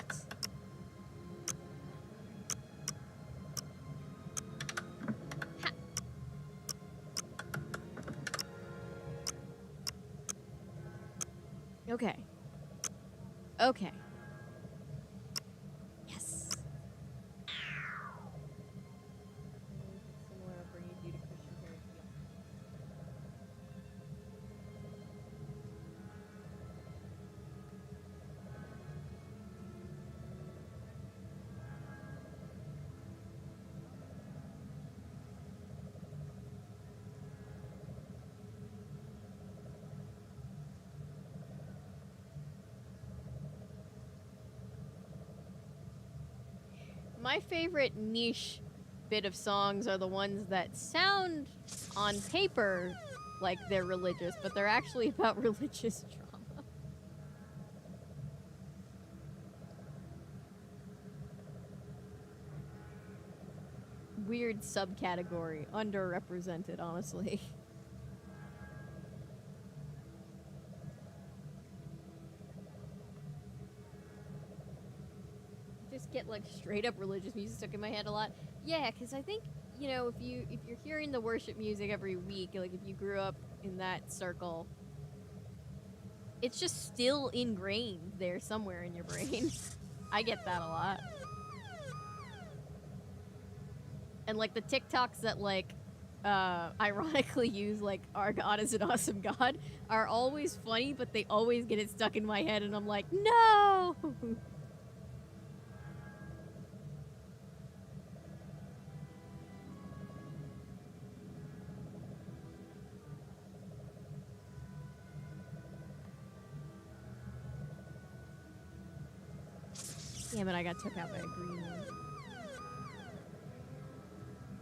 Ha. Okay. Okay. Yes. Similar upbringing due to Christian parents. My favorite niche bit of songs are the ones that sound on paper like they're religious, but they're actually about religious trauma. Weird subcategory, underrepresented, honestly. Just get like straight up religious music stuck in my head a lot. Yeah, because I think, you know, if you're hearing the worship music every week, like if you grew up in that circle, it's just still ingrained there somewhere in your brain. I get that a lot. And like the TikToks that like ironically use like our God is an awesome God are always funny, but they always get it stuck in my head and I'm like, no! Damn it, I got took out by a green one.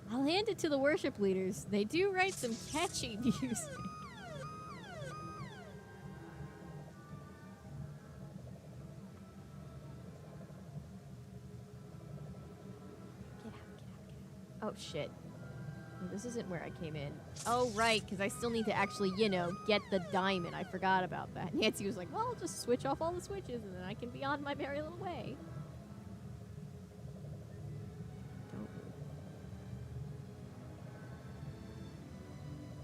I'll hand it to the worship leaders. They do write some catchy music. Oh, shit. Oh, this isn't where I came in. Oh, right, because I still need to actually, you know, get the diamond. I forgot about that. Nancy was like, well, I'll just switch off all the switches and then I can be on my merry little way.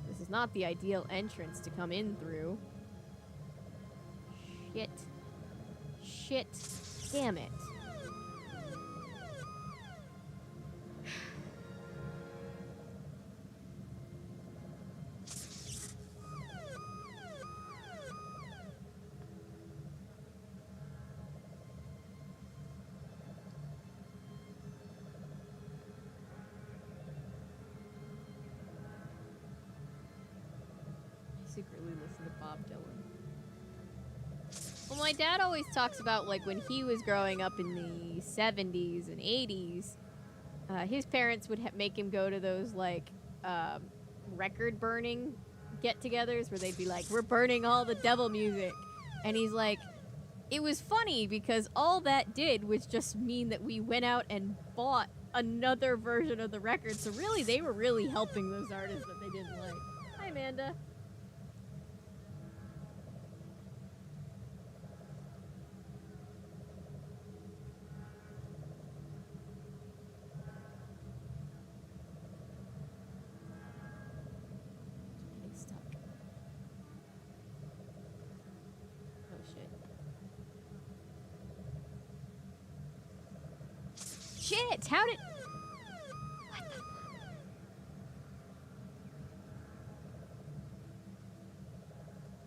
This is not the ideal entrance to come in through. Shit. Shit. Damn it. secretly listen to Bob Dylan. Well, my dad always talks about, like, when he was growing up in the 70s and 80s, his parents would make him go to those, like, record burning get-togethers where they'd be like, we're burning all the devil music. And he's like, it was funny because all that did was just mean that we went out and bought another version of the record. So really, they were really helping those artists that they didn't like. Hi, Amanda. Getting stuck. Oh, shit. Shit! How did... What the fuck?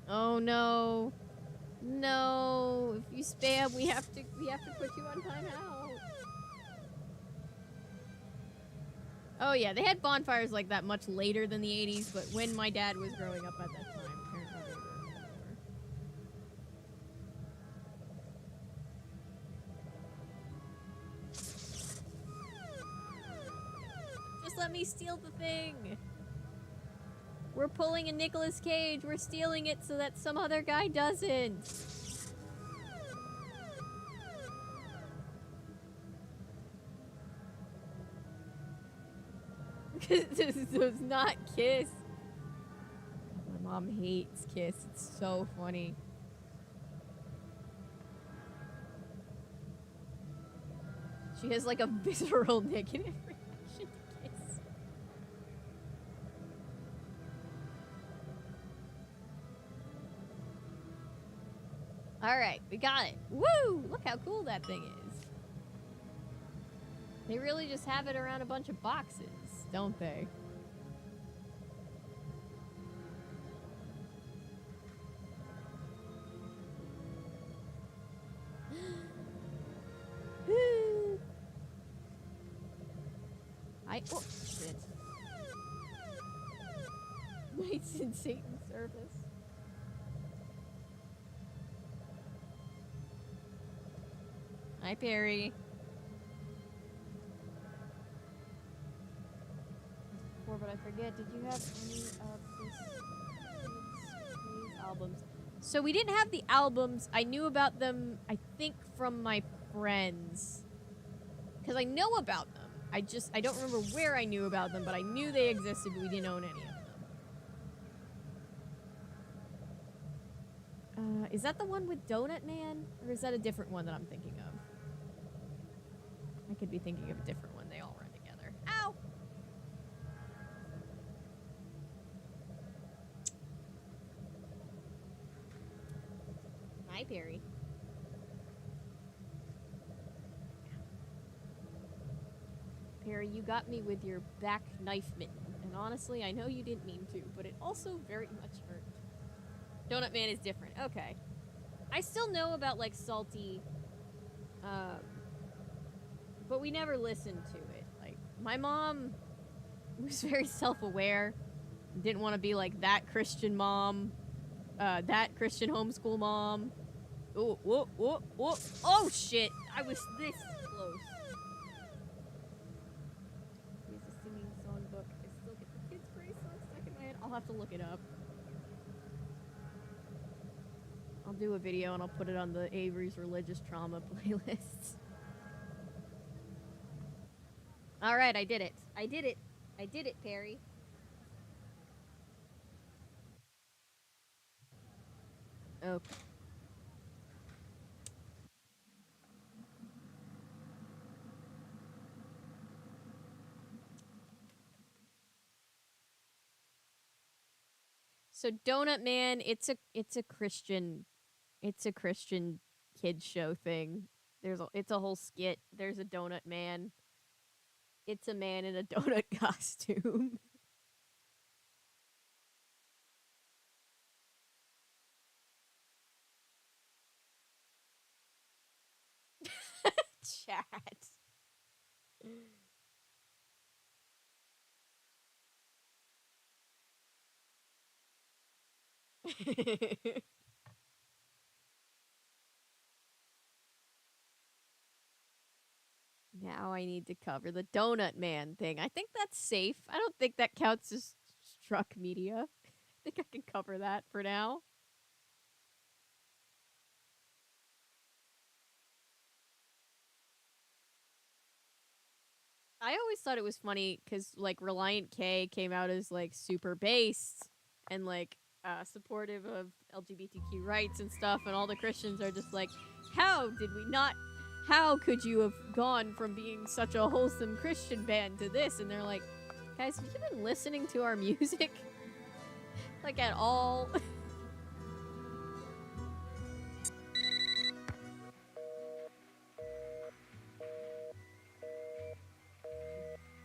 Oh, no. No. If you spam, we have to put you on timeout. Oh, yeah. They had bonfires like that much later than the 80s, but when my dad was growing up at that time, apparently they were more. Just let me steal the thing. We're pulling a Nicolas Cage. We're stealing it so that some other guy doesn't. This does not Kiss. My mom hates Kiss. It's so funny. She has like a visceral negative reaction to Kiss. Alright, we got it. Woo! Look how cool that thing is. They really just have it around a bunch of boxes, don't they? Oh, shit. Knights in Satan's service. Hi, Perry. Before, but I forget, did you have any of these albums? So we didn't have the albums. I knew about them, I think, from my friends. Because I know about them. I don't remember where I knew about them, but I knew they existed, but we didn't own any of them. Is that the one with Donut Man? Or is that a different one that I'm thinking of? I could be thinking of a different one. They all run together. Ow! Hi, Perry. Perry, you got me with your back knife mitten. And honestly, I know you didn't mean to, but it also very much hurt. Donut Man is different. Okay. I still know about, like, Salty, but we never listened to it. Like, my mom was very self-aware. Didn't want to be like that Christian mom, that Christian homeschool mom. Oh, whoa, whoa, whoa. Oh, shit. I was this close. Here's a singing songbook. I still get the kids' praise song stuck in my head. I'll have to look it up. I'll do a video and I'll put it on the Avery's Religious Trauma playlist. Alright, I did it. I did it. I did it, Perry. Okay. So Donut Man, it's a Christian kids show thing. It's a whole skit. There's a Donut Man. It's a man in a donut costume. Chat. Now I need to cover the Donut Man thing. I think that's safe. I don't think that counts as struck media. I think I can cover that for now. I always thought it was funny because like Reliant K came out as like super based and like supportive of LGBTQ rights and stuff, and all the Christians are just like, how did we not? How could you have gone from being such a wholesome Christian band to this? And they're like, guys, have you been listening to our music? Like at all?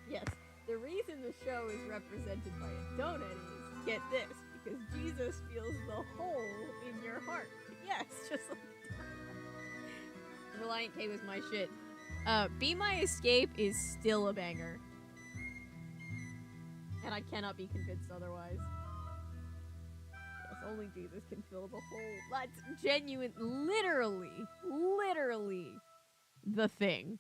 Yes, the reason the show is represented by a donut is, get this, because Jesus feels the hole in your heart. Yes, just like Reliant K was my shit. Be My Escape is still a banger. And I cannot be convinced otherwise. Yes, only Jesus can fill the hole. That's genuine, literally the thing.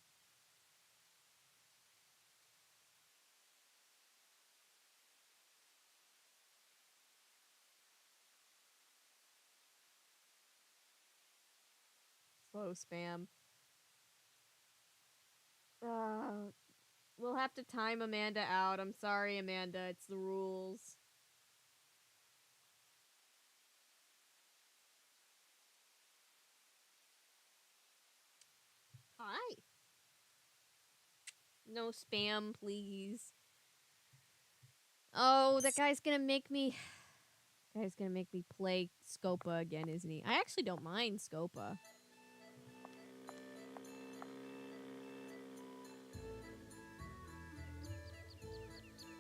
Slow spam. We'll have to time Amanda out. I'm sorry, Amanda. It's the rules. Hi. No spam, please. Oh, that guy's gonna make me... Guy's gonna make me play Scopa again, isn't he? I actually don't mind Scopa.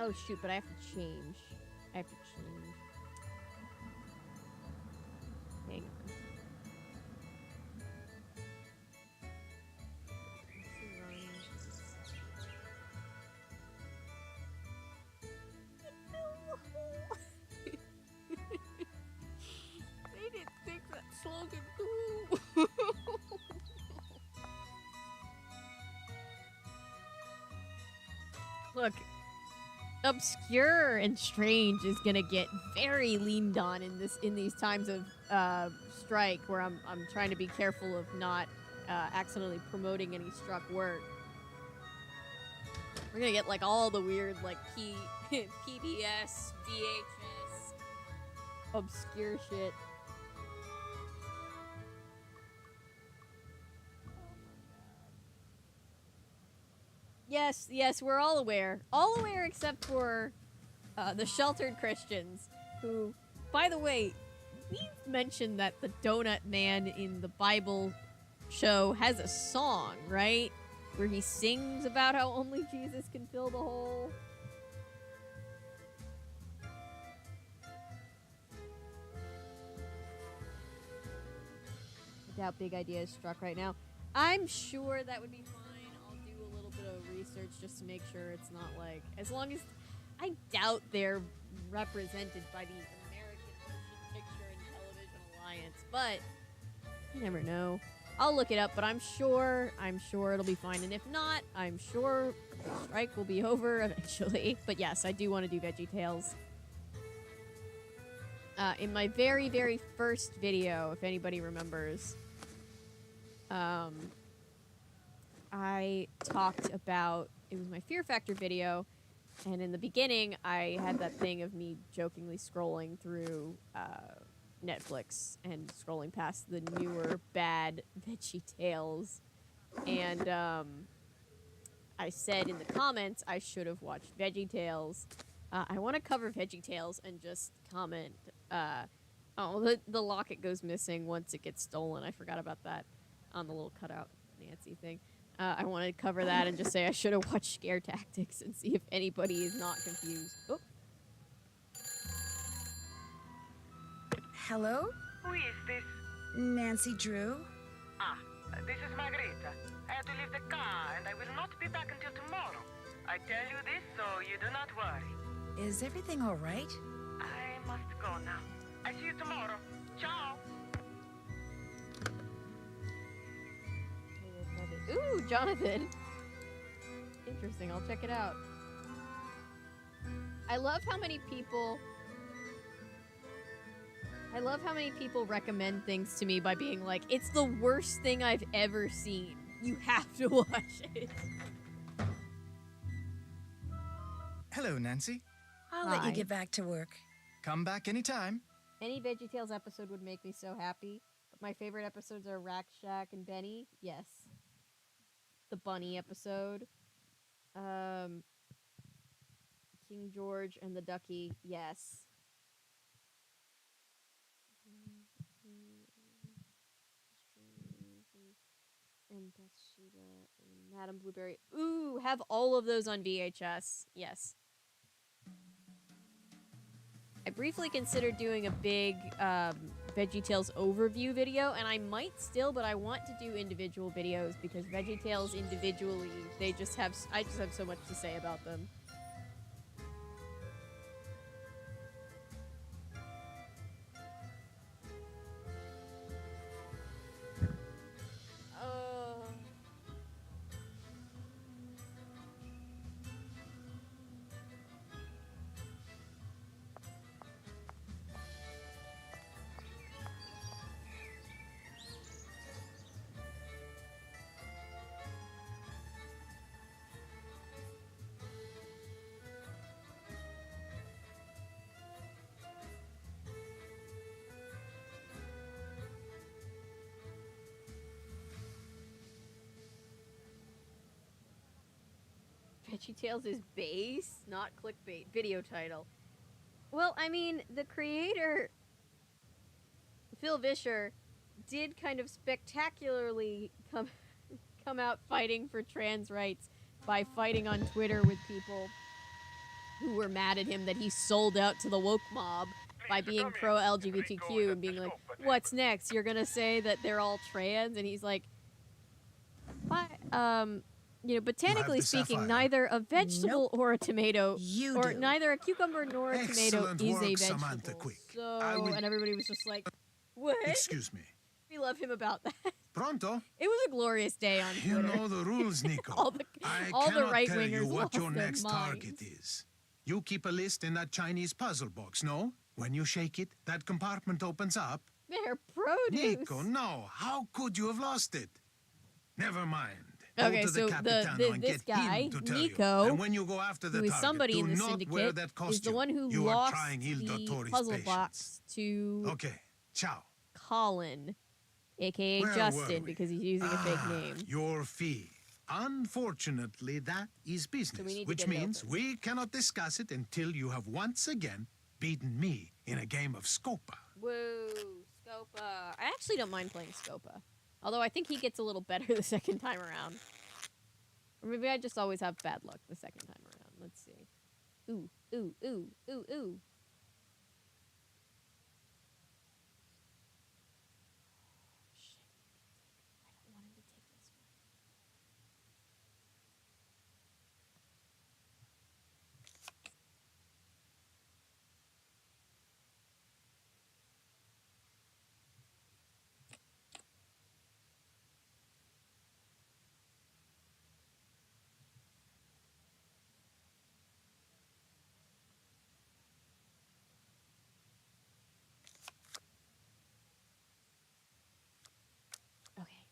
Oh shoot, but I have to change. Hang on. They didn't think that slogan through. Look, obscure and strange is gonna get very leaned on in these times of strike, where I'm trying to be careful of not accidentally promoting any struck work. We're gonna get like all the weird like PBS, VHS, obscure shit. Yes, we're all aware. All aware except for the sheltered Christians, who, by the way, we've mentioned that the Donut Man in the Bible show has a song, right? Where he sings about how only Jesus can fill the hole. I doubt Big Idea is struck right now. I'm sure that would be fine. I'll do a little bit of research just to make sure it's not like... As long as... I doubt they're represented by the American Motion Picture and Television Alliance, but you never know. I'll look it up, but I'm sure it'll be fine. And if not, I'm sure the strike will be over eventually. But yes, I do want to do VeggieTales. In my very, very first video, if anybody remembers, I talked about... It was my Fear Factor video, and in the beginning, I had that thing of me jokingly scrolling through Netflix and scrolling past the newer bad VeggieTales, and I said in the comments I should have watched VeggieTales. I want to cover VeggieTales and just comment. Oh, the locket goes missing once it gets stolen. I forgot about that on the little cutout Nancy thing. I want to cover that and just say I should have watched Scare Tactics and see if anybody is not confused. Oh. Hello? Who is this? Nancy Drew. This is Margarita. I have to leave the car, and I will not be back until tomorrow. I tell you this so you do not worry. Is everything all right? I must go now. I see you tomorrow. Jonathan. Interesting. I'll check it out. I love how many people recommend things to me by being like, it's the worst thing I've ever seen. You have to watch it. Hello, Nancy. I'll let you Hi. get back to work. Come back anytime. Any VeggieTales episode would make me so happy. But my favorite episodes are Rack Shack and Benny. Yes. The bunny episode. King George and the Ducky. Yes. And Bathsheba and Madame Blueberry. Ooh, have all of those on VHS. Yes. I briefly considered doing a big VeggieTales overview video, and I might still, but I want to do individual videos because VeggieTales individually, I just have so much to say about them. VeggieTales is base, not clickbait. Video title. Well, I mean, the creator, Phil Vischer, did kind of spectacularly come out fighting for trans rights by fighting on Twitter with people who were mad at him that he sold out to the woke mob by being pro-LGBTQ and being like, what's next? You're gonna say that they're all trans? And he's like, botanically speaking, neither a vegetable or a tomato, neither a cucumber nor a tomato is a vegetable. So, and everybody was just like, what? Excuse me. We love him about that. Pronto? It was a glorious day on Twitter. You know the rules, Nico. all the right-wingers tell you what lost your their next minds. target is. You keep a list in that Chinese puzzle box, no? When you shake it, that compartment opens up. They're produce. Nico, no. How could you have lost it? Never mind. Okay, Go to so the Capitano and this get guy, him to tell Nico, you. And when you go after the who is target, somebody do in the not syndicate, wear that costume. is the one who you lost are trying Il the Dottore's puzzle patience. box to Okay, ciao. Colin, a.k.a. Where were Justin, we? because he's using a fake name. Your fee. Unfortunately, that is business, need to which get it means we cannot discuss it until you have once again beaten me in a game of Scopa. Woo, Scopa. I actually don't mind playing Scopa. Although I think he gets a little better the second time around. Or maybe I just always have bad luck the second time around. Let's see. Ooh, ooh, ooh, ooh, ooh. Shit. I don't want him to take this one.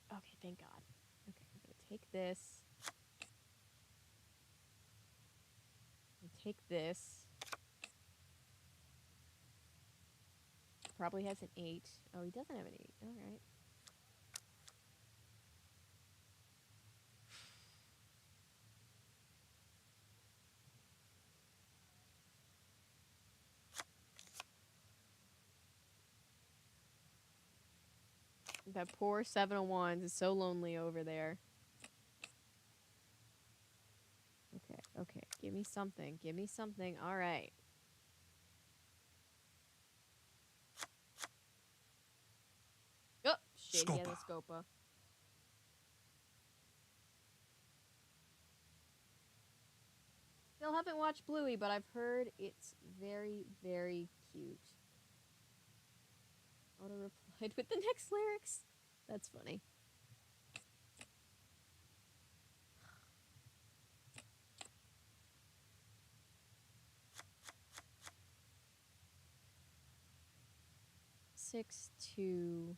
Okay, thank God. Okay, I'm gonna take this. I'm gonna take this. Probably has an 8. Oh, he doesn't have an 8. Alright. That poor 7 of Wands is so lonely over there. Okay. Give me something. Give me something. All right. Oh, shit. He has a Scopa. Still haven't watched Bluey, but I've heard it's very, very cute. Auto replied with the next lyrics. That's funny. 6 to...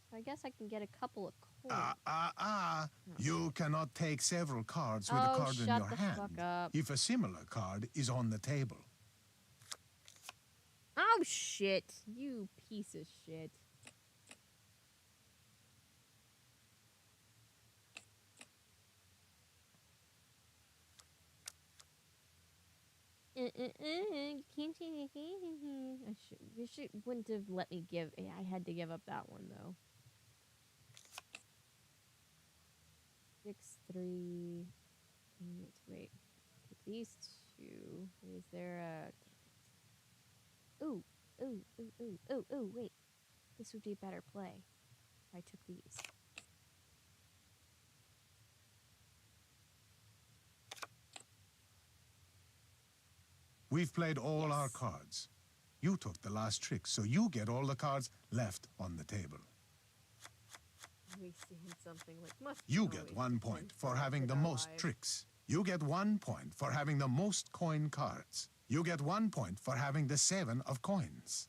So I guess I can get a couple of coins. You cannot take several cards with a card in your hand fuck up. if a similar card is on the table. Oh, shit. You piece of shit. You can't take it. Wouldn't have let me give. Yeah, I had to give up that one, though. 6, 3. Wait. Take these two. Is there a... Ooh, wait. This would be a better play if I took these. We've played all our cards. You took the last trick, so you get all the cards left on the table. Wasting something like You get 1 point for having the most tricks. You get 1 point for having the most coin cards. You get 1 point for having the 7 of coins.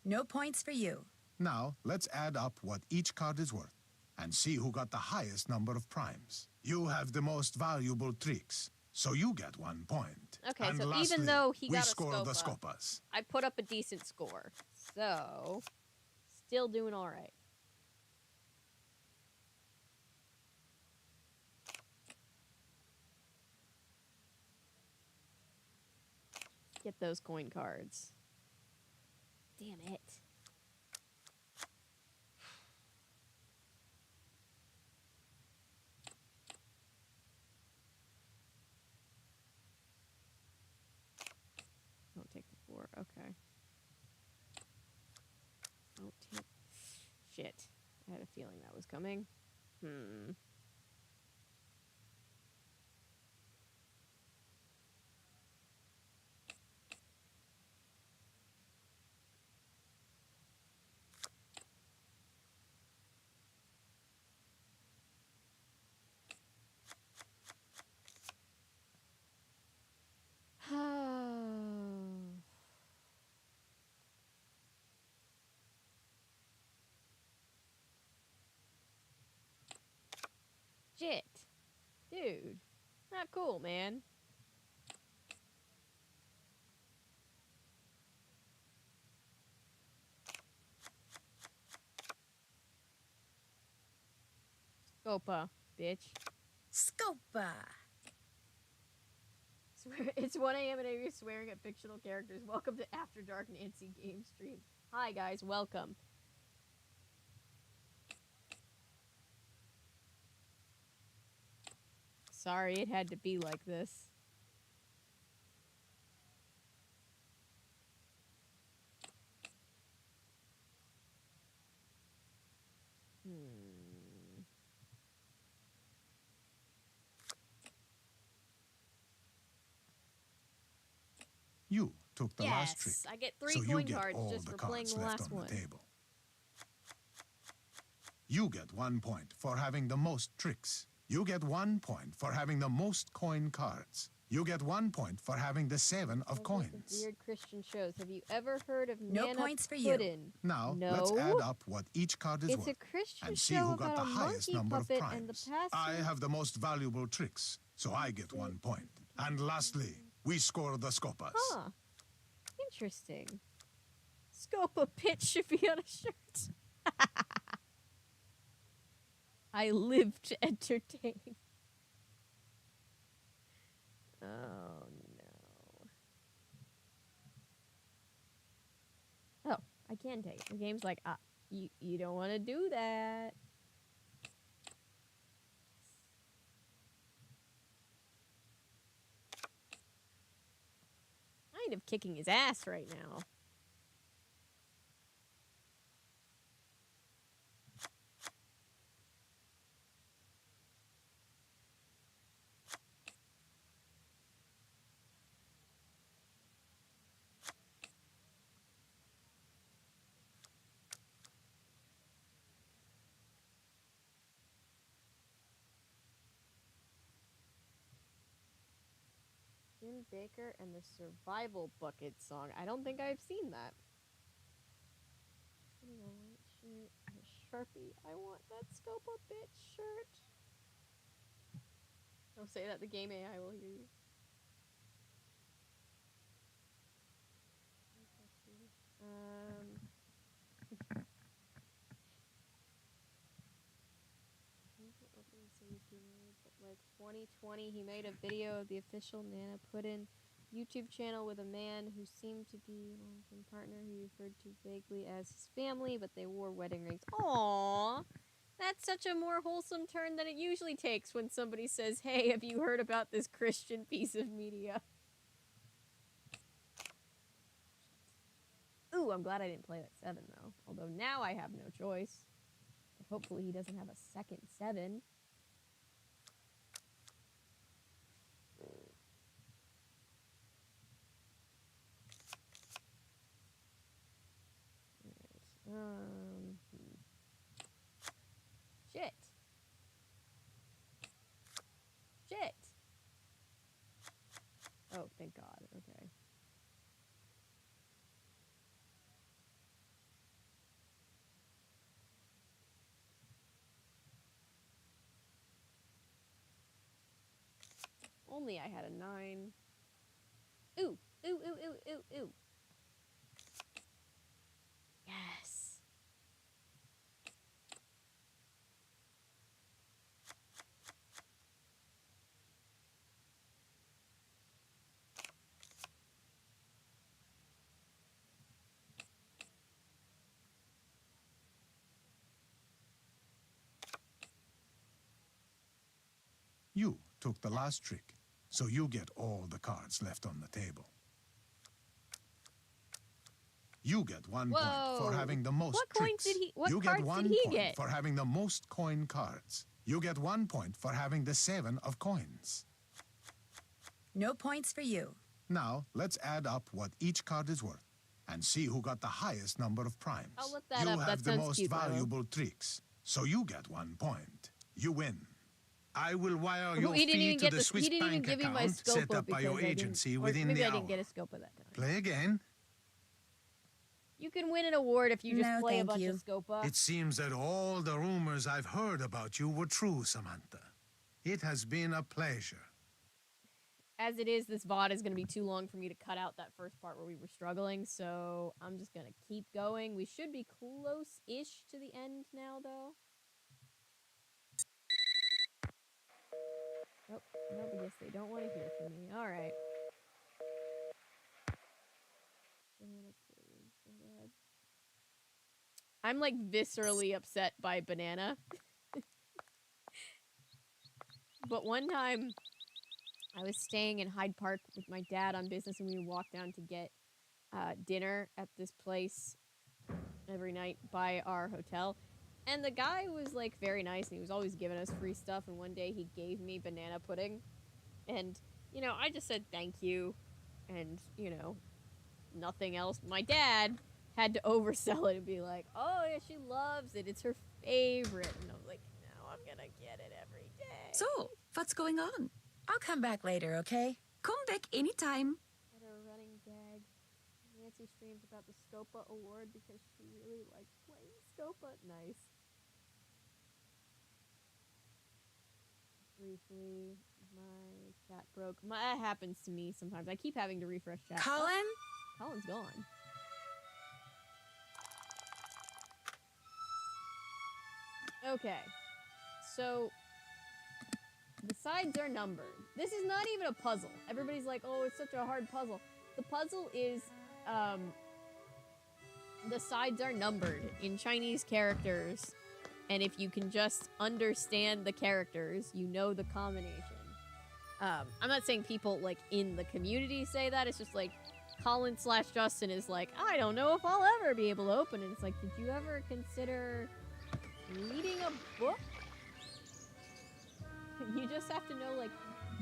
No points for you. Now, let's add up what each card is worth and see who got the highest number of primes. You have the most valuable tricks, so you get 1 point. Okay, and so lastly, even though he we got a score scopa, the scopas. I put up a decent score. So, still doing all right. Get those coin cards. Damn it. Don't take the 4. Okay. Don't take... Shit. I had a feeling that was coming. Shit. Dude. Not cool, man. Scopa, bitch. Scopa. It's 1 a.m. and you're swearing at fictional characters. Welcome to After Dark Nancy Game Stream. Hi, guys. Welcome. Sorry it had to be like this. You took the last trick. I get 3 so coin you get cards all just the for cards playing the left last on one. the table. You get 1 point for having the most tricks. You get 1 point for having the most coin cards. You get 1 point for having the 7 of coins. Weird Christian shows. Have you ever heard of No Nana points for you. Puddin'? Now, No. let's add up what each card is It's worth a Christian and see show who got about the a highest monkey number of puppet and the primes. pastor. I have the most valuable tricks, so I get 1 point. And lastly, we score the scopas. Huh. Interesting. Scopa pitch should be on a shirt. I live to entertain. Oh, no. Oh, I can take it. The game's like, you don't want to do that. Kind of kicking his ass right now. Tim Baker and the Survival Bucket song. I don't think I've seen that. Putting a white shirt and a Sharpie. I want that Scopa bitch shirt. Don't say that, the game AI will hear you. Like 2020, he made a video of the official Nana Puddin' YouTube channel with a man who seemed to be a long-term partner who referred to vaguely as his family, but they wore wedding rings. Aww! That's such a more wholesome turn than it usually takes when somebody says, hey, have you heard about this Christian piece of media? Ooh, I'm glad I didn't play that 7, though. Although now I have no choice. But hopefully he doesn't have a second 7. Shit. Shit. Oh, thank God. Okay. Only I had a 9. Ooh, ooh, ooh, ooh, ooh, ooh. Yes. You took the last trick, so you get all the cards left on the table. You get 1 point for having the most tricks. What cards did he get? For having the most coin cards. You get 1 point for having the 7 of coins. No points for you. Now, let's add up what each card is worth and see who got the highest number of primes. I'll look that you up. That have the sounds most cute, valuable tricks, so you get 1 point. You win. I will wire your He didn't fee even to get the Swiss he didn't even bank give me my account set Scopa up by your because I agency didn't, within maybe the I hour. didn't get a Scopa that time. Play again. You can win an award if you just No, play a thank bunch you. of Scopa. It seems that all the rumors I've heard about you were true, Samantha. It has been a pleasure. As it is, this VOD is going to be too long for me to cut out that first part where we were struggling, so I'm just going to keep going. We should be close-ish to the end now, though. Oh, no, but yes, they don't want to hear from me. All right. I'm, like, viscerally upset by Banana. But one time, I was staying in Hyde Park with my dad on business, and we would walk down to get dinner at this place every night by our hotel. And the guy was, like, very nice, and he was always giving us free stuff, and one day he gave me banana pudding. And, you know, I just said thank you, and, you know, nothing else. My dad had to oversell it and be like, oh, yeah, she loves it. It's her favorite. And I was like, no, I'm gonna get it every day. So, what's going on? I'll come back later, okay? Come back anytime. Had a running gag. Nancy streams about the Scopa Award because she really likes playing Scopa. Nice. Briefly, my chat broke. That happens to me sometimes. I keep having to refresh chat. Colin? Oh, Colin's gone. Okay. So, the sides are numbered. This is not even a puzzle. Everybody's like, oh, it's such a hard puzzle. The puzzle is, the sides are numbered in Chinese characters. And if you can just understand the characters, you know the combination. I'm not saying people, like, in the community say that. It's just, like, Colin/Justin is like, I don't know if I'll ever be able to open it. It's like, did you ever consider reading a book? You just have to know, like,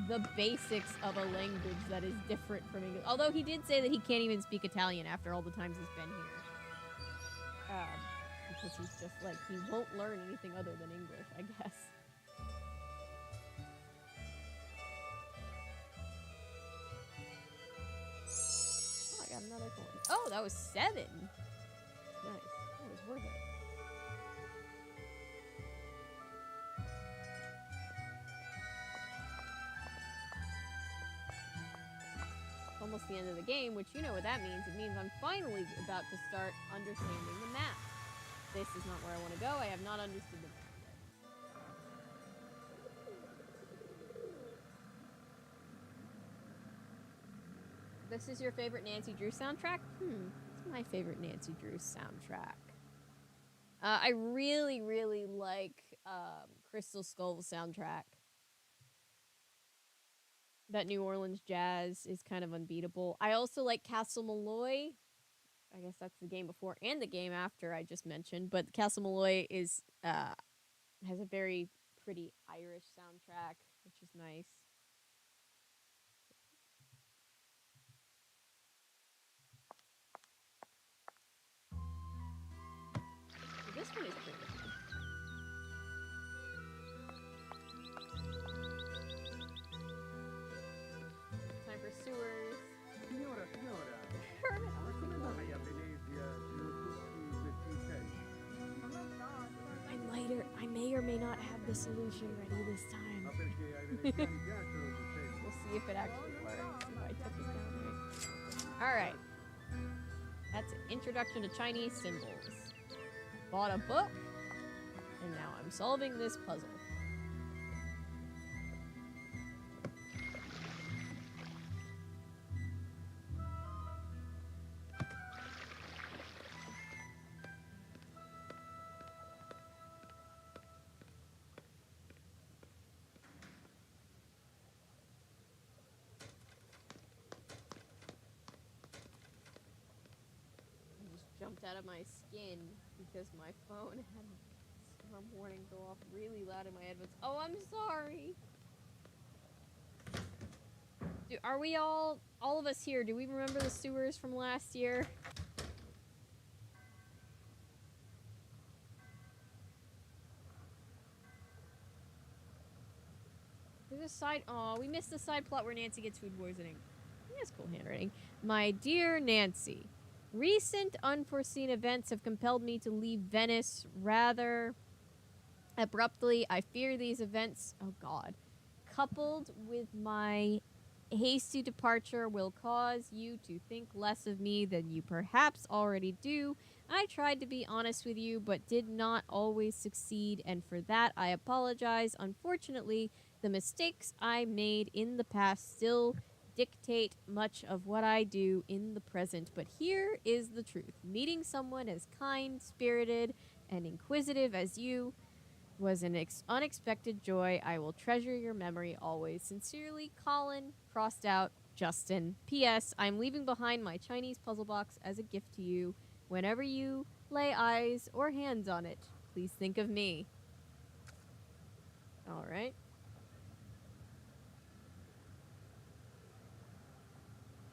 the basics of a language that is different from English. Although he did say that he can't even speak Italian after all the times he's been here. Because he's just, like, he won't learn anything other than English, I guess. another coin. Oh, that was 7. Nice. That was worth it. Almost the end of the game, which you know what that means. It means I'm finally about to start understanding the map. This is not where I want to go. I have not understood the map yet. This is your favorite Nancy Drew soundtrack? It's my favorite Nancy Drew soundtrack. I really, really like Crystal Skull's soundtrack. That New Orleans jazz is kind of unbeatable. I also like Castle Malloy. I guess that's the game before and the game after I just mentioned. But Castle Malloy is has a very pretty Irish soundtrack, which is nice. So this one is pretty good. Time for sewers. Signora, Hermit, come mai a Venezia sono tutti questi uccelli? I'm lighter. I may or may not have the solution ready this time. Ma perché ai veneziani piacciono gli uccelli? We'll see if it actually works. If I took it down right. Alright. That's an introduction to Chinese symbols. Bought a book, and now I'm solving this puzzle. Jumped out of my skin because my phone had a storm warning go off really loud in my headphones. Oh, I'm sorry. Are we all of us here, do we remember the sewers from last year? There's a side, we missed the side plot where Nancy gets food poisoning. That's cool handwriting. My dear Nancy, recent unforeseen events have compelled me to leave Venice rather abruptly. I fear these events, oh God, coupled with my hasty departure will cause you to think less of me than you perhaps already do. I tried to be honest with you, but did not always succeed, and for that I apologize. Unfortunately, the mistakes I made in the past still dictate much of what I do in the present, but here is the truth. Meeting someone as kind-spirited and inquisitive as you was an unexpected joy. I will treasure your memory always. Sincerely, Colin, crossed out, Justin. P.S. I'm leaving behind my Chinese puzzle box as a gift to you. Whenever you lay eyes or hands on it, please think of me. All right.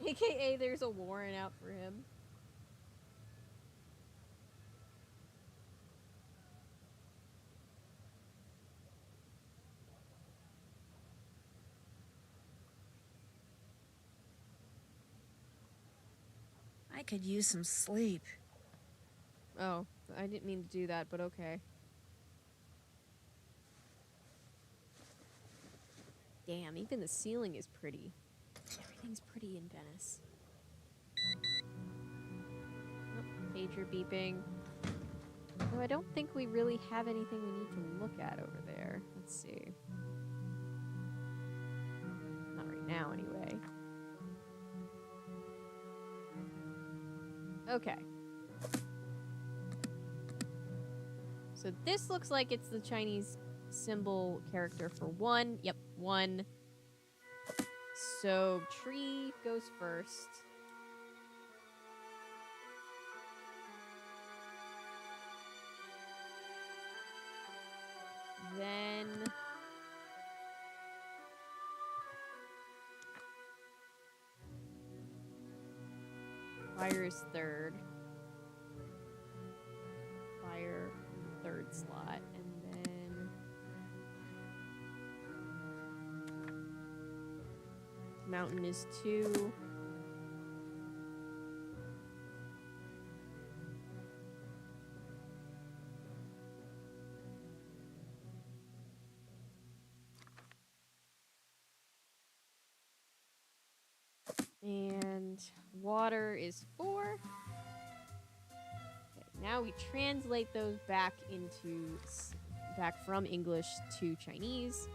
AKA there's a warrant out for him. I could use some sleep. Oh, I didn't mean to do that, but okay. Damn, even the ceiling is pretty. Everything's pretty in Venice. Oh, pager beeping. Though I don't think we really have anything we need to look at over there. Let's see. Not right now, anyway. Okay. So this looks like it's the Chinese symbol character for 1. Yep, 1. So tree goes first. Then fire is third. Fire third slot, and then mountain is 2. And water is 4. Okay, now we translate those back from English to Chinese.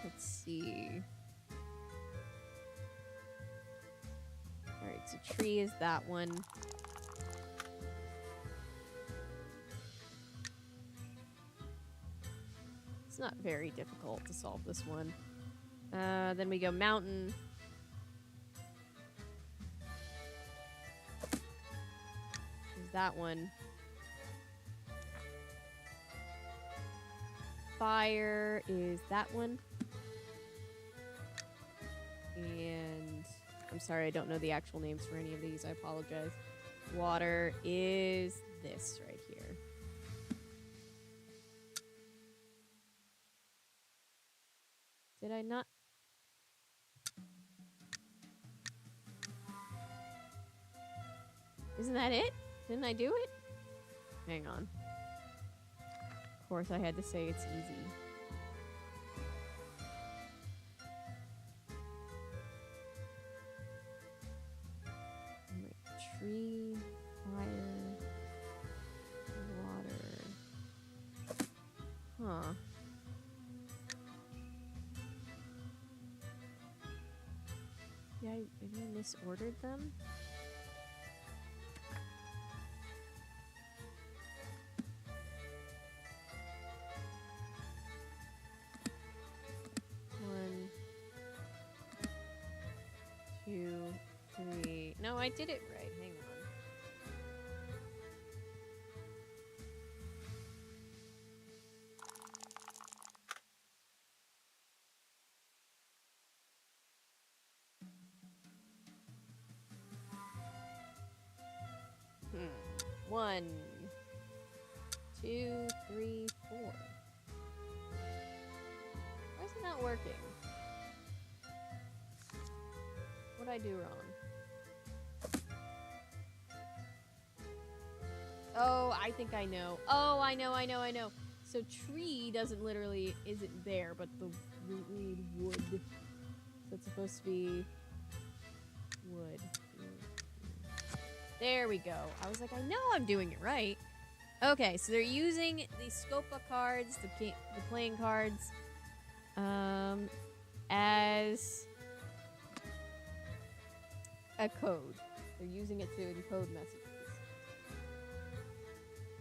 Let's see. Alright, so tree is that one. It's not very difficult to solve this one. Then we go mountain. Is that one. Fire is that one. And I'm sorry, I don't know the actual names for any of these. I apologize. Water is this right here. Did I not? Isn't that it? Didn't I do it? Hang on. Of course, I had to say it's easy. Tree, fire, water. Huh. Maybe I misordered them? One, 2, 3. No, I did it right. Hang on. One, 2, 3, 4. Why is it not working? What'd I do wrong? Oh, I think I know. Oh, I know. So tree isn't there, but the read wood. So it's supposed to be wood. There we go. I was like, I know I'm doing it right. Okay, so they're using the Scopa cards, the playing cards, as a code. They're using it to encode messages.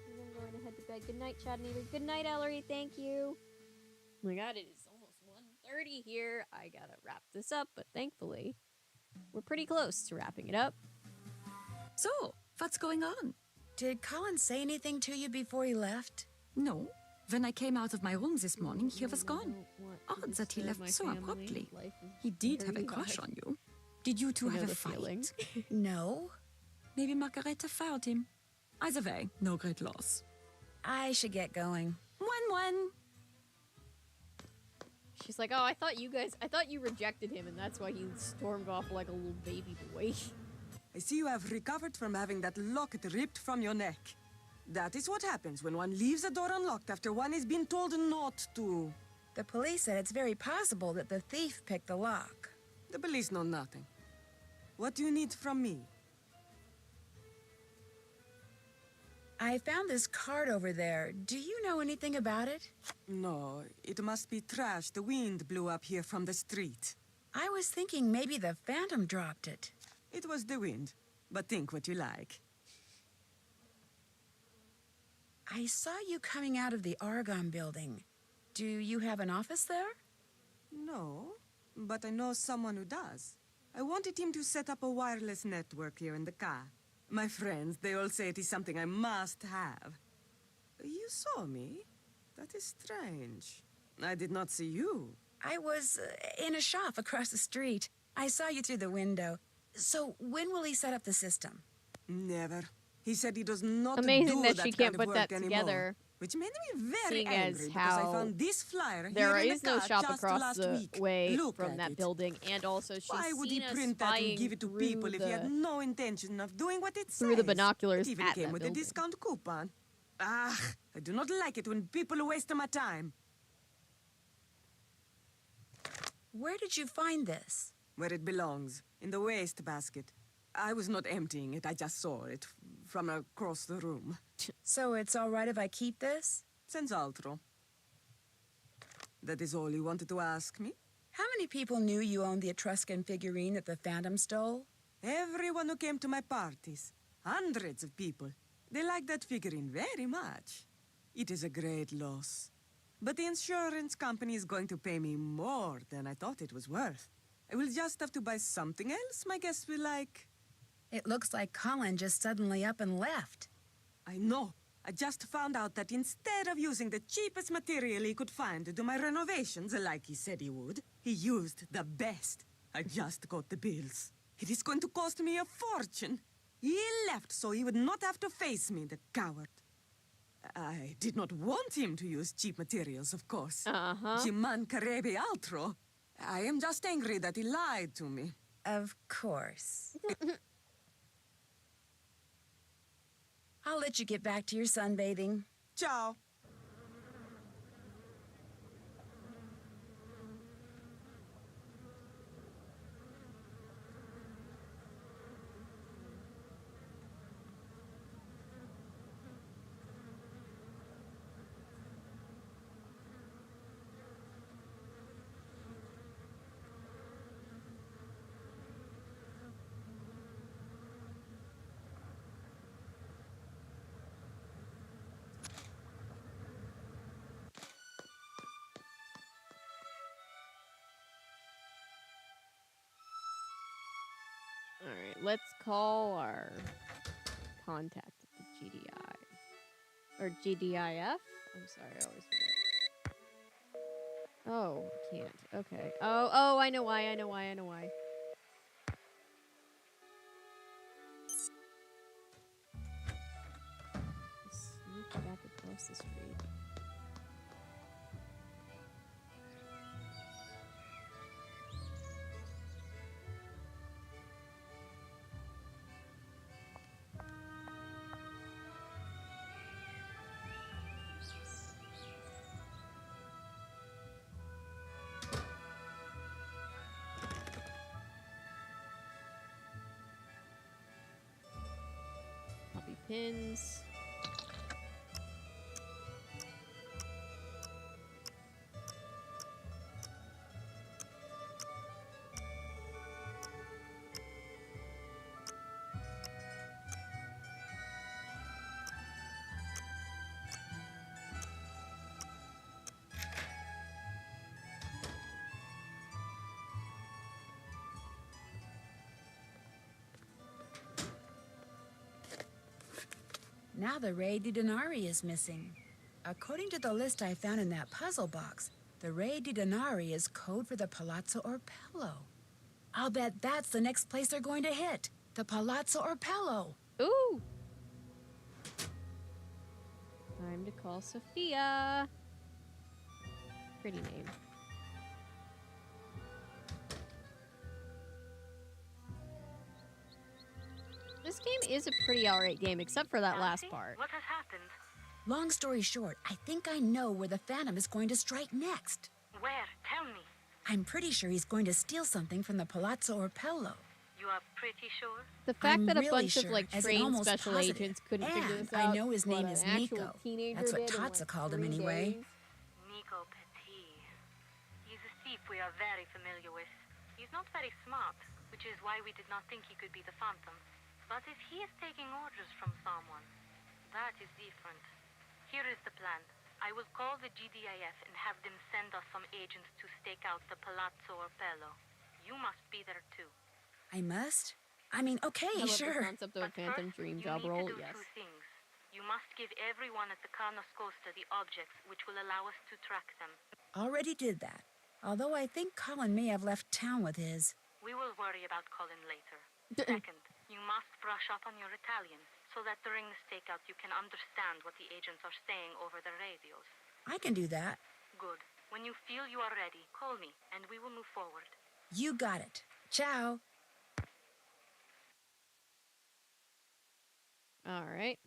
And I'm going to head to bed. Good night, Chattanooga. Good night, Ellery. Thank you. Oh my god, it is almost 1:30 here. I gotta wrap this up, but thankfully, we're pretty close to wrapping it up. So, what's going on? Did Colin say anything to you before he left? No. When I came out of my room this morning, he was gone. Odd that he left so abruptly. He did have a crush on you. Did you two have a fight? No. Maybe Margareta fired him. Either way, no great loss. I should get going. One. She's like, oh, I thought you rejected him, and that's why he stormed off like a little baby boy. I see you have recovered from having that locket ripped from your neck. That is what happens when one leaves a door unlocked after one is being told not to. The police said it's very possible that the thief picked the lock. The police know nothing. What do you need from me? I found this card over there. Do you know anything about it? No, it must be trash the wind blew up here from the street. I was thinking maybe the Phantom dropped it. It was the wind, but think what you like. I saw you coming out of the Argonne building. Do you have an office there? No, but I know someone who does. I wanted him to set up a wireless network here in the car. My friends, they all say it is something I must have. You saw me? That is strange. I did not see you. I was in a shop across the street. I saw you through the window. So when will he set up the system? Never. He said he does not Amazing do that she can't kind of put that work together. anymore, which made me very Seeing angry as because I how found this flyer there here in is the no car shop just across last the week. way Look from at that it. building, and also she's Why would he seen us print that and give it to through people if he had the- no intention of doing what it through says? the binoculars It even at came that with building. a discount coupon. Ah, I do not like it when people waste my time. Where did you find this? Where it belongs, in the waste basket. I was not emptying it, I just saw it from across the room. So it's all right if I keep this? Senz'altro. That is all you wanted to ask me? How many people knew you owned the Etruscan figurine that the Phantom stole? Everyone who came to my parties. Hundreds of people. They like that figurine very much. It is a great loss. But the insurance company is going to pay me more than I thought it was worth. I will just have to buy something else my guests will like. It looks like Colin just suddenly up and left. I know. I just found out that instead of using the cheapest material he could find to do my renovations like he said he would, he used the best. I just got the bills. It is going to cost me a fortune. He left so he would not have to face me, the coward. I did not want him to use cheap materials, of course. Ci mancherebbe altro. I am just angry that he lied to me. Of course. I'll let you get back to your sunbathing. Ciao. All right, let's call our contact at the GDI. Or GDIF? I'm sorry, I always forget. Oh, can't. Okay. Oh, I know why. Sneak back across the street. Copy pins. Now the Re di Denari is missing. According to the list I found in that puzzle box, the Re di Denari is code for the Palazzo Orpello. I'll bet that's the next place they're going to hit. The Palazzo Orpello. Ooh! Time to call Sophia. Pretty name. This game is a pretty alright game, except for that last part. What has happened? Long story short, I think I know where the Phantom is going to strike next. Where? Tell me. I'm pretty sure he's going to steal something from the Palazzo Orpello. You are pretty sure? The fact that a really bunch of sure, like as in trained almost special positive. agents couldn't figure And this out. I know his name what is an actual Nico. teenager That's what did in, Tatsa like, called him 3 anyway. days. Nico Petit. He's a thief we are very familiar with. He's not very smart, which is why we did not think he could be the Phantom. But if he is taking orders from someone, that is different. Here is the plan. I will call the GDIF and have them send us some agents to stake out the Palazzo Orpello. You must be there too. I must? I mean, okay, I love the sure. concept of a Phantom Dream You job need role, to do yes. 2 things. You must give everyone at the Carnos Costa the objects which will allow us to track them. Already did that. Although I think Colin may have left town with his. We will worry about Colin later. Second, you must brush up on your Italian, so that during the stakeout you can understand what the agents are saying over the radios. I can do that. Good. When you feel you are ready, call me, and we will move forward. You got it. Ciao. All right.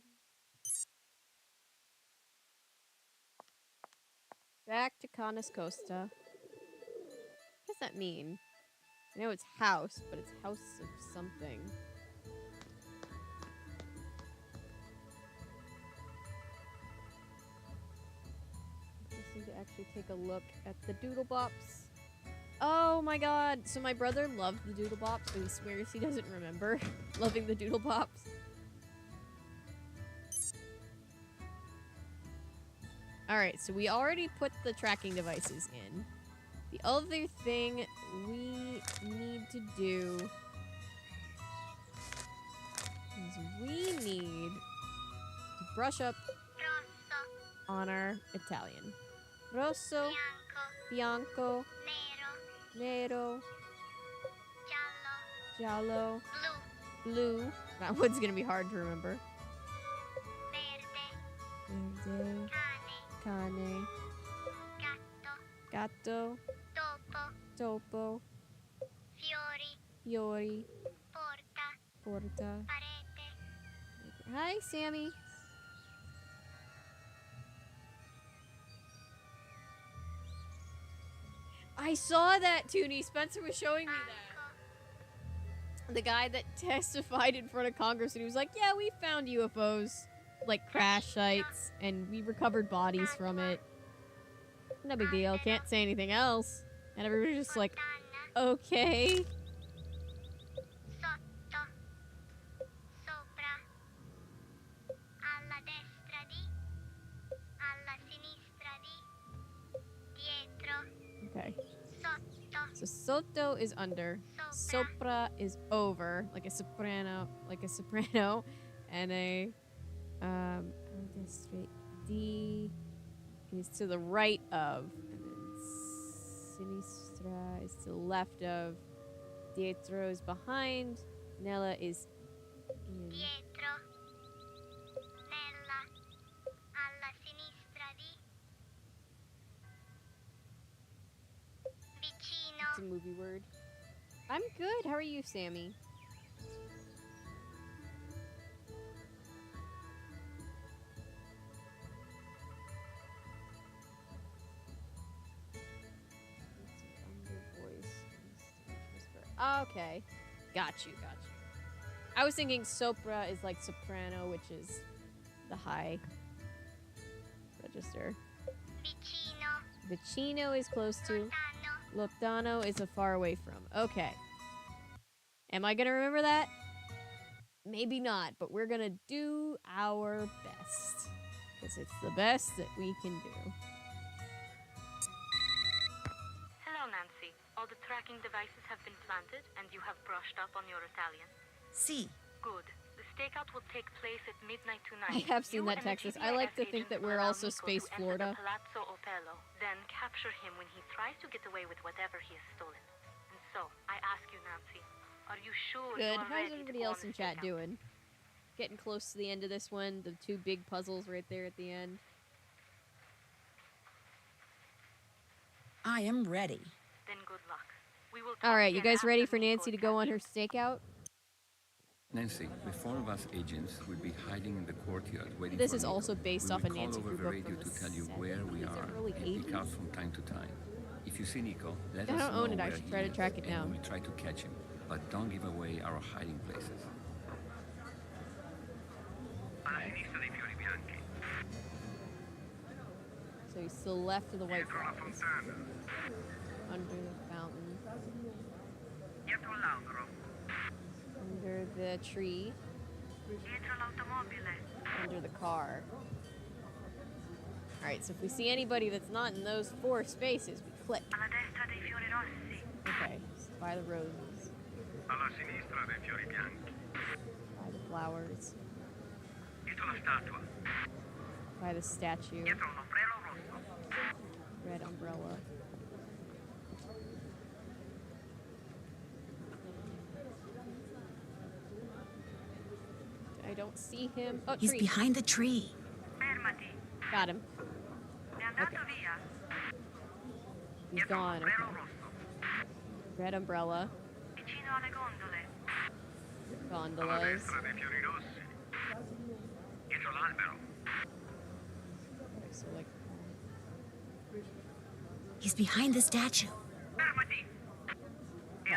Back to Canas Costa. does that mean? I know it's house, but it's house of something. Just need to actually take a look at the doodle bops. Oh my god! So my brother loved the doodle bops, but he swears he doesn't remember loving the doodle bops. Alright, so we already put the tracking devices in. The other thing we need to do is we need to brush up on our Italian. Rosso, bianco, nero, giallo, blue. That one's gonna be hard to remember. Verde, cane, gatto, topo, fiori, porta. Hi, Sammy. I saw that, Toonie. Spencer was showing me that. The guy that testified in front of Congress, and he was like, yeah, we found UFOs, like crash sites, and we recovered bodies from it. No big deal. Can't say anything else. And everybody's just like, okay. Okay. So sotto is under, sopra is over, like a soprano, and a destra D is to the right of, and then sinistra is to the left of, dietro is behind, nella is in. It's a movie word. I'm good. How are you, Sammy? Okay. Got you. I was thinking sopra is like soprano, which is the high register. Vicino is close to. Lontano is a far away from. Okay. Am I gonna remember that? Maybe not, but we're gonna do our best. Because it's the best that we can do. Hello, Nancy. All the tracking devices have been planted, and you have brushed up on your Italian? Si. Good. The stakeout will take place at midnight tonight. I have seen that, Texas. I like to think that we're also Space Florida. Palazzo Otello, then capture him when he tries to get away with whatever he has stolen. And so, I ask you, Nancy, are you sure Good. you are How's ready everybody to go else on in the chat stakeout? doing? Getting close to the end of this one. The two big puzzles right there at the end. I am ready. Then good luck. We will All right, you guys ready for Nancy to go on her stakeout? Nancy, the four of us agents will be hiding in the courtyard waiting This for is Nico. also based We off will a call Nancy over Drew the book radio from to the tell you where we are early and pick 80s? out from time to time. If you see Nico, let I us don't know own it. I where should he try to is, track it and down. we will try to catch him. But don't give away our hiding places. Alla sinistra dei fiori bianchi. So he's to the left of the white Dietro la flowers. fontana. Under the fountain. Dietro l'albero. Under the tree. Dietro l'automobile. Under the car. Alright, so if we see anybody that's not in those four spaces, we click. Alla destra dei fiori rossi. Okay, so by the roses. Alla sinistra dei fiori bianchi. By the flowers. Dietro la statua. By the statue. Dietro un ombrello rosso. Red umbrella. I don't see him. Oh, He's tree. behind the tree. Fermati. Got him. È andato via. He's gone. Okay. Red umbrella. Vicino alle gondole. Alla Gondolas. destra dei fiori rossi. Dietro l'albero. Okay, so like He's behind the statue. Fermati.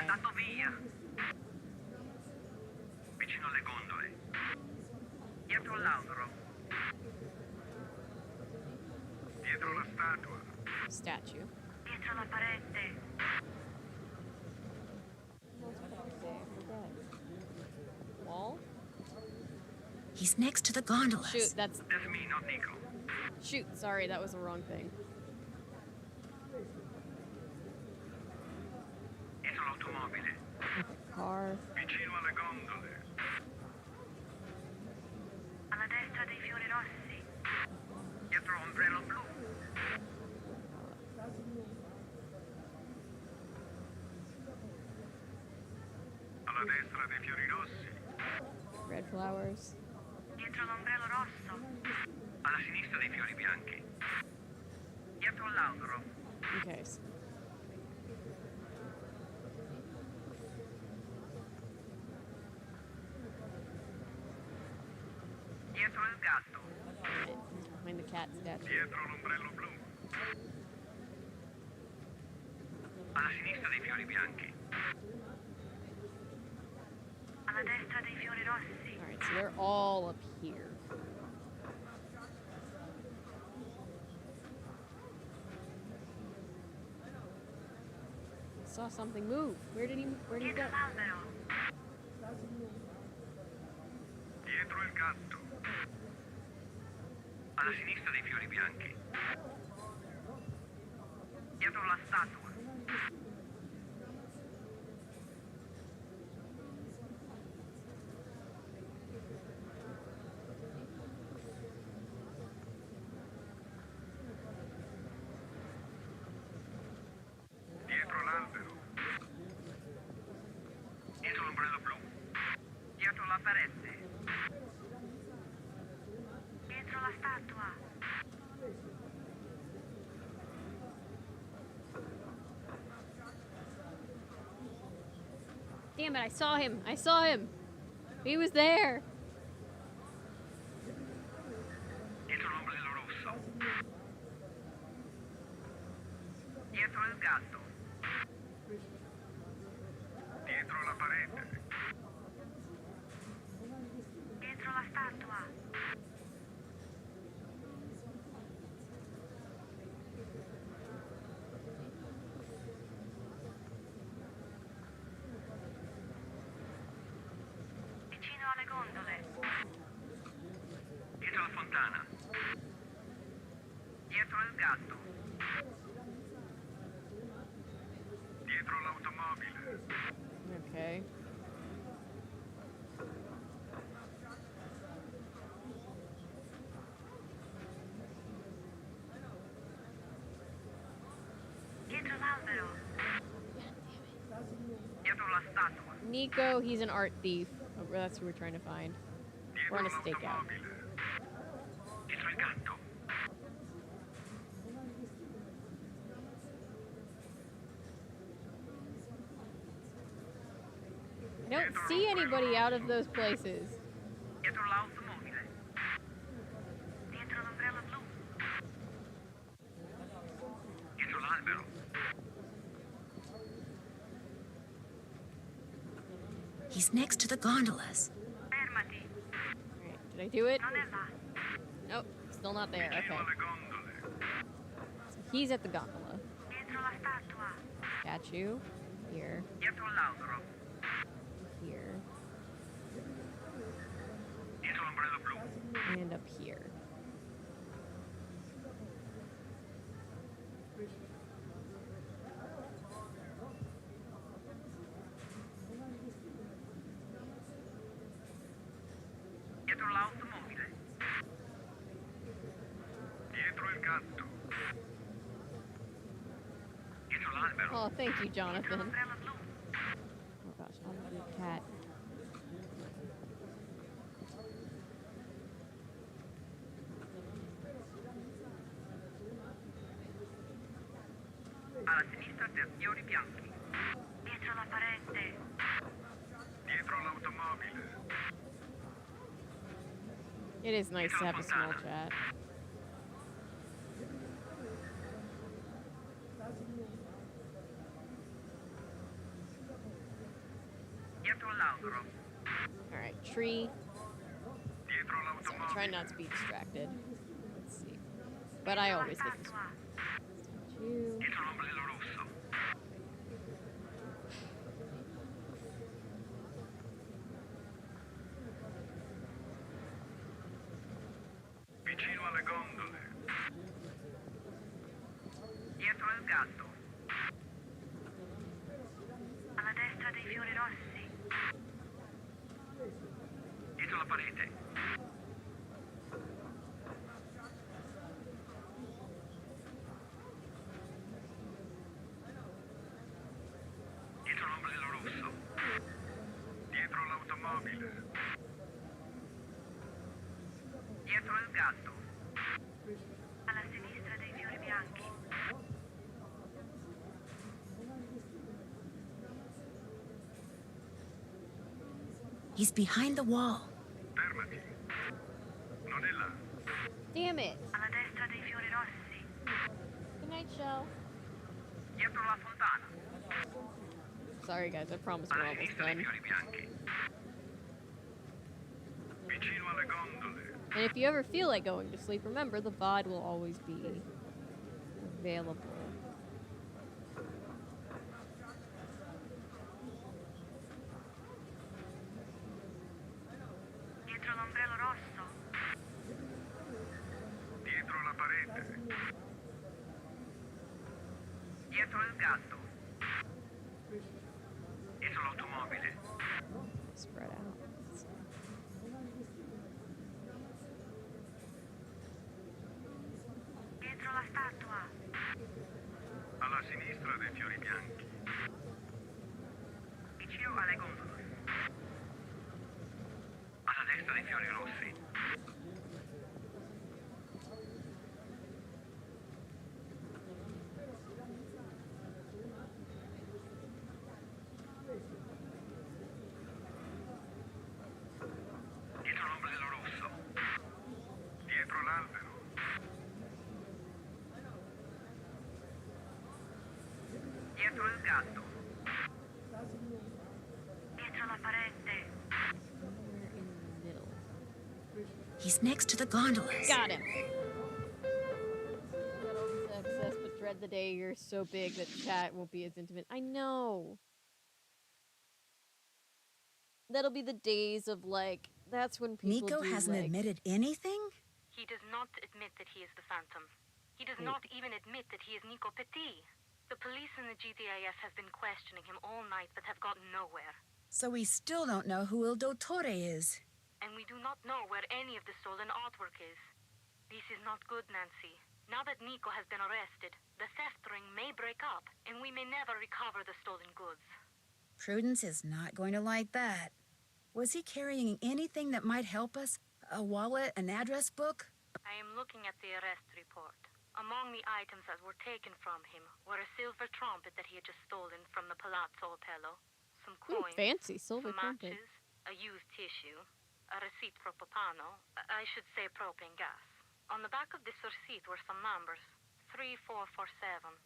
andato via. Vicino alle gondole. Dietro all'albero. Dietro la statua. Statue. Dietro la parete. Wall? He's next to the gondolas. Shoot, that's me, not Nico. Shoot, sorry, that was the wrong thing. Dietro l'automobile. Car. Vicino alle gondole. Alla destra dei fiori rossi. Dietro l'ombrello blu. Alla destra dei fiori rossi. Red flowers. Dietro l'ombrello rosso. Alla sinistra dei fiori bianchi. Dietro all'albero. Okay. Dietro il gatto. Behind the cat statue. Dietro l'ombrello blu. Alla sinistra dei fiori bianchi. Alla destra dei fiori rossi. Alright, so they're all up here. I saw something move. Where did he go? Dietro l'albero. Dietro il gatto. Alla sinistra dei fiori bianchi. Dietro la statua. Dietro l'albero. Dietro l'ombrello blu. Dietro la parete. Dietro la statua. Damn it, I saw him. I saw him. He was there. Dietro l'ombrello rosso. Dietro il gatto. Dietro la parete. Dietro la statua. Vicino alle gondole. Dietro la fontana. Dietro il gatto. Dietro l'automobile. Okay. Dietro l'albero. Dietro la statua. Nico, he's an art thief. Oh, that's who we're trying to find. We're on a stakeout. Dietro il gatto. I don't see anybody out of those places. Dietro l'automobile. Dietro l'ombrello blu. Dietro l'albero. He's next to the gondolas. Fermati. Alright, did I do it? Non è là. Nope, still not there. Okay. So he's at the gondola. Dietro la statua. Statue. Here. Dietro l'albero. Here. Dietro l'ombrello blu. And up here. Dietro l'automobile. Dietro il gatto. Dietro l'albero. Oh, thank you, Jonathan. L'ombrello blu. Oh gosh, I'm a good cat. Alla sinistra dei fiori bianchi. Dietro la parete. Dietro l'automobile. It is nice to have a small chat. Alright, tree. Sorry, try not to be distracted. Let's see. But I always get distracted. Two. Vicino alle gondole. Dietro il gatto. Alla destra dei fiori rossi. Dietro la parete. Dietro l'ombrello rosso. Dietro l'automobile. Dietro il gatto. Alla sinistra dei fiori bianchi. He's behind the wall. Fermati. Non è là. Damn it. Alla destra dei fiori rossi. Good night, Shell. Dietro la fontana. Sorry, guys. I promise we're Alla almost sinistra dei done. fiori bianchi. Vicino alle gondole. And if you ever feel like going to sleep, remember the VOD will always be available. Dietro l'ombrello rosso. Dietro la parete. Dietro il gatto. Dietro l'automobile. Spread out. Dietro la statua. Alla sinistra dei fiori bianchi. Vicino alle gondole. Alla destra dei fiori rossi. Dietro l'ombrello rosso. Dietro l'albero. Dietro il gatto. Dietro la parete. He's next to the gondolas. Got him. Got all this access, but dread the day you're so big that chat won't be as intimate. I know. That'll be the days of like. That's when people Nico do, hasn't like, admitted anything? He does not admit that he is the Phantom. He does Wait. not even admit that he is Nico Petit. The police and the GDIS have been questioning him all night but have gotten nowhere. So we still don't know who Il Dottore is. And we do not know where any of the stolen artwork is. This is not good, Nancy. Now that Nico has been arrested, the theft ring may break up, and we may never recover the stolen goods. Prudence is not going to like that. Was he carrying anything that might help us? A wallet, an address book? I am looking at the arrest report. Among the items that were taken from him were a silver trumpet that he had just stolen from the Palazzo Otello, some Ooh, coins, fancy silver some trumpet. matches, a used tissue, a receipt for Popano, I should say propane gas. On the back of this receipt were some numbers, 3447.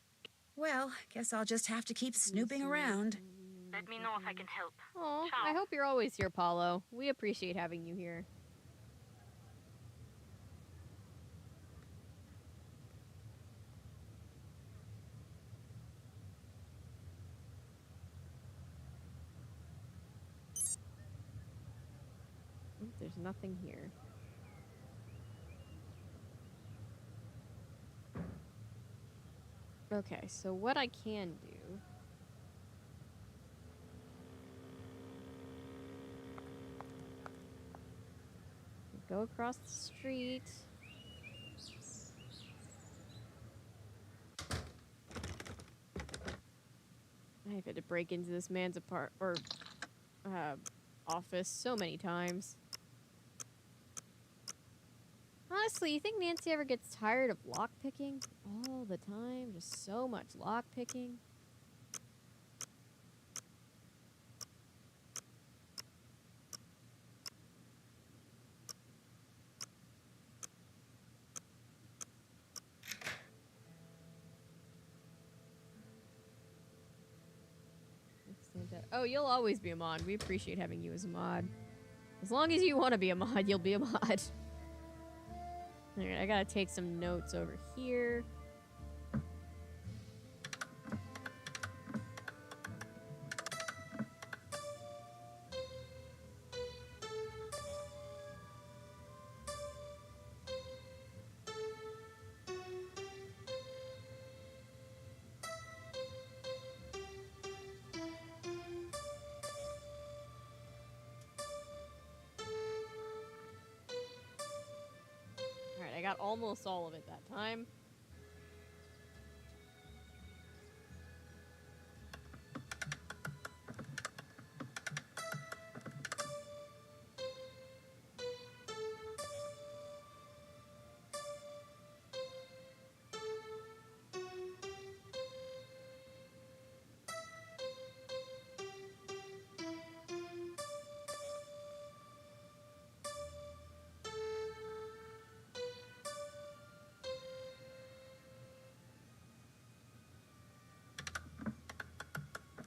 Well, guess I'll just have to keep snooping around. Let me know if I can help. Aw, Ciao. I hope you're always here, Paulo. We appreciate having you here. There's nothing here. Okay, so what I can do... Go across the street. I've had to break into this man's office so many times. Honestly, you think Nancy ever gets tired of lockpicking? All the time, just so much lockpicking. Stand up. Oh, you'll always be a mod. We appreciate having you as a mod. As long as you want to be a mod, you'll be a mod. Alright, I gotta take some notes over here. Alright, I got almost all of it that time.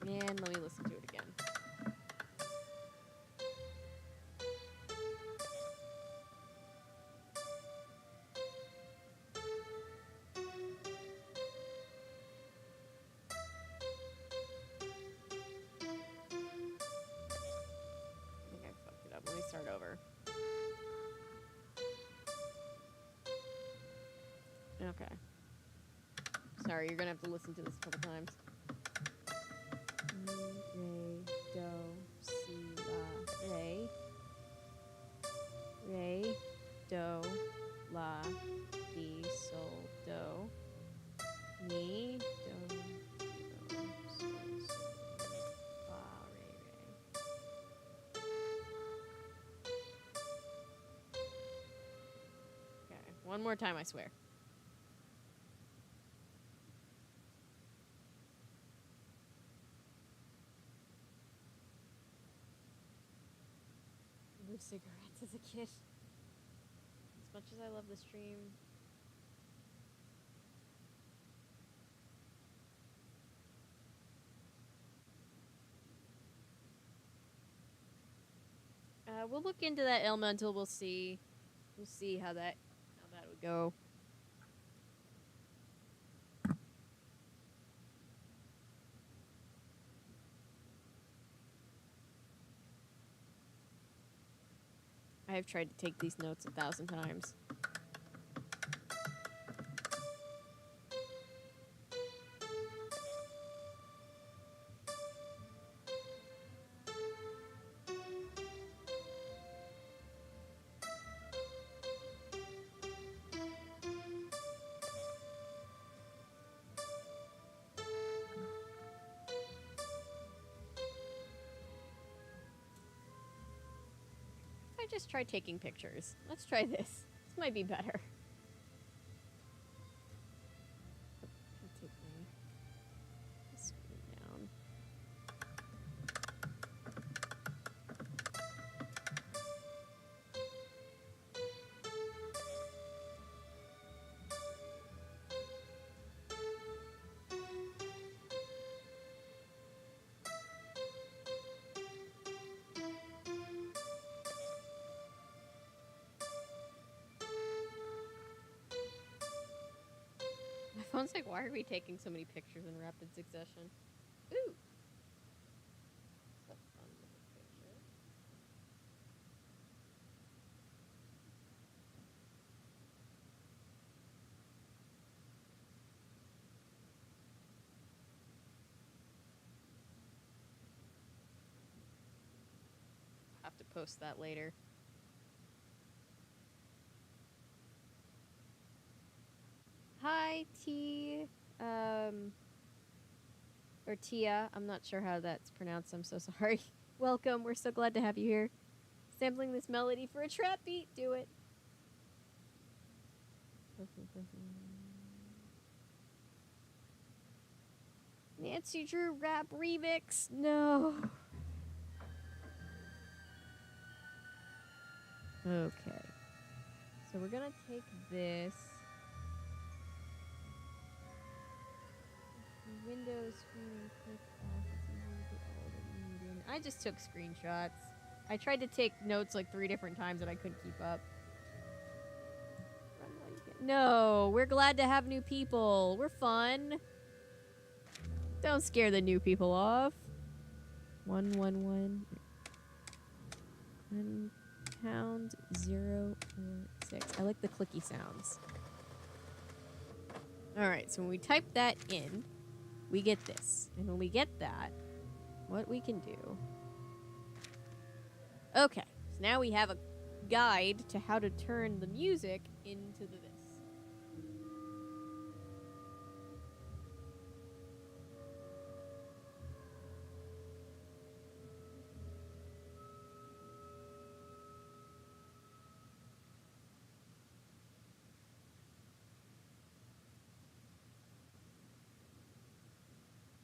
And let me listen to it again. I think I fucked it up. Let me start over. Okay. Sorry, you're gonna have to listen to this a couple times. Re, do, si, la, re. Re, do, la, di, sol, do. Mi, do, sol, la, re, re. Okay, one more time, I swear. Cigarettes as a kid. As much as I love the stream. We'll look into that elemental. We'll see. We'll see how that would go. I have tried to take these notes 1,000 times. I just try taking pictures. Let's try this. This might be better. Take the screen down. My phone's like, why are we taking so many pictures in rapid succession? Ooh! That's a fun little picture. Have to post that later. Hi, T, or Tia. I'm not sure how that's pronounced. I'm so sorry. Welcome. We're so glad to have you here. Sampling this melody for a trap beat. Do it. Nancy Drew rap remix. No. Okay. So we're gonna take this. Windows screen and click off. It's easy to get all the I just took screenshots. I tried to take notes like 3 different times and I couldn't keep up. No, we're glad to have new people. We're fun. Don't scare the new people off. 111. Pound 046. I like the clicky sounds. Alright, so when we type that in, we get this. And when we get that, what we can do... Okay, so now we have a guide to how to turn the music into the this.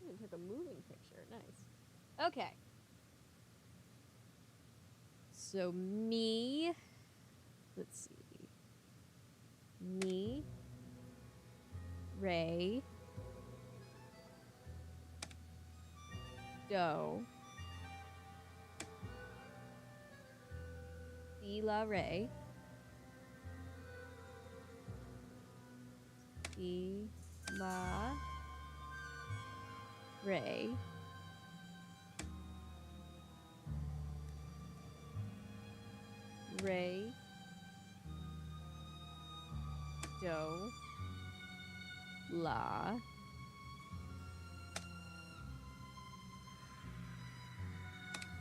I took a moving picture. Nice. Okay. So me, let's see. Me, Ray, Do, La Ray, La Ray, Ray, Do, La,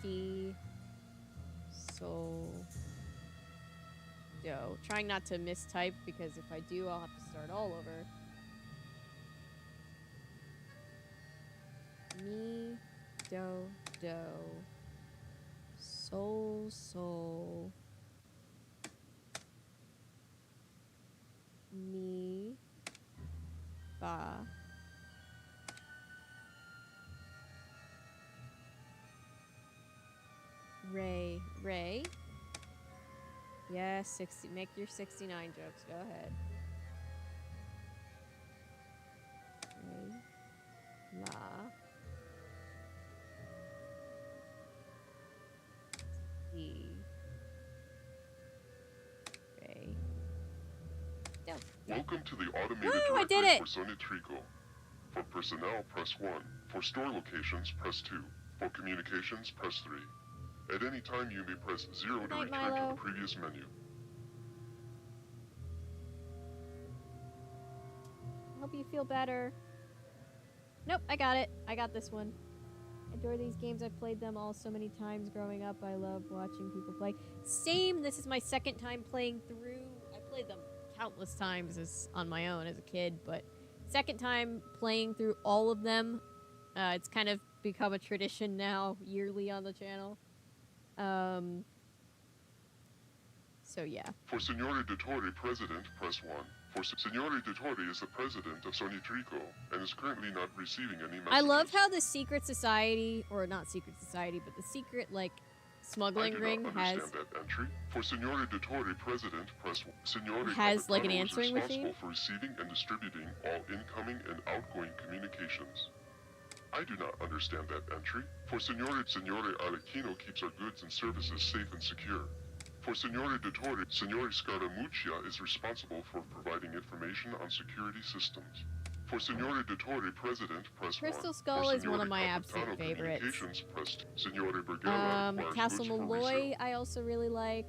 Fi, Sol, Do. Trying not to mistype because if I do, I'll have to start all over. Mi, Do, Do, Sol, Sol, Mi, Fa, Ray, Ray. Yeah, 60. Make your 69 jokes. Go ahead. Ray, La, E, Ray, Do. Welcome to the automated Woo, I did directory it! for Sony Trico. For personnel, press 1. For store locations, press 2. For communications, press 3. At any time, you may press 0 to return to the previous menu. Hope you feel better. Nope, I got it. I got this one. I adore these games. I've played them all so many times growing up. I love watching people play. Same. This is my second time playing through. I played them countless times on my own as a kid, but second time playing through all of them. It's kind of become a tradition now, yearly on the channel. So yeah. For Signore Dottore, President, press 1. For Signore Dottore is the President of Sony Trico and is currently not receiving any messages. I love how the secret society, or not secret society, but the secret, like, smuggling ring has... I do not understand that entry. For Signore Dottore, President, press 1. Signore has, like, an Capitano answering is responsible machine? for receiving and distributing all incoming and outgoing communications. I do not understand that entry. For Signore Arlecchino keeps our goods and services safe and secure. For Signore Dottore, Signore Scaramuccia is responsible for providing information on security systems. For Signore Dottore, President, press 1. Crystal Skull is one of my absolute favorites. Press 2. Signore Bergera requires Castle goods for Malloy resale. I also really like.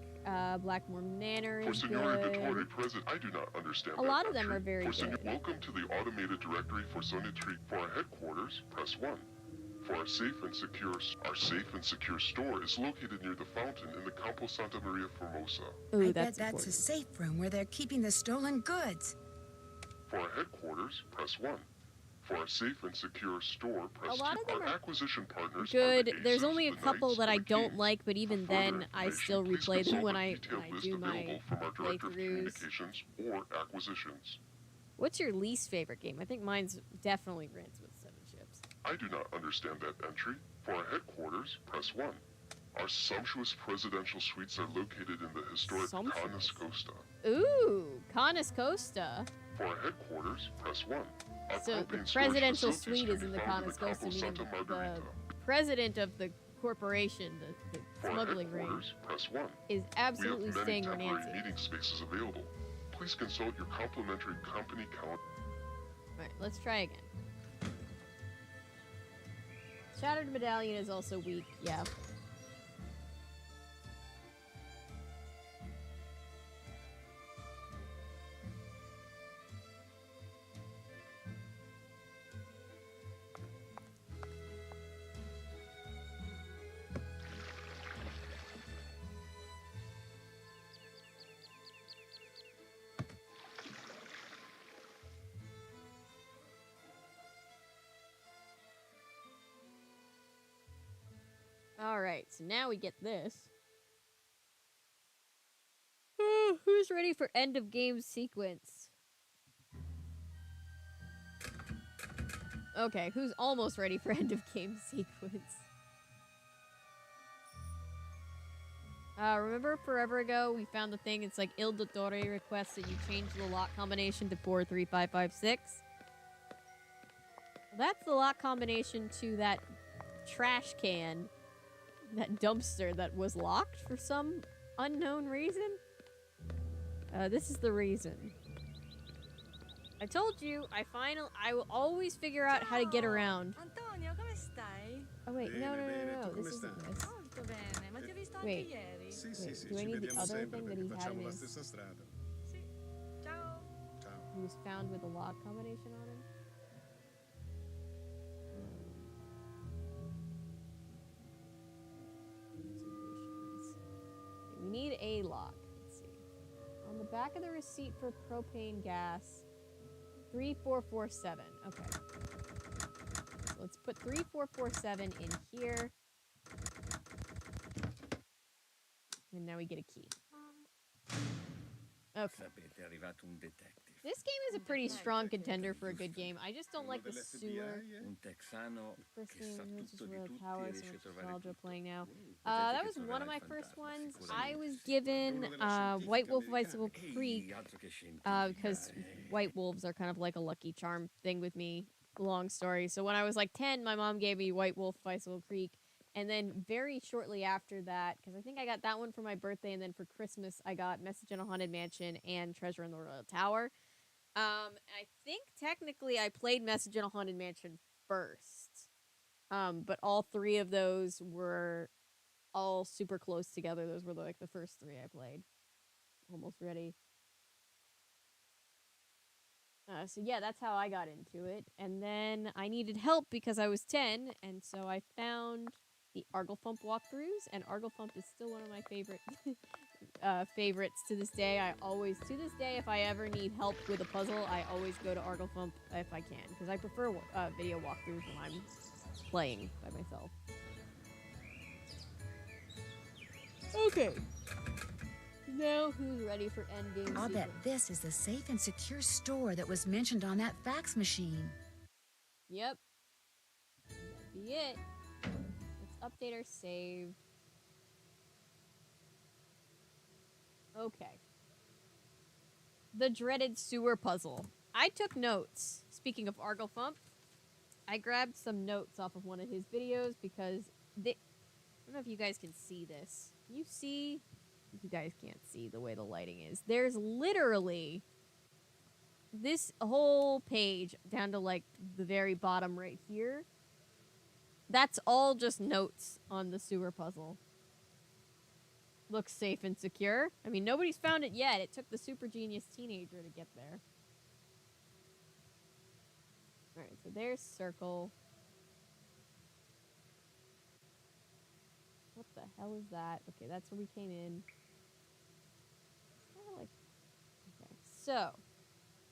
Blackmore Manor For is Signore good. Dottore, President, I do not understand A that lot of them entry. are very For good. Welcome to the automated directory for Sony Trico. For our headquarters, press 1. For our safe and secure store is located near the fountain in the Campo Santa Maria Formosa. I bet that's a safe room where they're keeping the stolen goods. For our headquarters, press 1. For our safe and secure store, press 2. A lot of them our acquisition partners Good. are the There's Aces, only a the couple Knights, that I and the don't Kings. like, but even For further then, I still information, replay please them when consult I the detailed list do my available from our Director of playthroughs. Communications or Acquisitions. What's your least favorite game? I think mine's definitely Rinse with 7 Ships. I do not understand that entry. For our headquarters, press 1. Our sumptuous presidential suites are located in the historic Canis Costa. Ooh, Canis Costa. For our headquarters, press 1. Our So the propane storage presidential facilities suite can is be in the found Canis Campo Costa, meaning Santa the Margherita. president of the corporation, the For smuggling ring, headquarters, press 1. is absolutely We have many staying where temporary Nancy meeting is. spaces available. Please consult your complimentary company calendar. Alright, let's try again. Shattered Medallion is also weak, yeah. Alright, so now we get this. Who's ready for end of game sequence? Okay, who's almost ready for end of game sequence? Remember forever ago we found the thing, it's like Il Dottore requests that you change the lock combination to 43556? That's the lock combination to that trash can, that dumpster that was locked for some unknown reason. This is the reason. I told you, I will always figure out how to get around. Antonio, come stai? Oh wait, no, Tu this come isn't stai? this. Molto bene, ma ti ho visto Wait. anche ieri. Sì, Wait, sì, sì, do I ci need the vediamo other sempre thing that perché he had facciamo in la his... stessa strada. Sì. Ciao. Ciao. He was found with a lock combination on him? Observations. Okay, we need a lock. Let's see. On the back of the receipt for propane gas, 3447. Okay. So let's put 3447 in here. And now we get a key. Okay. Sapete, è arrivato un detective. This game is a pretty strong contender for a good game. I just don't like the sewer. Un texano First che sa game, which is tutto di Real tutti Tower, e so riesce a much trovare nostalgia tutto. playing now. Vedete That che was troverà one of il my first fantasma, ones. sicuramente. I was given White Wolf of Icicle Creek Altro che scientifica, because White Wolves are kind of like a Lucky Charm thing with me. Long story. So when I was like 10, my mom gave me White Wolf of Icicle Creek. And then very shortly after that, because I think I got that one for my birthday, and then for Christmas, I got Message in a Haunted Mansion and Treasure in the Royal Tower. I think technically I played Message in a Haunted Mansion first. But all three of those were all super close together. Those were like the first three I played. Almost ready. So yeah, that's how I got into it. And then I needed help because I was 10, and so I found the Arglefump walkthroughs, and Arglefump is still one of my favorite favorites to this day. To this day, if I ever need help with a puzzle, I always go to Arglefump if I can, because I prefer video walkthroughs when I'm playing by myself. Okay. Now who's ready for endgame? I'll bet this is the safe and secure store that was mentioned on that fax machine. Yep. That'd be it. Let's update our save. Okay. The dreaded sewer puzzle. I took notes. Speaking of Arglefump, I grabbed some notes off of one of his videos because I don't know if you guys can see this. Can you see? You guys can't see the way the lighting is. There's literally this whole page down to like the very bottom right here. That's all just notes on the sewer puzzle. Looks safe and secure. I mean, nobody's found it yet. It took the super genius teenager to get there. Alright, so there's circle. What the hell is that? Okay, that's where we came in. Like, okay, so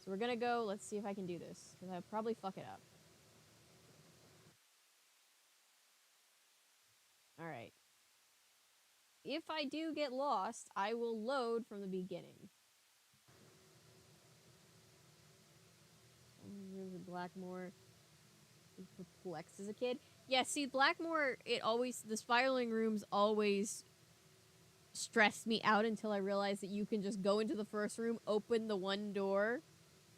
we're gonna go. Let's see if I can do this, because I'll probably fuck it up. All right. If I do get lost, I will load from the beginning. Rooms in Blackmore. Perplexed as a kid. Yeah, see, Blackmore, the spiraling rooms always stressed me out until I realized that you can just go into the first room, open the one door,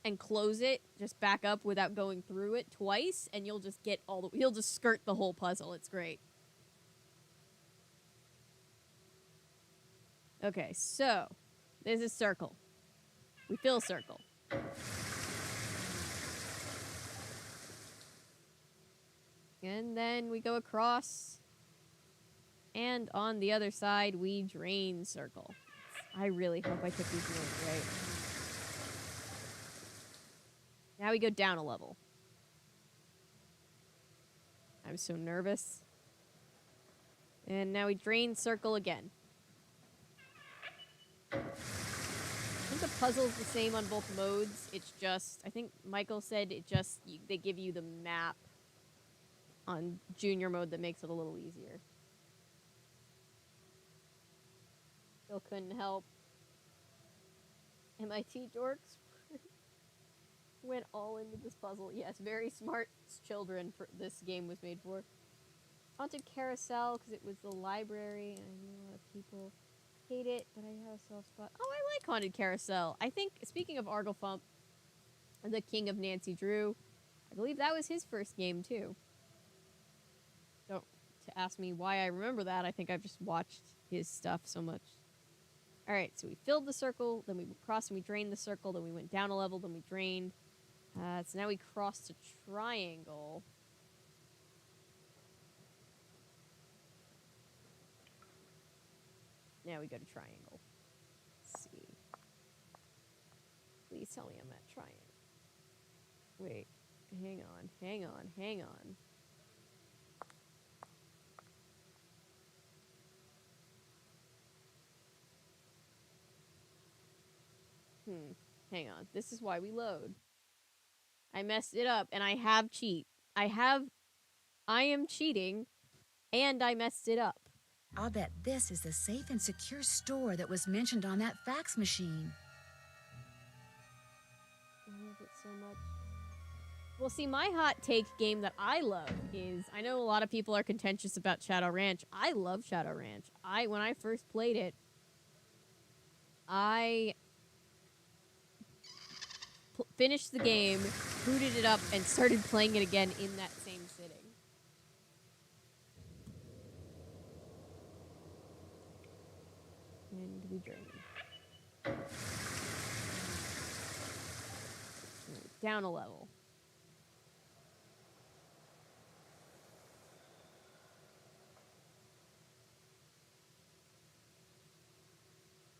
and close it, just back up without going through it twice, and you'll just get you'll just skirt the whole puzzle. It's great. Okay, so there's a circle. We fill a circle. And then we go across. And on the other side, we drain circle. I really hope I took these notes right. Now we go down a level. I'm so nervous. And now we drain circle again. I think the puzzle's the same on both modes. It's just, I think Michael said they give you the map on junior mode that makes it a little easier. Still couldn't help. MIT dorks went all into this puzzle. Yes, very smart children for this game was made for. Haunted Carousel, because it was the library, and I knew a lot of people hate it, but I have a soft spot. Oh, I like Haunted Carousel. I think, speaking of Arglefump, the king of Nancy Drew, I believe that was his first game, too. Don't to ask me why I remember that. I think I've just watched his stuff so much. Alright, so we filled the circle, then we crossed and we drained the circle, then we went down a level, then we drained. So now we crossed a triangle. Now we go to triangle. Let's see. Please tell me I'm at triangle. Wait. Hang on. Hang on. This is why we load. I messed it up, and I have cheat. I am cheating, and I messed it up. I'll bet this is the safe and secure store that was mentioned on that fax machine. I love it so much. Well, see, my hot take game that I love is, I know a lot of people are contentious about Shadow Ranch. I love Shadow Ranch. When I first played it, I finished the game, booted it up, and started playing it again in that same sitting. And we drain. Down a level.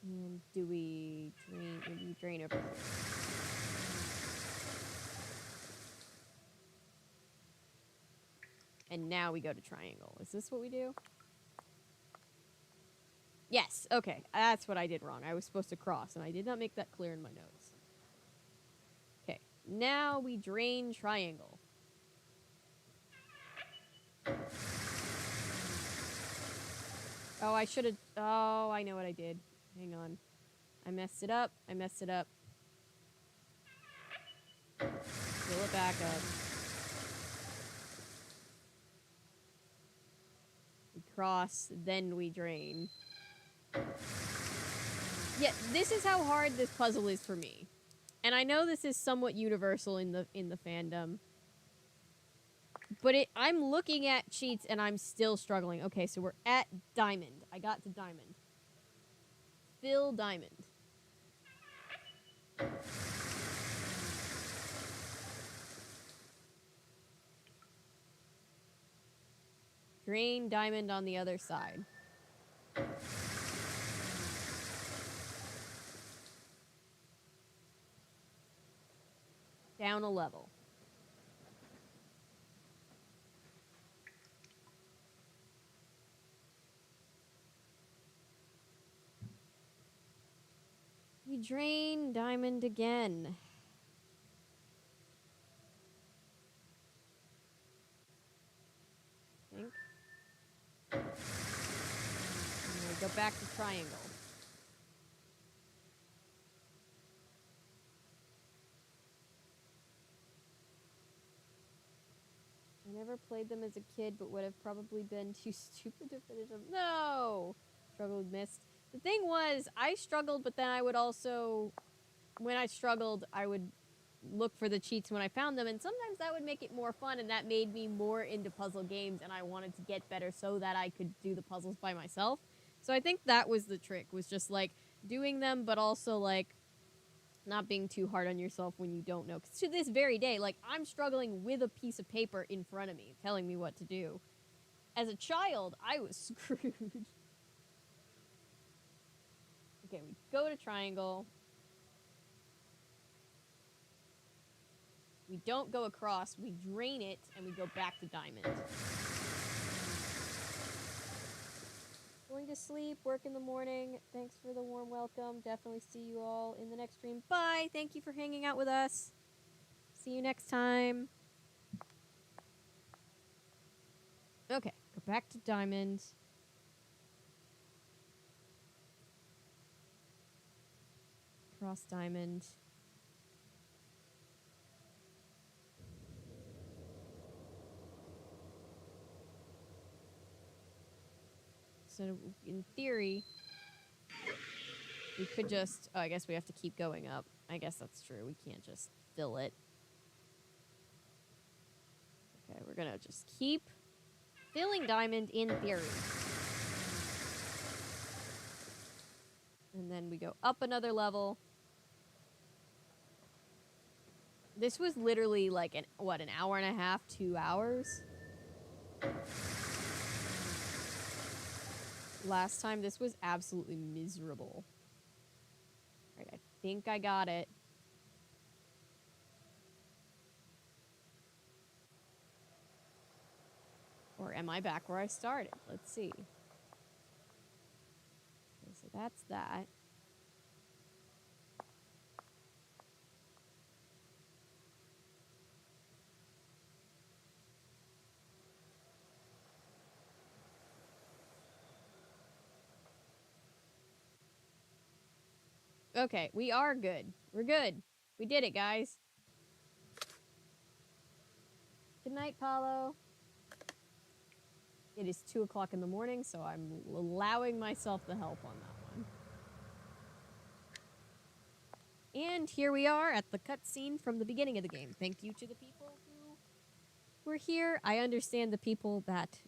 And do we drain? Maybe we drain over here. And now we go to triangle. Is this what we do? Yes, okay. That's what I did wrong. I was supposed to cross, and I did not make that clear in my notes. Okay, now we drain triangle. Oh, I should have... Oh, I know what I did. Hang on. I messed it up. Fill it back up. We cross, then we drain. Yeah, this is how hard this puzzle is for me. And I know this is somewhat universal in the fandom. But I'm looking at cheats and I'm still struggling. Okay, so we're at diamond. I got to diamond. Fill diamond. Drain diamond on the other side. Down a level. We drain diamond again. I think. And we go back to triangle. I never played them as a kid, but would have probably been too stupid to finish them. No! Struggled, missed. The thing was, I struggled, but then I would also, when I struggled, I would look for the cheats when I found them, and sometimes that would make it more fun, and that made me more into puzzle games, and I wanted to get better so that I could do the puzzles by myself. So I think that was the trick, was just, like, doing them, but also, like, not being too hard on yourself when you don't know. Because to this very day, like, I'm struggling with a piece of paper in front of me telling me what to do. As a child, I was screwed. Okay, we go to triangle. We don't go across. We drain it, and we go back to diamond. Going to sleep, work in the morning. Thanks for the warm welcome. Definitely see you all in the next stream. Bye. Thank you for hanging out with us. See you next time. Okay, go back to diamond. Cross diamond. So in theory, we could just... Oh, I guess we have to keep going up. I guess that's true. We can't just fill it. Okay, we're gonna just keep filling diamond in theory. And then we go up another level. This was literally like an hour and a half, 2 hours? Last time, this was absolutely miserable. Alright, I think I got it. Or am I back where I started? Let's see. Okay, so that's that. Okay, we are good. We're good. We did it, guys. Good night, Paulo. It is 2 o'clock in the morning, so I'm allowing myself the help on that one. And here we are at the cutscene from the beginning of the game. Thank you to the people who were here. I understand the people that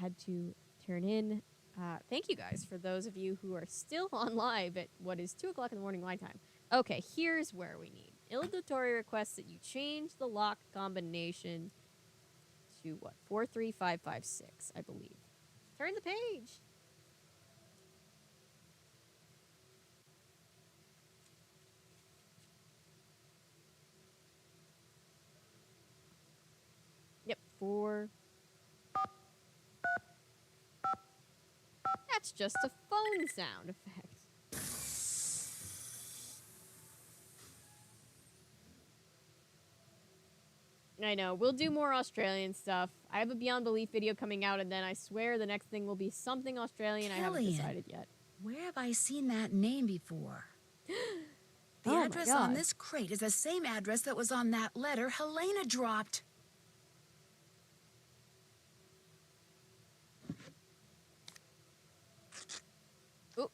had to turn in. Thank you guys for those of you who are still on live at what is 2 o'clock in the morning my time. Okay, here's where we need. Il Dottore requests that you change the lock combination to what? 43556, I believe. Turn the page. Yep, 4. That's just a phone sound effect. I know. We'll do more Australian stuff. I have a Beyond Belief video coming out, and then I swear the next thing will be something Australian. I haven't decided yet. Where have I seen that name before? The Oh address on this crate is the same address that was on that letter Helena dropped. Oh.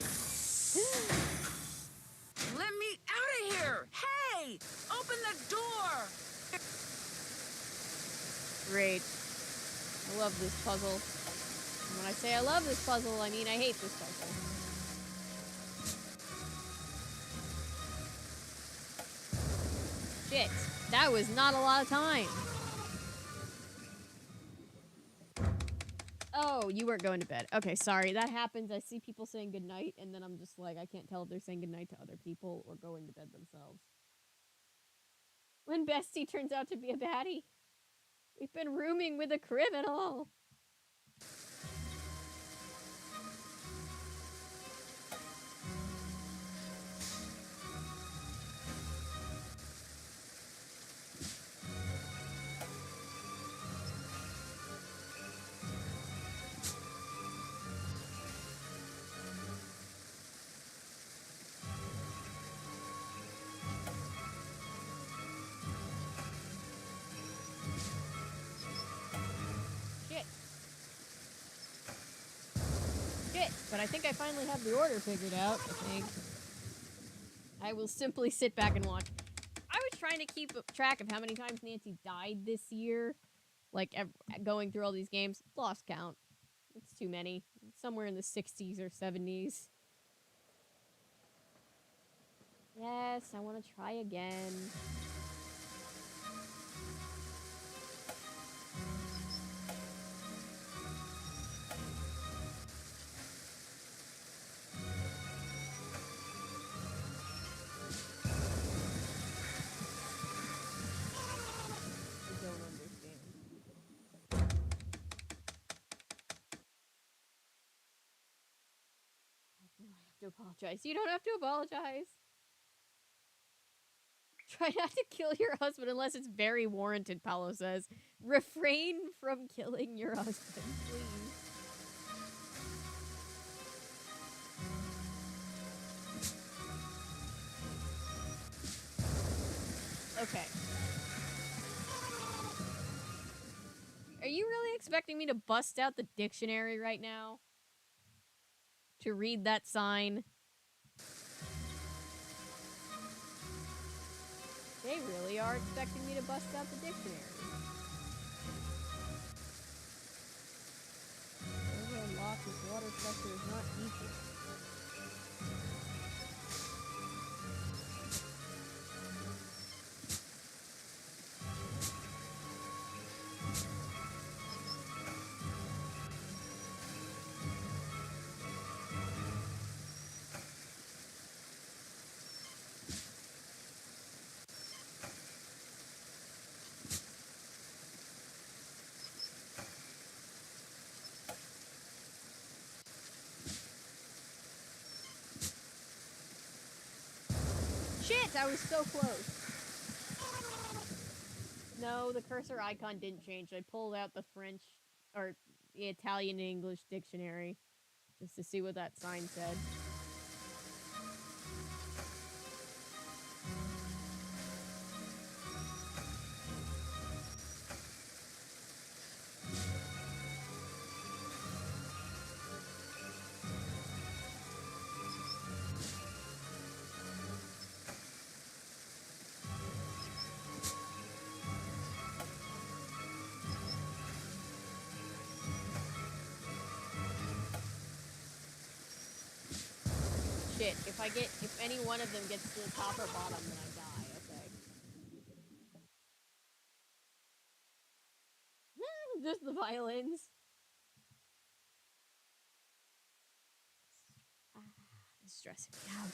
Let me out of here! Hey! Open the door! Great. I love this puzzle. And when I say I love this puzzle, I mean I hate this puzzle. Shit. That was not a lot of time. Oh, you weren't going to bed. Okay, sorry. That happens. I see people saying goodnight, and then I'm just like, I can't tell if they're saying goodnight to other people or going to bed themselves. When Bestie turns out to be a baddie. We've been rooming with a criminal. But I think I finally have the order figured out, I think. I will simply sit back and watch. I was trying to keep track of how many times Nancy died this year. Like, going through all these games. Lost count. It's too many. somewhere in the 60s or 70s. Yes, I want to try again. I don't understand. No, I have to apologize. You don't have to apologize. Try not to kill your husband unless it's very warranted, Paolo says. Refrain from killing your husband, please. Okay. Are you really expecting me to bust out the dictionary right now? To read that sign? They really are expecting me to bust out the dictionary. Overhead lock with water pressure is not equal. Shit, I was so close. No, the cursor icon didn't change. I pulled out the French, or the Italian and English dictionary, just to see what that sign said. Shit, if any one of them gets to the top or bottom, then I die, okay. Just the violins. It's stressing me out.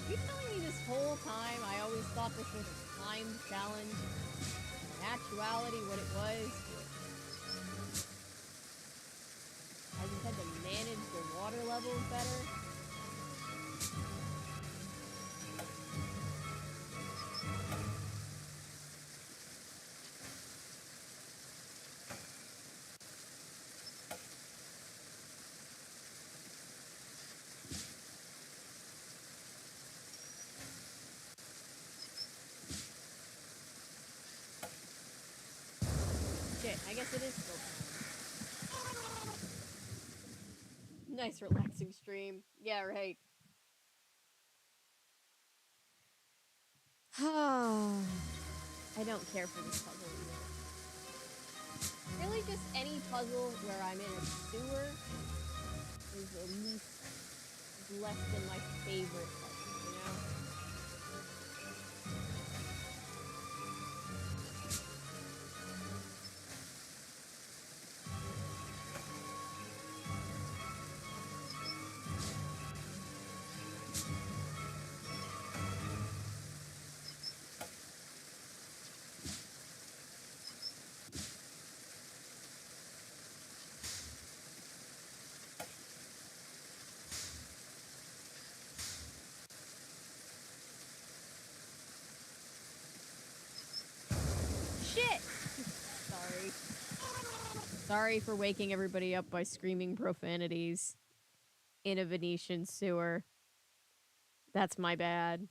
Are you telling me this whole time I always thought this was a timed challenge? In actuality, what it was, I just had to manage the water levels better? Shit, I guess it is still time. Nice relaxing stream. Yeah, right. I don't care for this puzzle either. Really, just any puzzle where I'm in a sewer is at least less than my favorite puzzle, you know? Shit! Sorry. Sorry for waking everybody up by screaming profanities in a Venetian sewer. That's my bad.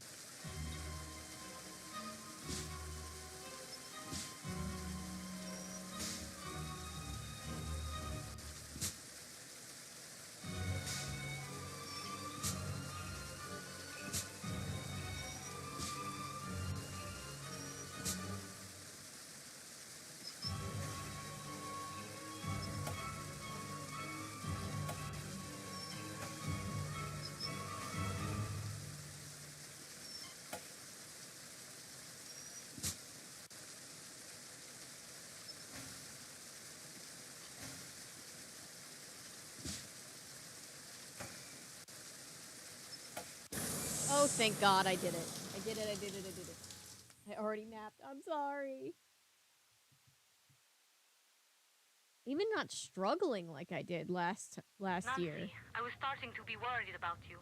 thank God I did it. I did it. I already napped. I'm sorry. Even not struggling like I did last Nancy, year. I was starting to be worried about you.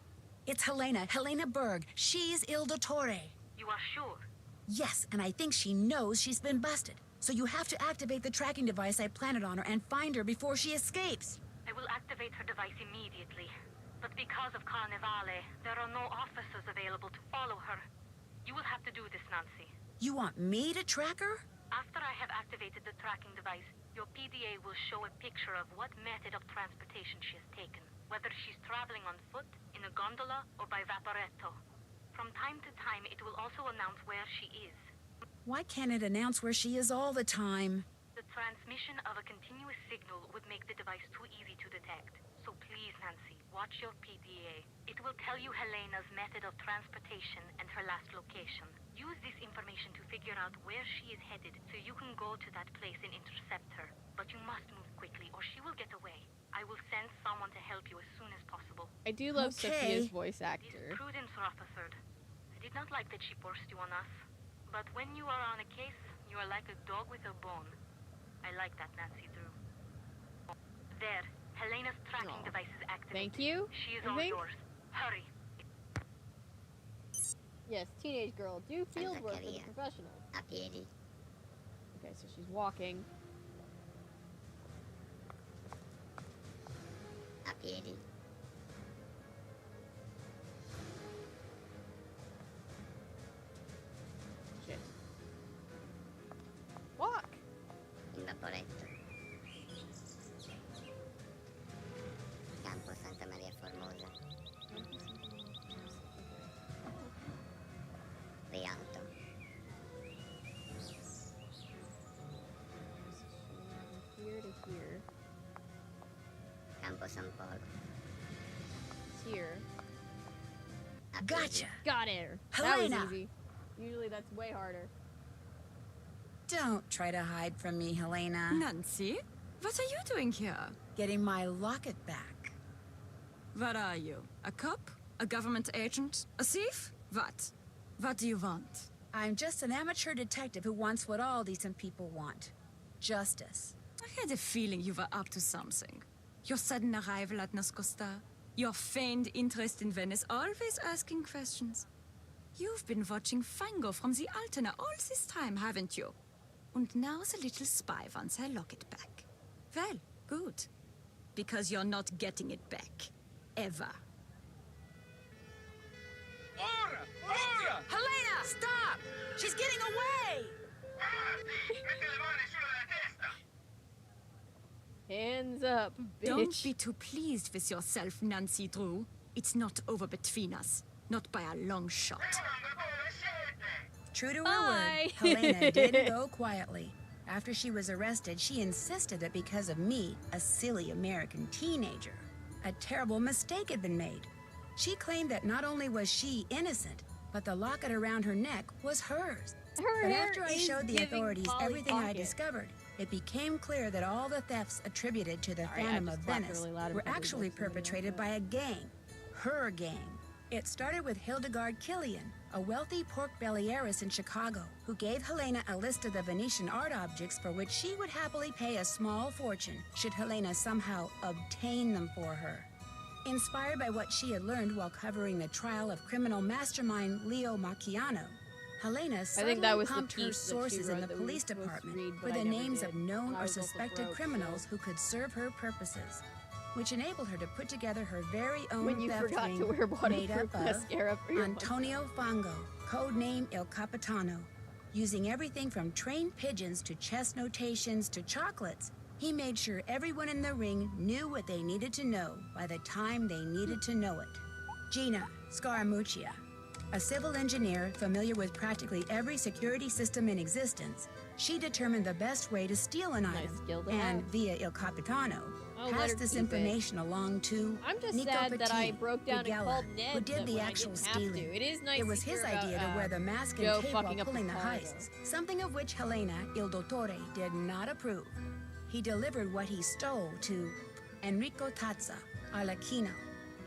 It's Helena Berg. She's Il Dottore. You are sure? Yes, and I think she knows she's been busted. So you have to activate the tracking device I planted on her and find her before she escapes. I will activate her device immediately. But because of Carnevale, there are no officers available to follow her. You will have to do this, Nancy. You want me to track her? After I have activated the tracking device, your PDA will show a picture of what method of transportation she has taken, whether she's traveling on foot, in a gondola, or by vaporetto. From time to time, it will also announce where she is. Why can't it announce where she is all the time? The transmission of a continuous signal would make the device too easy to detect. So please, Nancy, watch your PDA. It will tell you Helena's method of transportation and her last location. Use this information to figure out where she is headed so you can go to that place and intercept her. But you must move quickly or she will get away. I will send someone to help you as soon as possible. I do love Sophia's voice actor. This is Prudence Rutherford. I did not like that she forced you on us. But when you are on a case, you are like a dog with a bone. I like that, Nancy Drew. There. Helena's tracking device is activated. Thank you. She is all yours. Hurry. Yes, teenage girl. Do field work for the professionals. A piedi. Okay, so she's walking. A piedi. Shit. Walk. In vaporetto. Campo Santa Maria Formosa. Rialto. Here to here. Campo San Polo. It's here. Gotcha. Got her. Helena. That was easy. Usually that's way harder. Don't try to hide from me, Helena. Nancy, what are you doing here? Getting my locket back. What are you? A cop? A government agent? A thief? What? What do you want? I'm just an amateur detective who wants what all decent people want. Justice. I had a feeling you were up to something. Your sudden arrival at Nascosta, your feigned interest in Venice, always asking questions. You've been watching Fango from the Altena all this time, haven't you? And now the little spy wants her locket back. Well, good. Because you're not getting it back. Ever. Ora! Ora! Helena, stop! She's getting away! Hands up, bitch. Don't be too pleased with yourself, Nancy Drew. It's not over between us. Not by a long shot. True to her word, Helena did go quietly. After she was arrested, she insisted that because of me, a silly American teenager, a terrible mistake had been made. She claimed that not only was she innocent, but the locket around her neck was hers. But after I showed the authorities everything I discovered, it became clear that all the thefts attributed to the Phantom of Venice were actually perpetrated by a gang. Her gang. It started with Hildegard Killian, a wealthy pork belly heiress in Chicago, who gave Helena a list of the Venetian art objects for which she would happily pay a small fortune should Helena somehow obtain them for her. Inspired by what she had learned while covering the trial of criminal mastermind Leo Macchiano, Helena suddenly pumped her sources in the police department for the names of known or suspected criminals who could serve her purposes, which enabled her to put together her very own theft ring made up of Antonio Fango, codename Il Capitano. Using everything from trained pigeons to chess notations to chocolates, he made sure everyone in the ring knew what they needed to know by the time they needed to know it. Gina Scaramuccia, a civil engineer familiar with practically every security system in existence, she determined the best way to steal an item, and via Il Capitano, passed this information along to I'm just Nico sad Petit, that I broke down and called Ned who did the when I actual didn't have to. stealing. It is nice It was to his hear about, idea to wear the mask Joe and cape while fucking up pulling the his car, heists, something of which Helena, Il Dottore, did not approve. He delivered what he stole to Enrico Tazza, Arlecchino.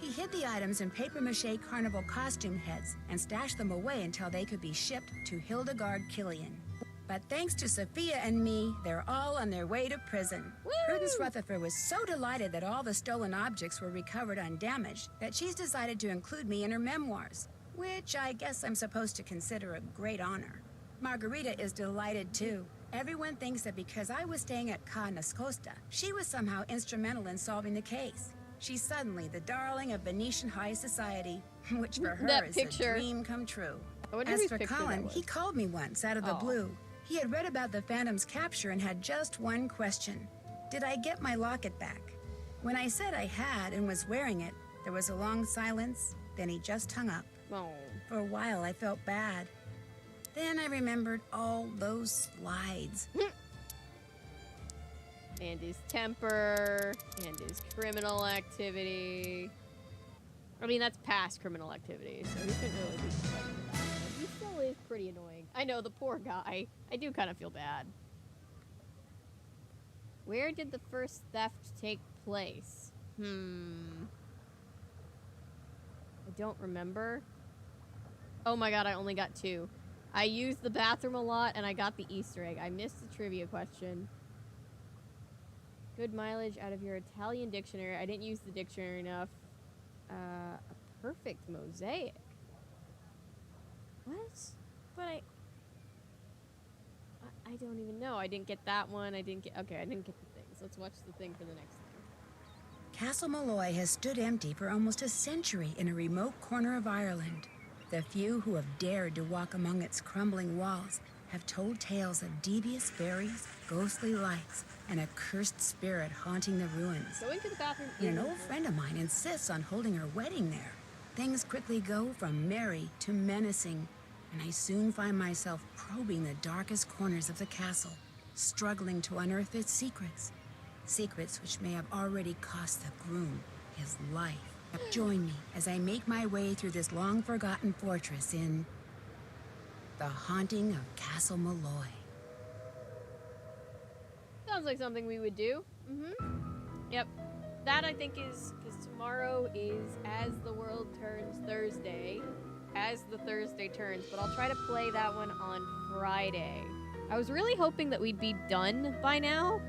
He hid the items in papier-mâché carnival costume heads and stashed them away until they could be shipped to Hildegard Killian. But thanks to Sophia and me, they're all on their way to prison. Woo! Prudence Rutherford was so delighted that all the stolen objects were recovered undamaged that she's decided to include me in her memoirs, which I guess I'm supposed to consider a great honor. Margarita is delighted too. Everyone thinks that because I was staying at Ca Nascosta, she was somehow instrumental in solving the case. She's suddenly the darling of Venetian high society, which for her That is picture. a dream come true. I wonder As whose for picture Colin, that was. he called me once out of the Aw. blue. He had read about the Phantom's capture and had just one question. Did I get my locket back? When I said I had and was wearing it, there was a long silence, then he just hung up. Oh. For a while, I felt bad. Then I remembered all those slides. And his temper, and his criminal activity. I mean, that's past criminal activity, so he shouldn't really be complaining about it. But he still is pretty annoying. I know, the poor guy. I do kind of feel bad. Where did the first theft take place? I don't remember. Oh my god, I only got 2. I used the bathroom a lot, and I got the Easter egg. I missed the trivia question. Good mileage out of your Italian dictionary. I didn't use the dictionary enough. A perfect mosaic. What? But I don't even know. I didn't get that one. I didn't get the things. Let's watch the thing for the next thing. Castle Malloy has stood empty for almost a century in a remote corner of Ireland. The few who have dared to walk among its crumbling walls have told tales of devious fairies, ghostly lights, and a cursed spirit haunting the ruins. Go into the bathroom. And an old friend of mine insists on holding her wedding there. Things quickly go from merry to menacing, and I soon find myself probing the darkest corners of the castle, struggling to unearth its secrets. Secrets which may have already cost the groom his life. Join me as I make my way through this long-forgotten fortress in The Haunting of Castle Malloy. Sounds like something we would do. Yep. That, I think, is because tomorrow is As the World Turns Thursday. As the Thursday turns, but I'll try to play that one on Friday. I was really hoping that we'd be done by now.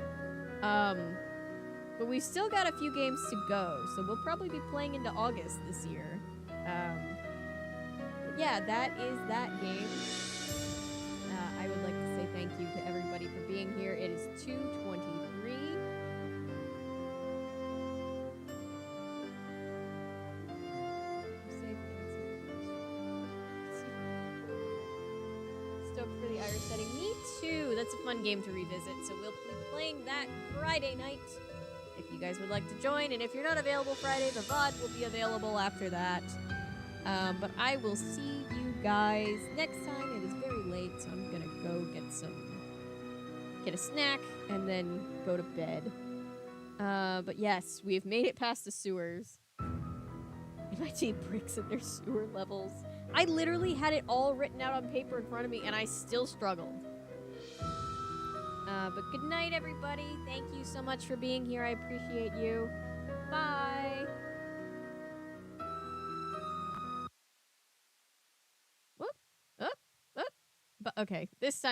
But we've still got a few games to go, so we'll probably be playing into August this year. But yeah, that is that game. I would like to say thank you to everybody for being here. It is 2:23. Stoked for the Irish setting. Me too. That's a fun game to revisit, so we'll be playing that Friday night. If you guys would like to join, and if you're not available Friday, the VOD will be available after that. But I will see you guys next time. It is very late, so I'm gonna go get a snack, and then go to bed. But yes, we've made it past the sewers. MIT bricks in their sewer levels. I literally had it all written out on paper in front of me, and I still struggled. But good night, everybody. Thank you so much for being here. I appreciate you. Bye. Whoop. But okay, this time.